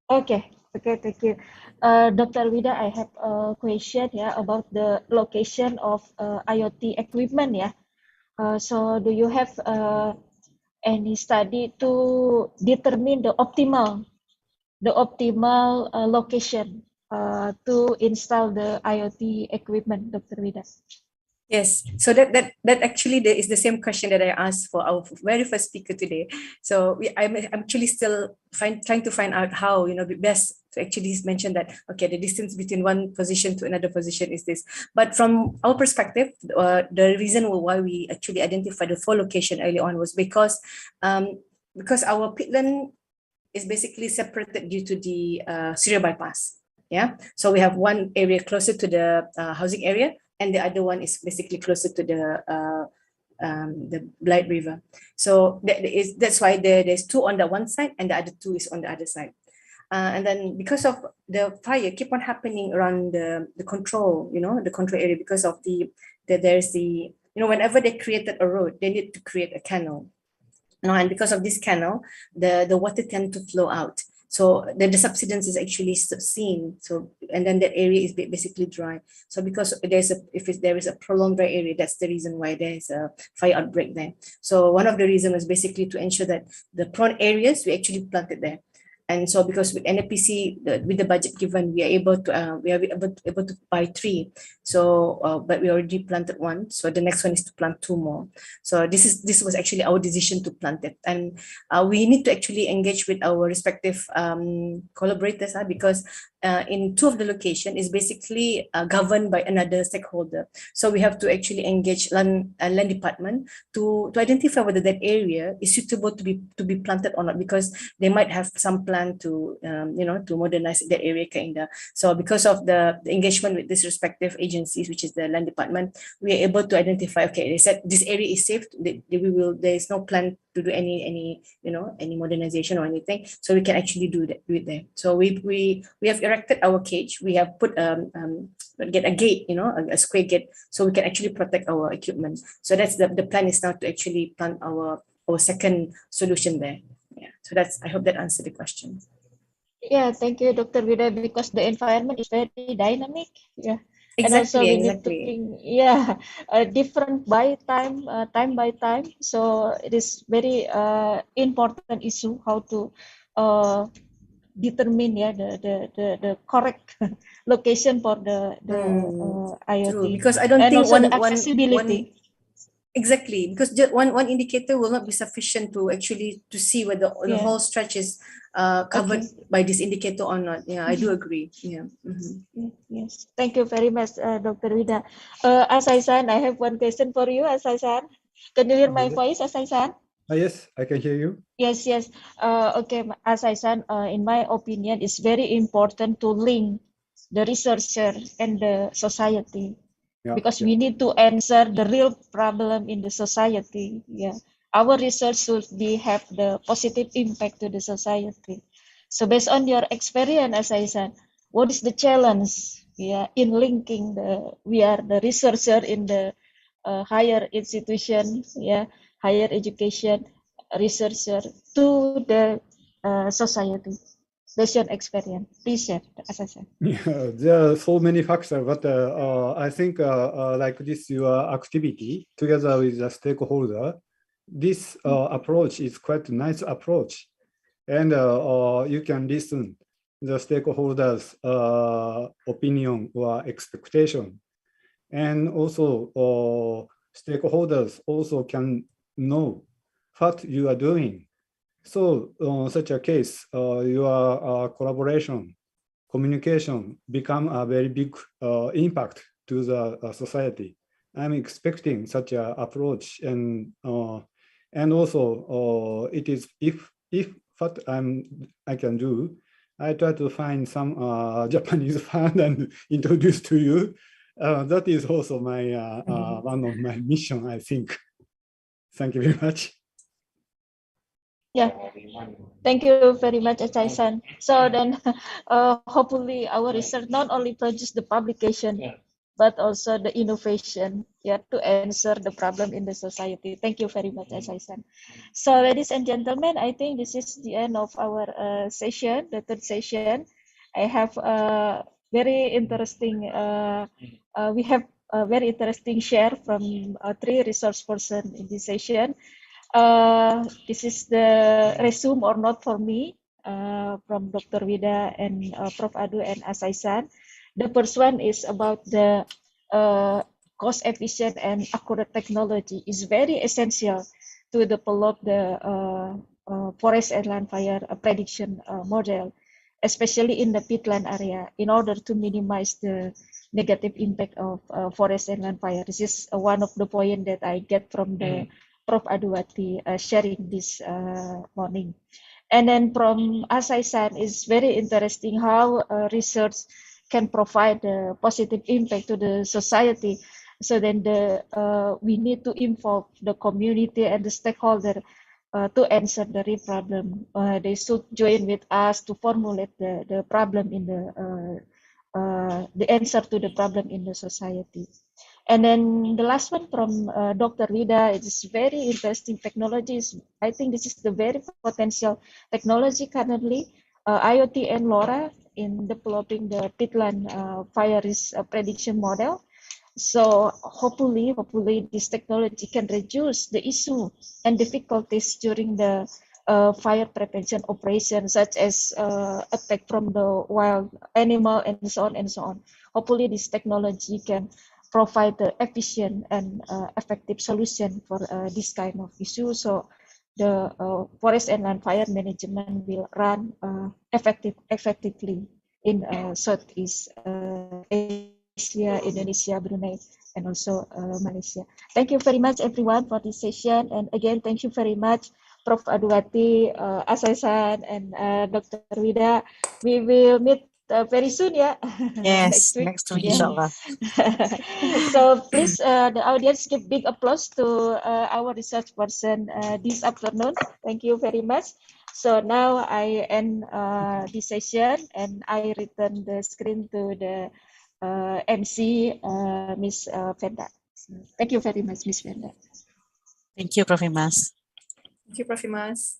Okay, thank you. Dr. Wida, I have a question about the location of IoT equipment. So do you have any study to determine the optimal location to install the IoT equipment, Dr. Wida? Yes, so that actually is the same question that I asked for our very first speaker today. So I'm actually still trying to find out how best to actually mention that the distance between one position to another position is this. But from our perspective, the reason why we actually identified the 4 location early on was because our peatland is basically separated due to the serial bypass. Yeah, so we have one area closer to the housing area, and the other one is basically closer to the Blight River. So that's why there's 2 on the one side and the other 2 is on the other side. And then because of the fire keep on happening around the control, the control area, because of there's the whenever they created a road, they need to create a canal. And because of this canal, the water tend to flow out. So the subsidence is actually seen. So, and then that area is basically dry. So because if there is a prolonged dry area, that's the reason why there is a fire outbreak there. So one of the reasons is basically to ensure that the prone areas we actually planted there. And so because with NAPC, with the budget given, we are able to buy 3. So, but we already planted 1. So the next one is to plant 2 more. So this was actually our decision to plant it. And we need to actually engage with our respective collaborators because in 2 of the location is basically governed by another stakeholder. So we have to actually engage land department to identify whether that area is suitable to be planted or not, because they might have some plan to to modernize that area kinda. So because of the engagement with these respective agencies, which is the land department, we are able to identify, they said this area is safe, there is no plan to do any modernization or anything, so we can actually do it there. So we have erected our cage, we have put get a gate, a square gate, so we can actually protect our equipment. So that's the plan is now to actually plant our second solution there. Yeah, so I hope that answered the question. Yeah, thank you, Dr. Wida, because the environment is very dynamic. Yeah. Exactly, and also we exactly. need to think, different by time by time. So it is very important issue how to determine the correct location for the IoT. True, because I don't and think also the accessibility. Exactly, because just one indicator will not be sufficient to actually to see whether the whole stretch is covered by this indicator or not. Yeah, I do agree. Yeah. Yes, thank you very much, Dr. Wida. Asai-san, I have one question for you, Asai-san. Can you hear my voice, Asai-san? Yes, I can hear you. Yes. Okay, Asai-san, in my opinion, it's very important to link the researcher and the society. Because we need to answer the real problem in the society. Yeah, our research should have the positive impact to the society. So based on your experience, as I said, what is the challenge? Yeah, in linking we are the researcher in the higher institution, higher education researcher to the society. Based on experience, please share, as I said. Yeah, there are so many factors, but I think like this, your activity together with the stakeholder, this approach is quite a nice approach, and you can listen the stakeholders' opinion or expectation, and also stakeholders also can know what you are doing. So such a case, your collaboration, communication become a very big impact to the society. I'm expecting such an approach, and also it is if what I can do, I try to find some Japanese fund and introduce to you. That is also my one of my mission, I think. Thank you very much. Yeah, thank you very much, Achai-san. So then, hopefully our research not only produce the publication, but also the innovation, yeah, to answer the problem in the society. Thank you very much, Achai-san. So, ladies and gentlemen, I think this is the end of our session, the third session. I have very interesting. We have a very interesting share from 3 resource person in this session. This is the resume or not for me from Dr. Wida and Prof. Adu and Achai-san. The first one is about the cost efficient and accurate technology is very essential to develop the forest and land fire prediction model, especially in the peatland area, in order to minimize the negative impact of forest and land fire. This is one of the points that I get from the Prof. Aduwati sharing this morning. And then from Achai-san is very interesting how research can provide a positive impact to the society. So then we need to involve the community and the stakeholder to answer the real problem. They should join with us to formulate the problem in the answer to the problem in the society. And then the last one from Dr. Wida, it is very interesting technologies. I think this is the very potential technology currently, IoT and LoRa in developing the peatland fire risk prediction model. So hopefully this technology can reduce the issue and difficulties during the fire prevention operation, such as attack from the wild animal and so on and so on. Hopefully this technology can provide the efficient and effective solution for this kind of issue. So the forest and land fire management will run effectively in Southeast Asia, Indonesia, Brunei, and also Malaysia. Thank you very much, everyone, for this session. And again, thank you very much, Prof. Aduwati, Achai-san, and Dr. Wida. We will meet very soon, yeah. Yes, next week, inshallah. So please, the audience, give big applause to our research person this afternoon. Thank you very much. So now I end this session and I return the screen to the MC, Miss Fenda. Thank you very much, Miss Fenda. Thank you, Prof. Imas. Thank you, Prof. Imas.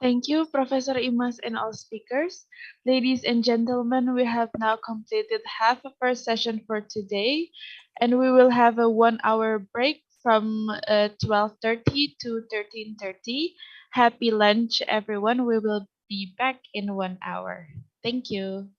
Thank you, Professor Imas and all speakers. Ladies and gentlemen, we have now completed half of our session for today, and we will have a 1-hour break from 12:30 to 13:30. Happy lunch, everyone. We will be back in 1 hour. Thank you.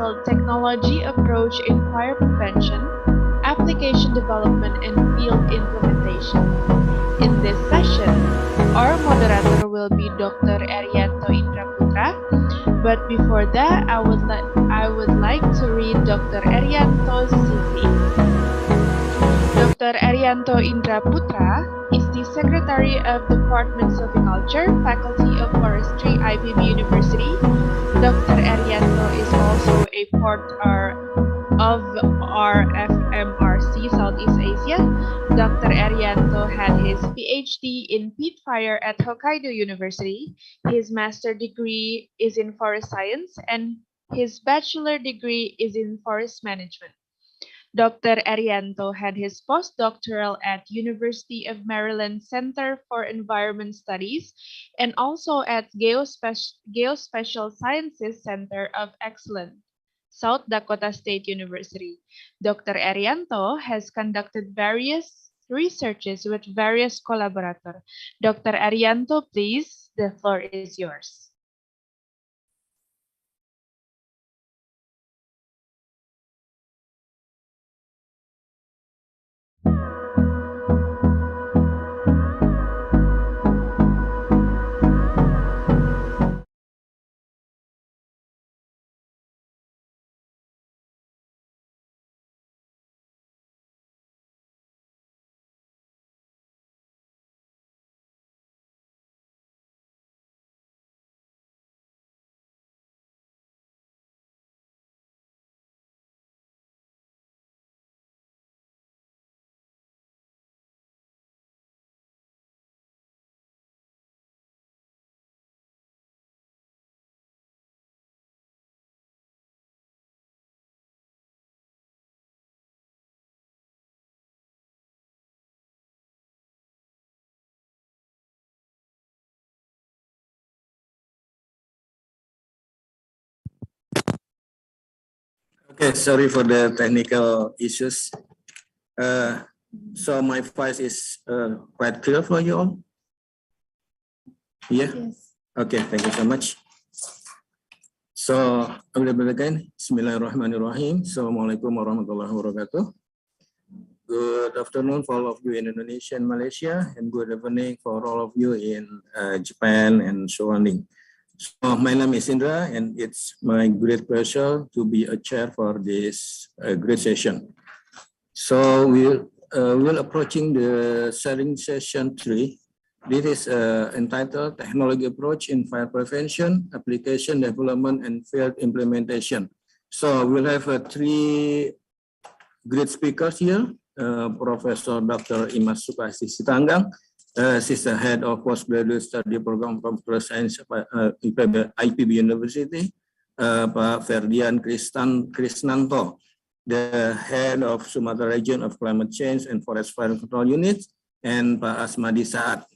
entitled Technology Approach in Fire Prevention, Application Development and Field Implementation. In this session, our moderator will be Dr. Erianto Indraputra, but before that, I would like to read Dr. Erianto's CV. Dr. Erianto Indraputra is the Secretary of Department of Silviculture, Faculty of Forestry, IPB University. Dr. Erianto is also a part of RFMRC Southeast Asia. Dr. Erianto had his PhD in peat fire at Hokkaido University. His master degree is in forest science and his bachelor degree is in forest management. Dr. Erianto had his postdoctoral at University of Maryland Center for Environment Studies and also at Geospatial Sciences Center of Excellence, South Dakota State University. Dr. Erianto has conducted various researches with various collaborators. Dr. Erianto, please, the floor is yours. Okay, sorry for the technical issues. So my voice is quite clear for you all? Yeah? Yes. Okay, thank you so much. So, I will begin. Bismillahirrahmanirrahim. Assalamualaikum warahmatullahi wabarakatuh. Good afternoon for all of you in Indonesia and Malaysia, and good evening for all of you in Japan and surrounding. So my name is Indra, and it's my great pleasure to be a chair for this great session. So we're approaching the sharing session 3. This is entitled Technology Approach in Fire Prevention, Application Development and Field Implementation. So we'll have 3 great speakers here. Professor Dr. Imas Sukasi Sitanggang. She's the head of postgraduate study program from Computer Science IPB University. Pak Ferdian Krisnanto, the head of Sumatera Region of Climate Change and Forest Fire Control Unit, and Pak Asmadi Saad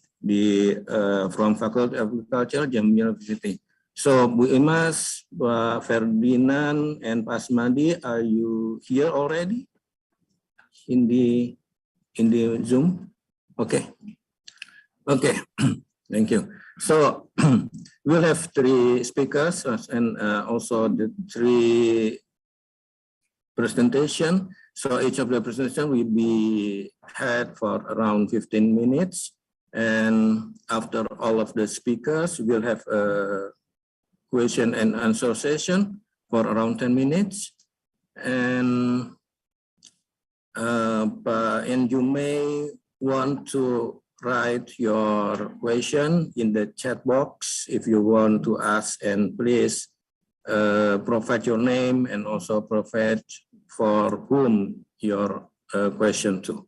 from Faculty of Agriculture, Jam University. So Bu Imas, Pak Ferdinand, and Pak Asmadi, are you here already in the Zoom? Okay. Okay, thank you. So we'll have 3 speakers and also the 3 presentation. So each of the presentation will be had for around 15 minutes. And after all of the speakers, we'll have a question and answer session for around 10 minutes. And you may want to write your question in the chat box if you want to ask, and please provide your name and also provide for whom your question to.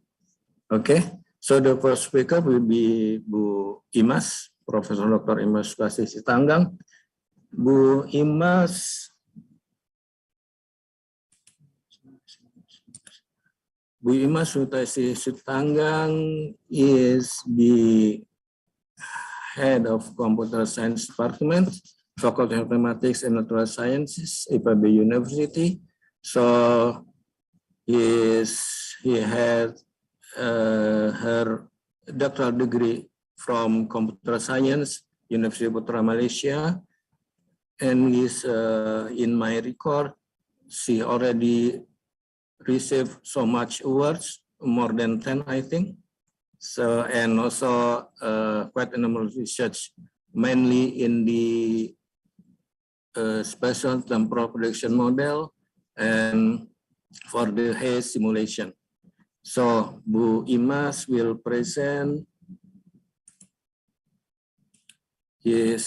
Okay, so the first speaker will be Bu Imas, Profesor Dr. Imas Sukasi Sitanggang. Bu Imas, Bu Imas Sukasi Sitanggang is the head of Computer Science Department, Faculty of Mathematics and Natural Sciences, IPB University. So he had her doctoral degree from Computer Science, University of Putra Malaysia, and is in my record, she already received so much awards, more than 10, I think. So, and also quite a number of research, mainly in the special temporal prediction model and for the haze simulation. So, Bu Imas will present his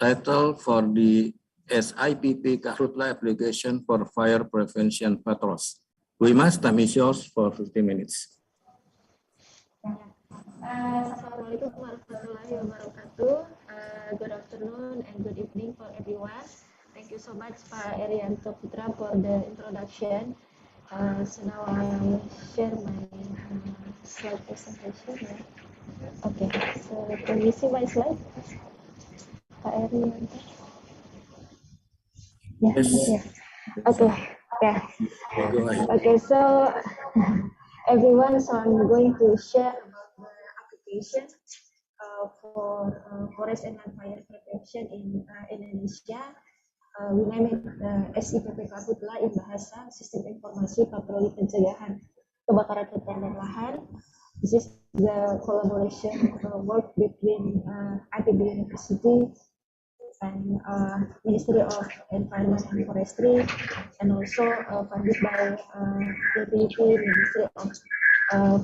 title for the SIPP Kahutla application for fire prevention patrols. Bu Imas, time is yours for 15 minutes. Assalamualaikum warahmatullahi wabarakatuh. Good afternoon and good evening for everyone. Thank you so much, Pak Erianto Putra, for the introduction. So now I will share my slide presentation. Yeah. Okay, so can you see my slide, Pak Erianto? Yeah. Yes. Yeah. Okay. Yeah. Go ahead. Okay. So everyone, so I'm going to share about the application for forest and land fire prevention in Indonesia. We name it SIPP Kahutla in bahasa Sistem Informasi Patroli Pencegahan Kebakaran Hutan dan Lahan. This is the collaboration work between ITB University and Ministry of Environment and Forestry, and also funded by DPP, Ministry of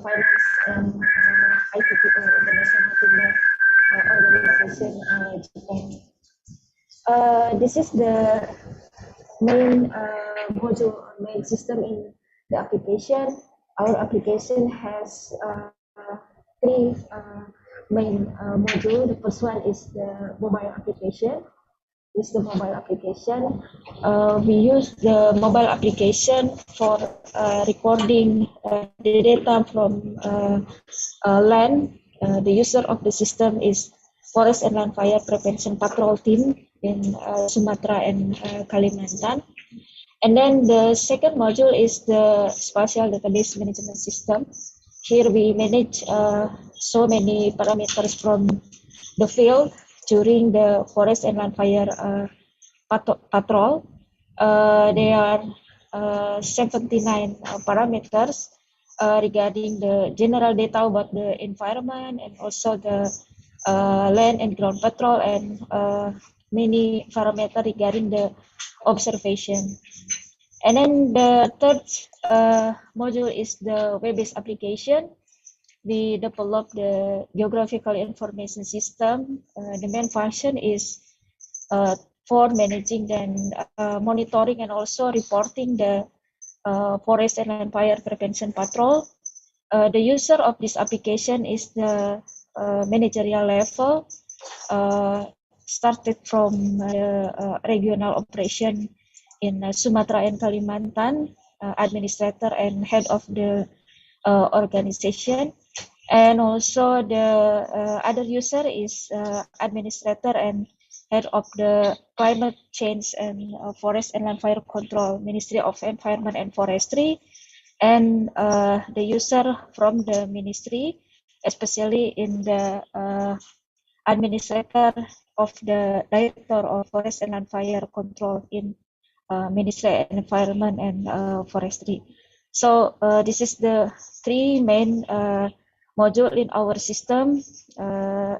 Finance and ITTO, International Timber Organization, Japan. This is the main module or main system in the application. Our application has three main module. The first one is the mobile application. This is the mobile application. We use the mobile application for recording the data from land. The user of the system is Forest and Land Fire Prevention Patrol Team in Sumatra and Kalimantan. And then the second module is the Spatial Database Management System. Here we manage so many parameters from the field during the forest and land fire patrol. There are 79 parameters regarding the general data about the environment and also the land and ground patrol, and many parameters regarding the observation. And then the third module is the web-based application. We develop the geographical information system. The main function is for managing and monitoring and also reporting the forest and land fire prevention patrol. The user of this application is the managerial level, started from the regional operation in Sumatra and Kalimantan, administrator and head of the organization. And also the other user is administrator and head of the climate change and forest and land fire control, Ministry of Environment and Forestry. And the user from the ministry, especially in the administrator of the Director of Forest and Land Fire Control in Ministry of Environment and Forestry. So this is the three main module in our system.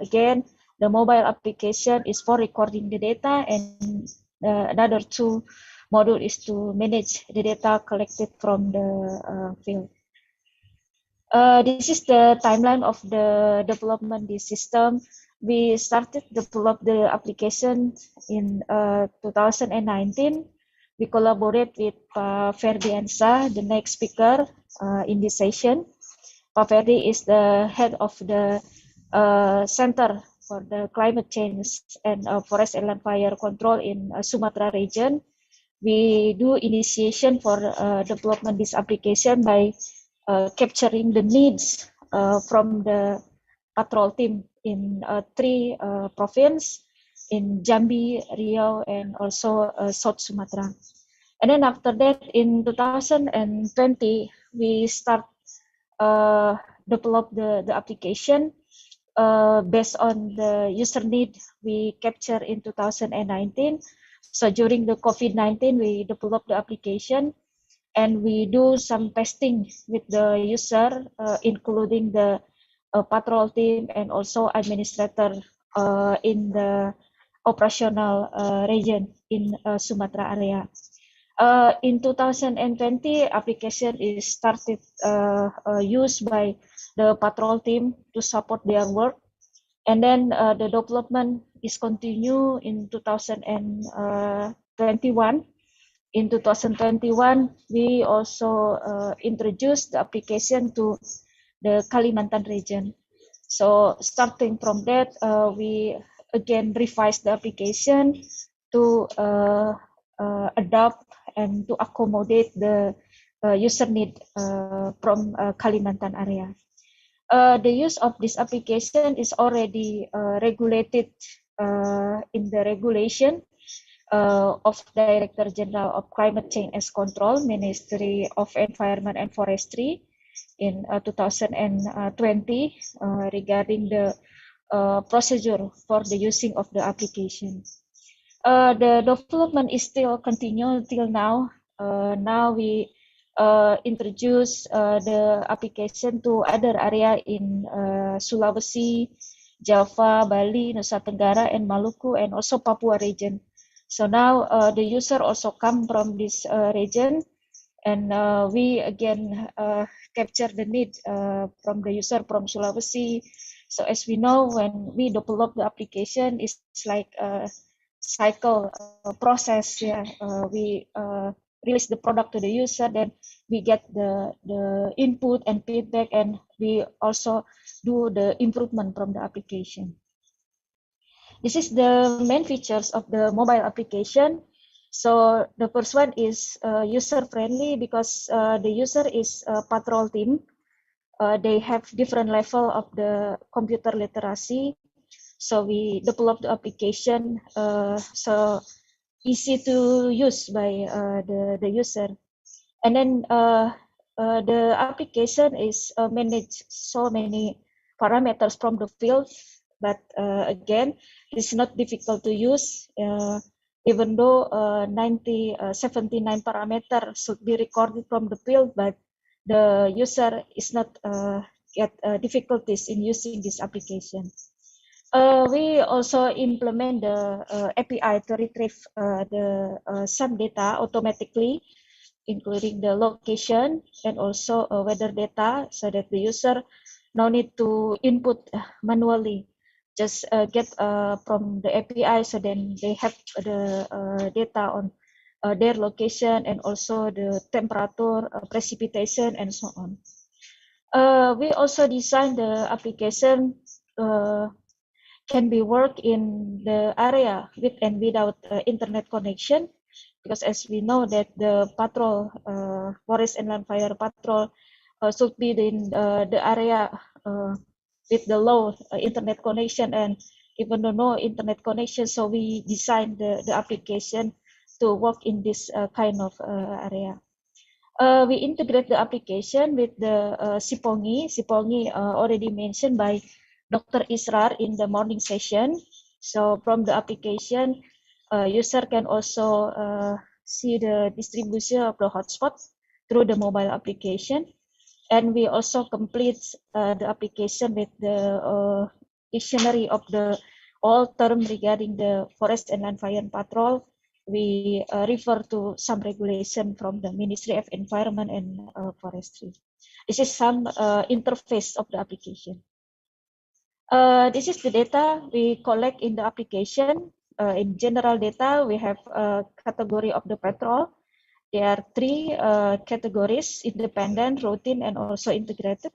Again, the mobile application is for recording the data, and another two module is to manage the data collected from the field. This is the timeline of the development of this system. We started to develop the application in 2019. We collaborate with Pak Ferdiansa, the next speaker in this session. Pak Ferdi is the head of the Center for the Climate Change and Forest and Land Fire Control in Sumatra region. We do initiation for development this application by capturing the needs from the patrol team in three provinces, in Jambi, Riau, and also South Sumatra. And then after that, in 2020, we start develop the application based on the user need we capture in 2019. So during the COVID-19, we developed the application and we do some testing with the user, including the patrol team and also administrator in the operational region in Sumatra area. In 2020, application is started used by the patrol team to support their work, and then the development is continue in 2021. In 2021, we also introduced the application to the Kalimantan region. So starting from that, we again revised the application to adopt and to accommodate the user need from Kalimantan area. The use of this application is already regulated in the regulation of Director General of Climate Change and Control, Ministry of Environment and Forestry in 2020 regarding the procedure for the using of the application. The development is still continue till now. Now we introduce the application to other area in Sulawesi, Java, Bali, Nusa Tenggara, and Maluku, and also Papua region. So now the user also come from this region, and we again capture the need from the user from Sulawesi. So as we know, when we develop the application, it's like a cycle process. Yeah, we release the product to the user, then we get the input and feedback, and we also do the improvement from the application. This is the main features of the mobile application. So the first one is user friendly because the user is a patrol team. They have different level of the computer literacy. So we developed the application so easy to use by the user. And then the application is manage so many parameters from the field, but again, it's not difficult to use, even though 79 parameters should be recorded from the field, but the user is not get difficulties in using this application. We also implement the API to retrieve some data automatically, including the location and also weather data, so that the user no need to input manually. Just get from the API, so then they have the data on their location and also the temperature, precipitation, and so on. We also designed the application can be worked in the area with and without internet connection, because as we know that the patrol, forest and land fire patrol should be in the area with the low internet connection, and even though no internet connection, so we designed the application to work in this kind of area. We integrate the application with the Sipongi. Sipongi already mentioned by Dr. Israr in the morning session. So from the application, user can also see the distribution of the hotspot through the mobile application. And we also complete the application with the dictionary of the all terms regarding the forest and land fire patrol. We refer to some regulation from the Ministry of Environment and Forestry. This is some interface of the application. This is the data we collect in the application. In general data, we have a category of the patrol. There are three categories: independent, routine, and also integrated.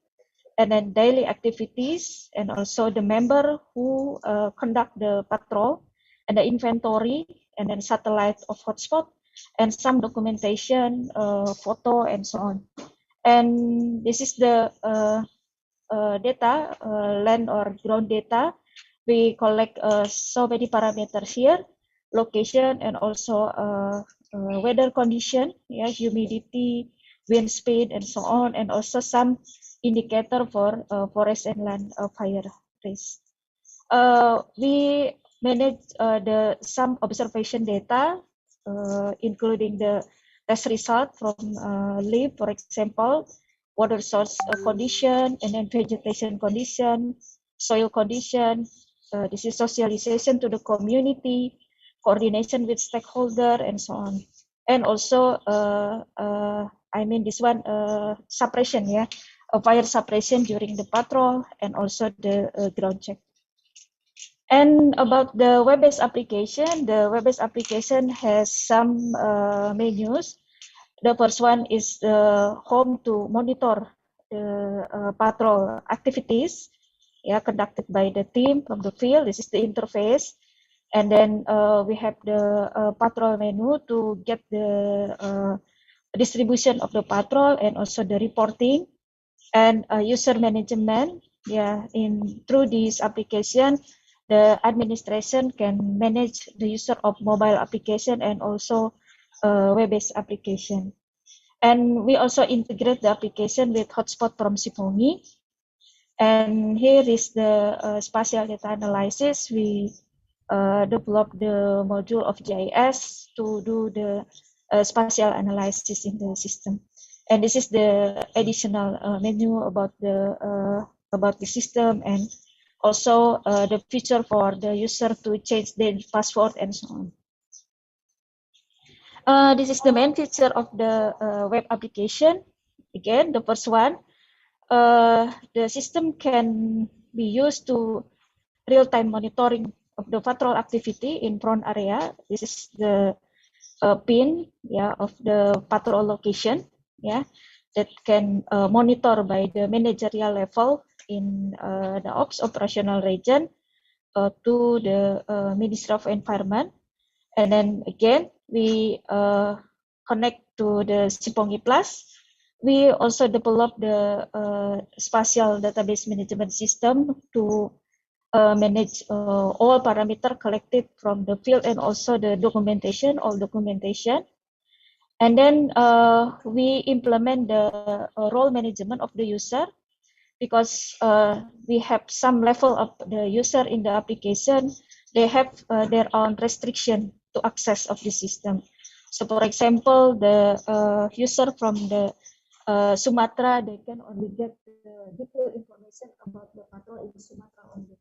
And then daily activities, and also the member who conduct the patrol, and the inventory, and then satellite of hotspot, and some documentation, photo, and so on. And this is the data, land or ground data. We collect so many parameters here: location, and also weather condition, yeah, humidity, wind speed, and so on, and also some indicator for forest and land fire risk. We manage some observation data including the test result from leaf, for example, water source condition, and then vegetation condition, soil condition. This is socialization to the community, coordination with stakeholder, and so on. And also, I mean this one, suppression, yeah, fire suppression during the patrol, and also the ground check. And about the web-based application, the web-based application has some menus. The first one is the home to monitor the patrol activities, yeah, conducted by the team from the field. This is the interface. And then we have the patrol menu to get the distribution of the patrol and also the reporting and user management. Yeah, through this application, the administration can manage the user of mobile application and also web-based application. And we also integrate the application with hotspot from Sipongi. And here is the spatial data analysis. We develop the module of GIS to do the spatial analysis in the system. And this is the additional menu about the system, and also the feature for the user to change their password and so on. This is the main feature of the web application. Again, the first one, the system can be used to real-time monitoring of the patrol activity in prone area. This is the pin, yeah, of the patrol location, yeah, that can monitor by the managerial level in the Ops operational region to the Ministry of Environment. And then again, we connect to the Sipongi Plus. We also develop the spatial database management system to manage all parameters collected from the field and also the documentation, all documentation. And then we implement the role management of the user, because we have some level of the user in the application. They have their own restriction to access of the system. So for example, the user from the Sumatra, they can only get the detailed information about the patrol in Sumatra only.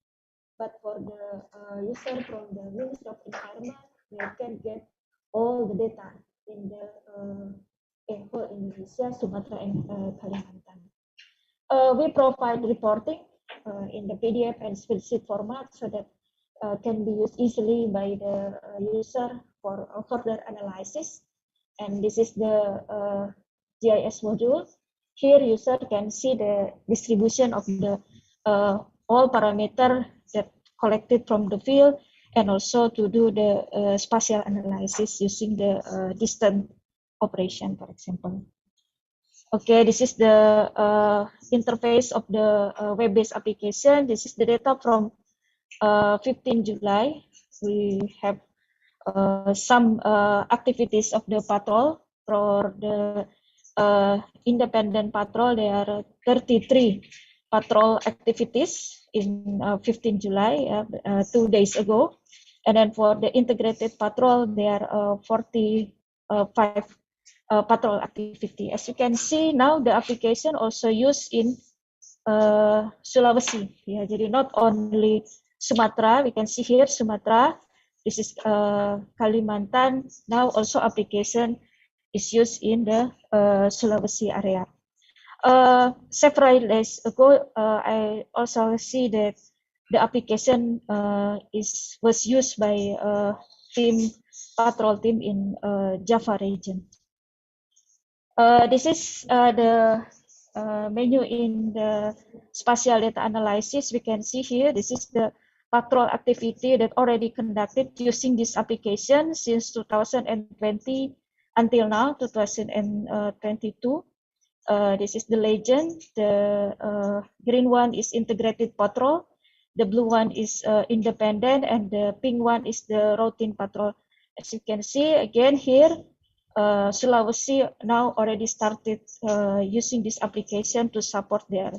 But for the user from the Ministry of Environment, they can get all the data in the whole Indonesia, Sumatra, and Kalimantan. We provide reporting in the PDF and spreadsheet format so that can be used easily by the user for further analysis. And this is the GIS module. Here, user can see the distribution of the all parameter that collected from the field, and also to do the spatial analysis using the distant operation, for example. Okay, this is the interface of the web-based application. This is the data from 15 July. We have some activities of the patrol. For the independent patrol, there are 33 patrol activities in 15 July, 2 days ago. And then for the integrated patrol, there are 45 patrol activity. As you can see now, the application also used in Sulawesi. Yeah, jadi not only Sumatra, we can see here Sumatra. This is Kalimantan. Now also application is used in the Sulawesi area. Several days ago, I also see that the application was used by patrol team in Java region. This is the menu in the spatial data analysis. We can see here, this is the patrol activity that already conducted using this application since 2020 until now, 2022. This is the legend. The green one is integrated patrol. The blue one is independent, and the pink one is the routine patrol. As you can see again here, Sulawesi now already started using this application to support their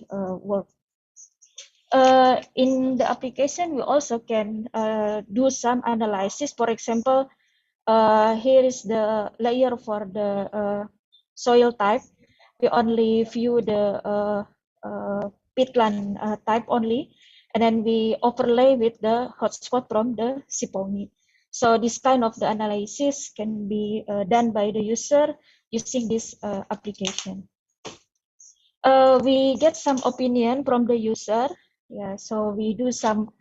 work. In the application, we also can do some analysis. For example, Here is the layer for the soil type. We only view the peatland type only, and then we overlay with the hotspot from the Sipoongi. So this kind of the analysis can be done by the user using this application. We get some opinion from the user. Yeah, so we do some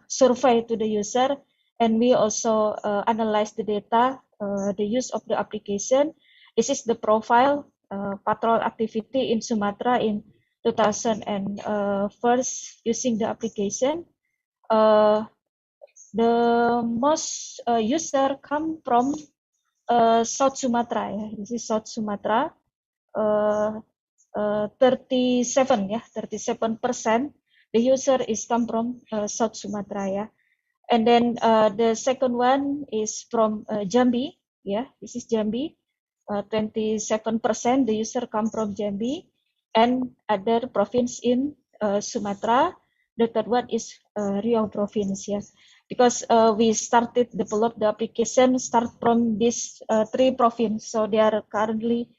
survey to the user, and we also analyze the data, the use of the application. This is the profile patrol activity in Sumatra in 2001 using the application. The most user come from South Sumatra. Yeah. This is South Sumatra. 37%. The user is come from South Sumatra. Yeah. And then the second one is from Jambi. Yeah, this is Jambi. 27% the user come from Jambi, and other province in Sumatra. The third one is Riau province. Yeah, because we started develop the application start from these three provinces, so they are currently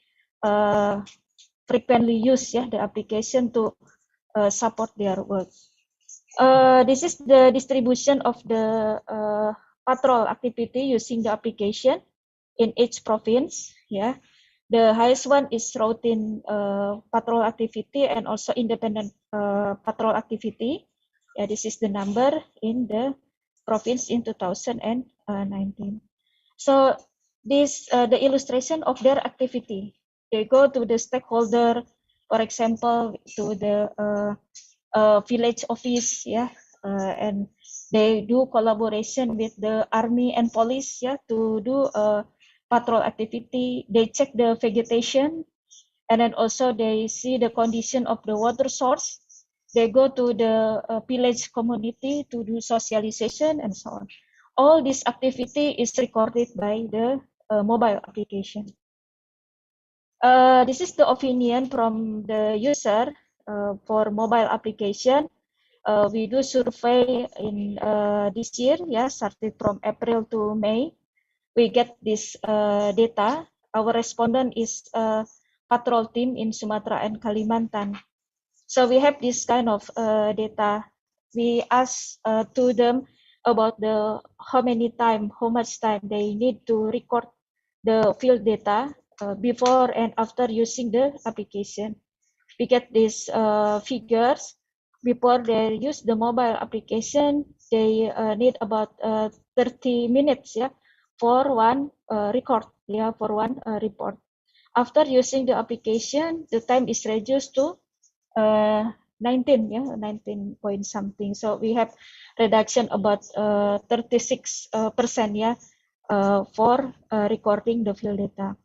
frequently used, yeah, the application to support their work. This is the distribution of the patrol activity using the application in each province. Yeah, the highest one is routine patrol activity and also independent patrol activity. Yeah, this is the number in the province in 2019. So this the illustration of their activity. They go to the stakeholder, for example, to the village office, yeah, and they do collaboration with the army and police, yeah, to do patrol activity. They check the vegetation, and then also they see the condition of the water source. They go to the village community to do socialization and so on. All this activity is recorded by the mobile application. This is the opinion from the user for mobile application. We do survey in this year, yeah, started from April to May. We get this data. Our respondent is patrol team in Sumatra and Kalimantan. So we have this kind of data. We ask to them about the how much time they need to record the field data before and after using the application. We get these figures. Before they use the mobile application, they need about 30 minutes, yeah, for one record, yeah, for one report. After using the application, the time is reduced to 19, yeah, 19 point something. So we have reduction about 36%, yeah, for recording the field data.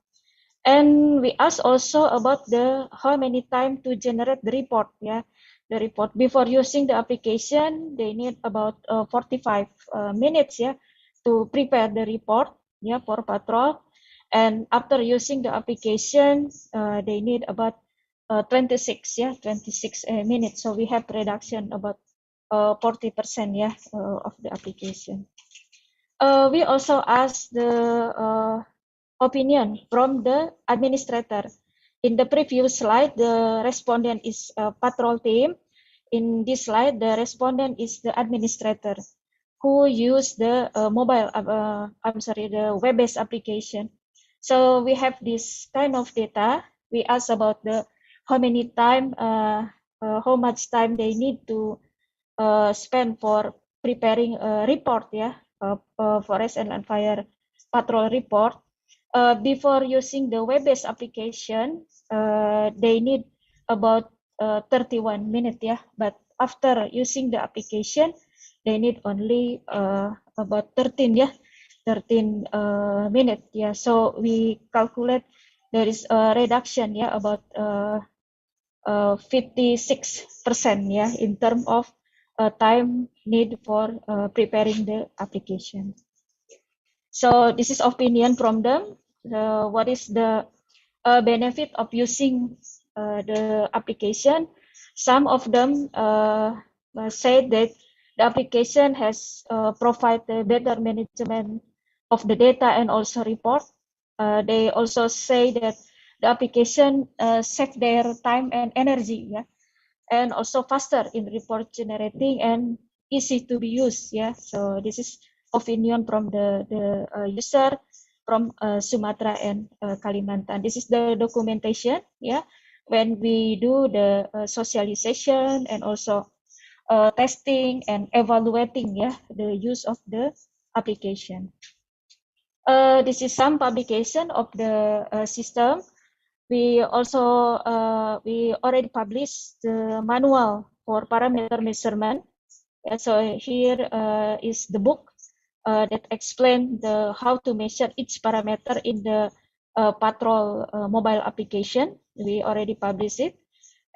And we ask also about the how many time to generate the report, yeah. The report before using the application, they need about 45 minutes, yeah, to prepare the report, yeah, for patrol. And after using the application, they need about 26 minutes. So we have reduction about 40%, yeah, of the application. We also ask the opinion from the administrator. In the previous slide, the respondent is a patrol team. In this slide, the respondent is the administrator who use the the web-based application. So we have this kind of data. We ask about the how much time they need to spend for preparing a report, yeah, forest and land fire patrol report. Before using the web-based application, they need about 31 minutes, yeah. But after using the application, they need only about 13, yeah, 13 minutes, yeah. So we calculate there is a reduction, yeah, about 56%, yeah, in terms of time need for preparing the application. So this is opinion from them. What is the benefit of using the application? Some of them say that the application has provided better management of the data and also report. They also say that the application save their time and energy, yeah, and also faster in report generating and easy to be used, yeah. So this is opinion from the user from Sumatra and Kalimantan. This is the documentation, yeah, when we do the socialization and also testing and evaluating, yeah, the use of the application. This is some publication of the system. We also we already published the manual for parameter measurement. Yeah, so here is the book that explain the how to measure each parameter in the patrol mobile application. We already published it,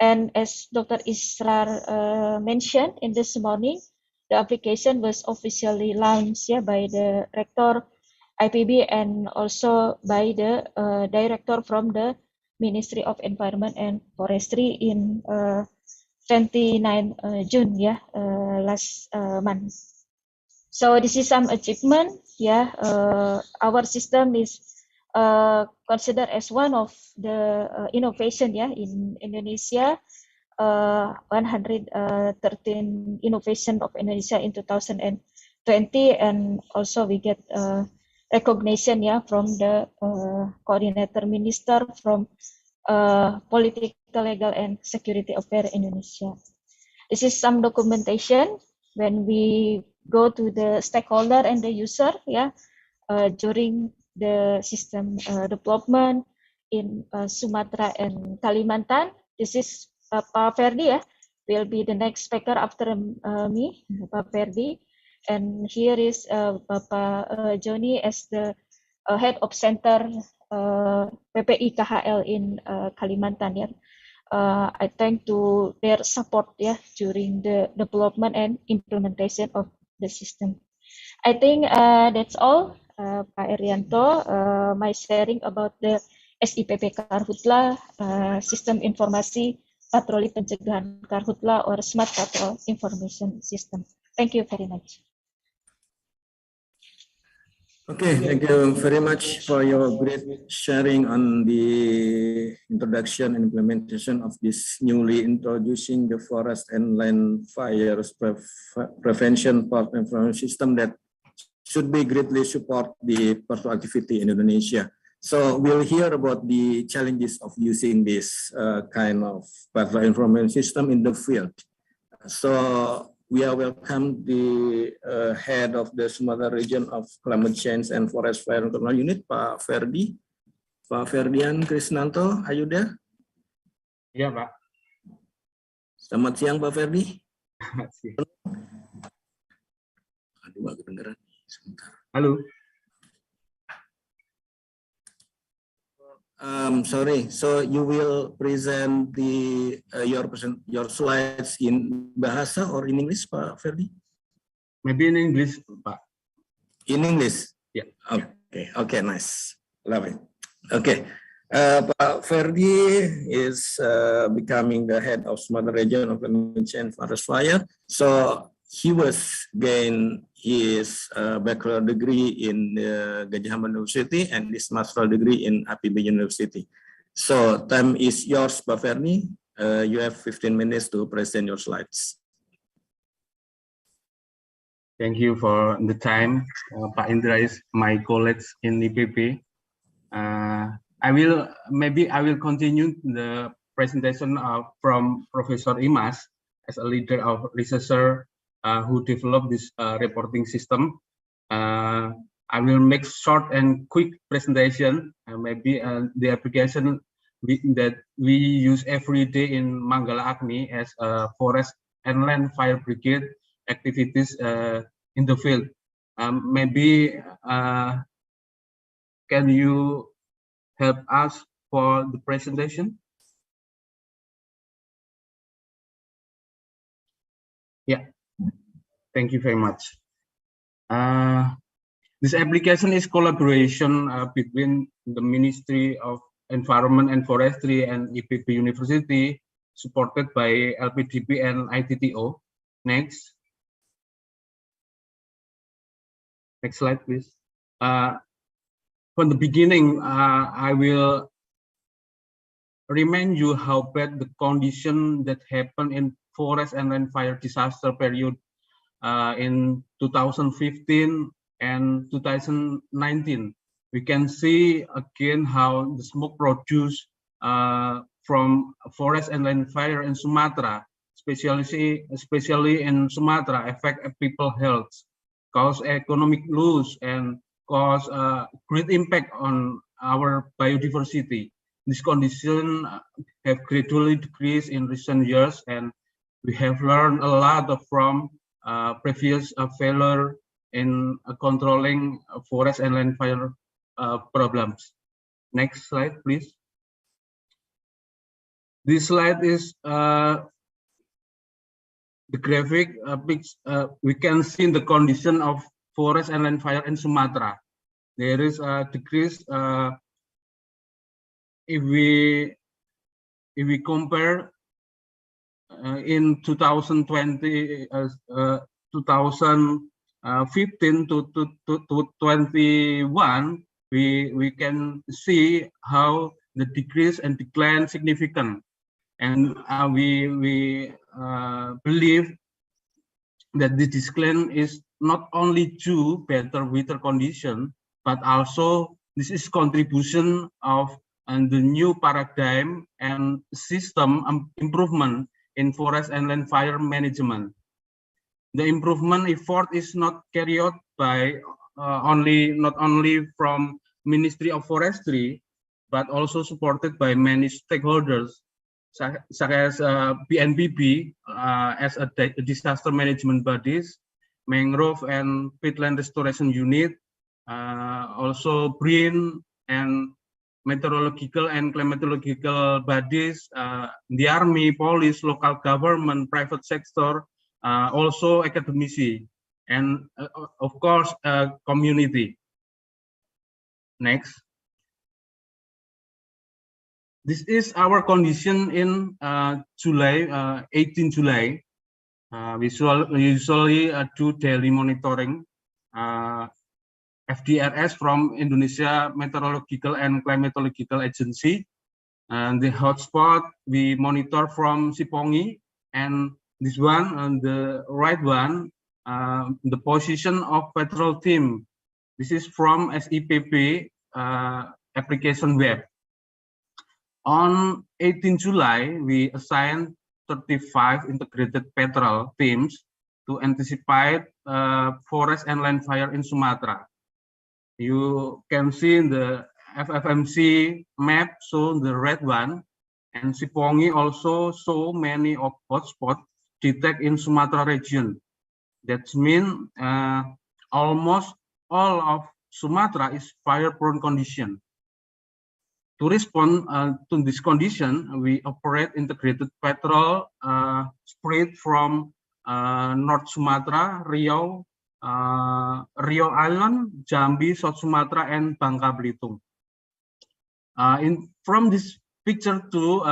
and as Dr. Israr mentioned in this morning, the application was officially launched, yeah, by the rector IPB and also by the director from the Ministry of Environment and Forestry in 29 June, yeah, last month. So this is some achievement, yeah. Our system is considered as one of the innovation, yeah, in Indonesia. 113 innovation of Indonesia in 2020, and also we get recognition, yeah, from the coordinator minister from Political, Legal, and Security Affairs Indonesia. This is some documentation when we go to the stakeholder and the user, yeah, during the system development in Sumatra and Kalimantan. This is Pak Ferdi, yeah, will be the next speaker after me, Pak Ferdi. And here is Bapak Joni as the head of center PPI KHL in Kalimantan, yeah. I thank to their support, yeah, during the development and implementation of the system. I think that's all, Pak Erianto, my sharing about the SIPP Karhutla, Sistem Informasi Patroli Pencegahan Karhutla or Smart Patrol Information System. Thank you very much. Okay, thank you very much for your great sharing on the introduction and implementation of this newly introducing the forest and land fires prevention part information system that should be greatly support the patrol activity in Indonesia. So we'll hear about the challenges of using this kind of patrol information system in the field. So we are welcome the head of the Sumatra region of Climate Change and Forest Fire Control Unit, Pak Ferdi. Pak Ferdian Krisnanto, are you there? Iya, Pak. Selamat siang, Pak Ferdi. Selamat siang. Aduh, nggak kedengeran. Sebentar. Halo. Sorry, so you will present the your slides in Bahasa or in English, Pak Ferdi? Maybe in English, Pak. In English? Yeah. Okay, okay, nice. Love it. Okay, Pak Ferdi is becoming the head of Sumatra region of Climate Change Forest Fire. So he was gained his bachelor degree in Gajah Mada University and his master degree in APB University. So time is yours, Pak Ferdi. You have 15 minutes to present your slides. Thank you for the time, Pak Indra is my colleagues in IPP. I will continue the presentation from Professor Imas as a leader of researcher who developed this reporting system. I will make short and quick presentation. Maybe the application that we use every day in Manggala Agni as a forest and land fire brigade activities in the field. Maybe can you help us for the presentation? Yeah. Thank you very much. This application is collaboration between the Ministry of Environment and Forestry and IPB University, supported by LPDP and ITTO. Next. Next slide, please. From the beginning, I will remind you how bad the condition that happened in forest and land fire disaster period in 2015 and 2019. We can see again how the smoke produced from forest and land fire in Sumatra, especially in Sumatra, affect people health, cause economic loss, and cause great impact on our biodiversity. This condition have gradually decreased in recent years, and we have learned a lot from previous failure in controlling forest and land fire problems. Next slide, please. This slide is the graphic. We can see the condition of forest and land fire in Sumatra. There is a decrease if we compare in 2020, 2015 to 21, we can see how the decrease and decline significant, and we believe that the decline is not only due better weather condition, but also this is contribution of the new paradigm and system improvement in forest and land fire management. The improvement effort is not carried out by not only from Ministry of Forestry, but also supported by many stakeholders, such as BNPB as a disaster management bodies, mangrove and peatland restoration unit, also BRIN and meteorological and climatological bodies, the army, police, local government, private sector, also academici, and of course, community. Next. This is our condition in July, 18 July. We usually do daily monitoring. FDRS from Indonesia Meteorological and Climatological Agency. And the hotspot we monitor from Sipongi, and this one, and the right one, the position of patrol team. This is from SEPP application web. On 18 July, we assigned 35 integrated patrol teams to anticipate forest and land fire in Sumatra. You can see in the FFMC map, so the red one, and Sipongi also show many of hotspots detected in Sumatra region. That means almost all of Sumatra is fire-prone condition. To respond to this condition, we operate integrated patrol spread from North Sumatra, Riau, Riau Island, Jambi, South Sumatra, and Bangka Belitung. From this picture too,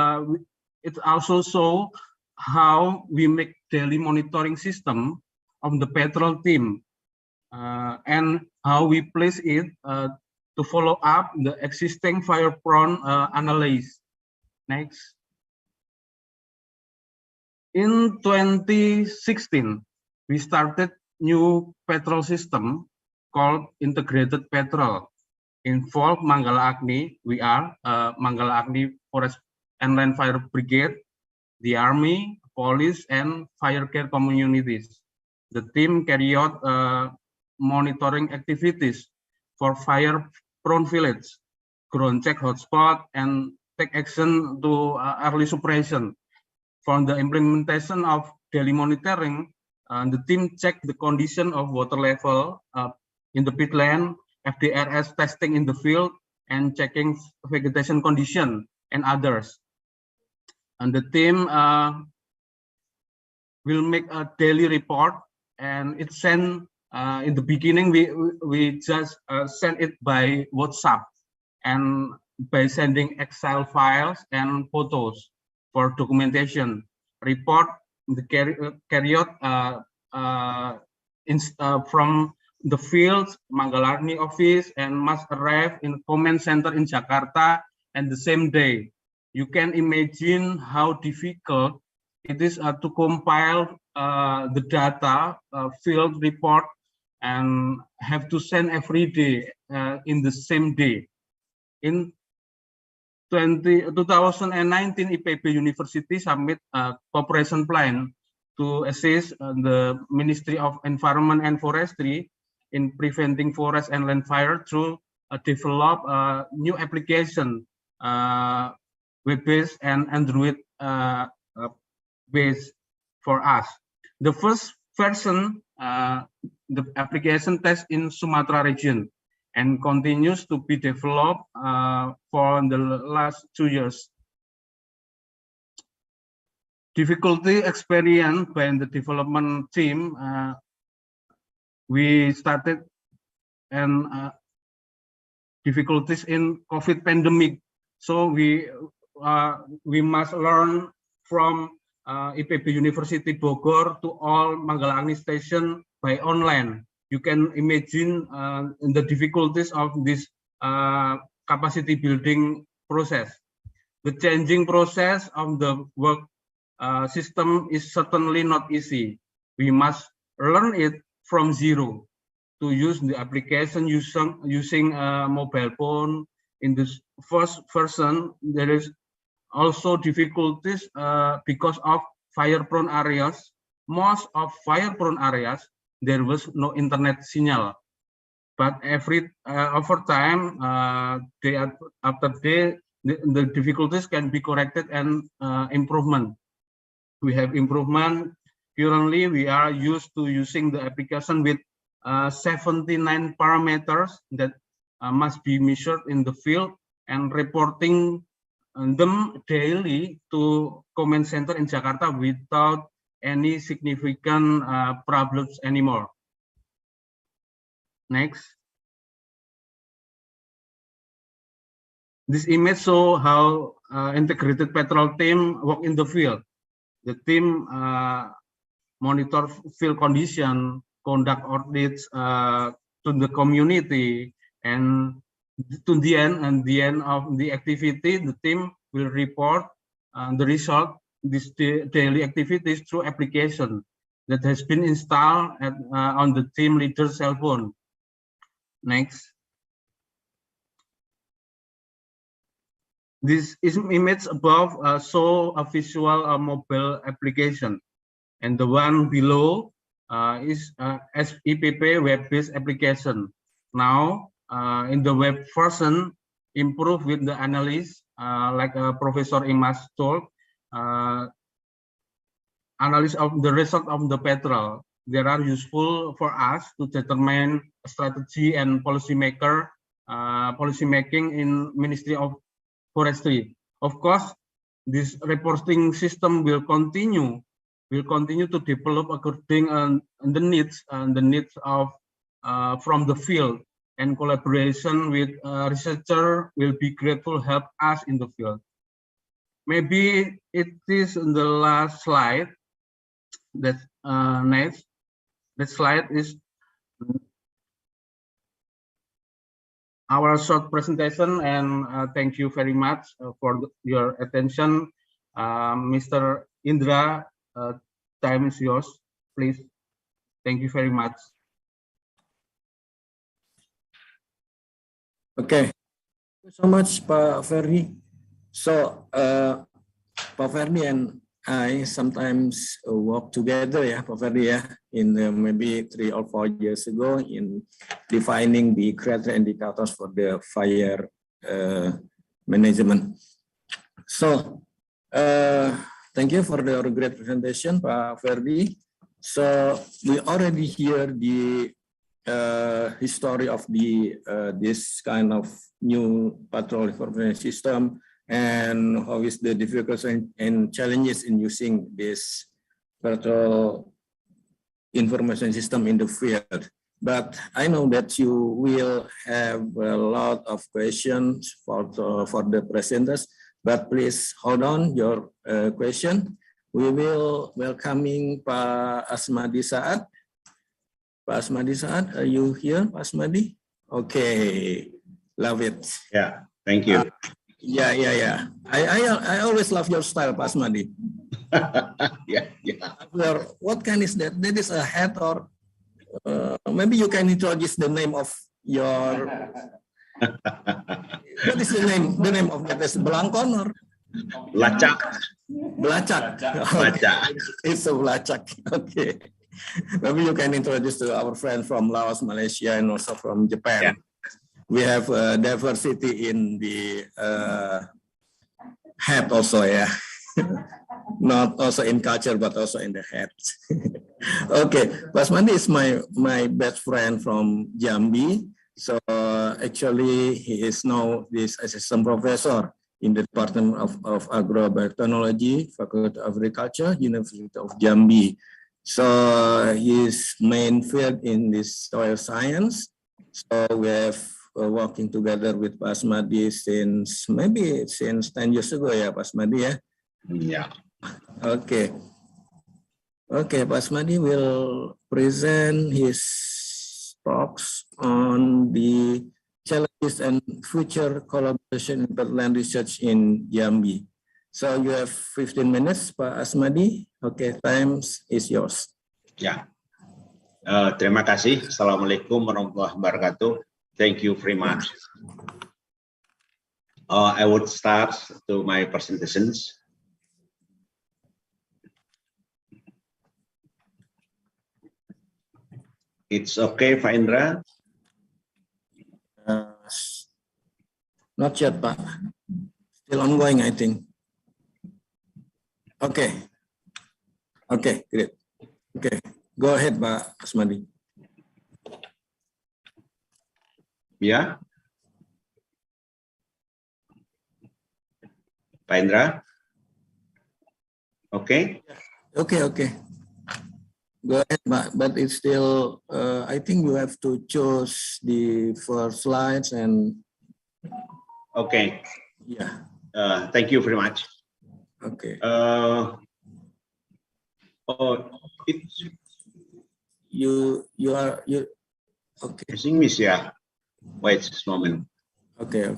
it also shows how we make daily monitoring system of the patrol team and how we place it to follow up the existing fire-prone analysis. Next. In 2016, we started new patrol system called Integrated Patrol. Involve Manggala Agni, we are Manggala Agni Forest and Land Fire Brigade, the Army, Police, and fire care communities. The team carry out monitoring activities for fire-prone village, ground check hotspot, and take action to early suppression. For the implementation of daily monitoring, the team check the condition of water level in the peatland, FDRS testing in the field, and checking vegetation condition and others. And the team will make a daily report, and it's sent in the beginning. We just send it by WhatsApp and by sending Excel files and photos for documentation. Report the carry out from the fields, Manggalarni office, and must arrive in command center in Jakarta and the same day. You can imagine how difficult it is to compile the data, field report, and have to send every day in the same day. In 2019, IPB University submit a cooperation plan to assist the Ministry of Environment and Forestry in preventing forest and land fire through develop a new application, web-based and Android-based for us. The first version, the application test in Sumatra region, and continues to be developed for the last 2 years. Difficulty experienced by the development team, we started and difficulties in COVID pandemic. So we must learn from IPB University Bogor to all Manggalarni station by online. You can imagine the difficulties of this capacity building process. The changing process of the work system is certainly not easy. We must learn it from zero to use the application using a mobile phone. In this first version, there is also difficulties because of fire-prone areas. Most of fire-prone areas, there was no internet signal. But over time, day after day, the difficulties can be corrected and improvement. We have improvement. Currently, we are used to using the application with 79 parameters that must be measured in the field and reporting them daily to command center in Jakarta without any significant problems anymore. Next. This image shows how integrated patrol team work in the field. The team monitor field condition, conduct audits to the community, and to the end of the activity, the team will report the result, these daily activities through application that has been installed on the team leader's cell phone. Next. This image above show a visual mobile application, and the one below is IPB web-based application. Now, in the web version, improve with the analysis, like Professor Imas told, analysis of the result of the patrol. They are useful for us to determine strategy and policy making in Ministry of Forestry. Of course, this reporting system will continue to develop according the needs of from the field, and collaboration with researcher will be grateful help us in the field. Maybe it is in the last slide. That next. The slide is our short presentation, and thank you very much for your attention. Mr. Indra, time is yours, please. Thank you very much. Okay, thank you so much, Pak Ferdi. So, Pak Ferdi and I sometimes work together, Pak Ferdi, in maybe 3 or 4 years ago in defining the criteria indicators for the fire management. So, thank you for your great presentation, Pak Ferdi. So, we already hear the history of this kind of new patrol information system, and how is the difficulties and challenges in using this patrol information system in the field. But I know that you will have a lot of questions for the presenters, but please hold on your question. We will welcoming Pak Asmadi Saad. Pak Asmadi Saad, are you here, Pak Asmadi? Okay, love it. Yeah, thank you. Yeah. I always love your style, Pak Asmadi. Yeah. What kind is that? That is a hat, or maybe you can introduce the name of your. What is the name? The name of that is Belangkon or Belacak. Belacak. Belacak. It's a Belacak. Okay. Maybe you can introduce to our friends from Laos, Malaysia, and also from Japan. Yeah. We have diversity in the hat also, yeah. Not also in culture, but also in the hat. Okay, Pak Asmadi is my best friend from Jambi. So actually, he is now this assistant professor in the Department of Agrobiotechnology, Faculty of Agriculture, University of Jambi. So his main field in this soil science. So we have working together with Pak Asmadi since 10 years ago, ya Pak Asmadi, ya. Yeah. Okay, Pak Asmadi will present his talks on the challenges and future collaboration in peatland research in Jambi. So you have 15 minutes, Pak Asmadi. Okay, time is yours. Ya, terima kasih. Assalamualaikum warahmatullahi wabarakatuh. Thank you very much. I would start to my presentations. It's okay, Pak Indra? Not yet, Pak. Still ongoing, I think. Okay, great. Okay, go ahead, Pak Asmadi. Ya, Pak Indra. Okay. Okay. Go ahead, Pak. But it's still, I think you have to choose the first slides and. Okay. Yeah. Thank you very much. Okay. It's you okay. English, yeah. Wait just a moment. Okay.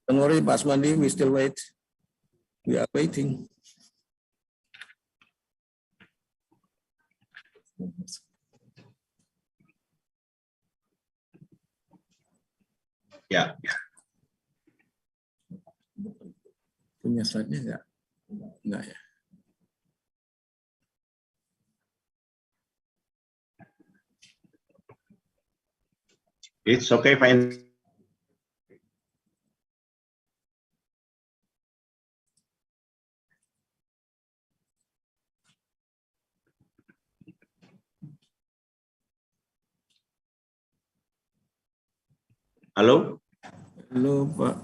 Don't worry, Pak Asmadi, we still wait. We are waiting. Ya. Punya slide-nya enggak ya? It's okay, fine. Halo? Halo, Pak.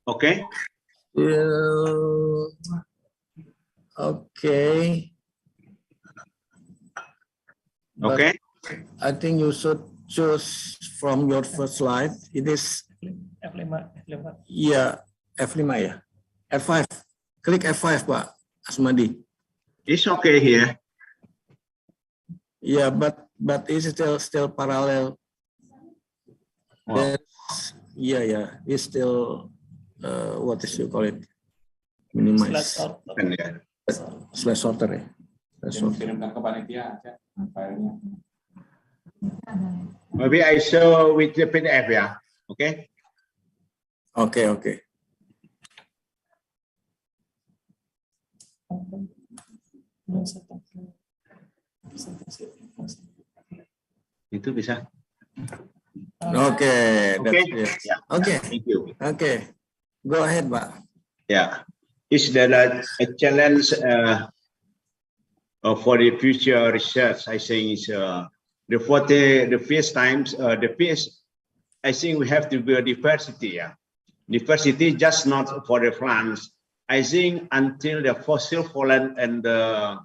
Okay. Okay. Okay. I think you should choose from your first slide. It is F5. Yeah, F5 ya. F5. Klik F5, Pak Asmadi. It's okay here. Yeah, but it's still parallel. Wow. Yeah. It's still what is you call it? Minimize. Slash sorter ya. Kirimkan ke panitia aja filenya. Maybe I show with the PDF, yeah. Okay. Okay. Itu bisa. Okay. Yeah. Okay. Thank you. Okay. Go ahead, Pak. Yeah. Is there a challenge for the future research? I think is the first times the first. I think we have to be a diversity. Yeah. Diversity just not for the plants. I think until the fossil pollen and the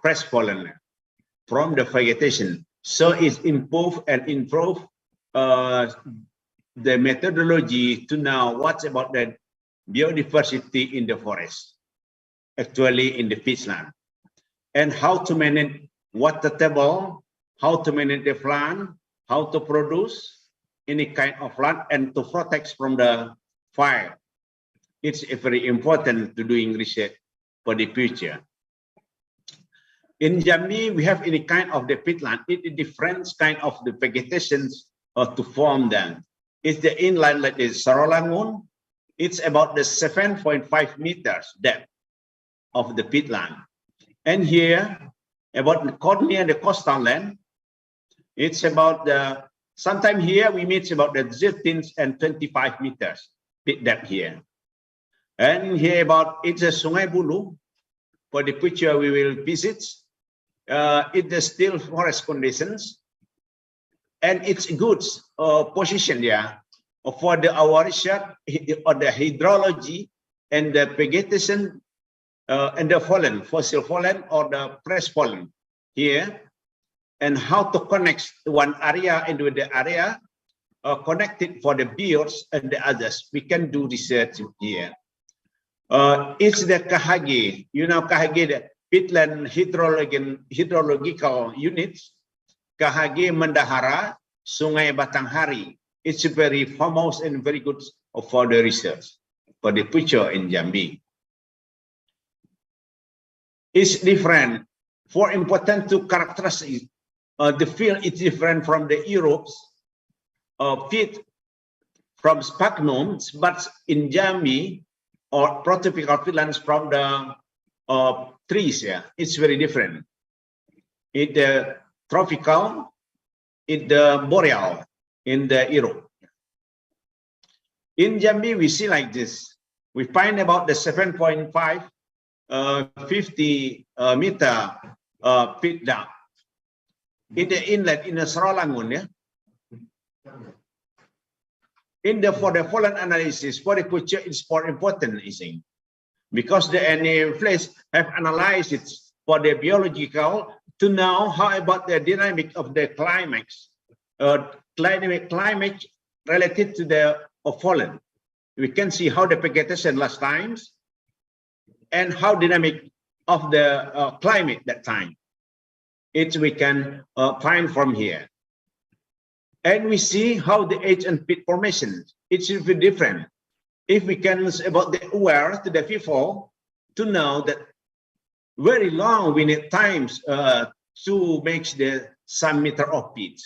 press pollen from the vegetation. So it's improve the methodology to know what's about the biodiversity in the forest. actually in the peatland, and how to manage water table, how to manage the plant, how to produce any kind of land, and to protect from the fire. It's very important to doing research for the future. In Jambi, we have any kind of the peatland. It is different kind of the vegetations to form them. It's the inland like the Sarolangun. It's about the 7.5 meters depth of the peatland. And here, about near the coastal land, it's about the, sometime here we meet about the 13 and 25 meters depth here. And here about, it's a Sungai Bulu. For the picture we will visit. It's the still forest conditions. And it's good position there for our research on the hydrology and the vegetation and the pollen, fossil pollen or the press pollen here, and how to connect one area into the area connected for the birds and the others. We can do research here. It's the KHG, you know, KHG, the Peatland Hydrological Units, KHG Mendahara, Sungai Batanghari. It's very famous and very good for the research, for the picture in Jambi. It's different. For important to characterize the field is different from the Europe's peat from sphagnums, but in Jambi or prototypical peatlands from the trees, yeah, it's very different. It's the tropical, it's the boreal in the Europe. In Jambi, we see like this. We find about the 7.5 50 meter peat depth. In the inlet, in the Sarolangun, yeah. For the pollen analysis, Politiculture is more important, I think, because the any place have analyzed it for the biological to know how about the dynamic of the climax, climate related to the pollen. We can see how the vegetation last times and how dynamic of the climate that time. It we can find from here. And we see how the age and peat formation, it should be different. If we can about the aware to the people to know that very long we need times to make the some meter of peat.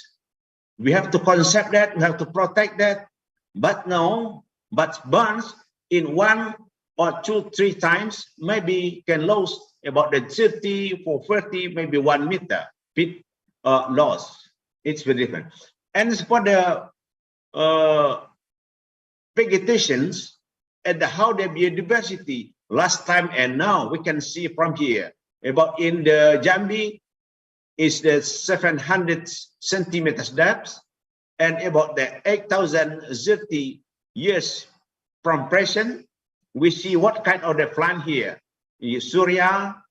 We have to concept that, we have to protect that, but no, but burns in 1 or 2, 3 times, maybe can lose about the 30 for 30, maybe 1 meter peat loss. It's very different. And for the vegetations and how the biodiversity last time and now, we can see from here about in the Jambi is the 700 centimeters depth and about the 8,030 years from present. We see what kind of the plant here. Surya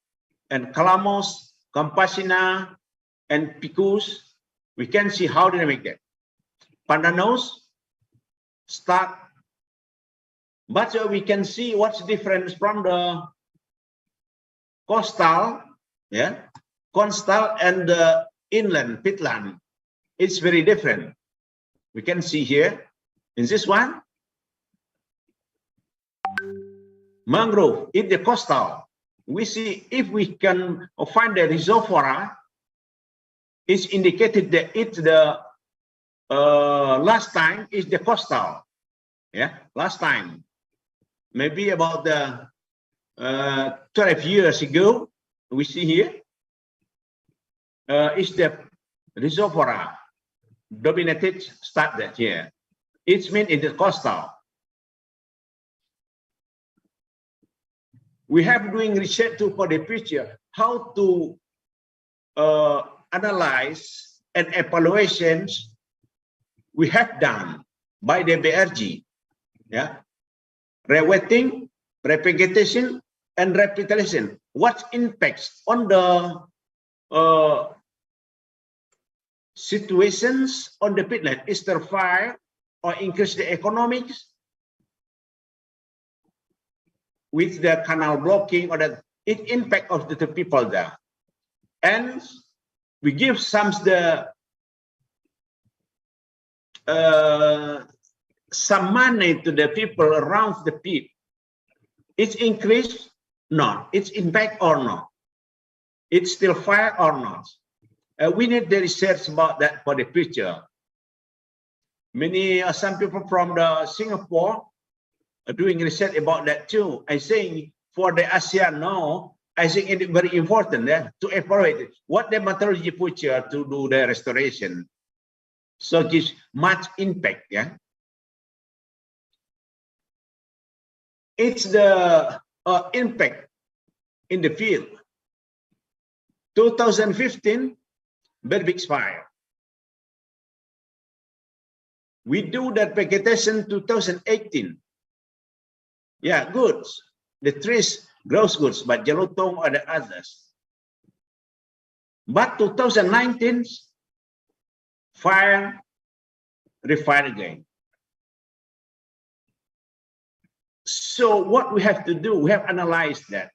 and Calamos, Campasina and Picus. We can see how they make that. Pandanus start, but we can see what's different from the coastal, yeah, coastal and the inland peatland. It's very different. We can see here in this one, mangrove in the coastal. We see if we can find the rhizophora. It's indicated that it's the last time is the coastal, yeah, last time, maybe about the 12 years ago. We see here is the rhizophora dominated start that here. It's mean in the coastal. We have doing research too for the future how to analyze and evaluations we have done by the BRG, yeah, rewetting, revegetation, and revitalization. What impacts on the situations on the peatland? Is there fire or increase the economics with the canal blocking or the it impact of the people there. And we give some money to the people around the peat. It's increased? Not. It's impact or not? It's still fire or not? We need the research about that for the future. Some people from the Singapore are doing research about that too. I think for the ASEAN now, I think it's very important to evaluate what the methodology future to do the restoration. So it gives much impact. It's the impact in the field. 2015, very big fire. We do that vegetation 2018. Yeah, good. The trees grows good, but Jelutong or the others. But 2019, fire, refire again. So what we have to do, we have analyzed that.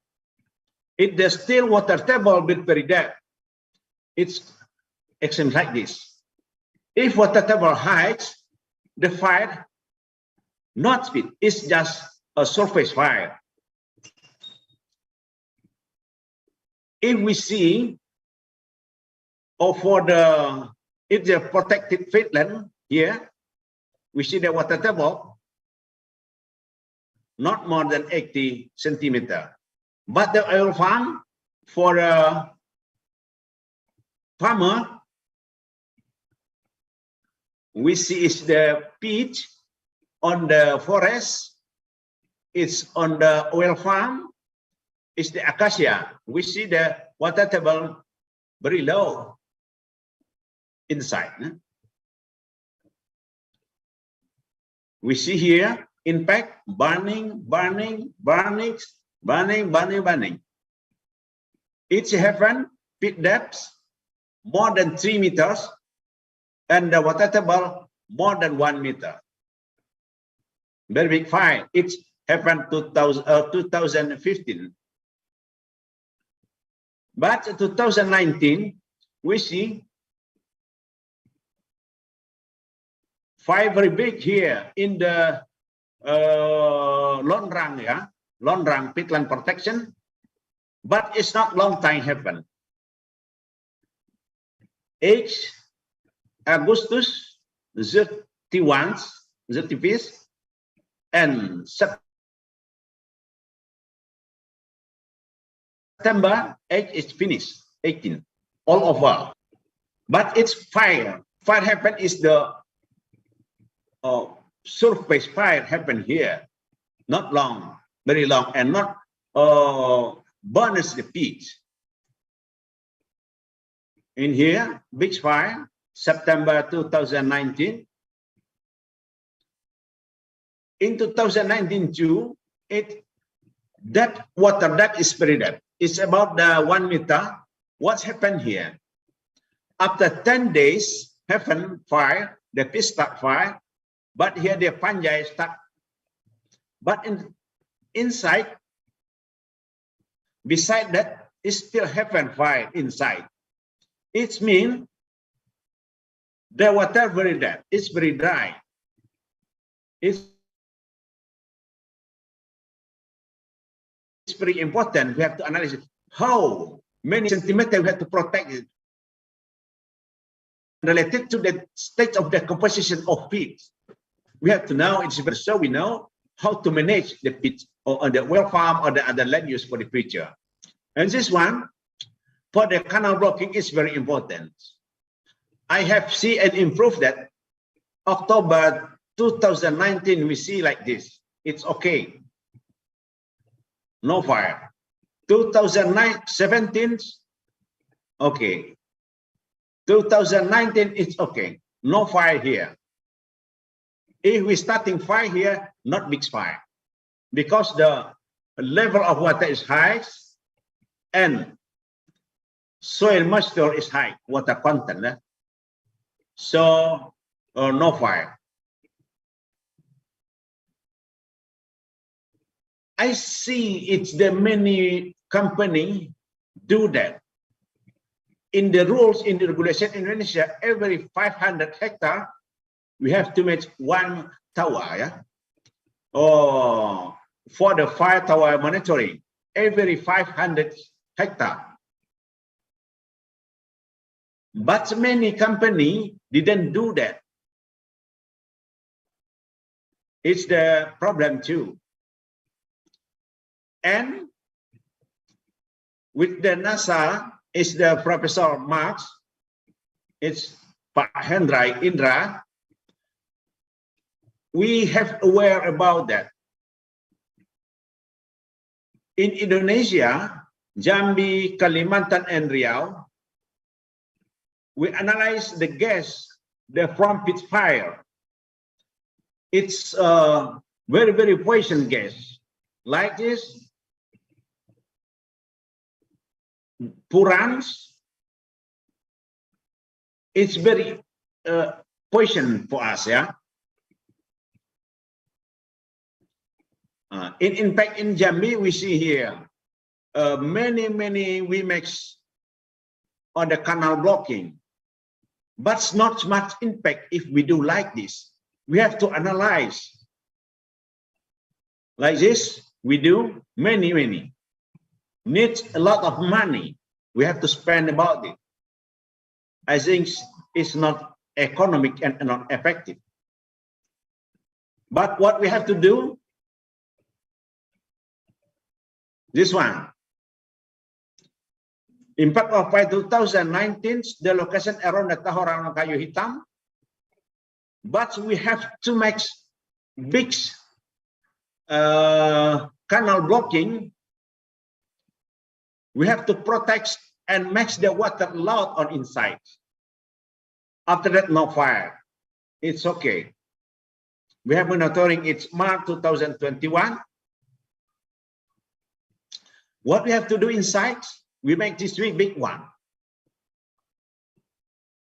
If the still water table bit very depth, it's extreme like this. If water table heights, the fire not speed, it's just a surface fire. If we see, or for the, if the protected peatland here, we see the water table not more than 80 centimeter. But the oil farm for a farmer, we see is the peat on the forest, it's on the oil farm, it's the acacia. We see the water table very low inside. We see here impact burning. It's heaven peat depths more than 3 meters and the water table more than 1 meter. Very big fire. It's happened 2015. But 2019, we see fire very big here in the Lonrang, Lonrang peatland protection, but it's not long time happen. 8 Agustus 31, 35, and September 8 is finished, 18, all over. But it's fire. Fire happen is the surface fire happen here, not long, very long, and not burns the peat. In here, big fire, September 2019. In 2019 too, that water depth is very depth. It's about the 1 meter. What's happened here? After 10 days, happen fire, the peat start fire, but here the fungi start. But inside, beside that, it still happen fire inside. It means the water very depth. It's very dry. It's very important. We have to analyze how many centimeters we have to protect it related to the state of the composition of peat. We have to know it's so we know how to manage the peat or the well farm or the other land use for the future. And this one for the canal blocking is very important. I have seen and improved that. October 2019 we see like this. It's okay. No fire. 2017, okay. 2019, it's okay. No fire here. If we starting fire here, not big fire, because the level of water is high and soil moisture is high, water content. So no fire. I see it's the many company do that. In the rules, in the regulation in Indonesia, every 500 hectare, we have to make one tower, yeah? Or for the fire tower monitoring, every 500 hectare. But many companies didn't do that. It's the problem too. And with the NASA, is the Professor Marx, it's Pak Hendra Indra. We have aware about that. In Indonesia, Jambi, Kalimantan, and Riau, we analyze the gas, from pit fire. It's very, very poison gas. Like this, Purans, it's very poison for us, yeah. In fact, in Jambi, we see here many we mix on the canal blocking, but not much impact if we do like this. We have to analyze. Like this, we do many. Needs a lot of money. We have to spend about it. I think it's not economic and not effective. But what we have to do, this one. Impact of 2019, the location around the Tahorang Kayu Hitam. But we have to make big canal blocking. We have to protect and make the water loud on inside. After that, no fire. It's okay. We have monitoring. It's March 2021. What we have to do inside, we make this big one.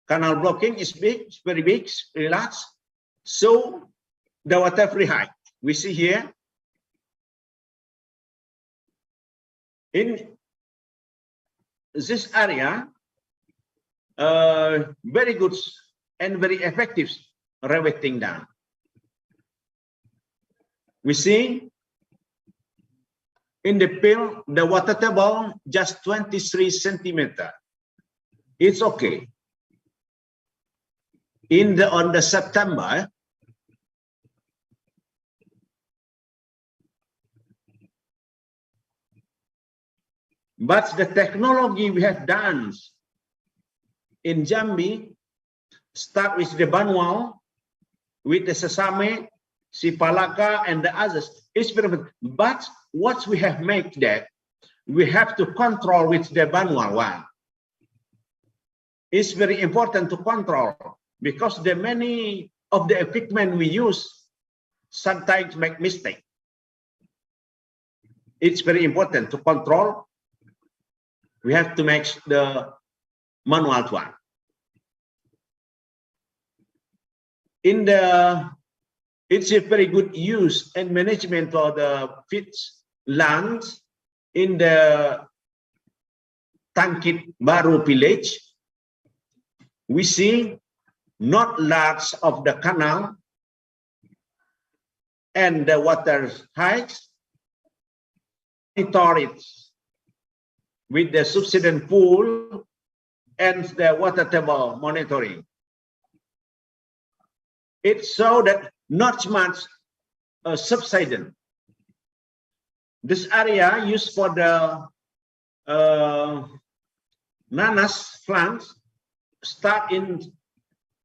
Canal blocking is big, it's very big, very large. So the water free high. We see here. In this area, very good and very effective rewetting dam. We see in the field, the water table just 23 centimeter. It's okay. On the September, but the technology we have done in Jambi start with the Banwal, with the Sesame, Sipalaka, and the others. It's very good. But what we have made that, we have to control with the Banwal one. It's very important to control because the many of the equipment we use sometimes make mistake. It's very important to control. We have to make the manual one. It's a very good use and management of the peatland in the Tangkit Baru village. We see not large of the canal and the water height. Monitor it with the subsidence pool and the water table monitoring. It's so that not much subsidence. This area used for the nanas plants start in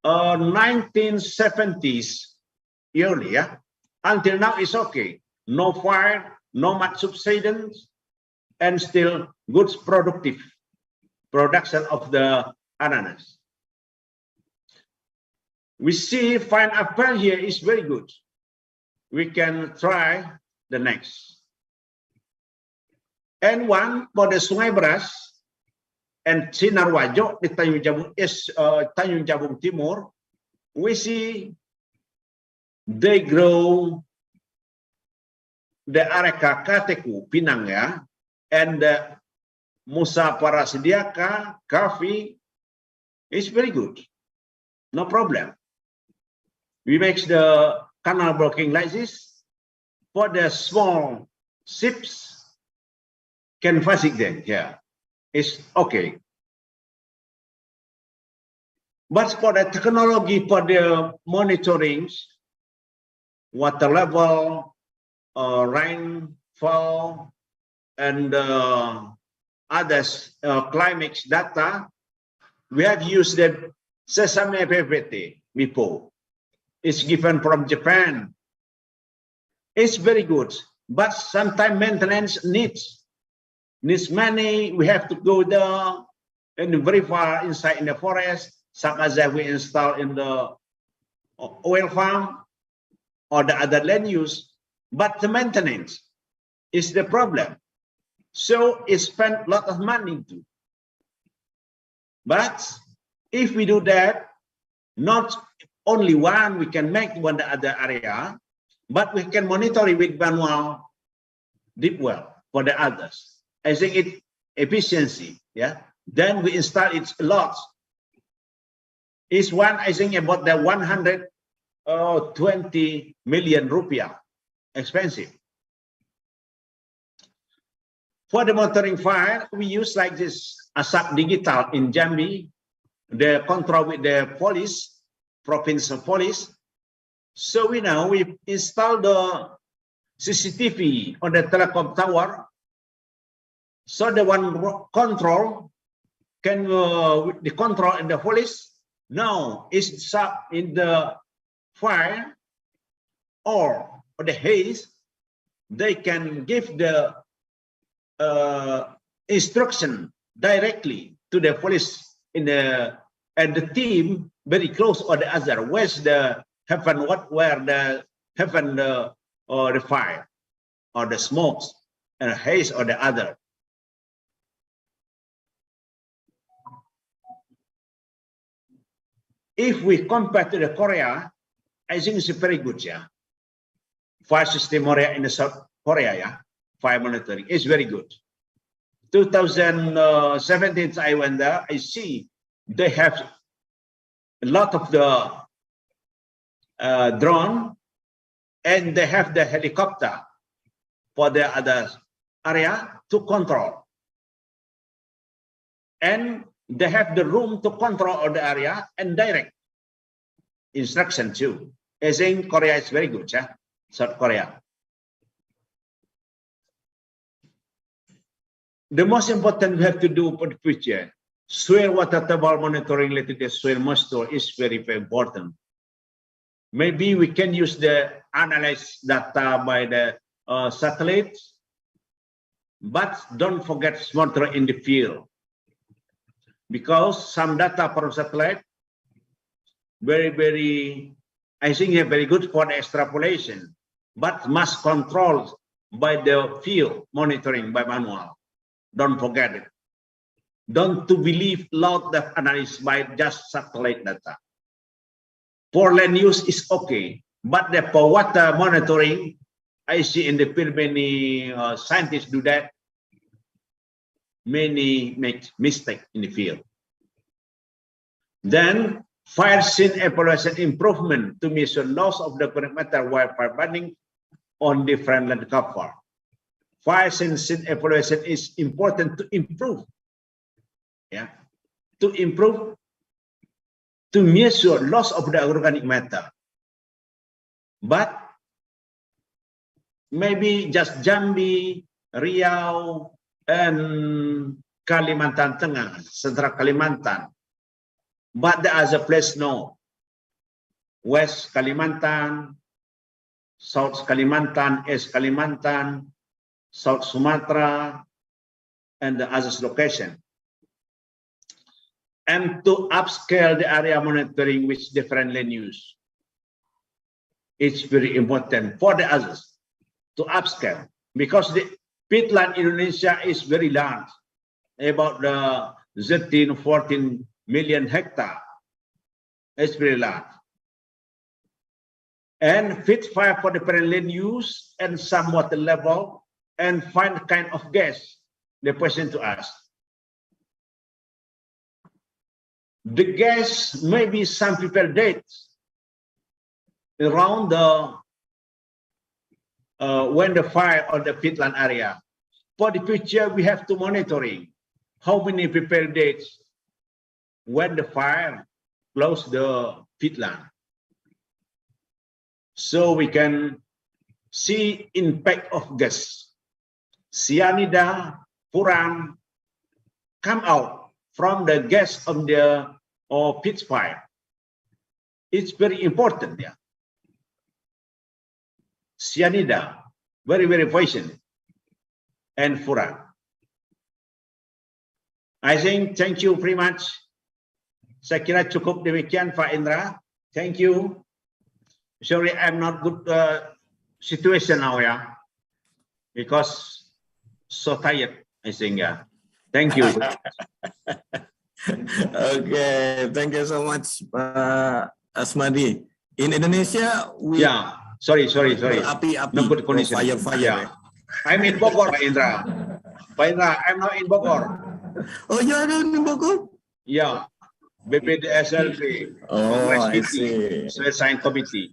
1970s yearly, yeah? Until now it's okay. No fire, no much subsidence, and still good productive production of the ananas. We see fine apple here is very good. We can try the next. And one for the Sungai Beras and Sinarwajo, the Tanjung Jabung Timur, we see they grow the Areca Kateku Pinang, yeah, and Musa Parasediaka, Kafi is very good. No problem. We make the canal blocking like this. For the small ships, can visit them here. It's okay. But for the technology, for the monitoring, water level, rainfall, and others climate data, we have used the Sesame PPT before. It's given from Japan. It's very good, but sometimes maintenance needs money. We have to go there and very far inside in the forest. Some as that we install in the oil farm or the other land use, but the maintenance is the problem. So it spent a lot of money too. But if we do that, not only one, we can make one the other area, but we can monitor it with manual deep well for the others. I think it efficiency, yeah. Then we install it a lot. Is one, I think, about the 120 million rupiah, expensive. For the monitoring fire, we use like this ASAP Digital in Jambi, the control with the police, provincial police. So we now we install the CCTV on the telecom tower. So the one control can with the control and the police now is up in the fire or the haze. They can give the instruction directly to the police in the and the team very close or the other. Where's the happen? What where the happen the fire or the smokes and haze or the other. If we compare to the Korea, I think it's very good, yeah. Fire system area in the South Korea, yeah. Fire monitoring is very good. 2017, I went there. I see they have a lot of the drone, and they have the helicopter for the other area to control, and they have the room to control all the area and direct instruction too. I think Korea is very good, yeah. South Korea. The most important we have to do for the future, soil water table monitoring related to soil moisture is very, very important. Maybe we can use the analyze data by the satellites, but don't forget monitor in the field. Because some data from satellite, very, I think they're very good for the extrapolation, but must control by the field monitoring by manual. Don't forget it. Don't to believe a lot of analysis by just satellite data. For land use is okay, but the for water monitoring, I see in the field many scientists do that. Many make mistake in the field. Then fire scene evaluation improvement to measure loss of the current matter while fire burning on different land cover. Fire scene evaluation is important to improve. Yeah, to improve, to measure loss of the organic matter. But maybe just Jambi, Riau, and Kalimantan Tengah, Central Kalimantan. But there is a place no. West Kalimantan, South Kalimantan, East Kalimantan, South Sumatra, and the other location. And to upscale the area monitoring with different land use. It's very important for the others to upscale, because the peatland Indonesia is very large, about the 13-14 million hectare. It's very large. And fit fire for different land use and some water level and find kind of gas the question to us. The gas, maybe some people dead around the when the fire on the Peatland area. For the future, we have to monitoring how many people dead when the fire close the Peatland, so we can see impact of gas. Cyanida, furan come out from the gas on the peat fire. It's very important, yeah. Cyanida, very, very poison, and furan. I think, thank you very much. Saya kira cukup demikian, Pak Indra. Thank you. Sorry, I'm not good situation now, yeah, because so tired, I think, yeah. Thank you. Okay, thank you so much, Pak Asmadi. In Indonesia, we sorry. Api-api, No good condition. Fire. Yeah. I'm in Bogor, Pak Indra. Pak Indra, I'm not in Bogor. Oh, you are in Bogor? Yeah. BPDSLP. Oh, I see. Science Committee.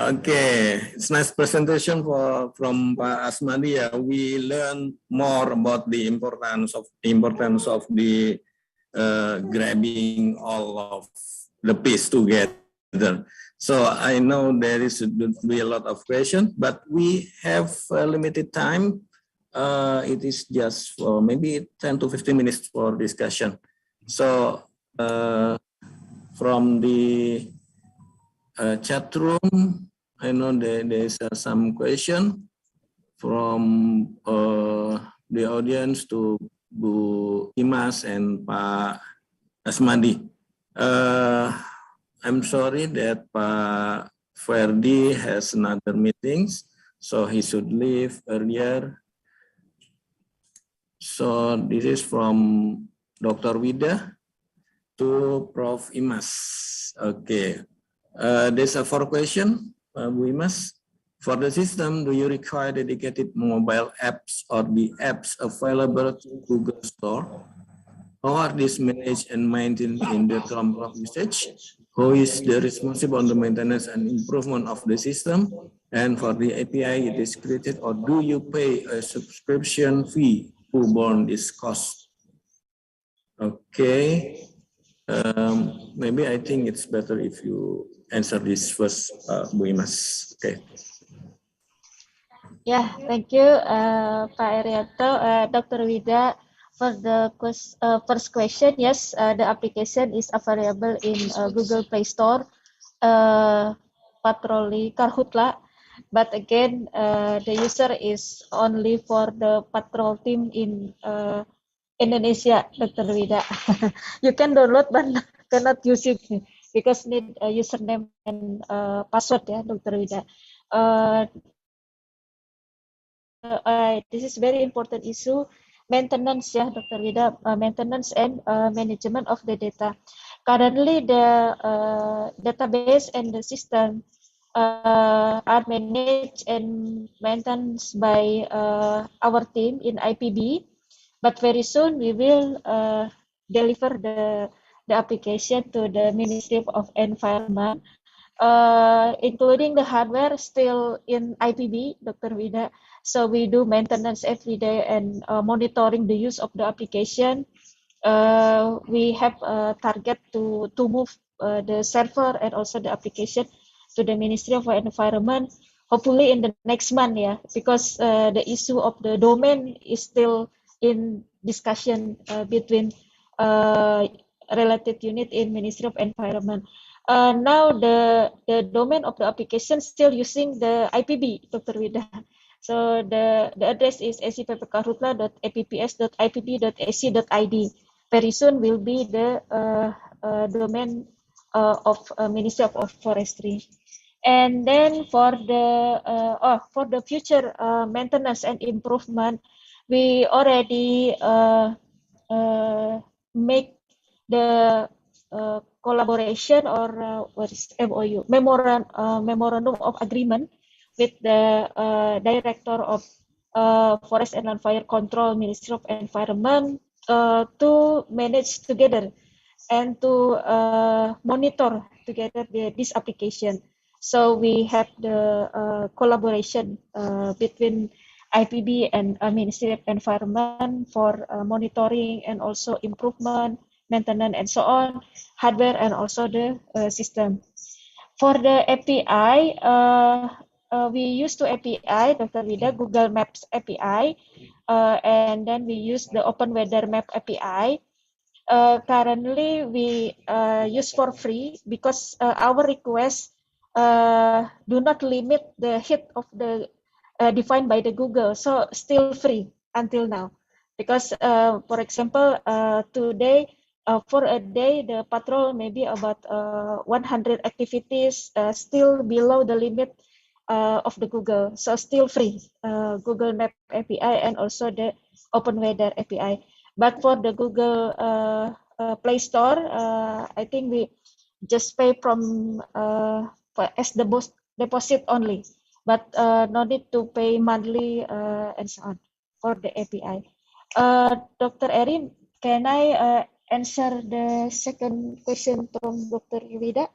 Okay, it's nice presentation from Pak Asmadi. We learn more about the importance of the grabbing all of the piece together. So I know there is be a lot of questions, but we have a limited time. It is just for maybe 10 to 15 minutes for discussion. So from the chat room, I know there is some question from the audience to Bu Imas and Pak Asmadi. I'm sorry that Pak Ferdi has another meetings, so he should leave earlier. So this is from Dr. Wida to Prof. Imas. Okay, there's a 4 question, Bu Imas. For the system, do you require dedicated mobile apps or the apps available to Google Store? How are these managed and maintained in the term of usage? Who is the responsible on the maintenance and improvement of the system? And for the API it is created, or do you pay a subscription fee? Who borne this cost? Okay, maybe I think it's better if you answer this first, Bu Imas. Okay. Yeah, thank you, Pak Arianto. Dr. Wida, for the first question, yes, the application is available in Google Play Store, Patroli Karhutla, but again, the user is only for the patrol team in Indonesia, Dr. Wida. You can download but cannot use it because need a username and password, yeah, Dr. Wida. This is very important issue, maintenance, yeah, Dr. Wida, maintenance and management of the data. Currently, the database and the system are managed and maintained by our team in IPB, but very soon we will deliver the application to the Ministry of Environment, including the hardware still in IPB, Dr. Wida. So we do maintenance every day and monitoring the use of the application. We have a target to move the server and also the application to the Ministry of Environment, hopefully in the next month, yeah, because the issue of the domain is still in discussion between related unit in Ministry of Environment. Now the domain of the application still using the IPB, Dr. Wida. So the address is scppkarhutla.apps.ipb.ac.id. Very soon will be the domain of Ministry of Forestry. And then for the future maintenance and improvement, we already make the collaboration or what is MOU, memorandum of agreement with the director of Forest and Land Fire Control, Ministry of Environment, to manage together and to monitor together this application. So we have the collaboration between IPB and Ministry of Environment for monitoring and also improvement, maintenance, and so on, hardware and also the system. For the API, we use to API, Dr. Vida, Google Maps API, and then we use the Open Weather Map API. Currently, we use for free because our requests do not limit the hit of the defined by the Google, so still free until now. Because, for example, today, for a day, the patrol maybe about 100 activities, still below the limit of the Google, so still free, Google Map API and also the Open Weather API. But for the Google Play Store, I think we just pay from as the deposit only, but no need to pay monthly and so on for the API. Dr. Erin, can I answer the second question from Dr. Vida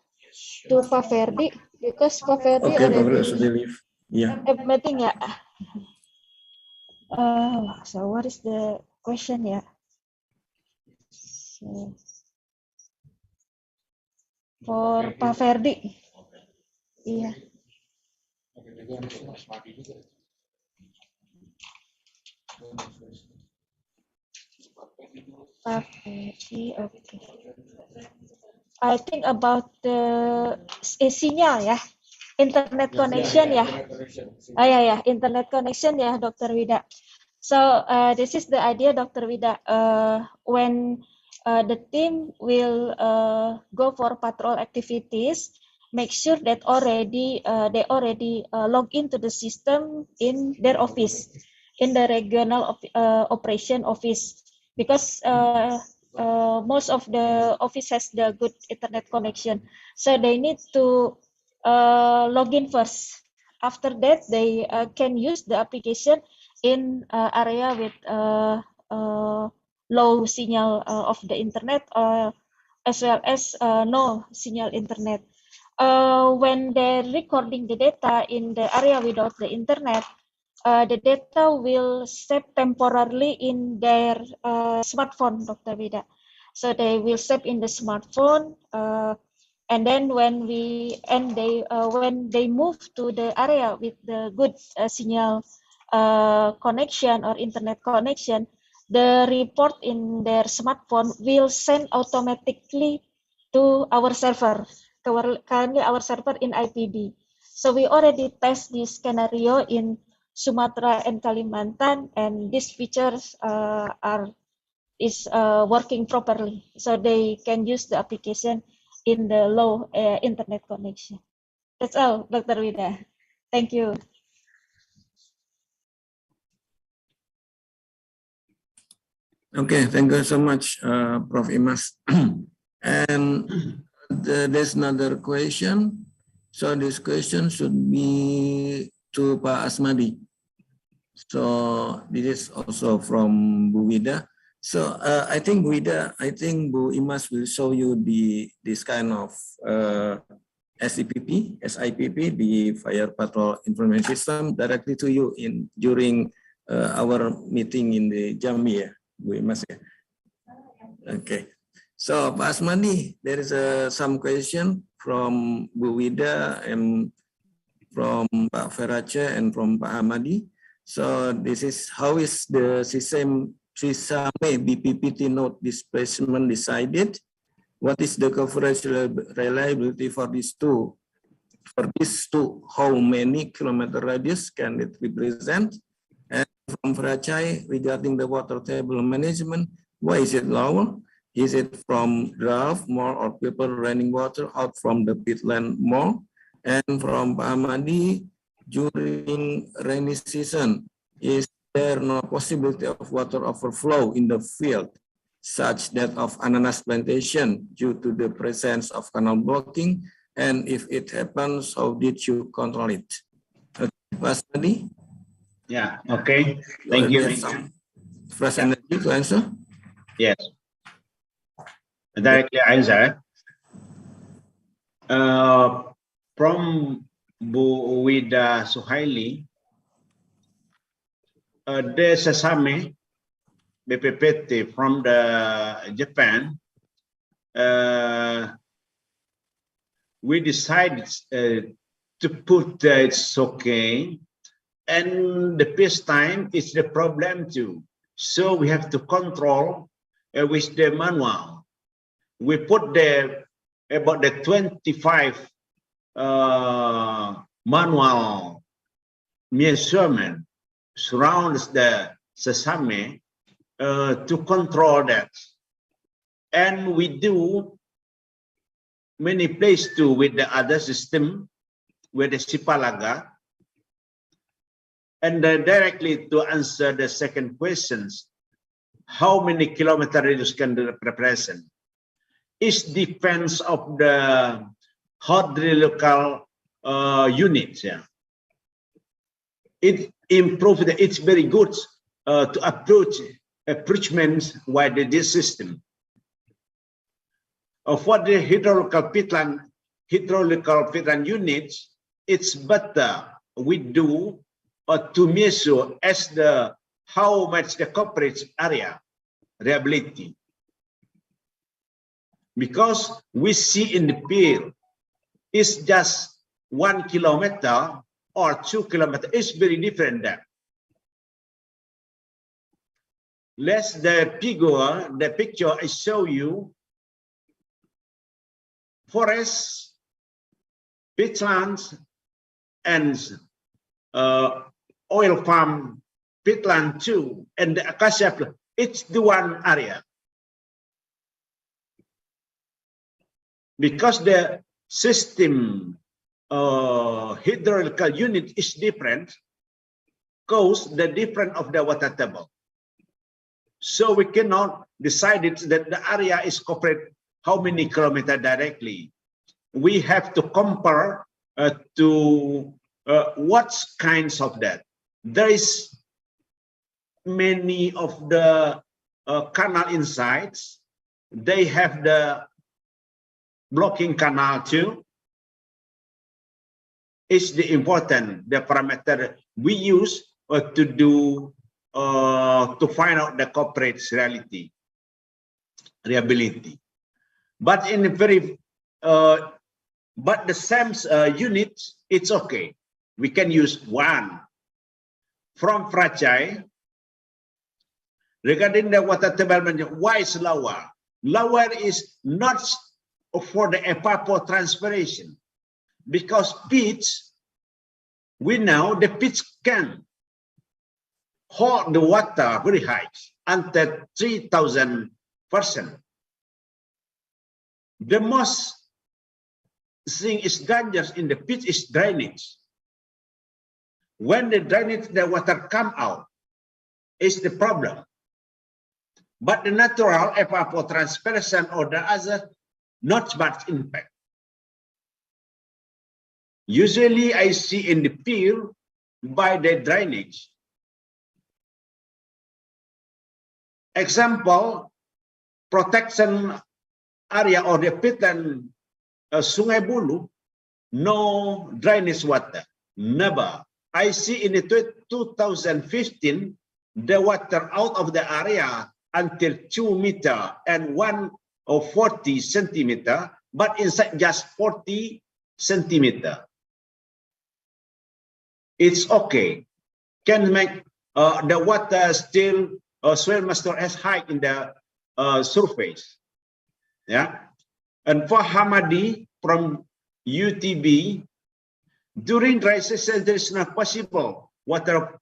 to Pak Ferdi? Because Pak Ferdi already meeting, yeah. So what is the question, yeah? So, for Pak Ferdi, iya. Pak Ferdi, okay. I think about the sinyal, ya, internet connection, ya. Yeah, internet connection, ya, Dr. Vida. So this is the idea, Dr. Vida. When the team will go for patrol activities, make sure that they already log into the system in their office, in the regional operation office, because most of the office has the good internet connection. So they need to log in first. After that, they can use the application in area with low signal of the internet, as well as no signal internet. When they're recording the data in the area without the internet, the data will save temporarily in their smartphone, Dr. Vida. So they will save in the smartphone, and then when they move to the area with the good signal connection or internet connection, the report in their smartphone will send automatically to our server. Currently, our server in IPB. So we already test this scenario in Sumatra and Kalimantan, and these features is working properly. So they can use the application in the low internet connection. That's all, Dr. Vida. Thank you. Okay, thank you so much, Prof. Imas. And there's another question. So this question should be to Pak Asmadi. So this is also from Bu Wida. So I think Bu Bu Imas will show you this kind of SIPP, the Fire Patrol Information System, directly to you during our meeting in the Jambi, Bu Imas. Okay. So Pak Asmadi, there is some question from Bu Wida and from Pak Ferace and from Pak Hamadi. So this is how is the Sisame BPPT node displacement decided? What is the coverage reliability for these two? For these two, how many kilometer radius can it represent? And from Ferace, regarding the water table management, why is it lower? Is it from drought more or people running water out from the peatland more? And from Pak Hamadi, during rainy season, is there no possibility of water overflow in the field, such that of ananas plantation due to the presence of canal blocking? And if it happens, how did you control it? Okay, Pak Hamadi. Yeah, okay. Thank you. Fresh energy to answer? Yes. Directly answer. From Bu Wida Suhaili, the sesame BPPT from the Japan, we decided to put it's okay, and the peacetime is the problem too. So we have to control with the manual. We put the about the 25 manual measurement surrounds the sesame to control that, and we do many places too with the other system with the Sipalaga. And directly to answer the second questions, how many kilometer radius can represent? It depends of the hydrological units. Yeah, it improved. It's very good to approachments with this system. For the hydrological peatland units, it's better we do to measure as the how much the coverage area reliability. Because we see in the field, it's just 1 kilometer or 2 kilometers. It's very different there. Let's the picture I show you. Forests, peatlands, and oil farm peatland too, and the acacia plant. It's the one area. Because the system hydrological unit is different, cause the difference of the water table. So we cannot decide it that the area is covered how many kilometers directly. We have to compare to what kinds of that. There is many of the canal insides. They have the blocking canal too. It's the important the parameter we use to do to find out the corporate reliability. But in a very but the same unit, it's okay. We can use one from fragile. Regarding the water development, why is lower? Lower is not for the evapotranspiration, because peats, we know the peats can hold the water very high until 3,000%. The most thing is dangerous in the peat is drainage. When the drainage, the water come out, is the problem. But the natural evapotranspiration or the other, not much impact. Usually I see in the field by the drainage. Example, protection area or the peatland Sungai Bulu, no drainage water, never. I see in the 2015, the water out of the area until 2 meters and 140 centimeters, but inside just 40 centimeters. It's okay. Can make the water still soil moisture as high in the surface. Yeah. And for Hamadi from UTB, during dry season, there is not possible water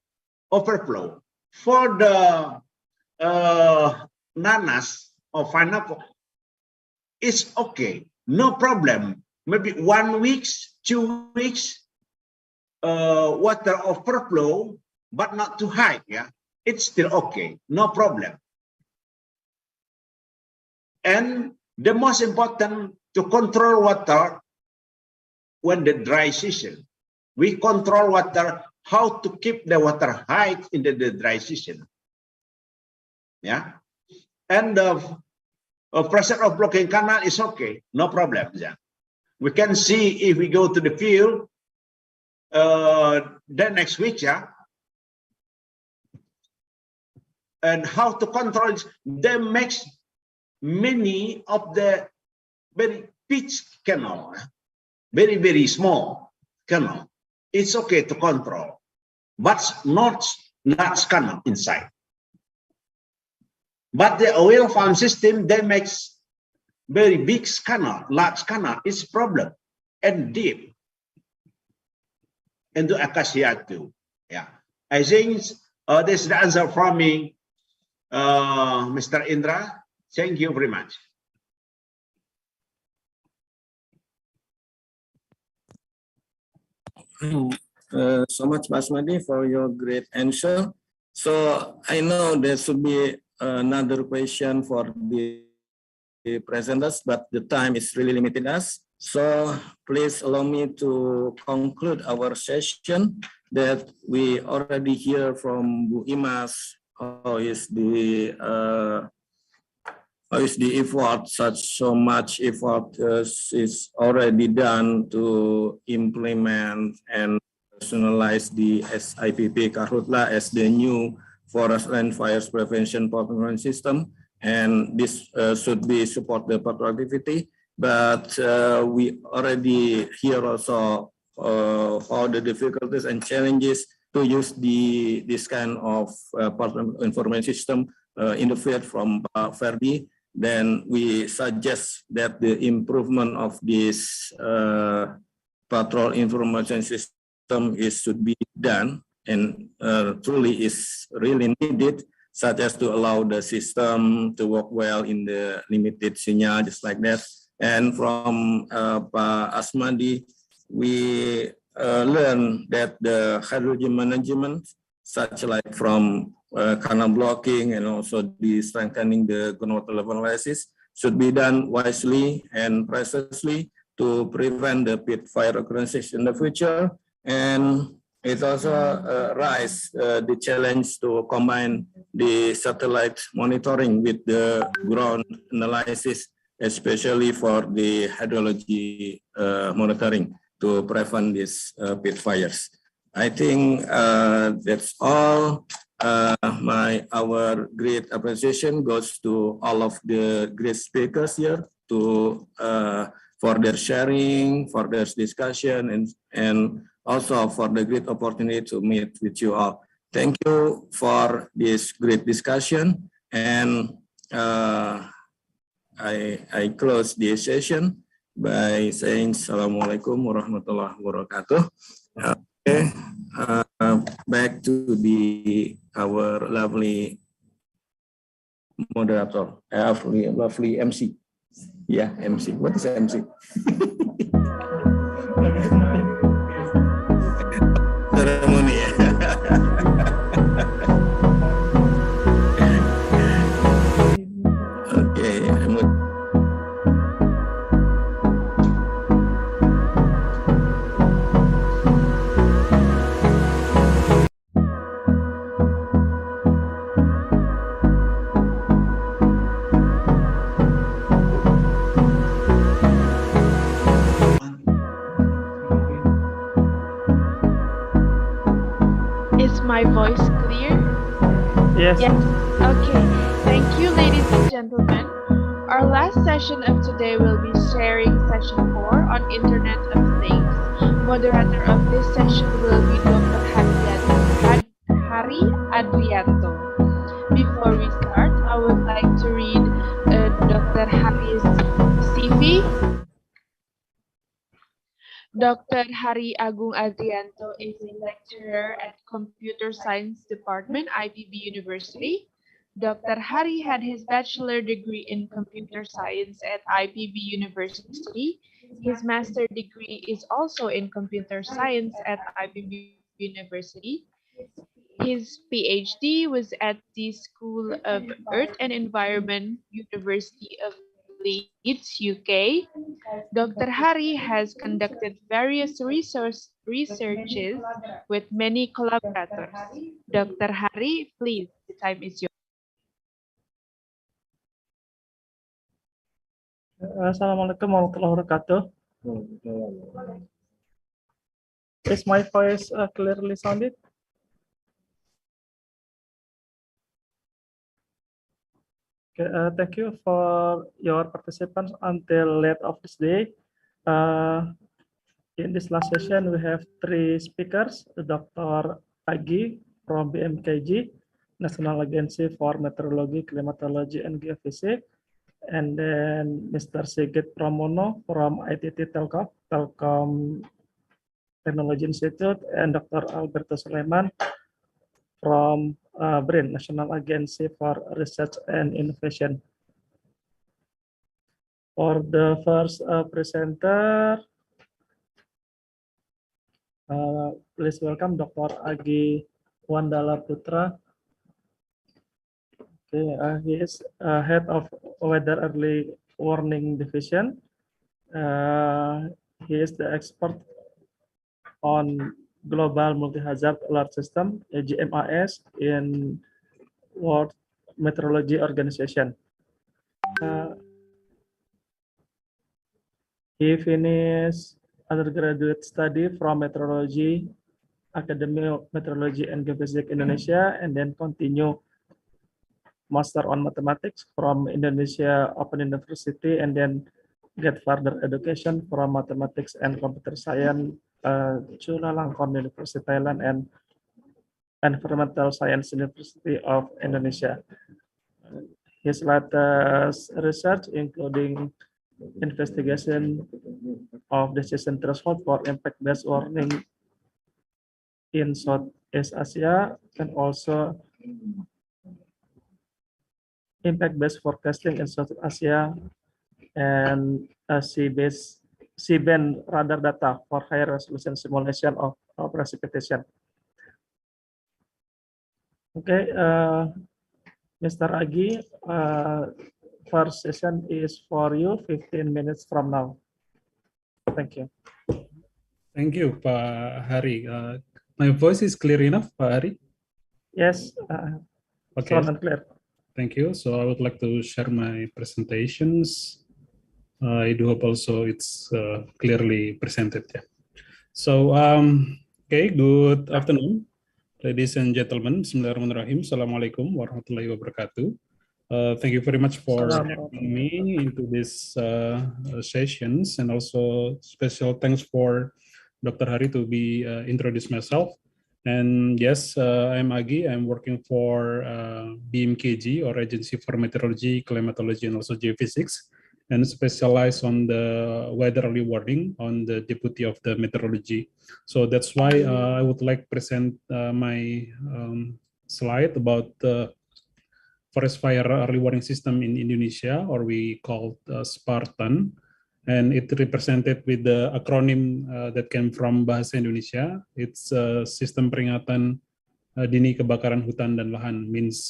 overflow. For the nanas or pineapple, it's okay, no problem. Maybe 1 week, 2 weeks, water overflow, but not too high. Yeah, it's still okay, no problem. And the most important to control water when the dry season, we control water how to keep the water high in the dry season. Yeah, and the pressure of blocking canal is okay, no problem. Yeah, we can see if we go to the field the next week. Yeah, and how to control it. They make many of the very pitch canal, very small canal. It's okay to control, but not large canal inside. But the oil farm system, they make very big canal, large canal. It's problem and deep into Acacia too. Yeah, I think this is the answer from me, Mr. Indra. Thank you very much. So much, Basmadi, for your great answer. So I know there should be another question for the presenters, but the time is really limited us. So please allow me to conclude our session that we already hear from Bu Imas how is the effort, so much effort is already done to implement and personalize the SIPP Karhutla as the new forest land fires prevention performance system, and this should be support the productivity. But we already hear also all the difficulties and challenges to use this kind of information system in the field from Ferdi. Then we suggest that the improvement of this patrol information system should be done, and truly is really needed, such as to allow the system to work well in the limited signal, just like that. And from Pak Asmadi, we learn that the hydrogen management, such like from canal blocking and also the strengthening the groundwater level analysis, should be done wisely and precisely to prevent the peat fire occurrences in the future. And it also raises the challenge to combine the satellite monitoring with the ground analysis, especially for the hydrology monitoring to prevent these peat fires. I think that's all. Our great appreciation goes to all of the great speakers here for their sharing, for their discussion, and also for the great opportunity to meet with you all. Thank you for this great discussion, and I close this session by saying Assalamualaikum warahmatullahi wabarakatuh. Okay, back to our lovely moderator, lovely MC. Yeah, MC. What is MC? Ceremony. Okay. My voice clear? Yes. Yes. Okay. Thank you, ladies and gentlemen. Our last session of today will be sharing session 4 on Internet of Things. Moderator of this session will be Dr. Hari Adrianto. Before we start, I would like to read Dr. Hari's CV. Dr. Hari Agung Adrianto is a lecturer at Computer Science Department, IPB University. Dr. Hari had his bachelor degree in Computer Science at IPB University. His master degree is also in Computer Science at IPB University. His PhD was at the School of Earth and Environment, University of Leeds, UK. Dr. Hari has conducted various researches with many collaborators. Dr. Hari, please, the time is yours. Assalamualaikum warahmatullahi wabarakatuh. Is my voice clearly sounded? Okay, thank you for your participants until late of this day. In this last session, we have 3 speakers, Dr. Agi from BMKG, National Agency for Meteorology, Climatology, and Geophysics, and then Mr. Sigit Pramono from ITT Telkom Technology Institute, and Dr. Alberto Sulaiman from BRIN, National Agency for Research and Innovation. For the first presenter, please welcome Dr. Agi Wandala Putra. Okay, he is head of Weather Early Warning Division. He is the expert on Global Multi-Hazard Alert System, GMAS, in World Meteorology Organization. He finished undergraduate study from Meteorology, Academy of Meteorology and Geophysics Indonesia, and then continue Master on Mathematics from Indonesia Open University, and then get further education from Mathematics and Computer Science Chulalongkorn University, Thailand, and Environmental Science University of Indonesia. His latest research including investigation of decision threshold for impact-based warning in Southeast Asia, and also impact-based forecasting in Southeast Asia, and C-band radar data for high resolution simulation of precipitation. Okay, Mr. Agi, first session is for you, 15 minutes from now. Thank you. Thank you, Pak Hari. My voice is clear enough, Pak Hari? Yes, okay. Sound and clear. Thank you. So I would like to share my presentations. I do hope also it's clearly presented. Yeah. So, okay, good afternoon, ladies and gentlemen. Bismillahirrahmanirrahim. Assalamualaikum warahmatullahi wabarakatuh. Thank you very much for having me into this sessions, and also special thanks for Dr. Hari to be introduce myself. And yes, I'm Agi. I'm working for BMKG, or Agency for Meteorology, Climatology, and also Geophysics, and specialize on the weather early warning on the Deputy of the Meteorology. So that's why I would like to present my slide about the forest fire early warning system in Indonesia, or we call Spartan. And it represented with the acronym that came from Bahasa Indonesia. It's Sistem Peringatan Dini Kebakaran Hutan dan Lahan, means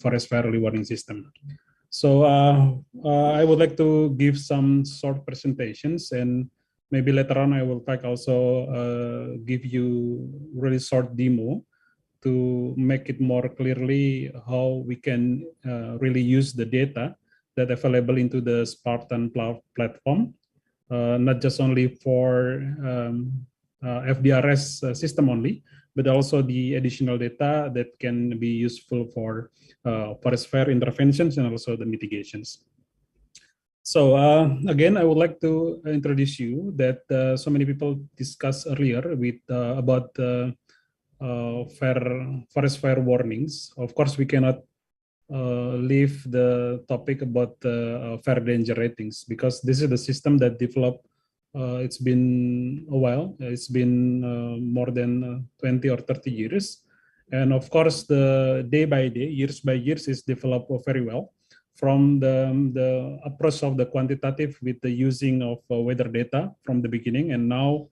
forest fire early warning system. So I would like to give some short presentations, and maybe later on I will also give you really short demo to make it more clearly how we can really use the data that available into the Spartan platform, not just only for FDRS system only, but also the additional data that can be useful for forest fire interventions and also the mitigations. So again, I would like to introduce you that so many people discussed earlier with about forest fire warnings. Of course, we cannot leave the topic about fire danger ratings, because this is the system that developed. It's been a while. It's been more than 20 or 30 years. And of course, the day by day, years by years is developed very well from the approach of the quantitative with the using of weather data from the beginning. And now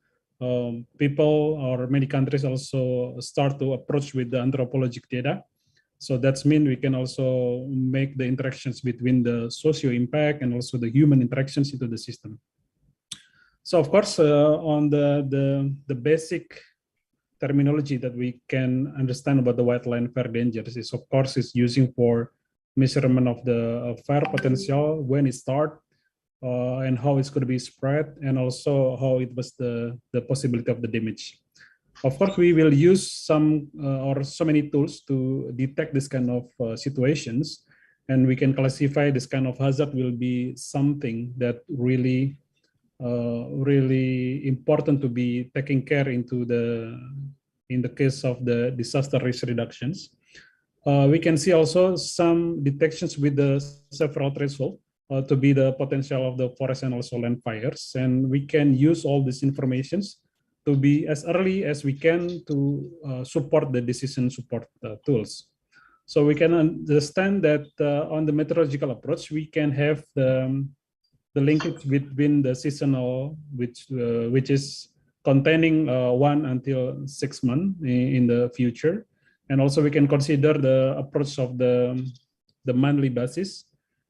people or many countries also start to approach with the anthropologic data So that's mean we can also make the interactions between the socio impact and also the human interactions into the system. So of course, on the basic terminology that we can understand about the wetland fire dangers is, of course, is using for measurement of the fire potential, when it starts, and how it's going to be spread, and also how it was the possibility of the damage. Of course, we will use some or so many tools to detect this kind of situations, and we can classify this kind of hazard will be something that really important to be taken care into in the case of the disaster risk reductions. We can see also some detections with the several threshold to be the potential of the forest and also land fires, and we can use all these informations to be as early as we can to support the decision support tools. So we can understand that on the meteorological approach, we can have the linkage between the seasonal, which is containing 1 until 6 months in the future, and also we can consider the approach of the monthly basis,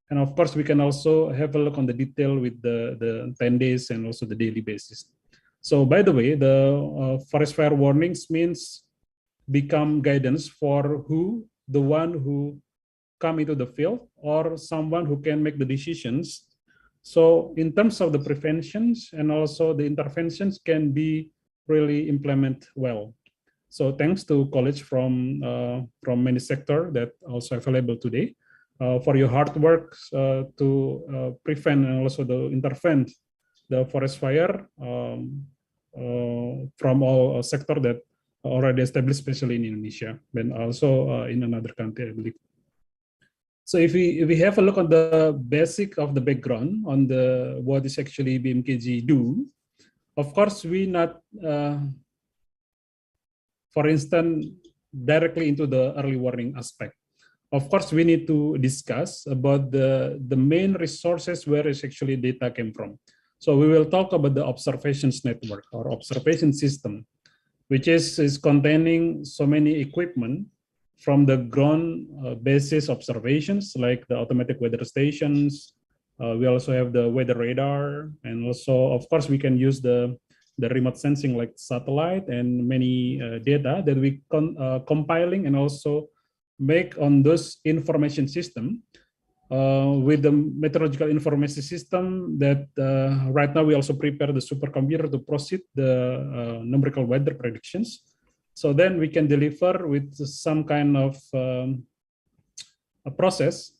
and of course we can also have a look on the detail with the 10 days and also the daily basis. So by the way, the forest fire warnings means become guidance for the one who come into the field or someone who can make the decisions. So in terms of the preventions and also the interventions can be really implemented well. So thanks to colleagues from many sectors that also available today for your hard work to prevent and also to intervene the forest fire from all sectors that already established, especially in Indonesia, and also in another country, I believe. So if we have a look on the basic of the background on what is actually BMKG do, of course we not, for instance, directly into the early warning aspect. Of course, we need to discuss about the main resources where is actually data came from. So we will talk about the observations network or observation system, which is containing so many equipment from the ground basis observations, like the automatic weather stations. We also have the weather radar, and also, of course, we can use the remote sensing like satellite and many data that we compiling and also make on those information system with the meteorological information system that right now we also prepare the supercomputer to proceed the numerical weather predictions. So then we can deliver with some kind of a process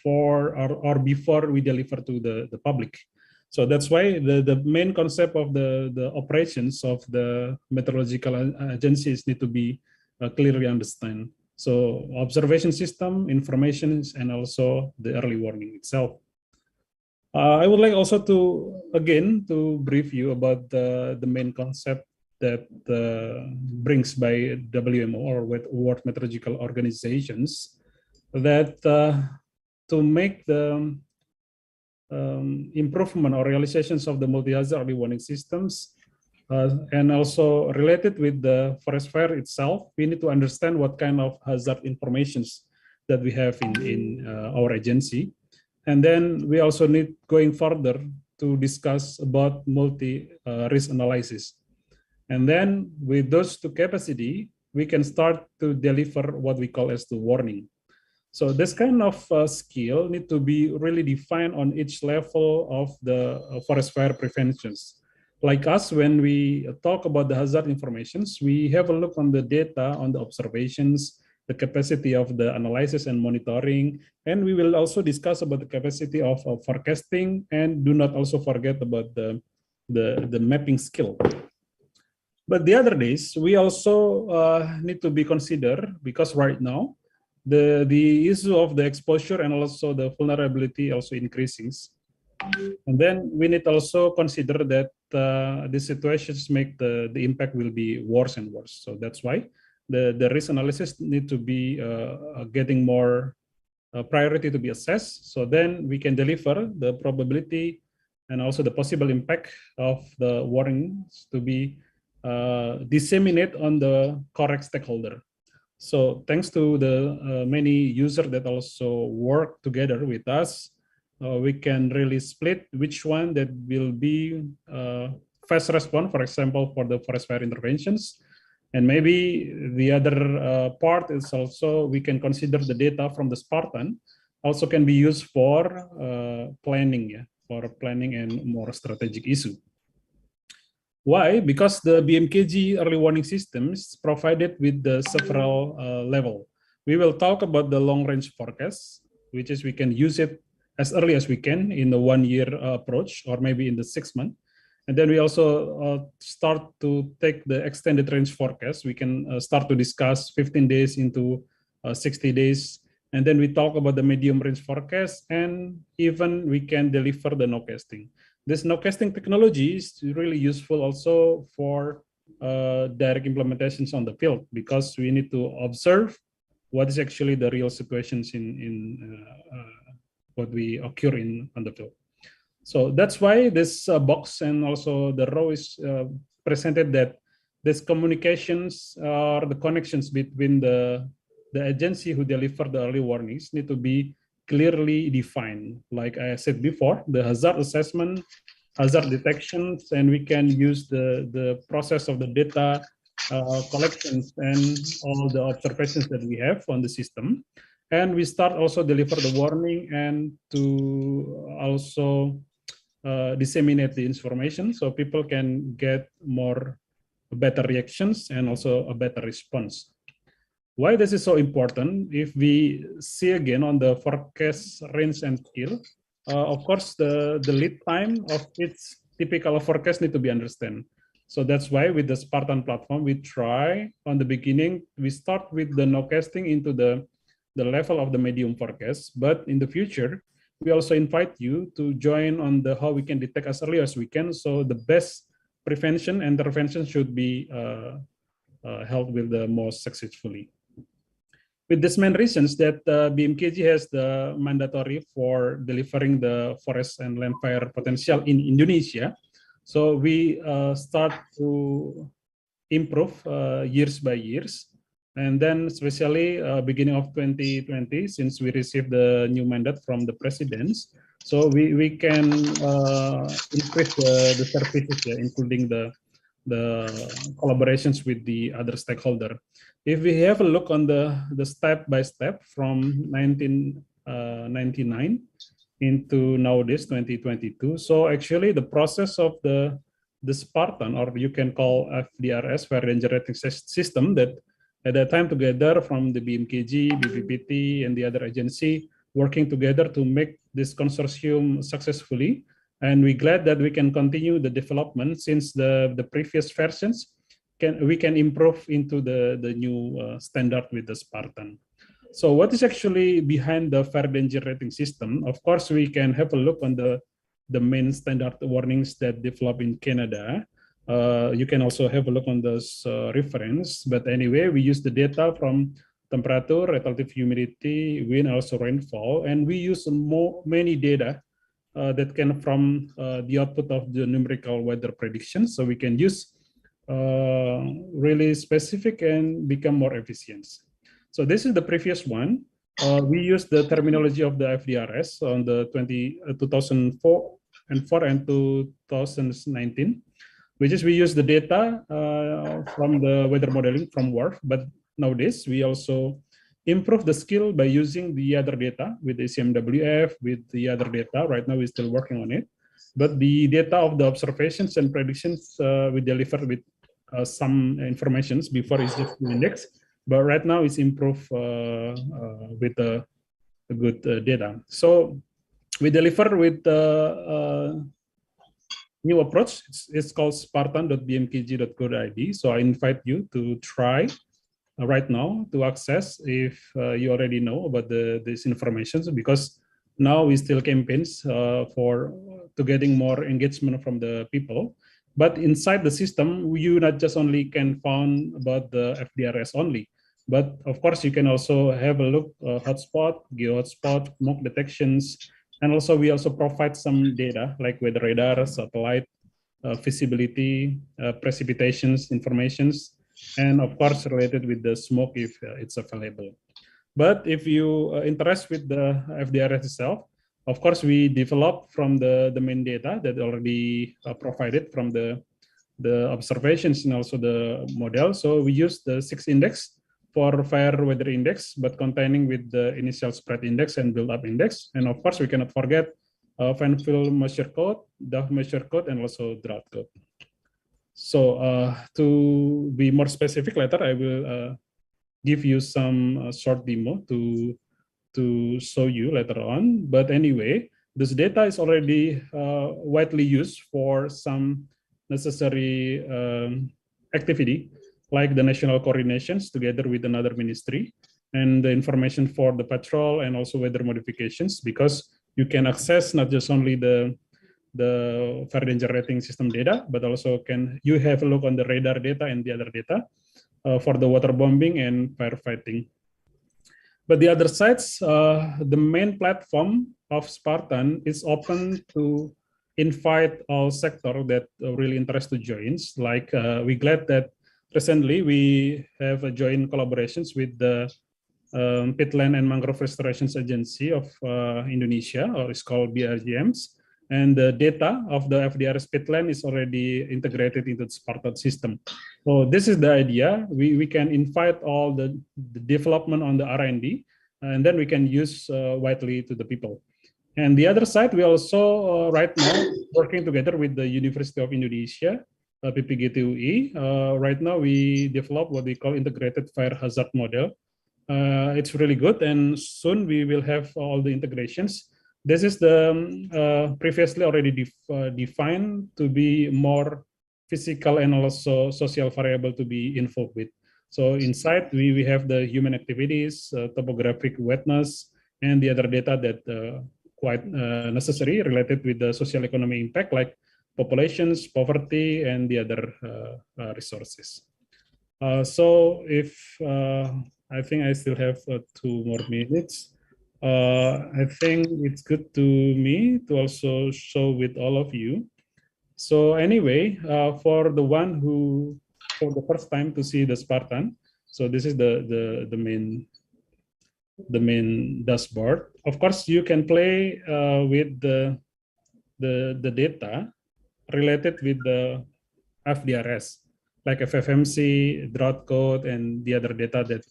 for or before we deliver to the public. So that's why the main concept of the operations of the meteorological agencies need to be clearly understood. So observation system, information, and also the early warning itself. I would like also to brief you about the main concept that brings by WMO or World Meteorological Organizations, that to make the improvement or realizations of the multi-hazard early warning systems and also related with the forest fire itself, we need to understand what kind of hazard informations that we have in our agency. And then we also need going further to discuss about multi-risk analysis. And then with those two capacity, we can start to deliver what we call as the warning. So this kind of skill need to be really defined on each level of the forest fire preventions. Like us, when we talk about the hazard informations, we have a look on the data, on the observations, the capacity of the analysis and monitoring, and we will also discuss about the capacity of forecasting, and do not also forget about the mapping skill. But the other days, we also need to be considered, because right now, the issue of the exposure and also the vulnerability also increases. And then we need also consider that the situations make the impact will be worse and worse. So that's why the risk analysis need to be getting more priority to be assessed. So then we can deliver the probability and also the possible impact of the warnings to be disseminated on the correct stakeholder. So thanks to the many users that also work together with us, we can really split which one that will be fast response, for example, for the forest fire interventions. And maybe the other part is also we can consider the data from the Spartan also can be used for planning, for planning and more strategic issue. Why? Because the BMKG early warning system is provided with the several level. We will talk about the long range forecast, which is we can use it as early as we can in the 1 year approach, or maybe in the 6 month. And then we also start to take the extended range forecast. We can start to discuss 15 days into 60 days. And then we talk about the medium range forecast, and even we can deliver the nowcasting. This nowcasting technology is really useful also for direct implementations on the field, because we need to observe what is actually the real situations in what we occur on the field. So that's why this box and also the row is presented that these communications or the connections between the agency who deliver the early warnings need to be clearly defined. Like I said before, the hazard assessment, hazard detections, and we can use the process of the data collections and all the observations that we have on the system. And we start also deliver the warning and to also disseminate the information so people can get better reactions and also a better response. Why this is so important? If we see again on the forecast range and skill, of course the lead time of its typical forecast need to be understood. So that's why with the Spartan platform, we try on the beginning, we start with the nowcasting into the level of the medium forecast, but in the future, we also invite you to join on the how we can detect as early as we can. So the best prevention and intervention should be held with the most successfully. With this main reasons that BMKG has the mandatory for delivering the forest and land fire potential in Indonesia. So we start to improve years by years. And then especially beginning of 2020, since we received the new mandate from the presidents, so we can increase the services, including the collaborations with the other stakeholder. If we have a look on the step by step from 1999 into nowadays 2022, so actually the process of the Spartan, or you can call FDRS, Fire Danger Rating System, that at that time together from the BMKG, BPPT, and the other agency working together to make this consortium successfully. And we're glad that we can continue the development since the previous versions we can improve into the new standard with the Spartan. So what is actually behind the fire danger rating system? Of course, we can have a look on the main standard warnings that develop in Canada. You can also have a look on those reference, but anyway, we use the data from temperature, relative humidity, wind, also rainfall, and we use many data that can from the output of the numerical weather predictions, so we can use really specific and become more efficient. So this is the previous one. We use the terminology of the FDRS on the 2004 and 2019. Which is we use the data from the weather modeling from WRF, but nowadays we also improve the skill by using the other data with the CMWF, with the other data. Right now we're still working on it, but the data of the observations and predictions we deliver with some informations before it's just index, but right now it's improved with the good data. So we deliver with new approach. It's called spartan.bmkg.go.id. So I invite you to try right now to access if you already know about this information, because now we still campaigns to getting more engagement from the people. But inside the system, you not just only can find about the FDRS only, but of course you can also have a look hotspot, geo-hotspot, smoke detections. And also, we also provide some data like weather radar, satellite, visibility, precipitations, informations, and of course related with the smoke if it's available. But if you interest with the FDRS itself, of course we develop from the main data that already provided from the observations and also the model. So we use the 6 index for fire weather index, but containing with the initial spread index and build-up index. And of course, we cannot forget fan fill measure code, DAF measure code, and also drought code. So to be more specific later, I will give you some short demo to show you later on. But anyway, this data is already widely used for some necessary activity, like the national coordinations together with another ministry, and the information for the patrol and also weather modifications, because you can access not just only the fire danger rating system data, but also you have a look on the radar data and the other data for the water bombing and firefighting. But the other sides, the main platform of Spartan is open to invite all sector that really interest to join. Like we're glad that recently we have a joint collaborations with the Peatland and Mangrove Restorations Agency of Indonesia, or it's called BRGMs. And the data of the FDRS Peatland is already integrated into the Spartan system. So this is the idea. We can invite all the development on the R&D, and then we can use widely to the people. And the other side, we also right now working together with the University of Indonesia, PPGTUI. Right now we develop what we call integrated fire hazard model. It's really good, and soon we will have all the integrations. This is the previously already defined to be more physical and also social variable to be involved with. So inside we have the human activities, topographic wetness, and the other data that quite necessary related with the social economic impact, like populations, poverty, and the other resources. So if I think I still have 2 more minutes. I think it's good to me to also show with all of you. So anyway, for the one who for the first time to see the Spartan, so this is the main dashboard. Of course, you can play with the data related with the FDRS, like FFMC, drought code, and the other data that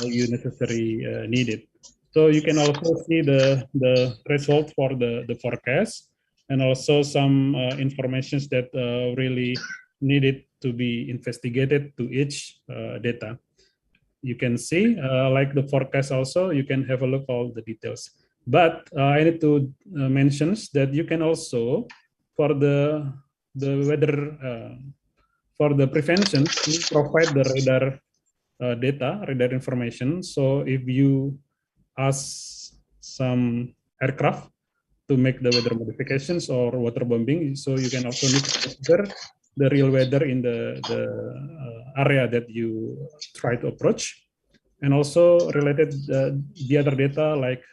you necessarily needed. So you can also see the result for the forecast, and also some informations that really needed to be investigated to each data. You can see, like the forecast also, you can have a look at all the details. But I need to mention that you can also, for the weather, for the prevention, we provide the radar data, radar information. So if you ask some aircraft to make the weather modifications or water bombing, so you can also need to consider the real weather in the area that you try to approach. And also related the other data like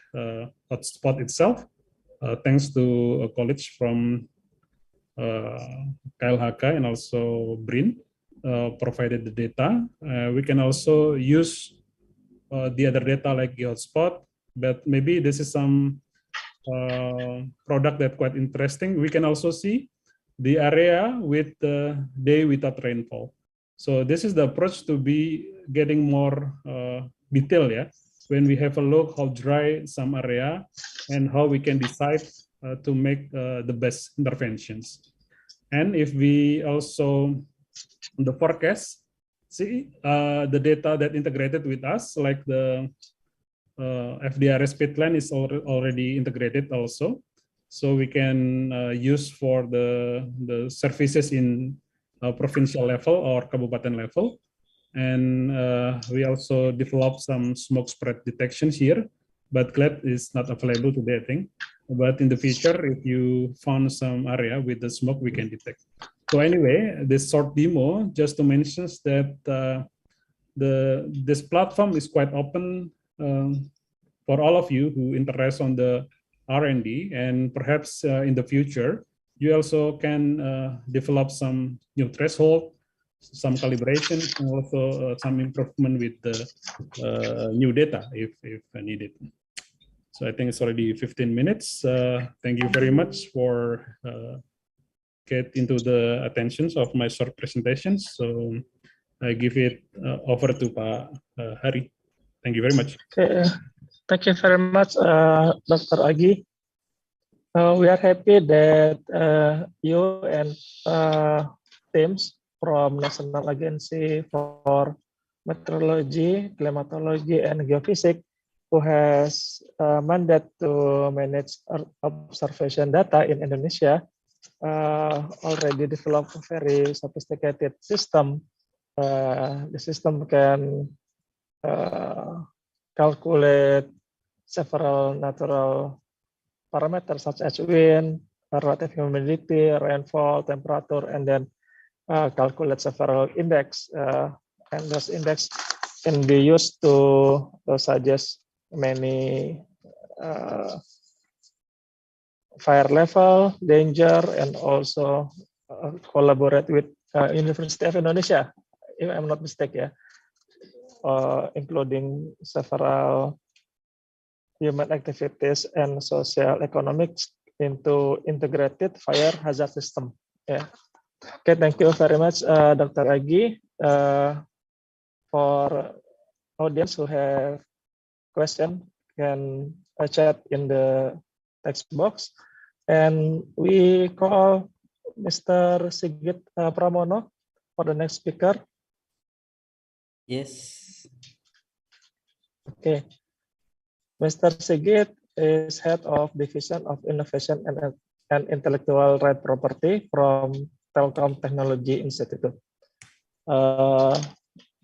hotspot itself, thanks to a college from KLHK and also BRIN provided the data. We can also use the other data like hotspot, but maybe this is some product that quite interesting. We can also see the area with the day without rainfall. So this is the approach to be getting more detail, yeah, when we have a look how dry some area and how we can decide to make the best interventions. And if we also, the forecast, see the data that integrated with us, like the FDRS Peatland is already integrated also. So we can use for the services in provincial level or kabupaten level. And we also develop some smoke spread detections here, but glad is not available today, I think. But in the future, if you found some area with the smoke, we can detect. So anyway, this short demo just to mention that this platform is quite open for all of you who interest on the R&D, and perhaps in the future, you also can develop some new threshold, some calibration and also some improvement with the new data if needed. So I think it's already 15 minutes. Thank you very much for get into the attentions of my short presentations. So I give it over to Pak Hari. Thank you very much. Okay, thank you very much, Dr. Agi. We are happy that you and teams from National Agency for Meteorology, Climatology, and Geophysics, who has a mandate to manage observation data in Indonesia, already developed a very sophisticated system. The system can calculate several natural parameters such as wind, relative humidity, rainfall, temperature, and then calculate several index. And those index can be used to suggest many fire level, danger, and also collaborate with University of Indonesia, if I'm not mistaken, including several human activities and social economics into integrated fire hazard system. Yeah. Okay, thank you very much, Dr. Agi. For audience who have question, can chat in the text box. And we call Mr. Sigit Pramono for the next speaker. Yes. Okay. Mr. Sigit is Head of Division of Innovation and Intellectual Right Property from Telkom Technology Institute.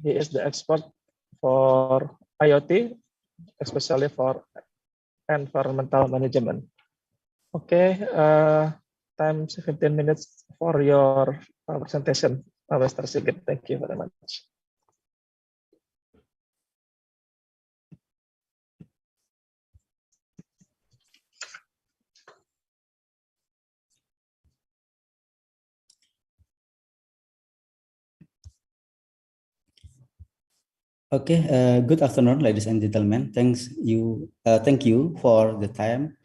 He is the expert for IoT, especially for environmental management. Okay, time 15 minutes for your presentation, Mr. Sigit. Thank you very much. Okay, good afternoon, ladies and gentlemen. Thank you for the time.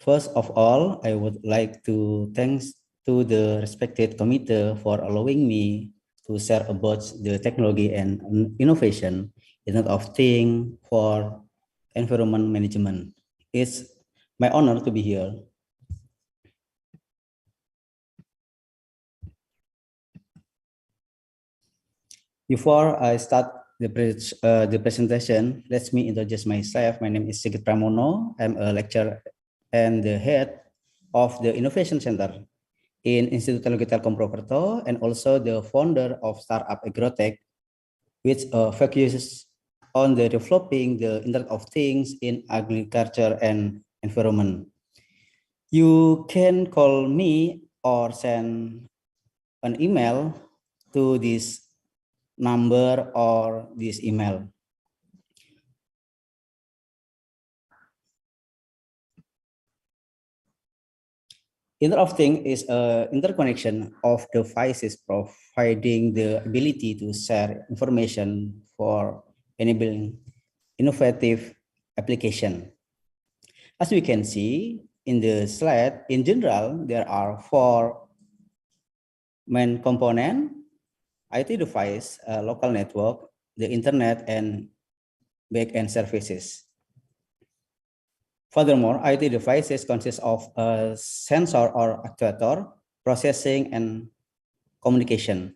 First of all, I would like to thanks to the respected committee for allowing me to share about the technology and innovation Internet of Things for environment management. It's my honor to be here. Before I start the presentation, let me introduce myself. My name is Sigit Pramono. I'm a lecturer and the head of the Innovation Center in Institut Teknologi Telkom Purwokerto, and also the founder of startup Agrotech, which focuses on the developing the Internet of Things in agriculture and environment. You can call me or send an email to this number or this email. Internet of Things is an interconnection of devices providing the ability to share information for enabling innovative application. As we can see in the slide, in general, there are 4 main components: IT device, local network, the internet, and back-end services. Furthermore, IT devices consist of a sensor or actuator, processing, and communication.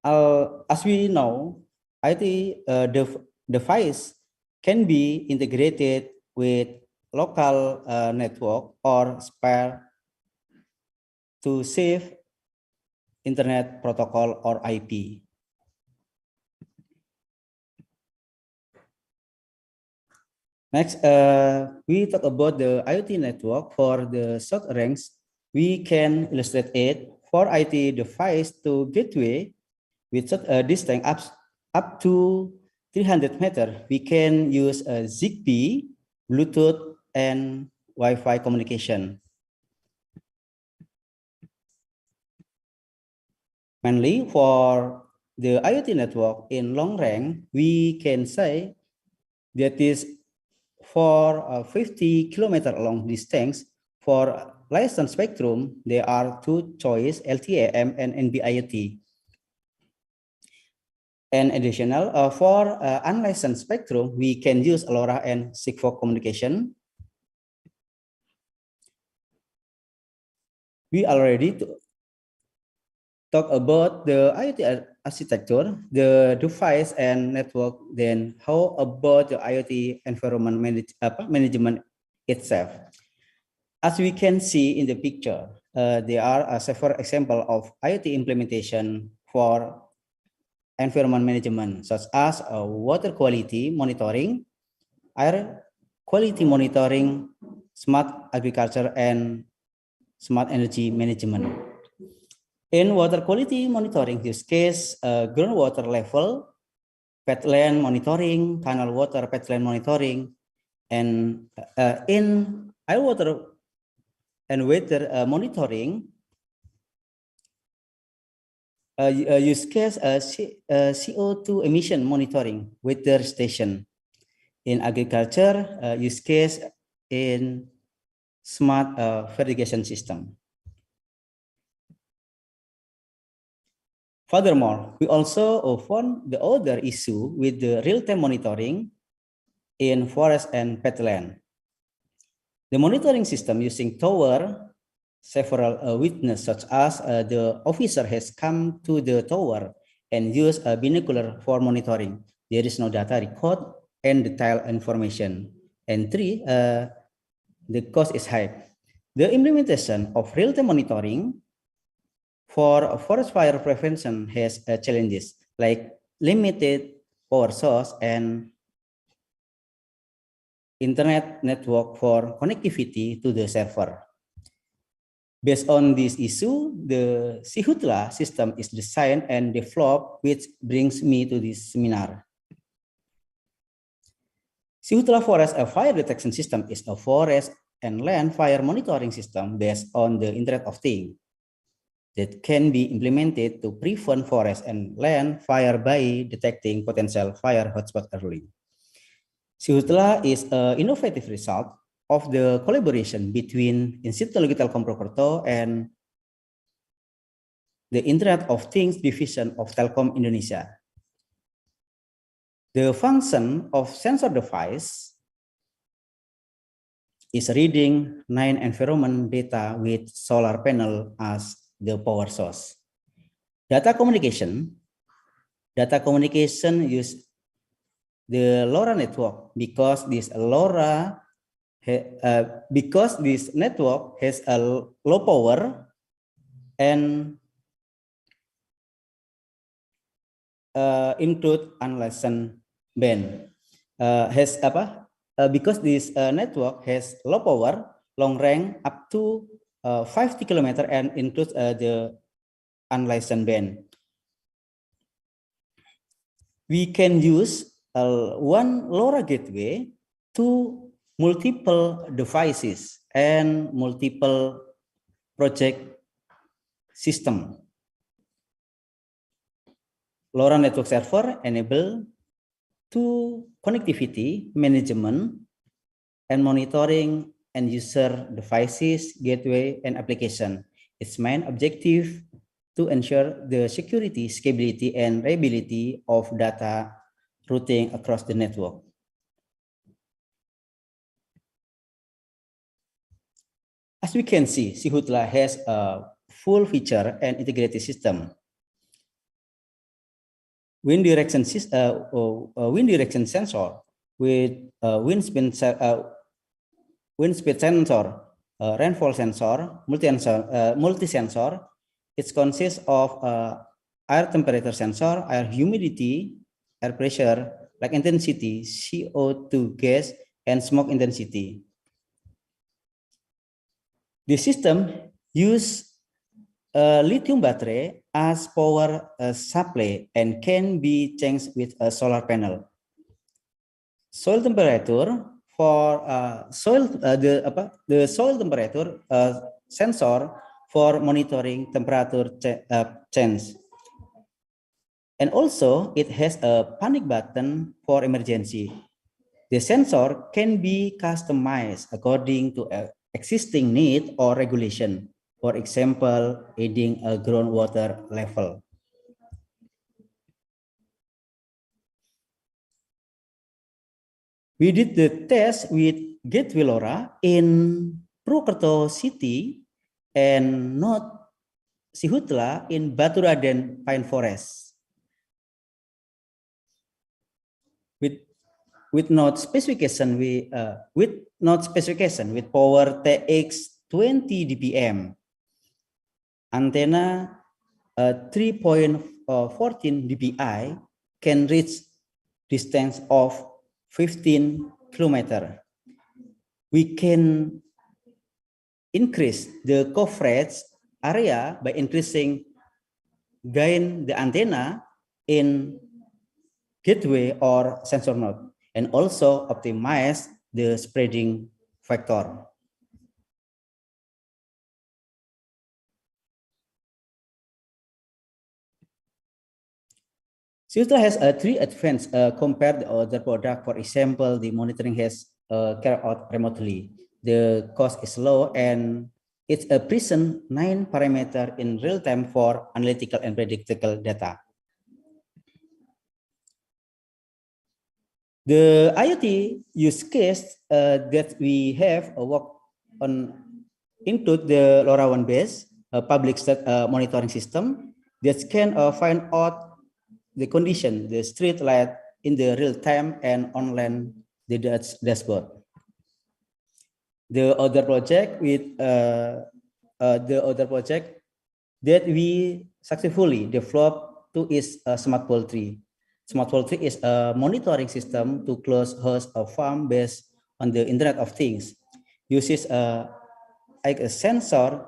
As we know, IT device can be integrated with local network or spare to save Internet protocol or IP. Next, we talk about the IoT network. For the short range, we can illustrate it for IT device to gateway with a distance up to 300 meters. We can use a ZigBee, Bluetooth, and Wi-Fi communication. Mainly for the IoT network in long range, we can say that is for 50 kilometer long distance. For licensed spectrum, there are two choices, LTE-AM and NB-IoT. And additional, for unlicensed spectrum, we can use LoRa and Sigfox communication. We already talk about the IoT architecture, the device and network. Then how about the IoT environment management itself? As we can see in the picture, there are several examples of IoT implementation for environment management, such as water quality monitoring, air quality monitoring, smart agriculture, and smart energy management. In water quality monitoring use case, groundwater level, peatland monitoring, canal water peatland monitoring, and in air water and weather monitoring, use case CO2 emission monitoring weather station. In agriculture, use case in smart irrigation system. Furthermore, we also found the other issue with the real-time monitoring in forest and peatland. The monitoring system using tower, several witnesses such as the officer has come to the tower and used a binocular for monitoring. There is no data record and detailed information. And three, the cost is high. The implementation of real-time monitoring for forest fire prevention has challenges like limited power source and internet network for connectivity to the server. Based on this issue, the Sihutla system is designed and developed, which brings me to this seminar. Sihutla Forest Fire Detection System is a forest and land fire monitoring system based on the Internet of Things that can be implemented to prevent forest and land fire by detecting potential fire hotspots early. Sihutla is an innovative result of the collaboration between Institut Teknologi Telkom Purwokerto and the Internet of Things Division of Telkom Indonesia. The function of sensor device is reading 9 environment data with solar panel as the power source. Data communication use the LoRa network because this network has a low power and include unlicensed band. Because this network has low power, long range up to 50 km and includes the unlicensed band. We can use one LoRa gateway to multiple devices and multiple project system. LoRa network server enable to connectivity management and monitoring end user devices, gateway, and application. Its main objective to ensure the security, scalability, and reliability of data routing across the network. As we can see, Sihutla has a full feature and integrated system. Wind direction sensor with wind speed sensor, rainfall sensor, multi-sensor. It consists of air temperature sensor, air humidity, air pressure, like intensity, CO2 gas, and smoke intensity. The system uses a lithium battery as power supply and can be changed with a solar panel. Soil temperature for the soil temperature sensor for monitoring temperature change. And also it has a panic button for emergency. The sensor can be customized according to existing need or regulation. For example, aiding a groundwater level. We did the test with Gateway LoRa in Purwokerto City and North Sihutla in Baturaden Pine Forest. With node specification, with power TX 20 dBm, antenna 3.14 dBi can reach distance of 15 kilometers. We can increase the coverage area by increasing gain the antenna in gateway or sensor node, and also optimize the spreading factor. Sihutla has three advantages compared to other product. For example, the monitoring has carried out remotely. The cost is low and it's a present 9 parameters in real time for analytical and predictable data. The IoT use case that we have worked on include the LoRaWAN base, a public monitoring system that can find out the condition, the street light in the real time and online the dashboard. The other project that we successfully developed is Smart Poultry. Smart Poultry is a monitoring system to close host a farm based on the Internet of Things. Uses like a sensor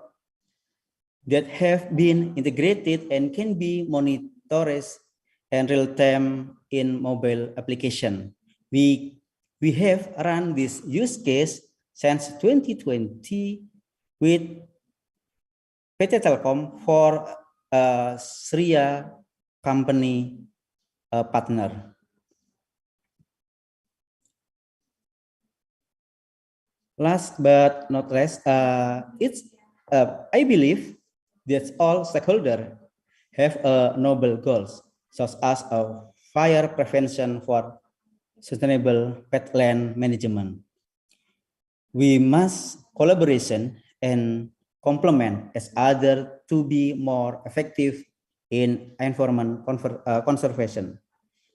that have been integrated and can be monitored and real time in mobile application. We have run this use case since 2020 with PT Telkom for SEA company partner. Last but not least, I believe that all stakeholders have noble goals, such as fire prevention for sustainable peatland management. We must collaboration and complement each other to be more effective in environment conservation.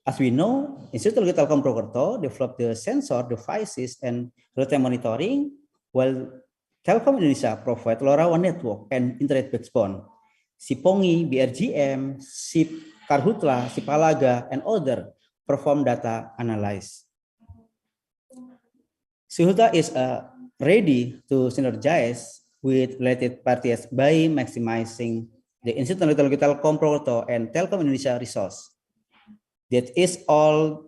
As we know, Institut Telkom Purwokerto developed the sensor devices and real-time monitoring, while Telkom Indonesia provide LoRaWAN network and internet backbone. Sipongi, BRGM, SIP, Karhutla, Sipalaga, and other perform data analysis. Sihutla is ready to synergize with related parties by maximizing the Institut Telkom Purwokerto and Telkom Indonesia resource. That is all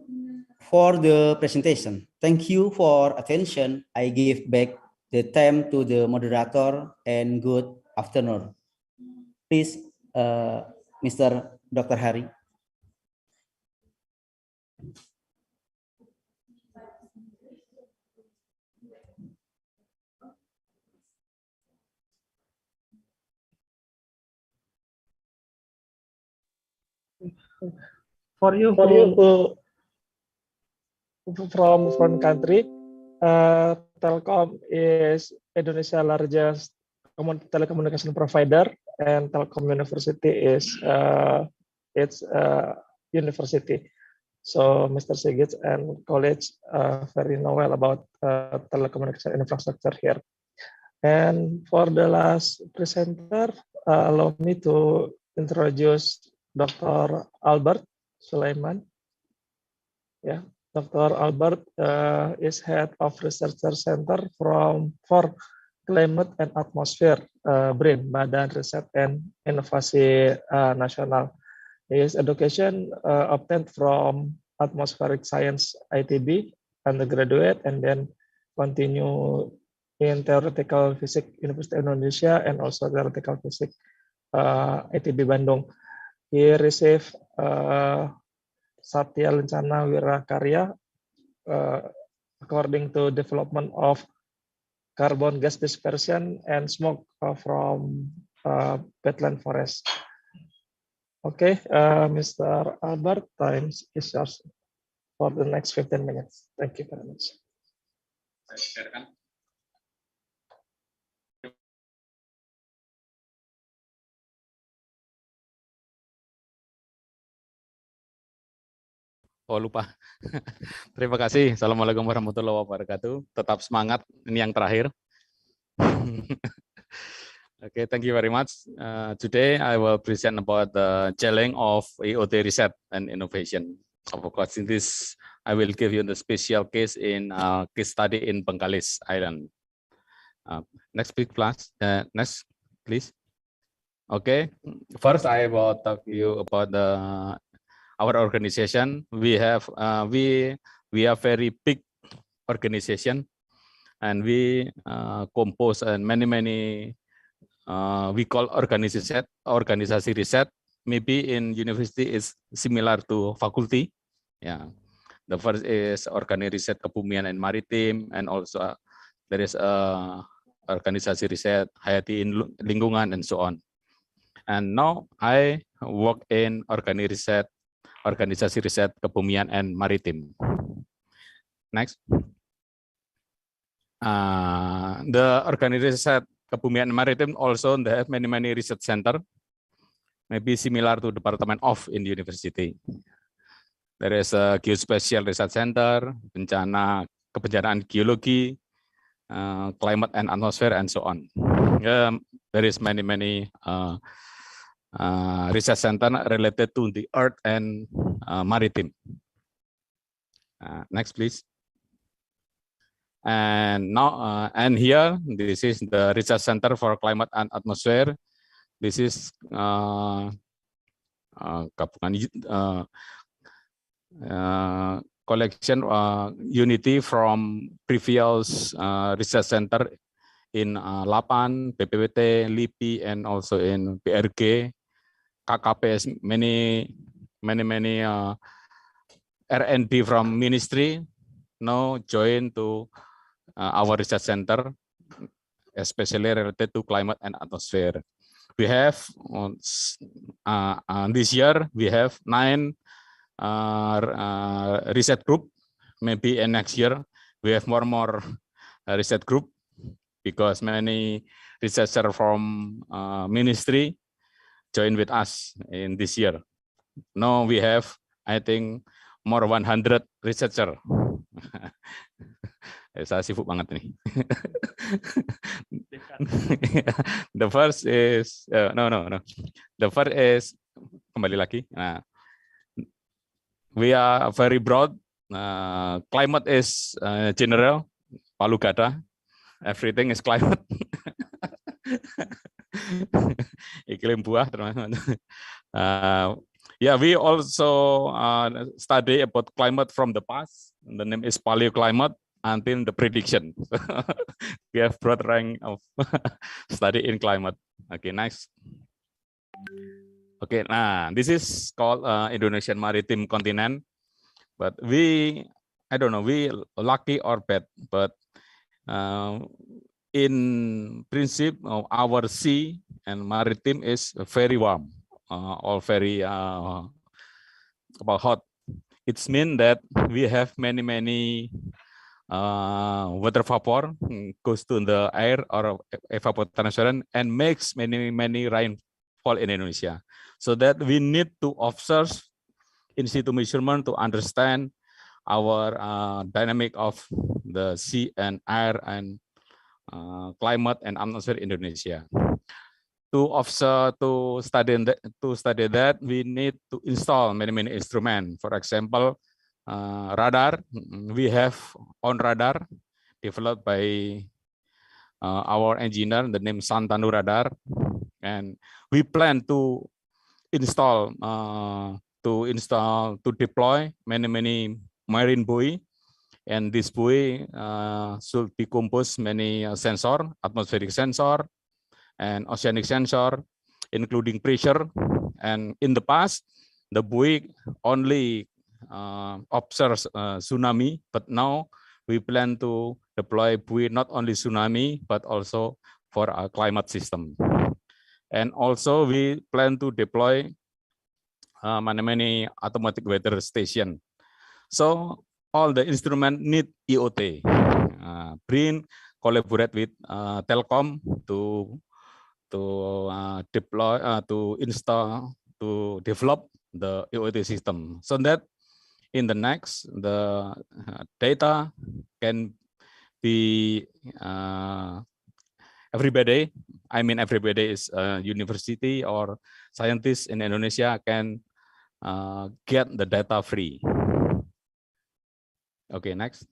for the presentation. Thank you for attention. I give back the time to the moderator and good afternoon. Please, Mr. Dr. Hari. For you who from foreign country, Telkom is Indonesia's largest telecommunication provider, and Telkom University is its university. So Mr. Sigit and college very know well about telecommunication infrastructure here. And for the last presenter, allow me to introduce Dr. Albert Sulaiman. Yeah, Dr. Albert is head of Researcher Center for Climate and Atmosphere, BRIN, Badan Riset and Inovasi Nasional. His education obtained from Atmospheric Science ITB undergraduate, and then continue in Theoretical Physics University of Indonesia and also Theoretical Physics ITB Bandung. He received Satya Lencana Wirakarya according to development of carbon gas dispersion and smoke from peatland forest. Okay, Mr. Albert, time is yours for the next 15 minutes. Thank you very much. Oh lupa. Terima kasih. Assalamualaikum warahmatullahi wabarakatuh. Tetap semangat. Ini yang terakhir. Okay, thank you very much. Today I will present about the challenge of IoT research and innovation. Of course, in this I will give you the special case in case study in Bengkalis Island. Next please. Next, please. Okay. First, I will talk to you about our organization. We are very big organization, and we compose many we call organisasi riset. Maybe in university is similar to faculty. Yeah, the first is organisasi riset kebumian and maritim, and also there is organisasi riset hayati in lingkungan and so on. And now I work in organisasi riset kebumian and maritim. Next. The organisasi riset kebumian and maritim also they have many research center, maybe similar to Department of in university. There is a Geospatial Research Center, kebencanaan geologi, climate and atmosphere, and so on. There is many research center related to the earth and maritime. Next, please. And now, and here, this is the research center for climate and atmosphere. This is collection unity from previous research center in Lapan, BPWT, LIPI, and also in BRG, KKPS, many R&D from ministry now join to our research center, especially related to climate and atmosphere. We have this year we have 9 research group. Maybe in next year we have more research group, because many researchers from ministry join with us in this year. Now we have, I think, more 100 researcher. Saya sibuk banget nih. The first is no. The first is kembali lagi. Nah, we are very broad. Climate is general. Palu gada. Everything is climate. Iklim buah teman-teman. Yeah, we also study about climate from the past. The name is paleoclimate until the prediction. We have broad range of study in climate. Okay, next. Okay, nah, this is called Indonesian Maritime Continent. But I don't know, we lucky or bad, but in principle, our sea and maritime is very warm, or very hot. It means that we have many water vapor goes to the air or evapotranspiration and makes many rainfall in Indonesia. So that we need to observe in situ measurement to understand our dynamic of the sea and air and climate and atmosphere in Indonesia. To observe, to study that, we need to install many instruments. For example, radar. We have on radar developed by our engineer, the name Santanu radar, and we plan to install to deploy many marine buoy, and this buoy should be composed many sensor, atmospheric sensor and oceanic sensor, including pressure. And in the past the buoy only observes tsunami, but now we plan to deploy buoy not only tsunami, but also for our climate system. And also we plan to deploy many automatic weather station. So all the instrument need IoT. BRIN collaborate with Telkom to deploy, to install, to develop the IoT system, so that in the next the data can be everybody. I mean, everybody is a university or scientists in Indonesia can get the data free. Okay, next.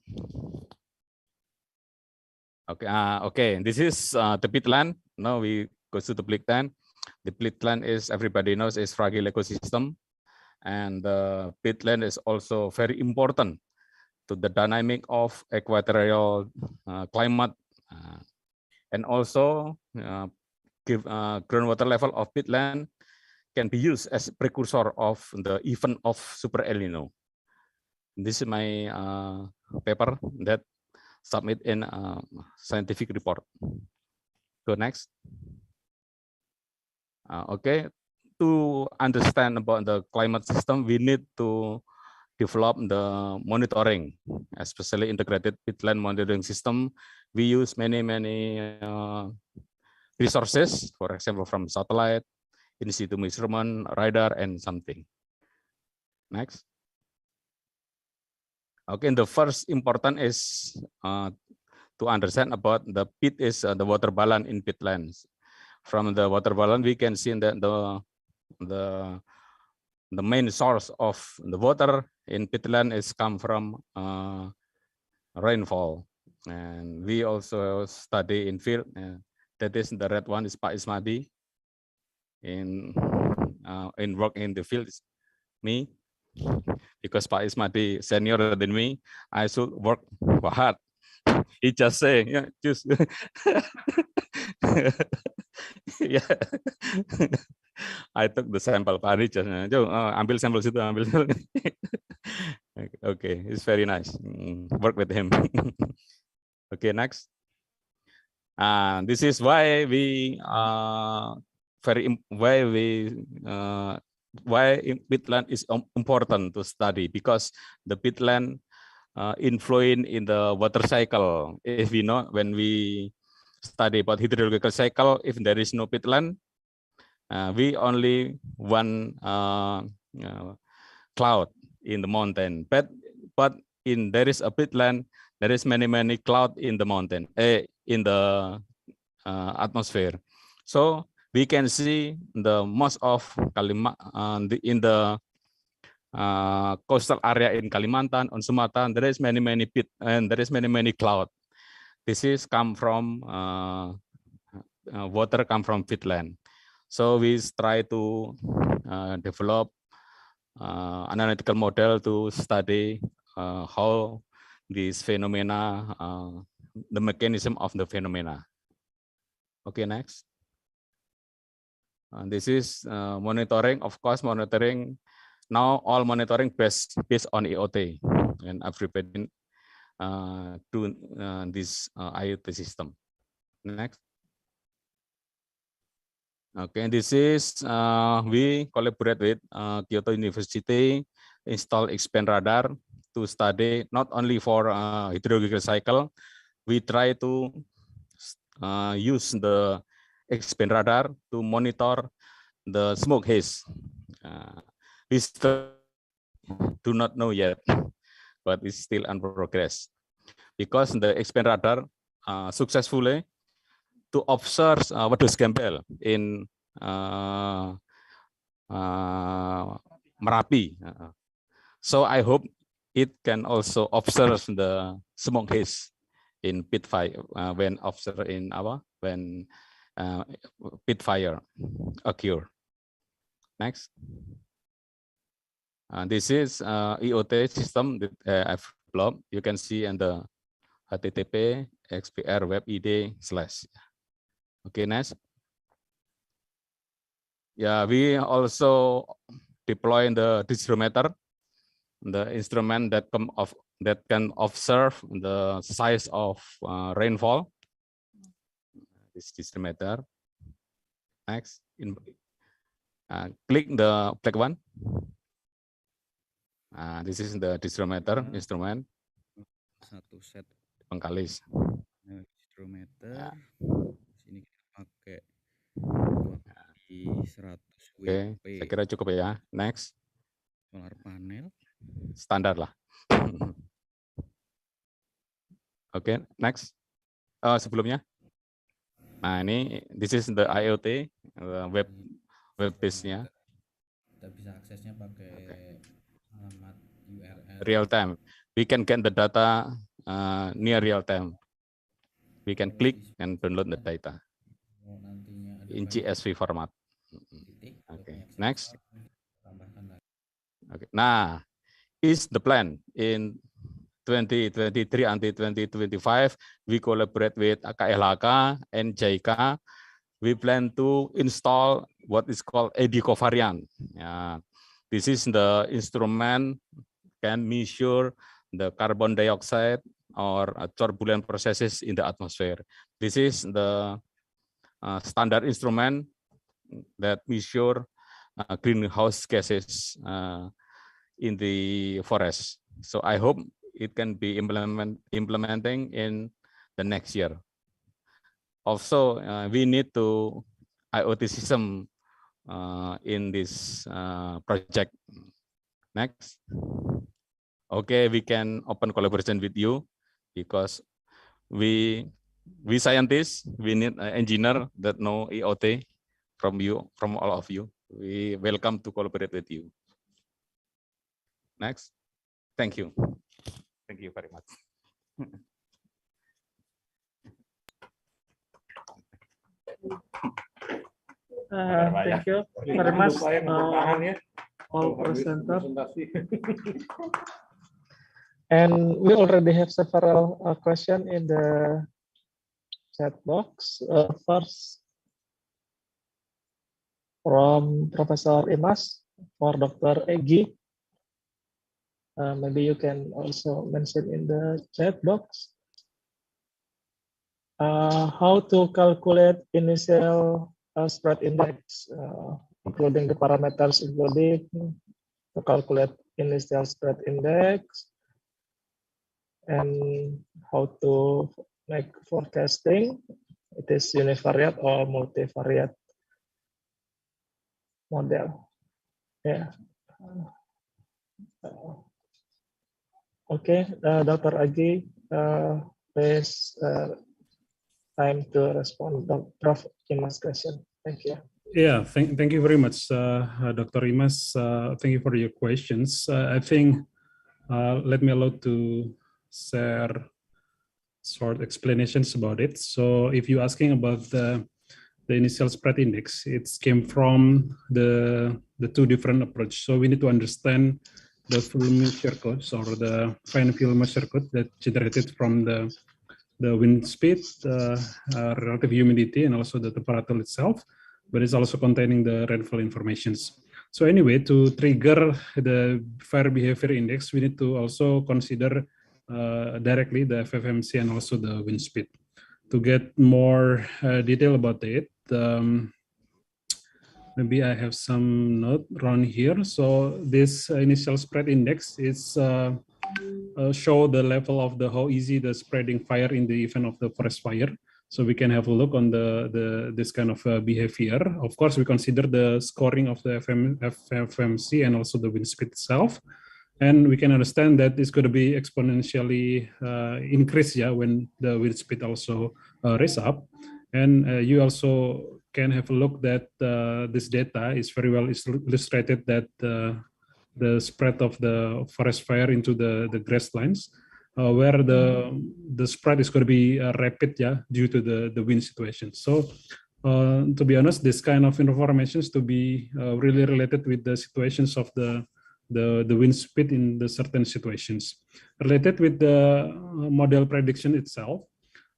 Okay, okay. This is the peatland. Now we go to the peatland. The peatland is, everybody knows, is fragile ecosystem, and the peatland is also very important to the dynamic of equatorial climate, and also groundwater level of peatland can be used as precursor of the event of Super El Nino. This is my paper that submit in a scientific report. Go next. Okay, to understand about the climate system, we need to develop the monitoring, especially integrated peatland monitoring system. We use many resources, for example, from satellite, in situ measurement, radar, and something. Next. Okay, and the first important is to understand about the peat is the water balance in peatlands. From the water balance, we can see that the main source of the water in peatland is come from rainfall, and we also study in field. That is the red one is Pak Ismadi. In work in the field, me, because Pak Ismadi senior than me, I should work hard. He just saying, yeah, just yeah. I took the sample, Pak Adi just, ambil sampel situ, ambil. Okay, it's very nice. Work with him. Okay, next. This is why we why peatland is important to study, because the peatland influence in the water cycle. If we know, when we study about hydrological cycle, if there is no peatland, we only one cloud in the mountain, but in there is a peatland, there is many cloud in the mountain, in the atmosphere. So we can see the most of in the coastal area in Kalimantan, on Sumatra, there is many peat and there is many cloud. This is come from water come from peatland. So we try to develop analytical model to study how these phenomena, the mechanism of the phenomena. Okay, next. This is monitoring. Of course, monitoring. Now all monitoring based on IoT, and everybody do this IoT system. Next. Okay, this is we collaborate with Kyoto University, install expand radar to study not only for hydrological cycle. We try to use the expand radar to monitor the smoke haze. We still do not know yet, but it's still in progress, because the expand radar successfully to observe Wadus Gembel in Merapi. So I hope it can also observe the smoke haze in pit fire when observed in when pit fire occur. Next. This is IoT system that I've developed. You can see in the HTTP XPR web ID/. Okay, next. Yeah, we also deploy the disdrometer, the instrument that can observe the size of rainfall. This disdrometer. Next, click the black one. This is the disdrometer instrument. Satu set pengkalis. Disdrometer. Sini kita pakai 100 Oke, saya kira cukup ya. Next. Solar panel. Standar lah. Oke, next. Sebelumnya. Nah, ini this is the IoT web page-nya. Kita bisa aksesnya pakai alamat URL. Real time. We can get the data near real time. We can click and download the data in CSV format. Okay, next. Okay, nah, is the plan in 2023 until 2025. We collaborate with KLHK and JICA. We plan to install what is called EDICO variant. This is the instrument can measure the carbon dioxide or turbulent processes in the atmosphere. This is the standard instrument that measure greenhouse gases in the forest. So I hope it can be implementing in the next year. Also, we need to IoT system in this project. Next. Okay, we can open collaboration with you because we scientists, we need an engineer that know IoT from you, from all of you. We welcome to collaborate with you. Next. Thank you. Thank you very much. Thank you very much, all presenters. And we already have several questions in the chat box. First, from Professor Imas for Dr. Egi. Maybe you can also mention in the chat box. How to calculate initial spread index, including the parameters including to calculate initial spread index, and how to make forecasting. It is univariate or multivariate model. Yeah. Okay, Dr. Agi, please time to respond to Prof. Imas' question. Thank you. Yeah, thank you very much, Dr. Imas. Thank you for your questions. I think let me allow to share short explanations about it. So if you're asking about the initial spread index, it came from the two different approaches. So we need to understand the fuel measure codes or the fine fuel measure code that generated from the wind speed, relative humidity, and also the temperature itself, but it's also containing the rainfall informations. So anyway, to trigger the fire behavior index, we need to also consider directly the FFMC and also the wind speed. To get more detail about it, maybe I have some note around here. So this initial spread index is show the level of how easy the spreading fire in the event of the forest fire. So we can have a look on this kind of behavior. Of course, we consider the scoring of the FFMC and also the wind speed itself. And we can understand that it's going to be exponentially increased, yeah, when the wind speed also raise up. And you also can have a look that this data is very well illustrated that the spread of the forest fire into the grasslands, where the spread is going to be rapid, yeah, due to the wind situation. So to be honest, this kind of information is to be really related with the situations of the wind speed in the certain situations. Related with the model prediction itself,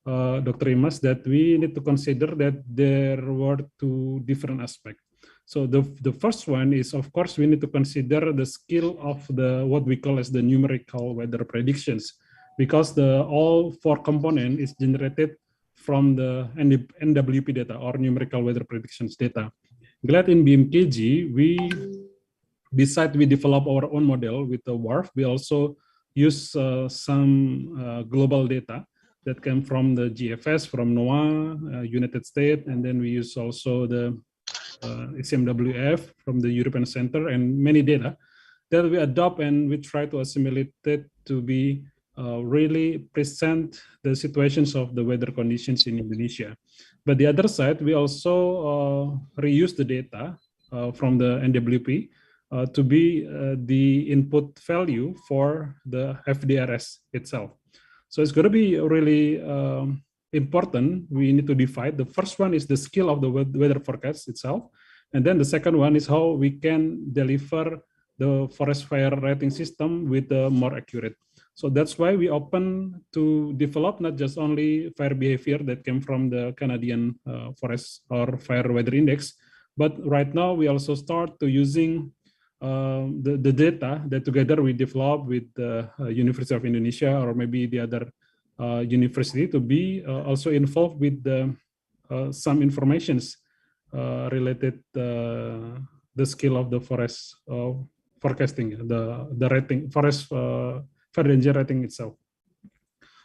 Dr. Imas, that we need to consider that there were two different aspects. So the first one is, of course, we need to consider the skill of the what we call as the numerical weather predictions, because all 4 component is generated from the NWP data or numerical weather predictions data. Glad in BMKG, besides we develop our own model with the WRF, we also use some global data that came from the GFS, from NOAA, United States, and then we use also the SMWF from the European Center, and many data that we adopt and we try to assimilate it to be really present the situations of the weather conditions in Indonesia. But the other side, we also reuse the data from the NWP to be the input value for the FDRS itself. So it's going to be really important. We need to divide. The first one is the skill of the weather forecast itself. And then the second one is how we can deliver the forest fire rating system with more accurate. So that's why we open to develop not just only fire behavior that came from the Canadian Forest or Fire Weather Index, but right now we also start to using the data that together we develop with the University of Indonesia or maybe the other university to be also involved with some informations related the skill of the forest forecasting, the rating, forest fire danger rating itself.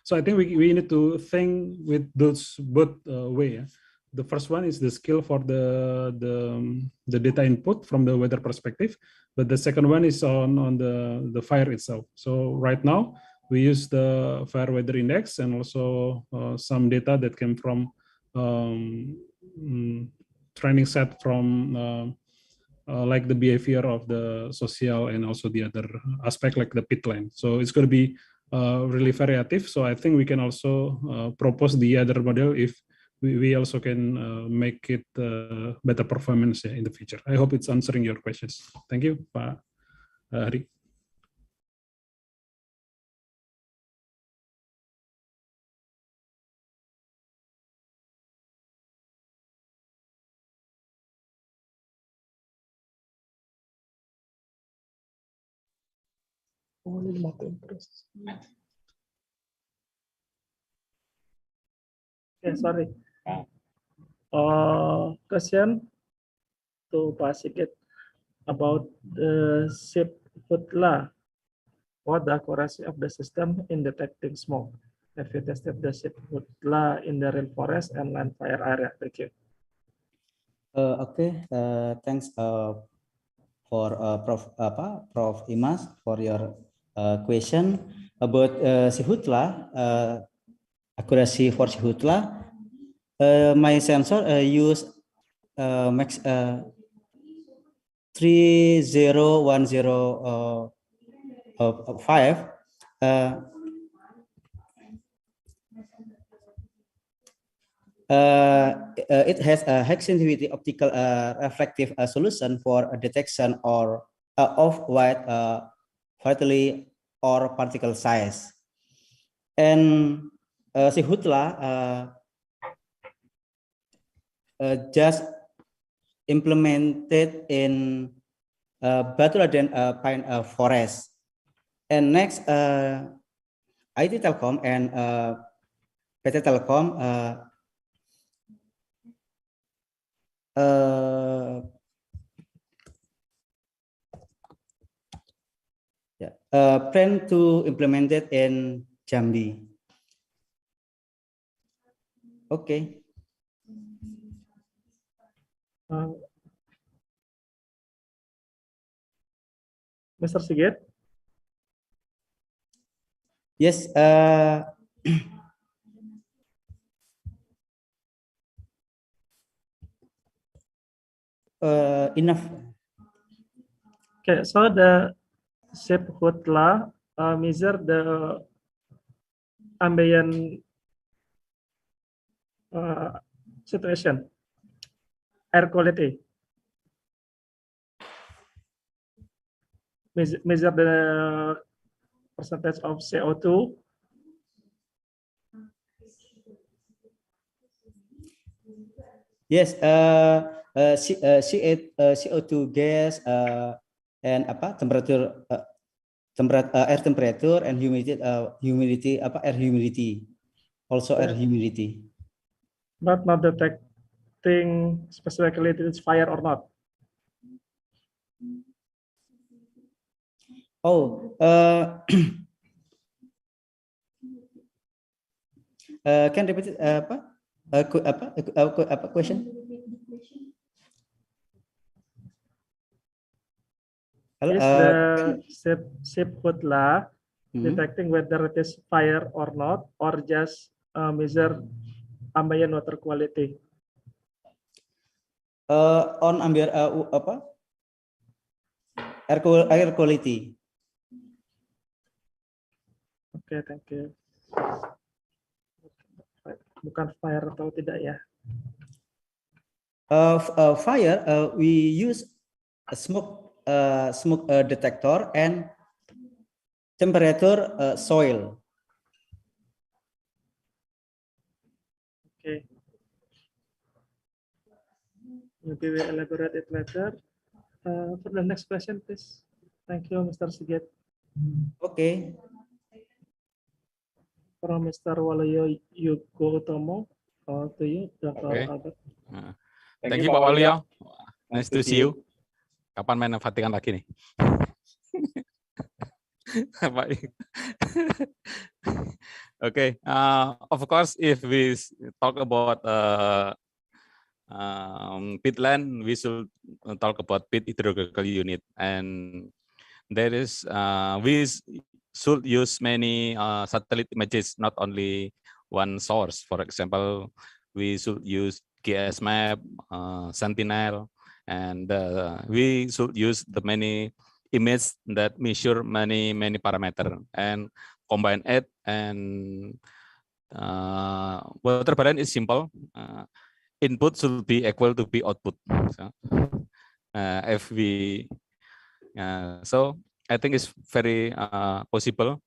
So I think we need to think with those both way. The first one is the skill for the data input from the weather perspective, but the second one is on the fire itself. So right now we use the fire weather index and also some data that came from training set from like the behavior of the social and also the other aspect like the peatland. So it's going to be really variative. So I think we can also propose the other model if we also can make it better performance in the future. I hope it's answering your questions. Thank you, Pak Hari. Okay, sorry. Question to Pak Sigit about the Shipfutla. What the accuracy of the system in detecting smoke? Have you tested the Shipfutla in the rainforest and land fire area? Thank you. Okay, thanks for Prof. Imas for your question about Shipfutla. Accuracy for Shipfutla, my sensor use max 30105. It has a high sensitivity optical reflective solution for a detection or of white volatility or particle size. And Shipfutla just implemented in Batu-Laden pine forest. And next, IT Telkom and PT Telkom plan to implement it in Jambi. Okay. Mr. Sigit? Yes. Enough. Okay, so the Shipfutla measure the ambient situation, air quality, measure the percentage of CO2, Yes, CO2 gas and temperature, air temperature and humidity, air humidity, also air humidity. But not detecting specifically if it's fire or not. Oh, can repeat question? Is the Siputla detecting whether it is fire or not, or just measure ambient water quality? On ambient air quality. Okay, thank you. Bukan fire atau tidak ya? Fire, we use a smoke detector and temperature soil. Okay. Maybe we elaborate it later. For the next question, please. Thank you, Mr. Sigit. Okay. From Mr. Waloyo Yugotomo, to you, Dr. Albert. Thank you, Pak Waluyo. Nice to see you. Kapan main Vatikan lagi nih? Okay. Of course, if we talk about peatland, we should talk about peat hydrological unit, and there is we should use many satellite images, not only one source. For example, we should use GIS map, Sentinel, and we should use the many images that measure many parameters and combine it. And water balance is simple. Input should be equal to be output. So, if we so I think it's very possible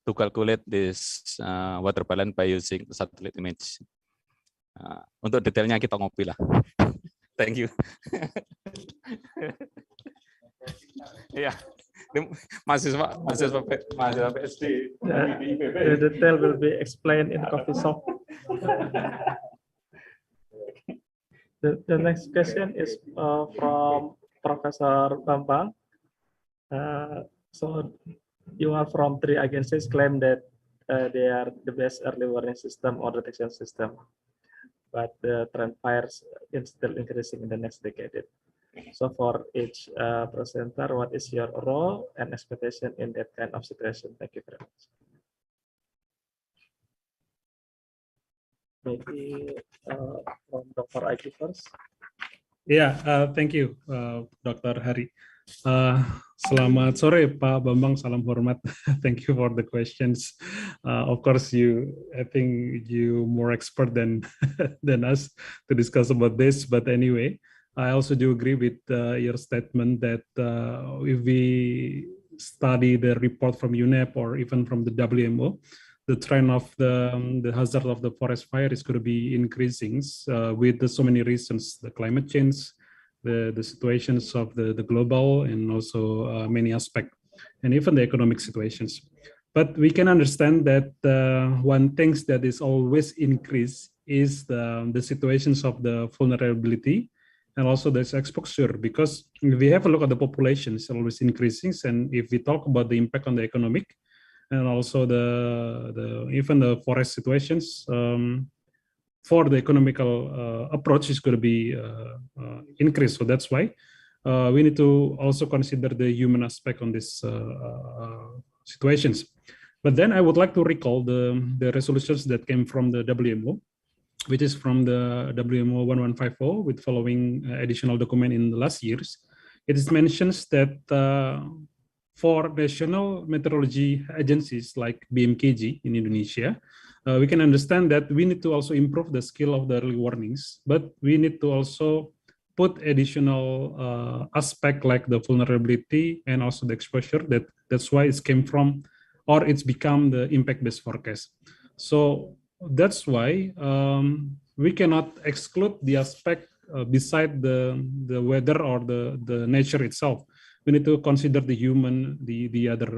to calculate this water balance by using satellite image. Untuk detailnya kita ngopi lah. Thank you. Yeah, mahasiswa PhD. The detail will be explained in coffee shop. The next question is from Professor Bambang. So you are from 3 agencies claim that they are the best early warning system or detection system, but the trend fires is still increasing in the next decade. So for each presenter, what is your role and expectation in that kind of situation? Thank you very much. Maybe from Dr. Agi first. Yeah, thank you, Dr. Hari. Selamat sore, Pak Bambang. Salam hormat. Thank you for the questions. Of course, I think you more expert than us to discuss about this. But anyway, I also do agree with your statement that if we study the report from UNEP or even from the WMO, the trend of the hazard of the forest fire is going to be increasing with so many reasons: the climate change, the situations of the global, and also many aspects, and even the economic situations. But we can understand that one thing that is always increased is the situations of the vulnerability and also this exposure, because if we have a look at the population, it's always increasing, and if we talk about the impact on the economic and also even the forest situations, for the economical approach is going to be increased. So that's why we need to also consider the human aspect on these situations. But then I would like to recall the resolutions that came from the WMO, which is from the WMO 1150 with following additional document in the last years. It is mentions that for national meteorology agencies like BMKG in Indonesia, we can understand that we need to also improve the skill of the early warnings, but we need to also put additional aspect like the vulnerability and also the exposure. That's why it came from, or it's become the impact-based forecast. So that's why we cannot exclude the aspect beside the weather or the nature itself. We need to consider the human, the other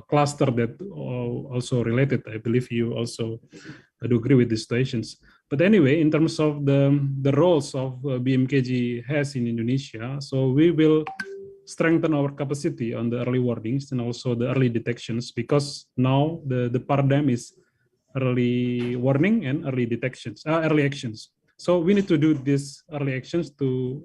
cluster that also related. I believe you also do agree with the situations. But anyway, in terms of the roles of BMKG has in Indonesia, so we will strengthen our capacity on the early warnings and also the early detections, because now the paradigm is early warning and early detections, early actions. So we need to do these early actions to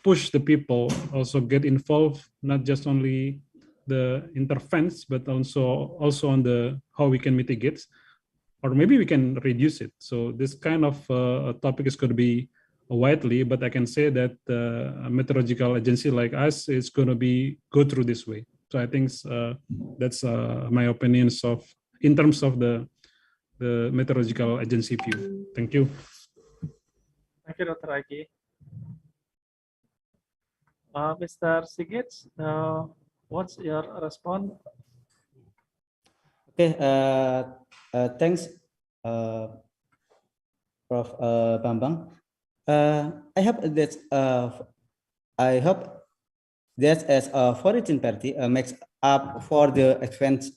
push the people also get involved, not just only the interference, but also on the how we can mitigate, or maybe we can reduce it. So this kind of topic is going to be widely, but I can say that a meteorological agency like us is going to go through this way. So I think that's my opinions in terms of the meteorological agency view. Thank you. Thank you, Dr. Aki. Mr. Sigit, what's your response? Okay, thanks, Prof. Bambang. I hope that as a foreign party makes up for the expense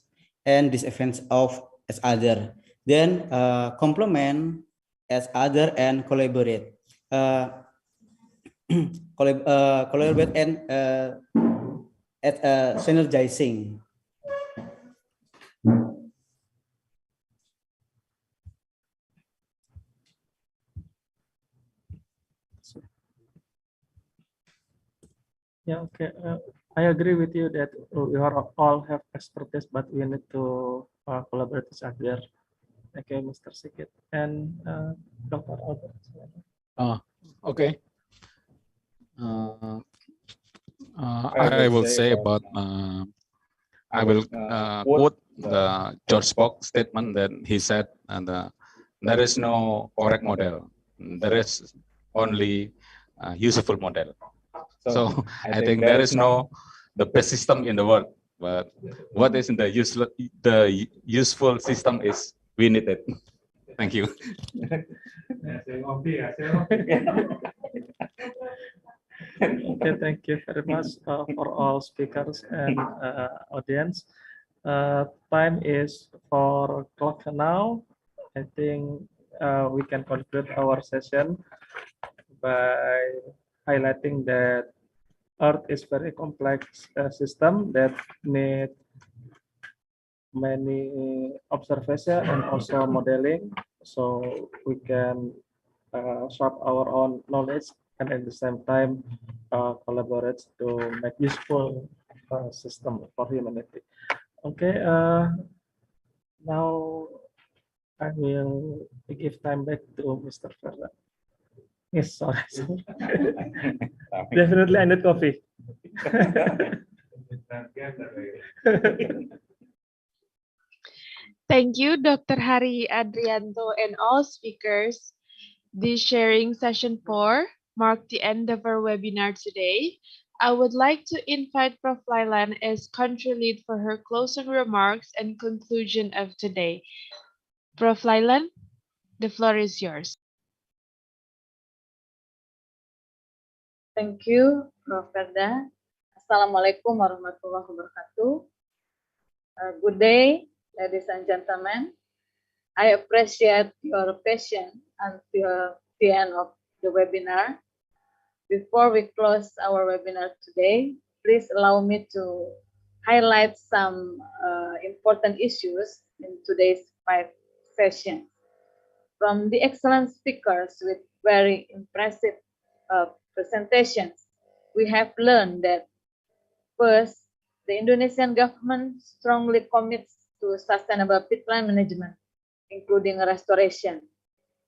and disadvantage of as other, then complement as other and collaborate. Collaborate and at synergizing. Yeah, okay. I agree with you that we all have expertise, but we need to collaborate with other. Okay, Mr. Sigit and Dr. Albert. Okay. I will say about, I will quote the George Spock statement that he said, and there is no correct model. There is only useful model. So I think there is the best system in the world, but what is the useful system is we need it. Thank you. Okay, thank you very much for all speakers and audience. Time is 4 o'clock now. I think we can conclude our session by highlighting that Earth is very complex system that need many observation and also modeling, so we can sharp our own knowledge and at the same time collaborate to make useful system for humanity. Okay, now I will give time back to Mr. Ferda. Yes, sorry. Definitely I need coffee. Thank you, Dr. Hari Adrianto and all speakers. This sharing session 4 marked the end of our webinar today. I would like to invite Prof. Lailan as country lead for her closing remarks and conclusion of today. Prof. Lailan, the floor is yours. Thank you, Prof. Ferda. Assalamualaikum warahmatullahi wabarakatuh. Good day, ladies and gentlemen. I appreciate your patience until the end of the webinar. Before we close our webinar today, please allow me to highlight some important issues in today's 5 sessions. From the excellent speakers with very impressive presentations, we have learned that first, the Indonesian government strongly commits to sustainable peatland management, including restoration.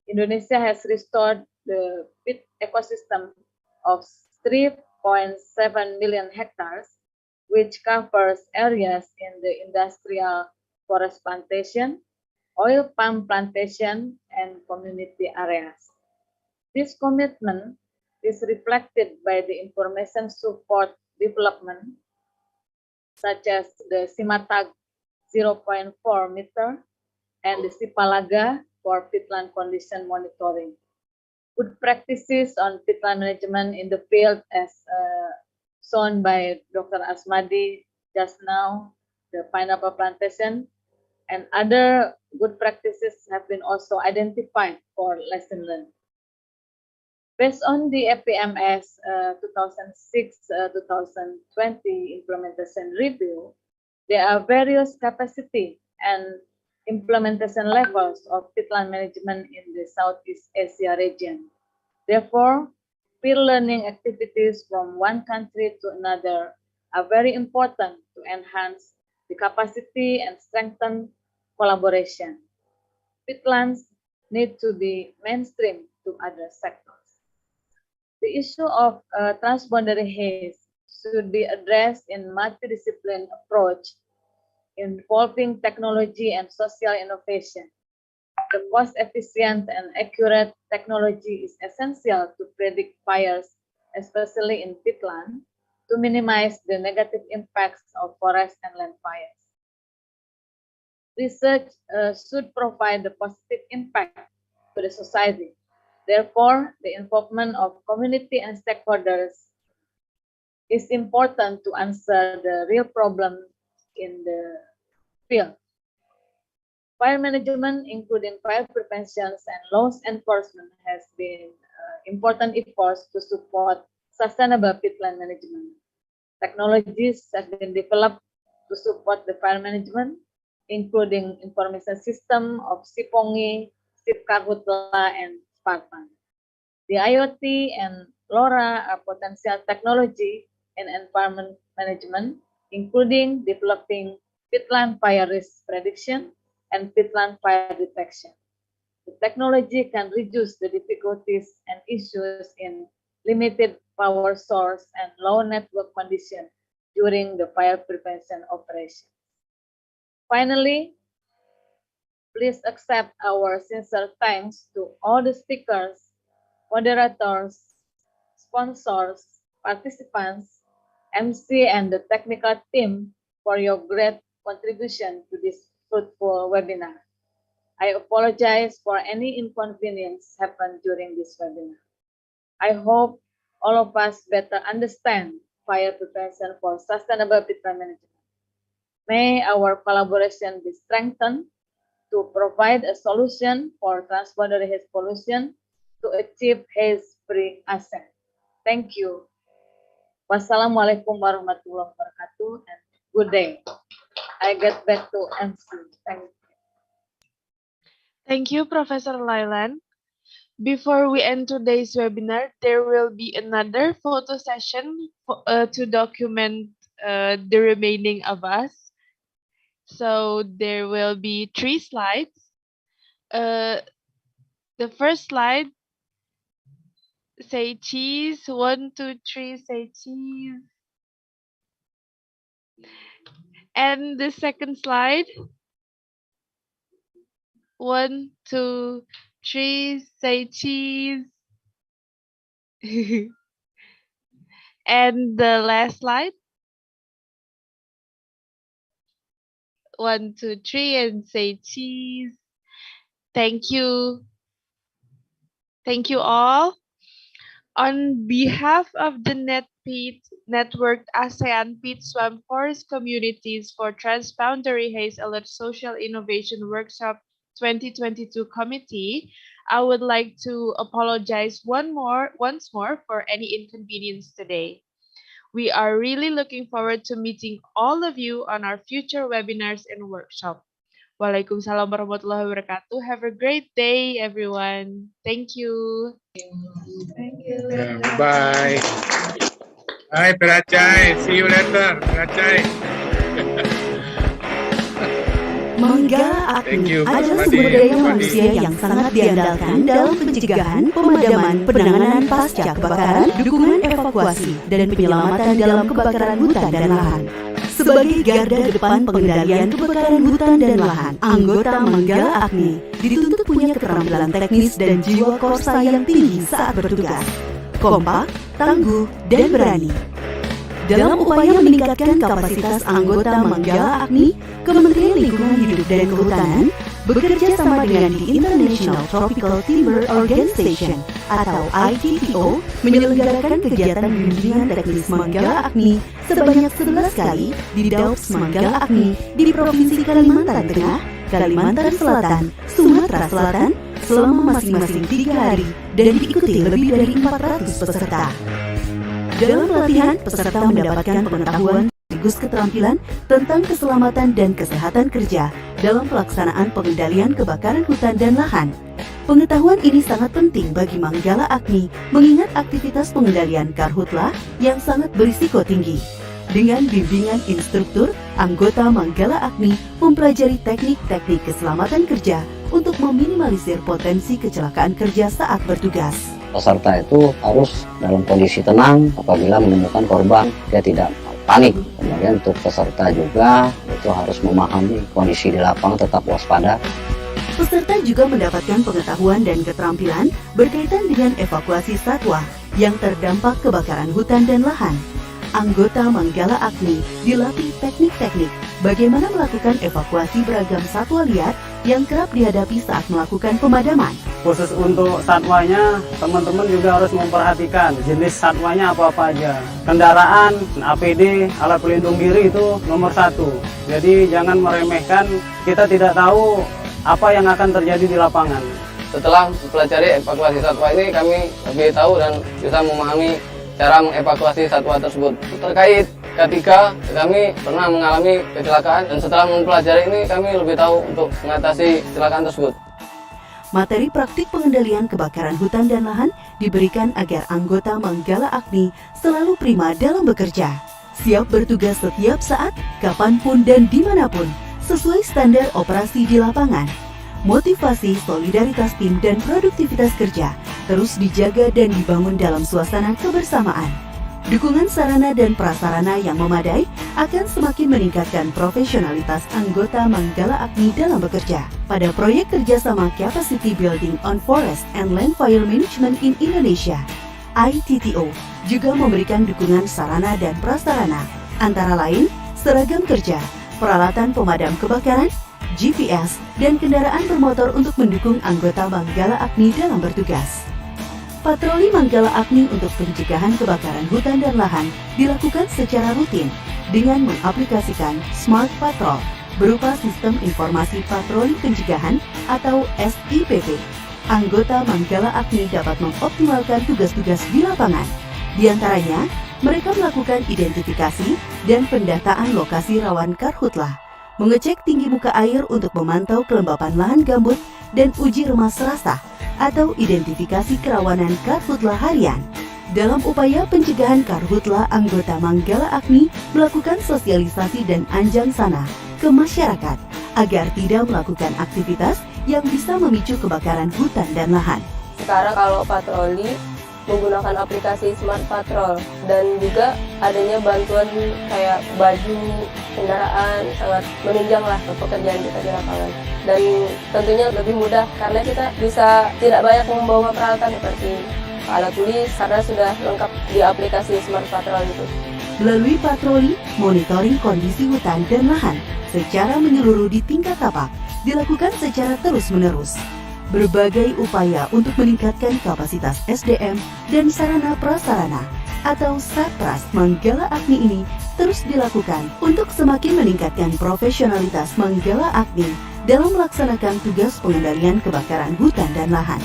Indonesia has restored the peat ecosystem of 3.7 million hectares, which covers areas in the industrial forest plantation, oil palm plantation, and community areas. This commitment is reflected by the information support development, such as the Simatag 0.4 meter and the Sipalaga for peatland condition monitoring. Good practices on peatland management in the field as shown by Dr. Asmadi just now, the pineapple plantation, and other good practices have been also identified for lesson learned. Based on the FPMS 2006-2020 implementation review, there are various capacity and implementation levels of peatland management in the Southeast Asia region. Therefore, peer learning activities from one country to another are very important to enhance the capacity and strengthen collaboration. Peatlands need to be mainstream to other sectors. The issue of transboundary haze should be addressed in multidisciplinary approach involving technology and social innovation. The cost-efficient and accurate technology is essential to predict fires, especially in peatland, to minimize the negative impacts of forest and land fires. Research should provide the positive impact to the society. Therefore, the involvement of community and stakeholders is important to answer the real problem in the field. Fire management, including fire prevention and loss enforcement, has been important efforts to support sustainable peatland management. Technologies have been developed to support the fire management, including information system of Sipongi, Sipkarhutla, and Spartan. The IoT and LoRa are potential technology in environment management, including developing peatland fire risk prediction and peatland fire detection. The technology can reduce the difficulties and issues in limited power source and low network condition during the fire prevention operation. Finally, please accept our sincere thanks to all the speakers, moderators, sponsors, participants, MC, and the technical team for your great contribution to this fruitful webinar. I apologize for any inconvenience happened during this webinar. I hope all of us better understand fire prevention for sustainable peatland management. May our collaboration be strengthened to provide a solution for transboundary haze pollution to achieve haze-free ASEAN. Thank you. Wassalamualaikum warahmatullahi wabarakatuh, and good day. I get back to M.Si. Thank you. Thank you, Professor Lailan. Before we end today's webinar, there will be another photo session to document the remaining of us. So there will be 3 slides. The first slide, say cheese. 1, 2, 3, say cheese. And the second slide, 1, 2, 3, say cheese. And the last slide, 1, 2, 3, and say cheese. Thank you. Thank you all. On behalf of the Peat Networked ASEAN Peat Swamp Forest Communities for Transboundary Haze Alert Social Innovation Workshop 2022 Committee, I would like to apologize once more for any inconvenience today. We are really looking forward to meeting all of you on our future webinars and workshops. Waalaikumsalam warahmatullahi wabarakatuh. Have a great day, everyone. Thank you. Thank you. Bye. Bye, Peracai. See you later, Peracai. Mangga Agni adalah sumber daya manusia yang sangat diandalkan dalam pencegahan, pemadaman, penanganan pasca kebakaran, dukungan evakuasi, dan penyelamatan dalam kebakaran hutan dan lahan. Sebagai garda depan pengendalian kebakaran hutan dan lahan, anggota Mangga Agni dituntut punya keterampilan teknis dan jiwa korsa yang tinggi saat bertugas, kompak, tangguh, dan berani. Dalam upaya meningkatkan kapasitas anggota Manggala Agni, Kementerian Lingkungan Hidup dan Kehutanan bekerja sama dengan the International Tropical Timber Organization atau ITTO menyelenggarakan kegiatan bimbingan teknis Manggala Agni sebanyak 11 kali di Daups Manggala Agni di Provinsi Kalimantan Tengah, Kalimantan Selatan, Sumatera Selatan selama masing-masing 3 hari dan diikuti lebih dari 400 peserta. Dalam pelatihan, peserta mendapatkan pengetahuan sekaligus keterampilan tentang keselamatan dan kesehatan kerja dalam pelaksanaan pengendalian kebakaran hutan dan lahan. Pengetahuan ini sangat penting bagi Manggala Agni mengingat aktivitas pengendalian karhutla yang sangat berisiko tinggi. Dengan bimbingan instruktur, anggota Manggala Agni mempelajari teknik-teknik keselamatan kerja untuk meminimalisir potensi kecelakaan kerja saat bertugas. Peserta itu harus dalam kondisi tenang apabila menemukan korban, dia tidak panik. Kemudian untuk peserta juga itu harus memahami kondisi di lapangan, tetap waspada. Peserta juga mendapatkan pengetahuan dan keterampilan berkaitan dengan evakuasi satwa yang terdampak kebakaran hutan dan lahan. Anggota Manggala Agni dilatih teknik-teknik bagaimana melakukan evakuasi beragam satwa liar yang kerap dihadapi saat melakukan pemadaman. Khusus untuk satwanya, teman-teman juga harus memperhatikan jenis satwanya apa-apa aja. Kendaraan, APD, alat pelindung diri itu nomor 1. Jadi jangan meremehkan, kita tidak tahu apa yang akan terjadi di lapangan. Setelah mempelajari evakuasi satwa ini, kami lebih tahu dan bisa memahami cara mengevakuasi satwa tersebut. Terkait ketika kami pernah mengalami kecelakaan dan setelah mempelajari ini kami lebih tahu untuk mengatasi kecelakaan tersebut. Materi praktik pengendalian kebakaran hutan dan lahan diberikan agar anggota Manggala Agni selalu prima dalam bekerja, siap bertugas setiap saat, kapanpun dan dimanapun, sesuai standar operasi di lapangan. Motivasi, solidaritas tim, dan produktivitas kerja terus dijaga dan dibangun dalam suasana kebersamaan. Dukungan sarana dan prasarana yang memadai akan semakin meningkatkan profesionalitas anggota Manggala Agni dalam bekerja. Pada proyek kerjasama Capacity Building on Forest and Land Fire Management in Indonesia, ITTO juga memberikan dukungan sarana dan prasarana, antara lain seragam kerja, peralatan pemadam kebakaran, GPS, dan kendaraan bermotor untuk mendukung anggota Manggala Agni dalam bertugas. Patroli Manggala Agni untuk pencegahan kebakaran hutan dan lahan dilakukan secara rutin dengan mengaplikasikan Smart Patrol berupa Sistem Informasi Patroli Pencegahan atau SIPP. Anggota Manggala Agni dapat mengoptimalkan tugas-tugas di lapangan. Di antaranya, mereka melakukan identifikasi dan pendataan lokasi rawan karhutla, mengecek tinggi muka air untuk memantau kelembapan lahan gambut, dan uji remas rasah atau identifikasi kerawanan karhutla harian. Dalam upaya pencegahan karhutla, anggota Manggala Agni melakukan sosialisasi dan anjang sana ke masyarakat agar tidak melakukan aktivitas yang bisa memicu kebakaran hutan dan lahan. Sekarang kalau patroli menggunakan aplikasi Smart Patrol dan juga adanya bantuan kayak baju, kendaraan sangat menunjang lah pekerjaan kita di lapangan. Dan tentunya lebih mudah karena kita bisa tidak banyak membawa peralatan seperti alat tulis karena sudah lengkap di aplikasi Smart Patrol itu. Melalui patroli, monitoring kondisi hutan dan lahan secara menyeluruh di tingkat tapak dilakukan secara terus-menerus. Berbagai upaya untuk meningkatkan kapasitas SDM dan sarana prasarana atau Satpras Manggala Agni ini terus dilakukan untuk semakin meningkatkan profesionalitas Manggala Agni dalam melaksanakan tugas pengendalian kebakaran hutan dan lahan.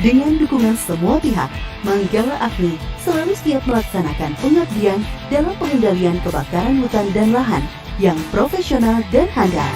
Dengan dukungan semua pihak, Manggala Agni selalu siap melaksanakan pengabdian dalam pengendalian kebakaran hutan dan lahan yang profesional dan handal.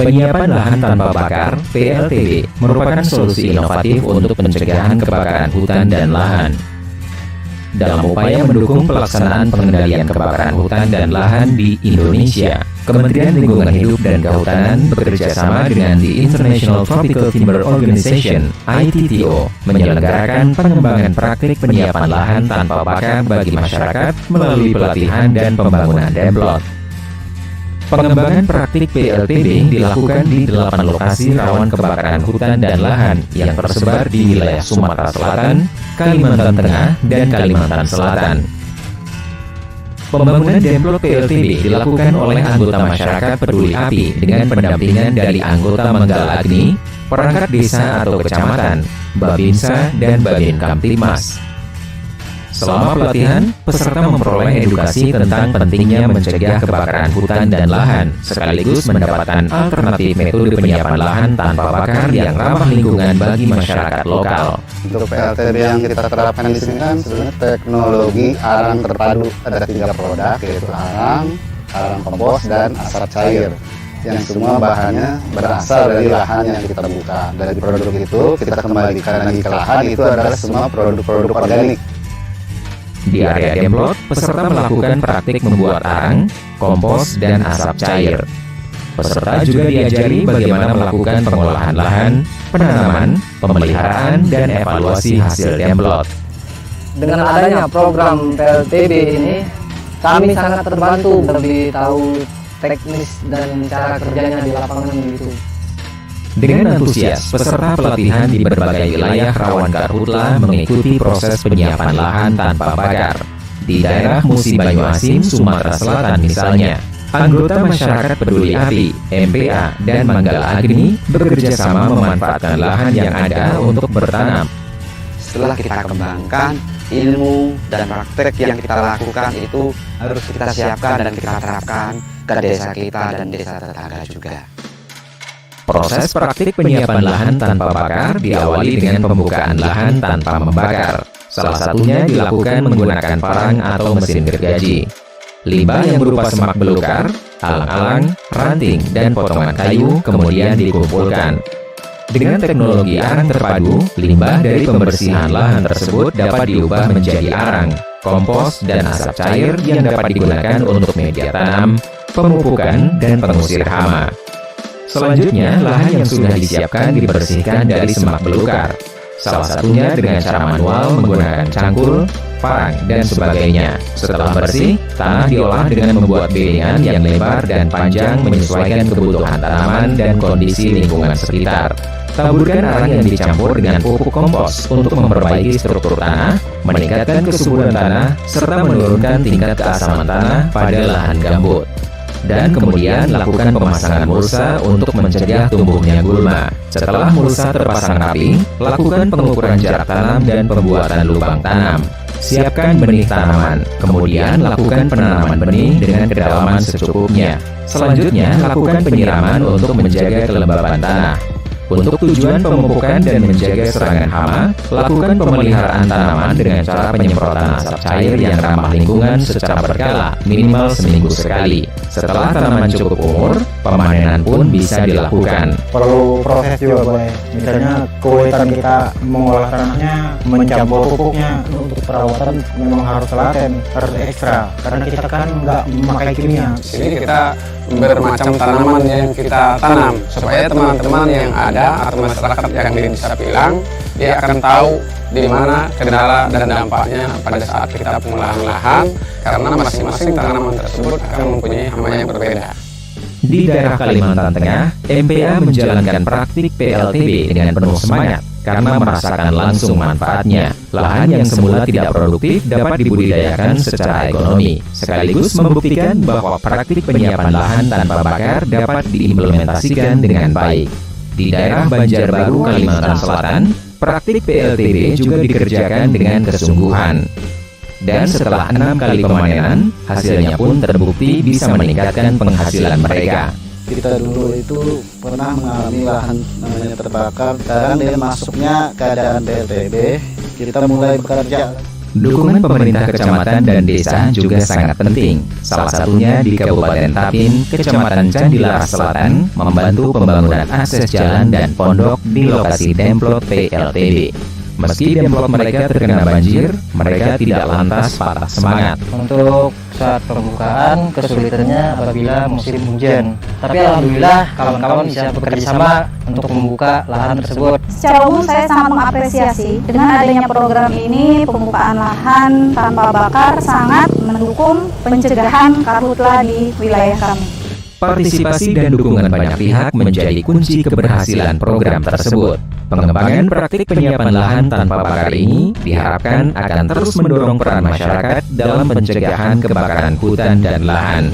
Penyiapan lahan tanpa bakar (PLTB) merupakan solusi inovatif untuk pencegahan kebakaran hutan dan lahan. Dalam upaya mendukung pelaksanaan pengendalian kebakaran hutan dan lahan di Indonesia, Kementerian Lingkungan Hidup dan Kehutanan bekerja sama dengan the International Tropical Timber Organization (ITTO) menyelenggarakan pengembangan praktik penyiapan lahan tanpa bakar bagi masyarakat melalui pelatihan dan pembangunan demplot. Pengembangan praktik PLTB dilakukan di 8 lokasi rawan kebakaran hutan dan lahan yang tersebar di wilayah Sumatera Selatan, Kalimantan Tengah, dan Kalimantan Selatan. Pembangunan demplot PLTB dilakukan oleh anggota masyarakat peduli api dengan pendampingan dari anggota Manggala Agni, perangkat desa atau kecamatan, Babinsa, dan Babin Kamtipmas. Selama pelatihan, peserta memperoleh edukasi tentang pentingnya mencegah kebakaran hutan dan lahan, sekaligus mendapatkan alternatif metode penyiapan lahan tanpa bakar yang ramah lingkungan bagi masyarakat lokal. Untuk PLTB yang kita terapkan di sini kan sebenarnya teknologi arang terpadu. Ada 3 produk, yaitu arang kompos, dan asap cair. Yang semua bahannya berasal dari lahan yang kita buka. Dari produk itu kita kembalikan lagi ke lahan, itu adalah semua produk-produk organik. Di area demplot, peserta melakukan praktik membuat arang, kompos, dan asap cair. Peserta juga diajari bagaimana melakukan pengolahan lahan, penanaman, pemeliharaan, dan evaluasi hasil demplot. Dengan adanya program PLTB ini, kami sangat terbantu lebih tahu teknis dan cara kerjanya di lapangan gitu. Dengan antusias, peserta pelatihan di berbagai wilayah rawan karhutla mengikuti proses penyiapan lahan tanpa bakar. Di daerah Musi Banyuasin, Sumatera Selatan misalnya, anggota masyarakat peduli api, MPA, dan Manggala Agni bekerja sama memanfaatkan lahan yang ada untuk bertanam. Setelah kita kembangkan, ilmu dan praktek yang kita lakukan itu harus kita siapkan dan kita terapkan ke desa kita dan desa tetangga juga. Proses praktik penyiapan lahan tanpa bakar diawali dengan pembukaan lahan tanpa membakar. Salah satunya dilakukan menggunakan parang atau mesin gergaji. Limbah yang berupa semak belukar, alang-alang, ranting, dan potongan kayu kemudian dikumpulkan. Dengan teknologi arang terpadu, limbah dari pembersihan lahan tersebut dapat diubah menjadi arang, kompos, dan asap cair yang dapat digunakan untuk media tanam, pemupukan, dan pengusir hama. Selanjutnya, lahan yang sudah disiapkan dibersihkan dari semak belukar. Salah satunya dengan cara manual menggunakan cangkul, parang, dan sebagainya. Setelah bersih, tanah diolah dengan membuat bedengan yang lebar dan panjang menyesuaikan kebutuhan tanaman dan kondisi lingkungan sekitar. Taburkan arang yang dicampur dengan pupuk kompos untuk memperbaiki struktur tanah, meningkatkan kesuburan tanah, serta menurunkan tingkat keasaman tanah pada lahan gambut. Dan kemudian lakukan pemasangan mulsa untuk mencegah tumbuhnya gulma. Setelah mulsa terpasang rapi, lakukan pengukuran jarak tanam dan pembuatan lubang tanam. Siapkan benih tanaman, kemudian lakukan penanaman benih dengan kedalaman secukupnya. Selanjutnya, lakukan penyiraman untuk menjaga kelembaban tanah. Untuk tujuan pemupukan dan menjaga serangan hama, lakukan pemeliharaan tanaman dengan cara penyemprotan asap cair yang ramah lingkungan secara berkala, minimal seminggu sekali. Setelah tanaman cukup umur, pemanenan pun bisa dilakukan. Perlu proses juga, Boy. Misalnya kesulitan kita mengolah tanahnya, mencampur pupuknya, untuk perawatan memang harus telaten, harus ekstra. Karena kita kan nggak memakai kimia. Jadi kita bermacam tanaman yang kita tanam supaya teman-teman yang ada atau masyarakat yang di Desa Pilang dia akan tahu di mana kendala dan dampaknya pada saat kita pengolahan lahan karena masing-masing tanaman tersebut akan mempunyai hama yang berbeda. Di daerah Kalimantan Tengah, MPA menjalankan praktik PLTB dengan penuh semangat karena merasakan langsung manfaatnya. Lahan yang semula tidak produktif dapat dibudidayakan secara ekonomi, sekaligus membuktikan bahwa praktik penyiapan lahan tanpa bakar dapat diimplementasikan dengan baik. Di daerah Banjarbaru, Kalimantan Selatan, praktik PLTB juga dikerjakan dengan kesungguhan. Dan setelah 6 kali pemanenan, hasilnya pun terbukti bisa meningkatkan penghasilan mereka. Kita dulu itu pernah mengalami lahan namanya terbakar. Sekarang dengan masuknya keadaan PLTB, kita mulai bekerja Dukungan pemerintah kecamatan dan desa juga sangat penting. Salah satunya di Kabupaten Tapin, Kecamatan Candilara Selatan, membantu pembangunan akses jalan dan pondok di lokasi demplot PLTB. Meski demplot mereka terkena banjir, mereka tidak lantas patah semangat. Untuk saat pembukaan kesulitannya apabila musim hujan. Tapi alhamdulillah kawan-kawan bisa bekerja sama untuk membuka lahan tersebut. Secara umum saya sangat mengapresiasi dengan adanya program ini, pembukaan lahan tanpa bakar sangat mendukung pencegahan karhutla di wilayah kami. Partisipasi dan dukungan banyak pihak menjadi kunci keberhasilan program tersebut. Pengembangan praktik penyiapan lahan tanpa bakar ini diharapkan akan terus mendorong peran masyarakat dalam pencegahan kebakaran hutan dan lahan.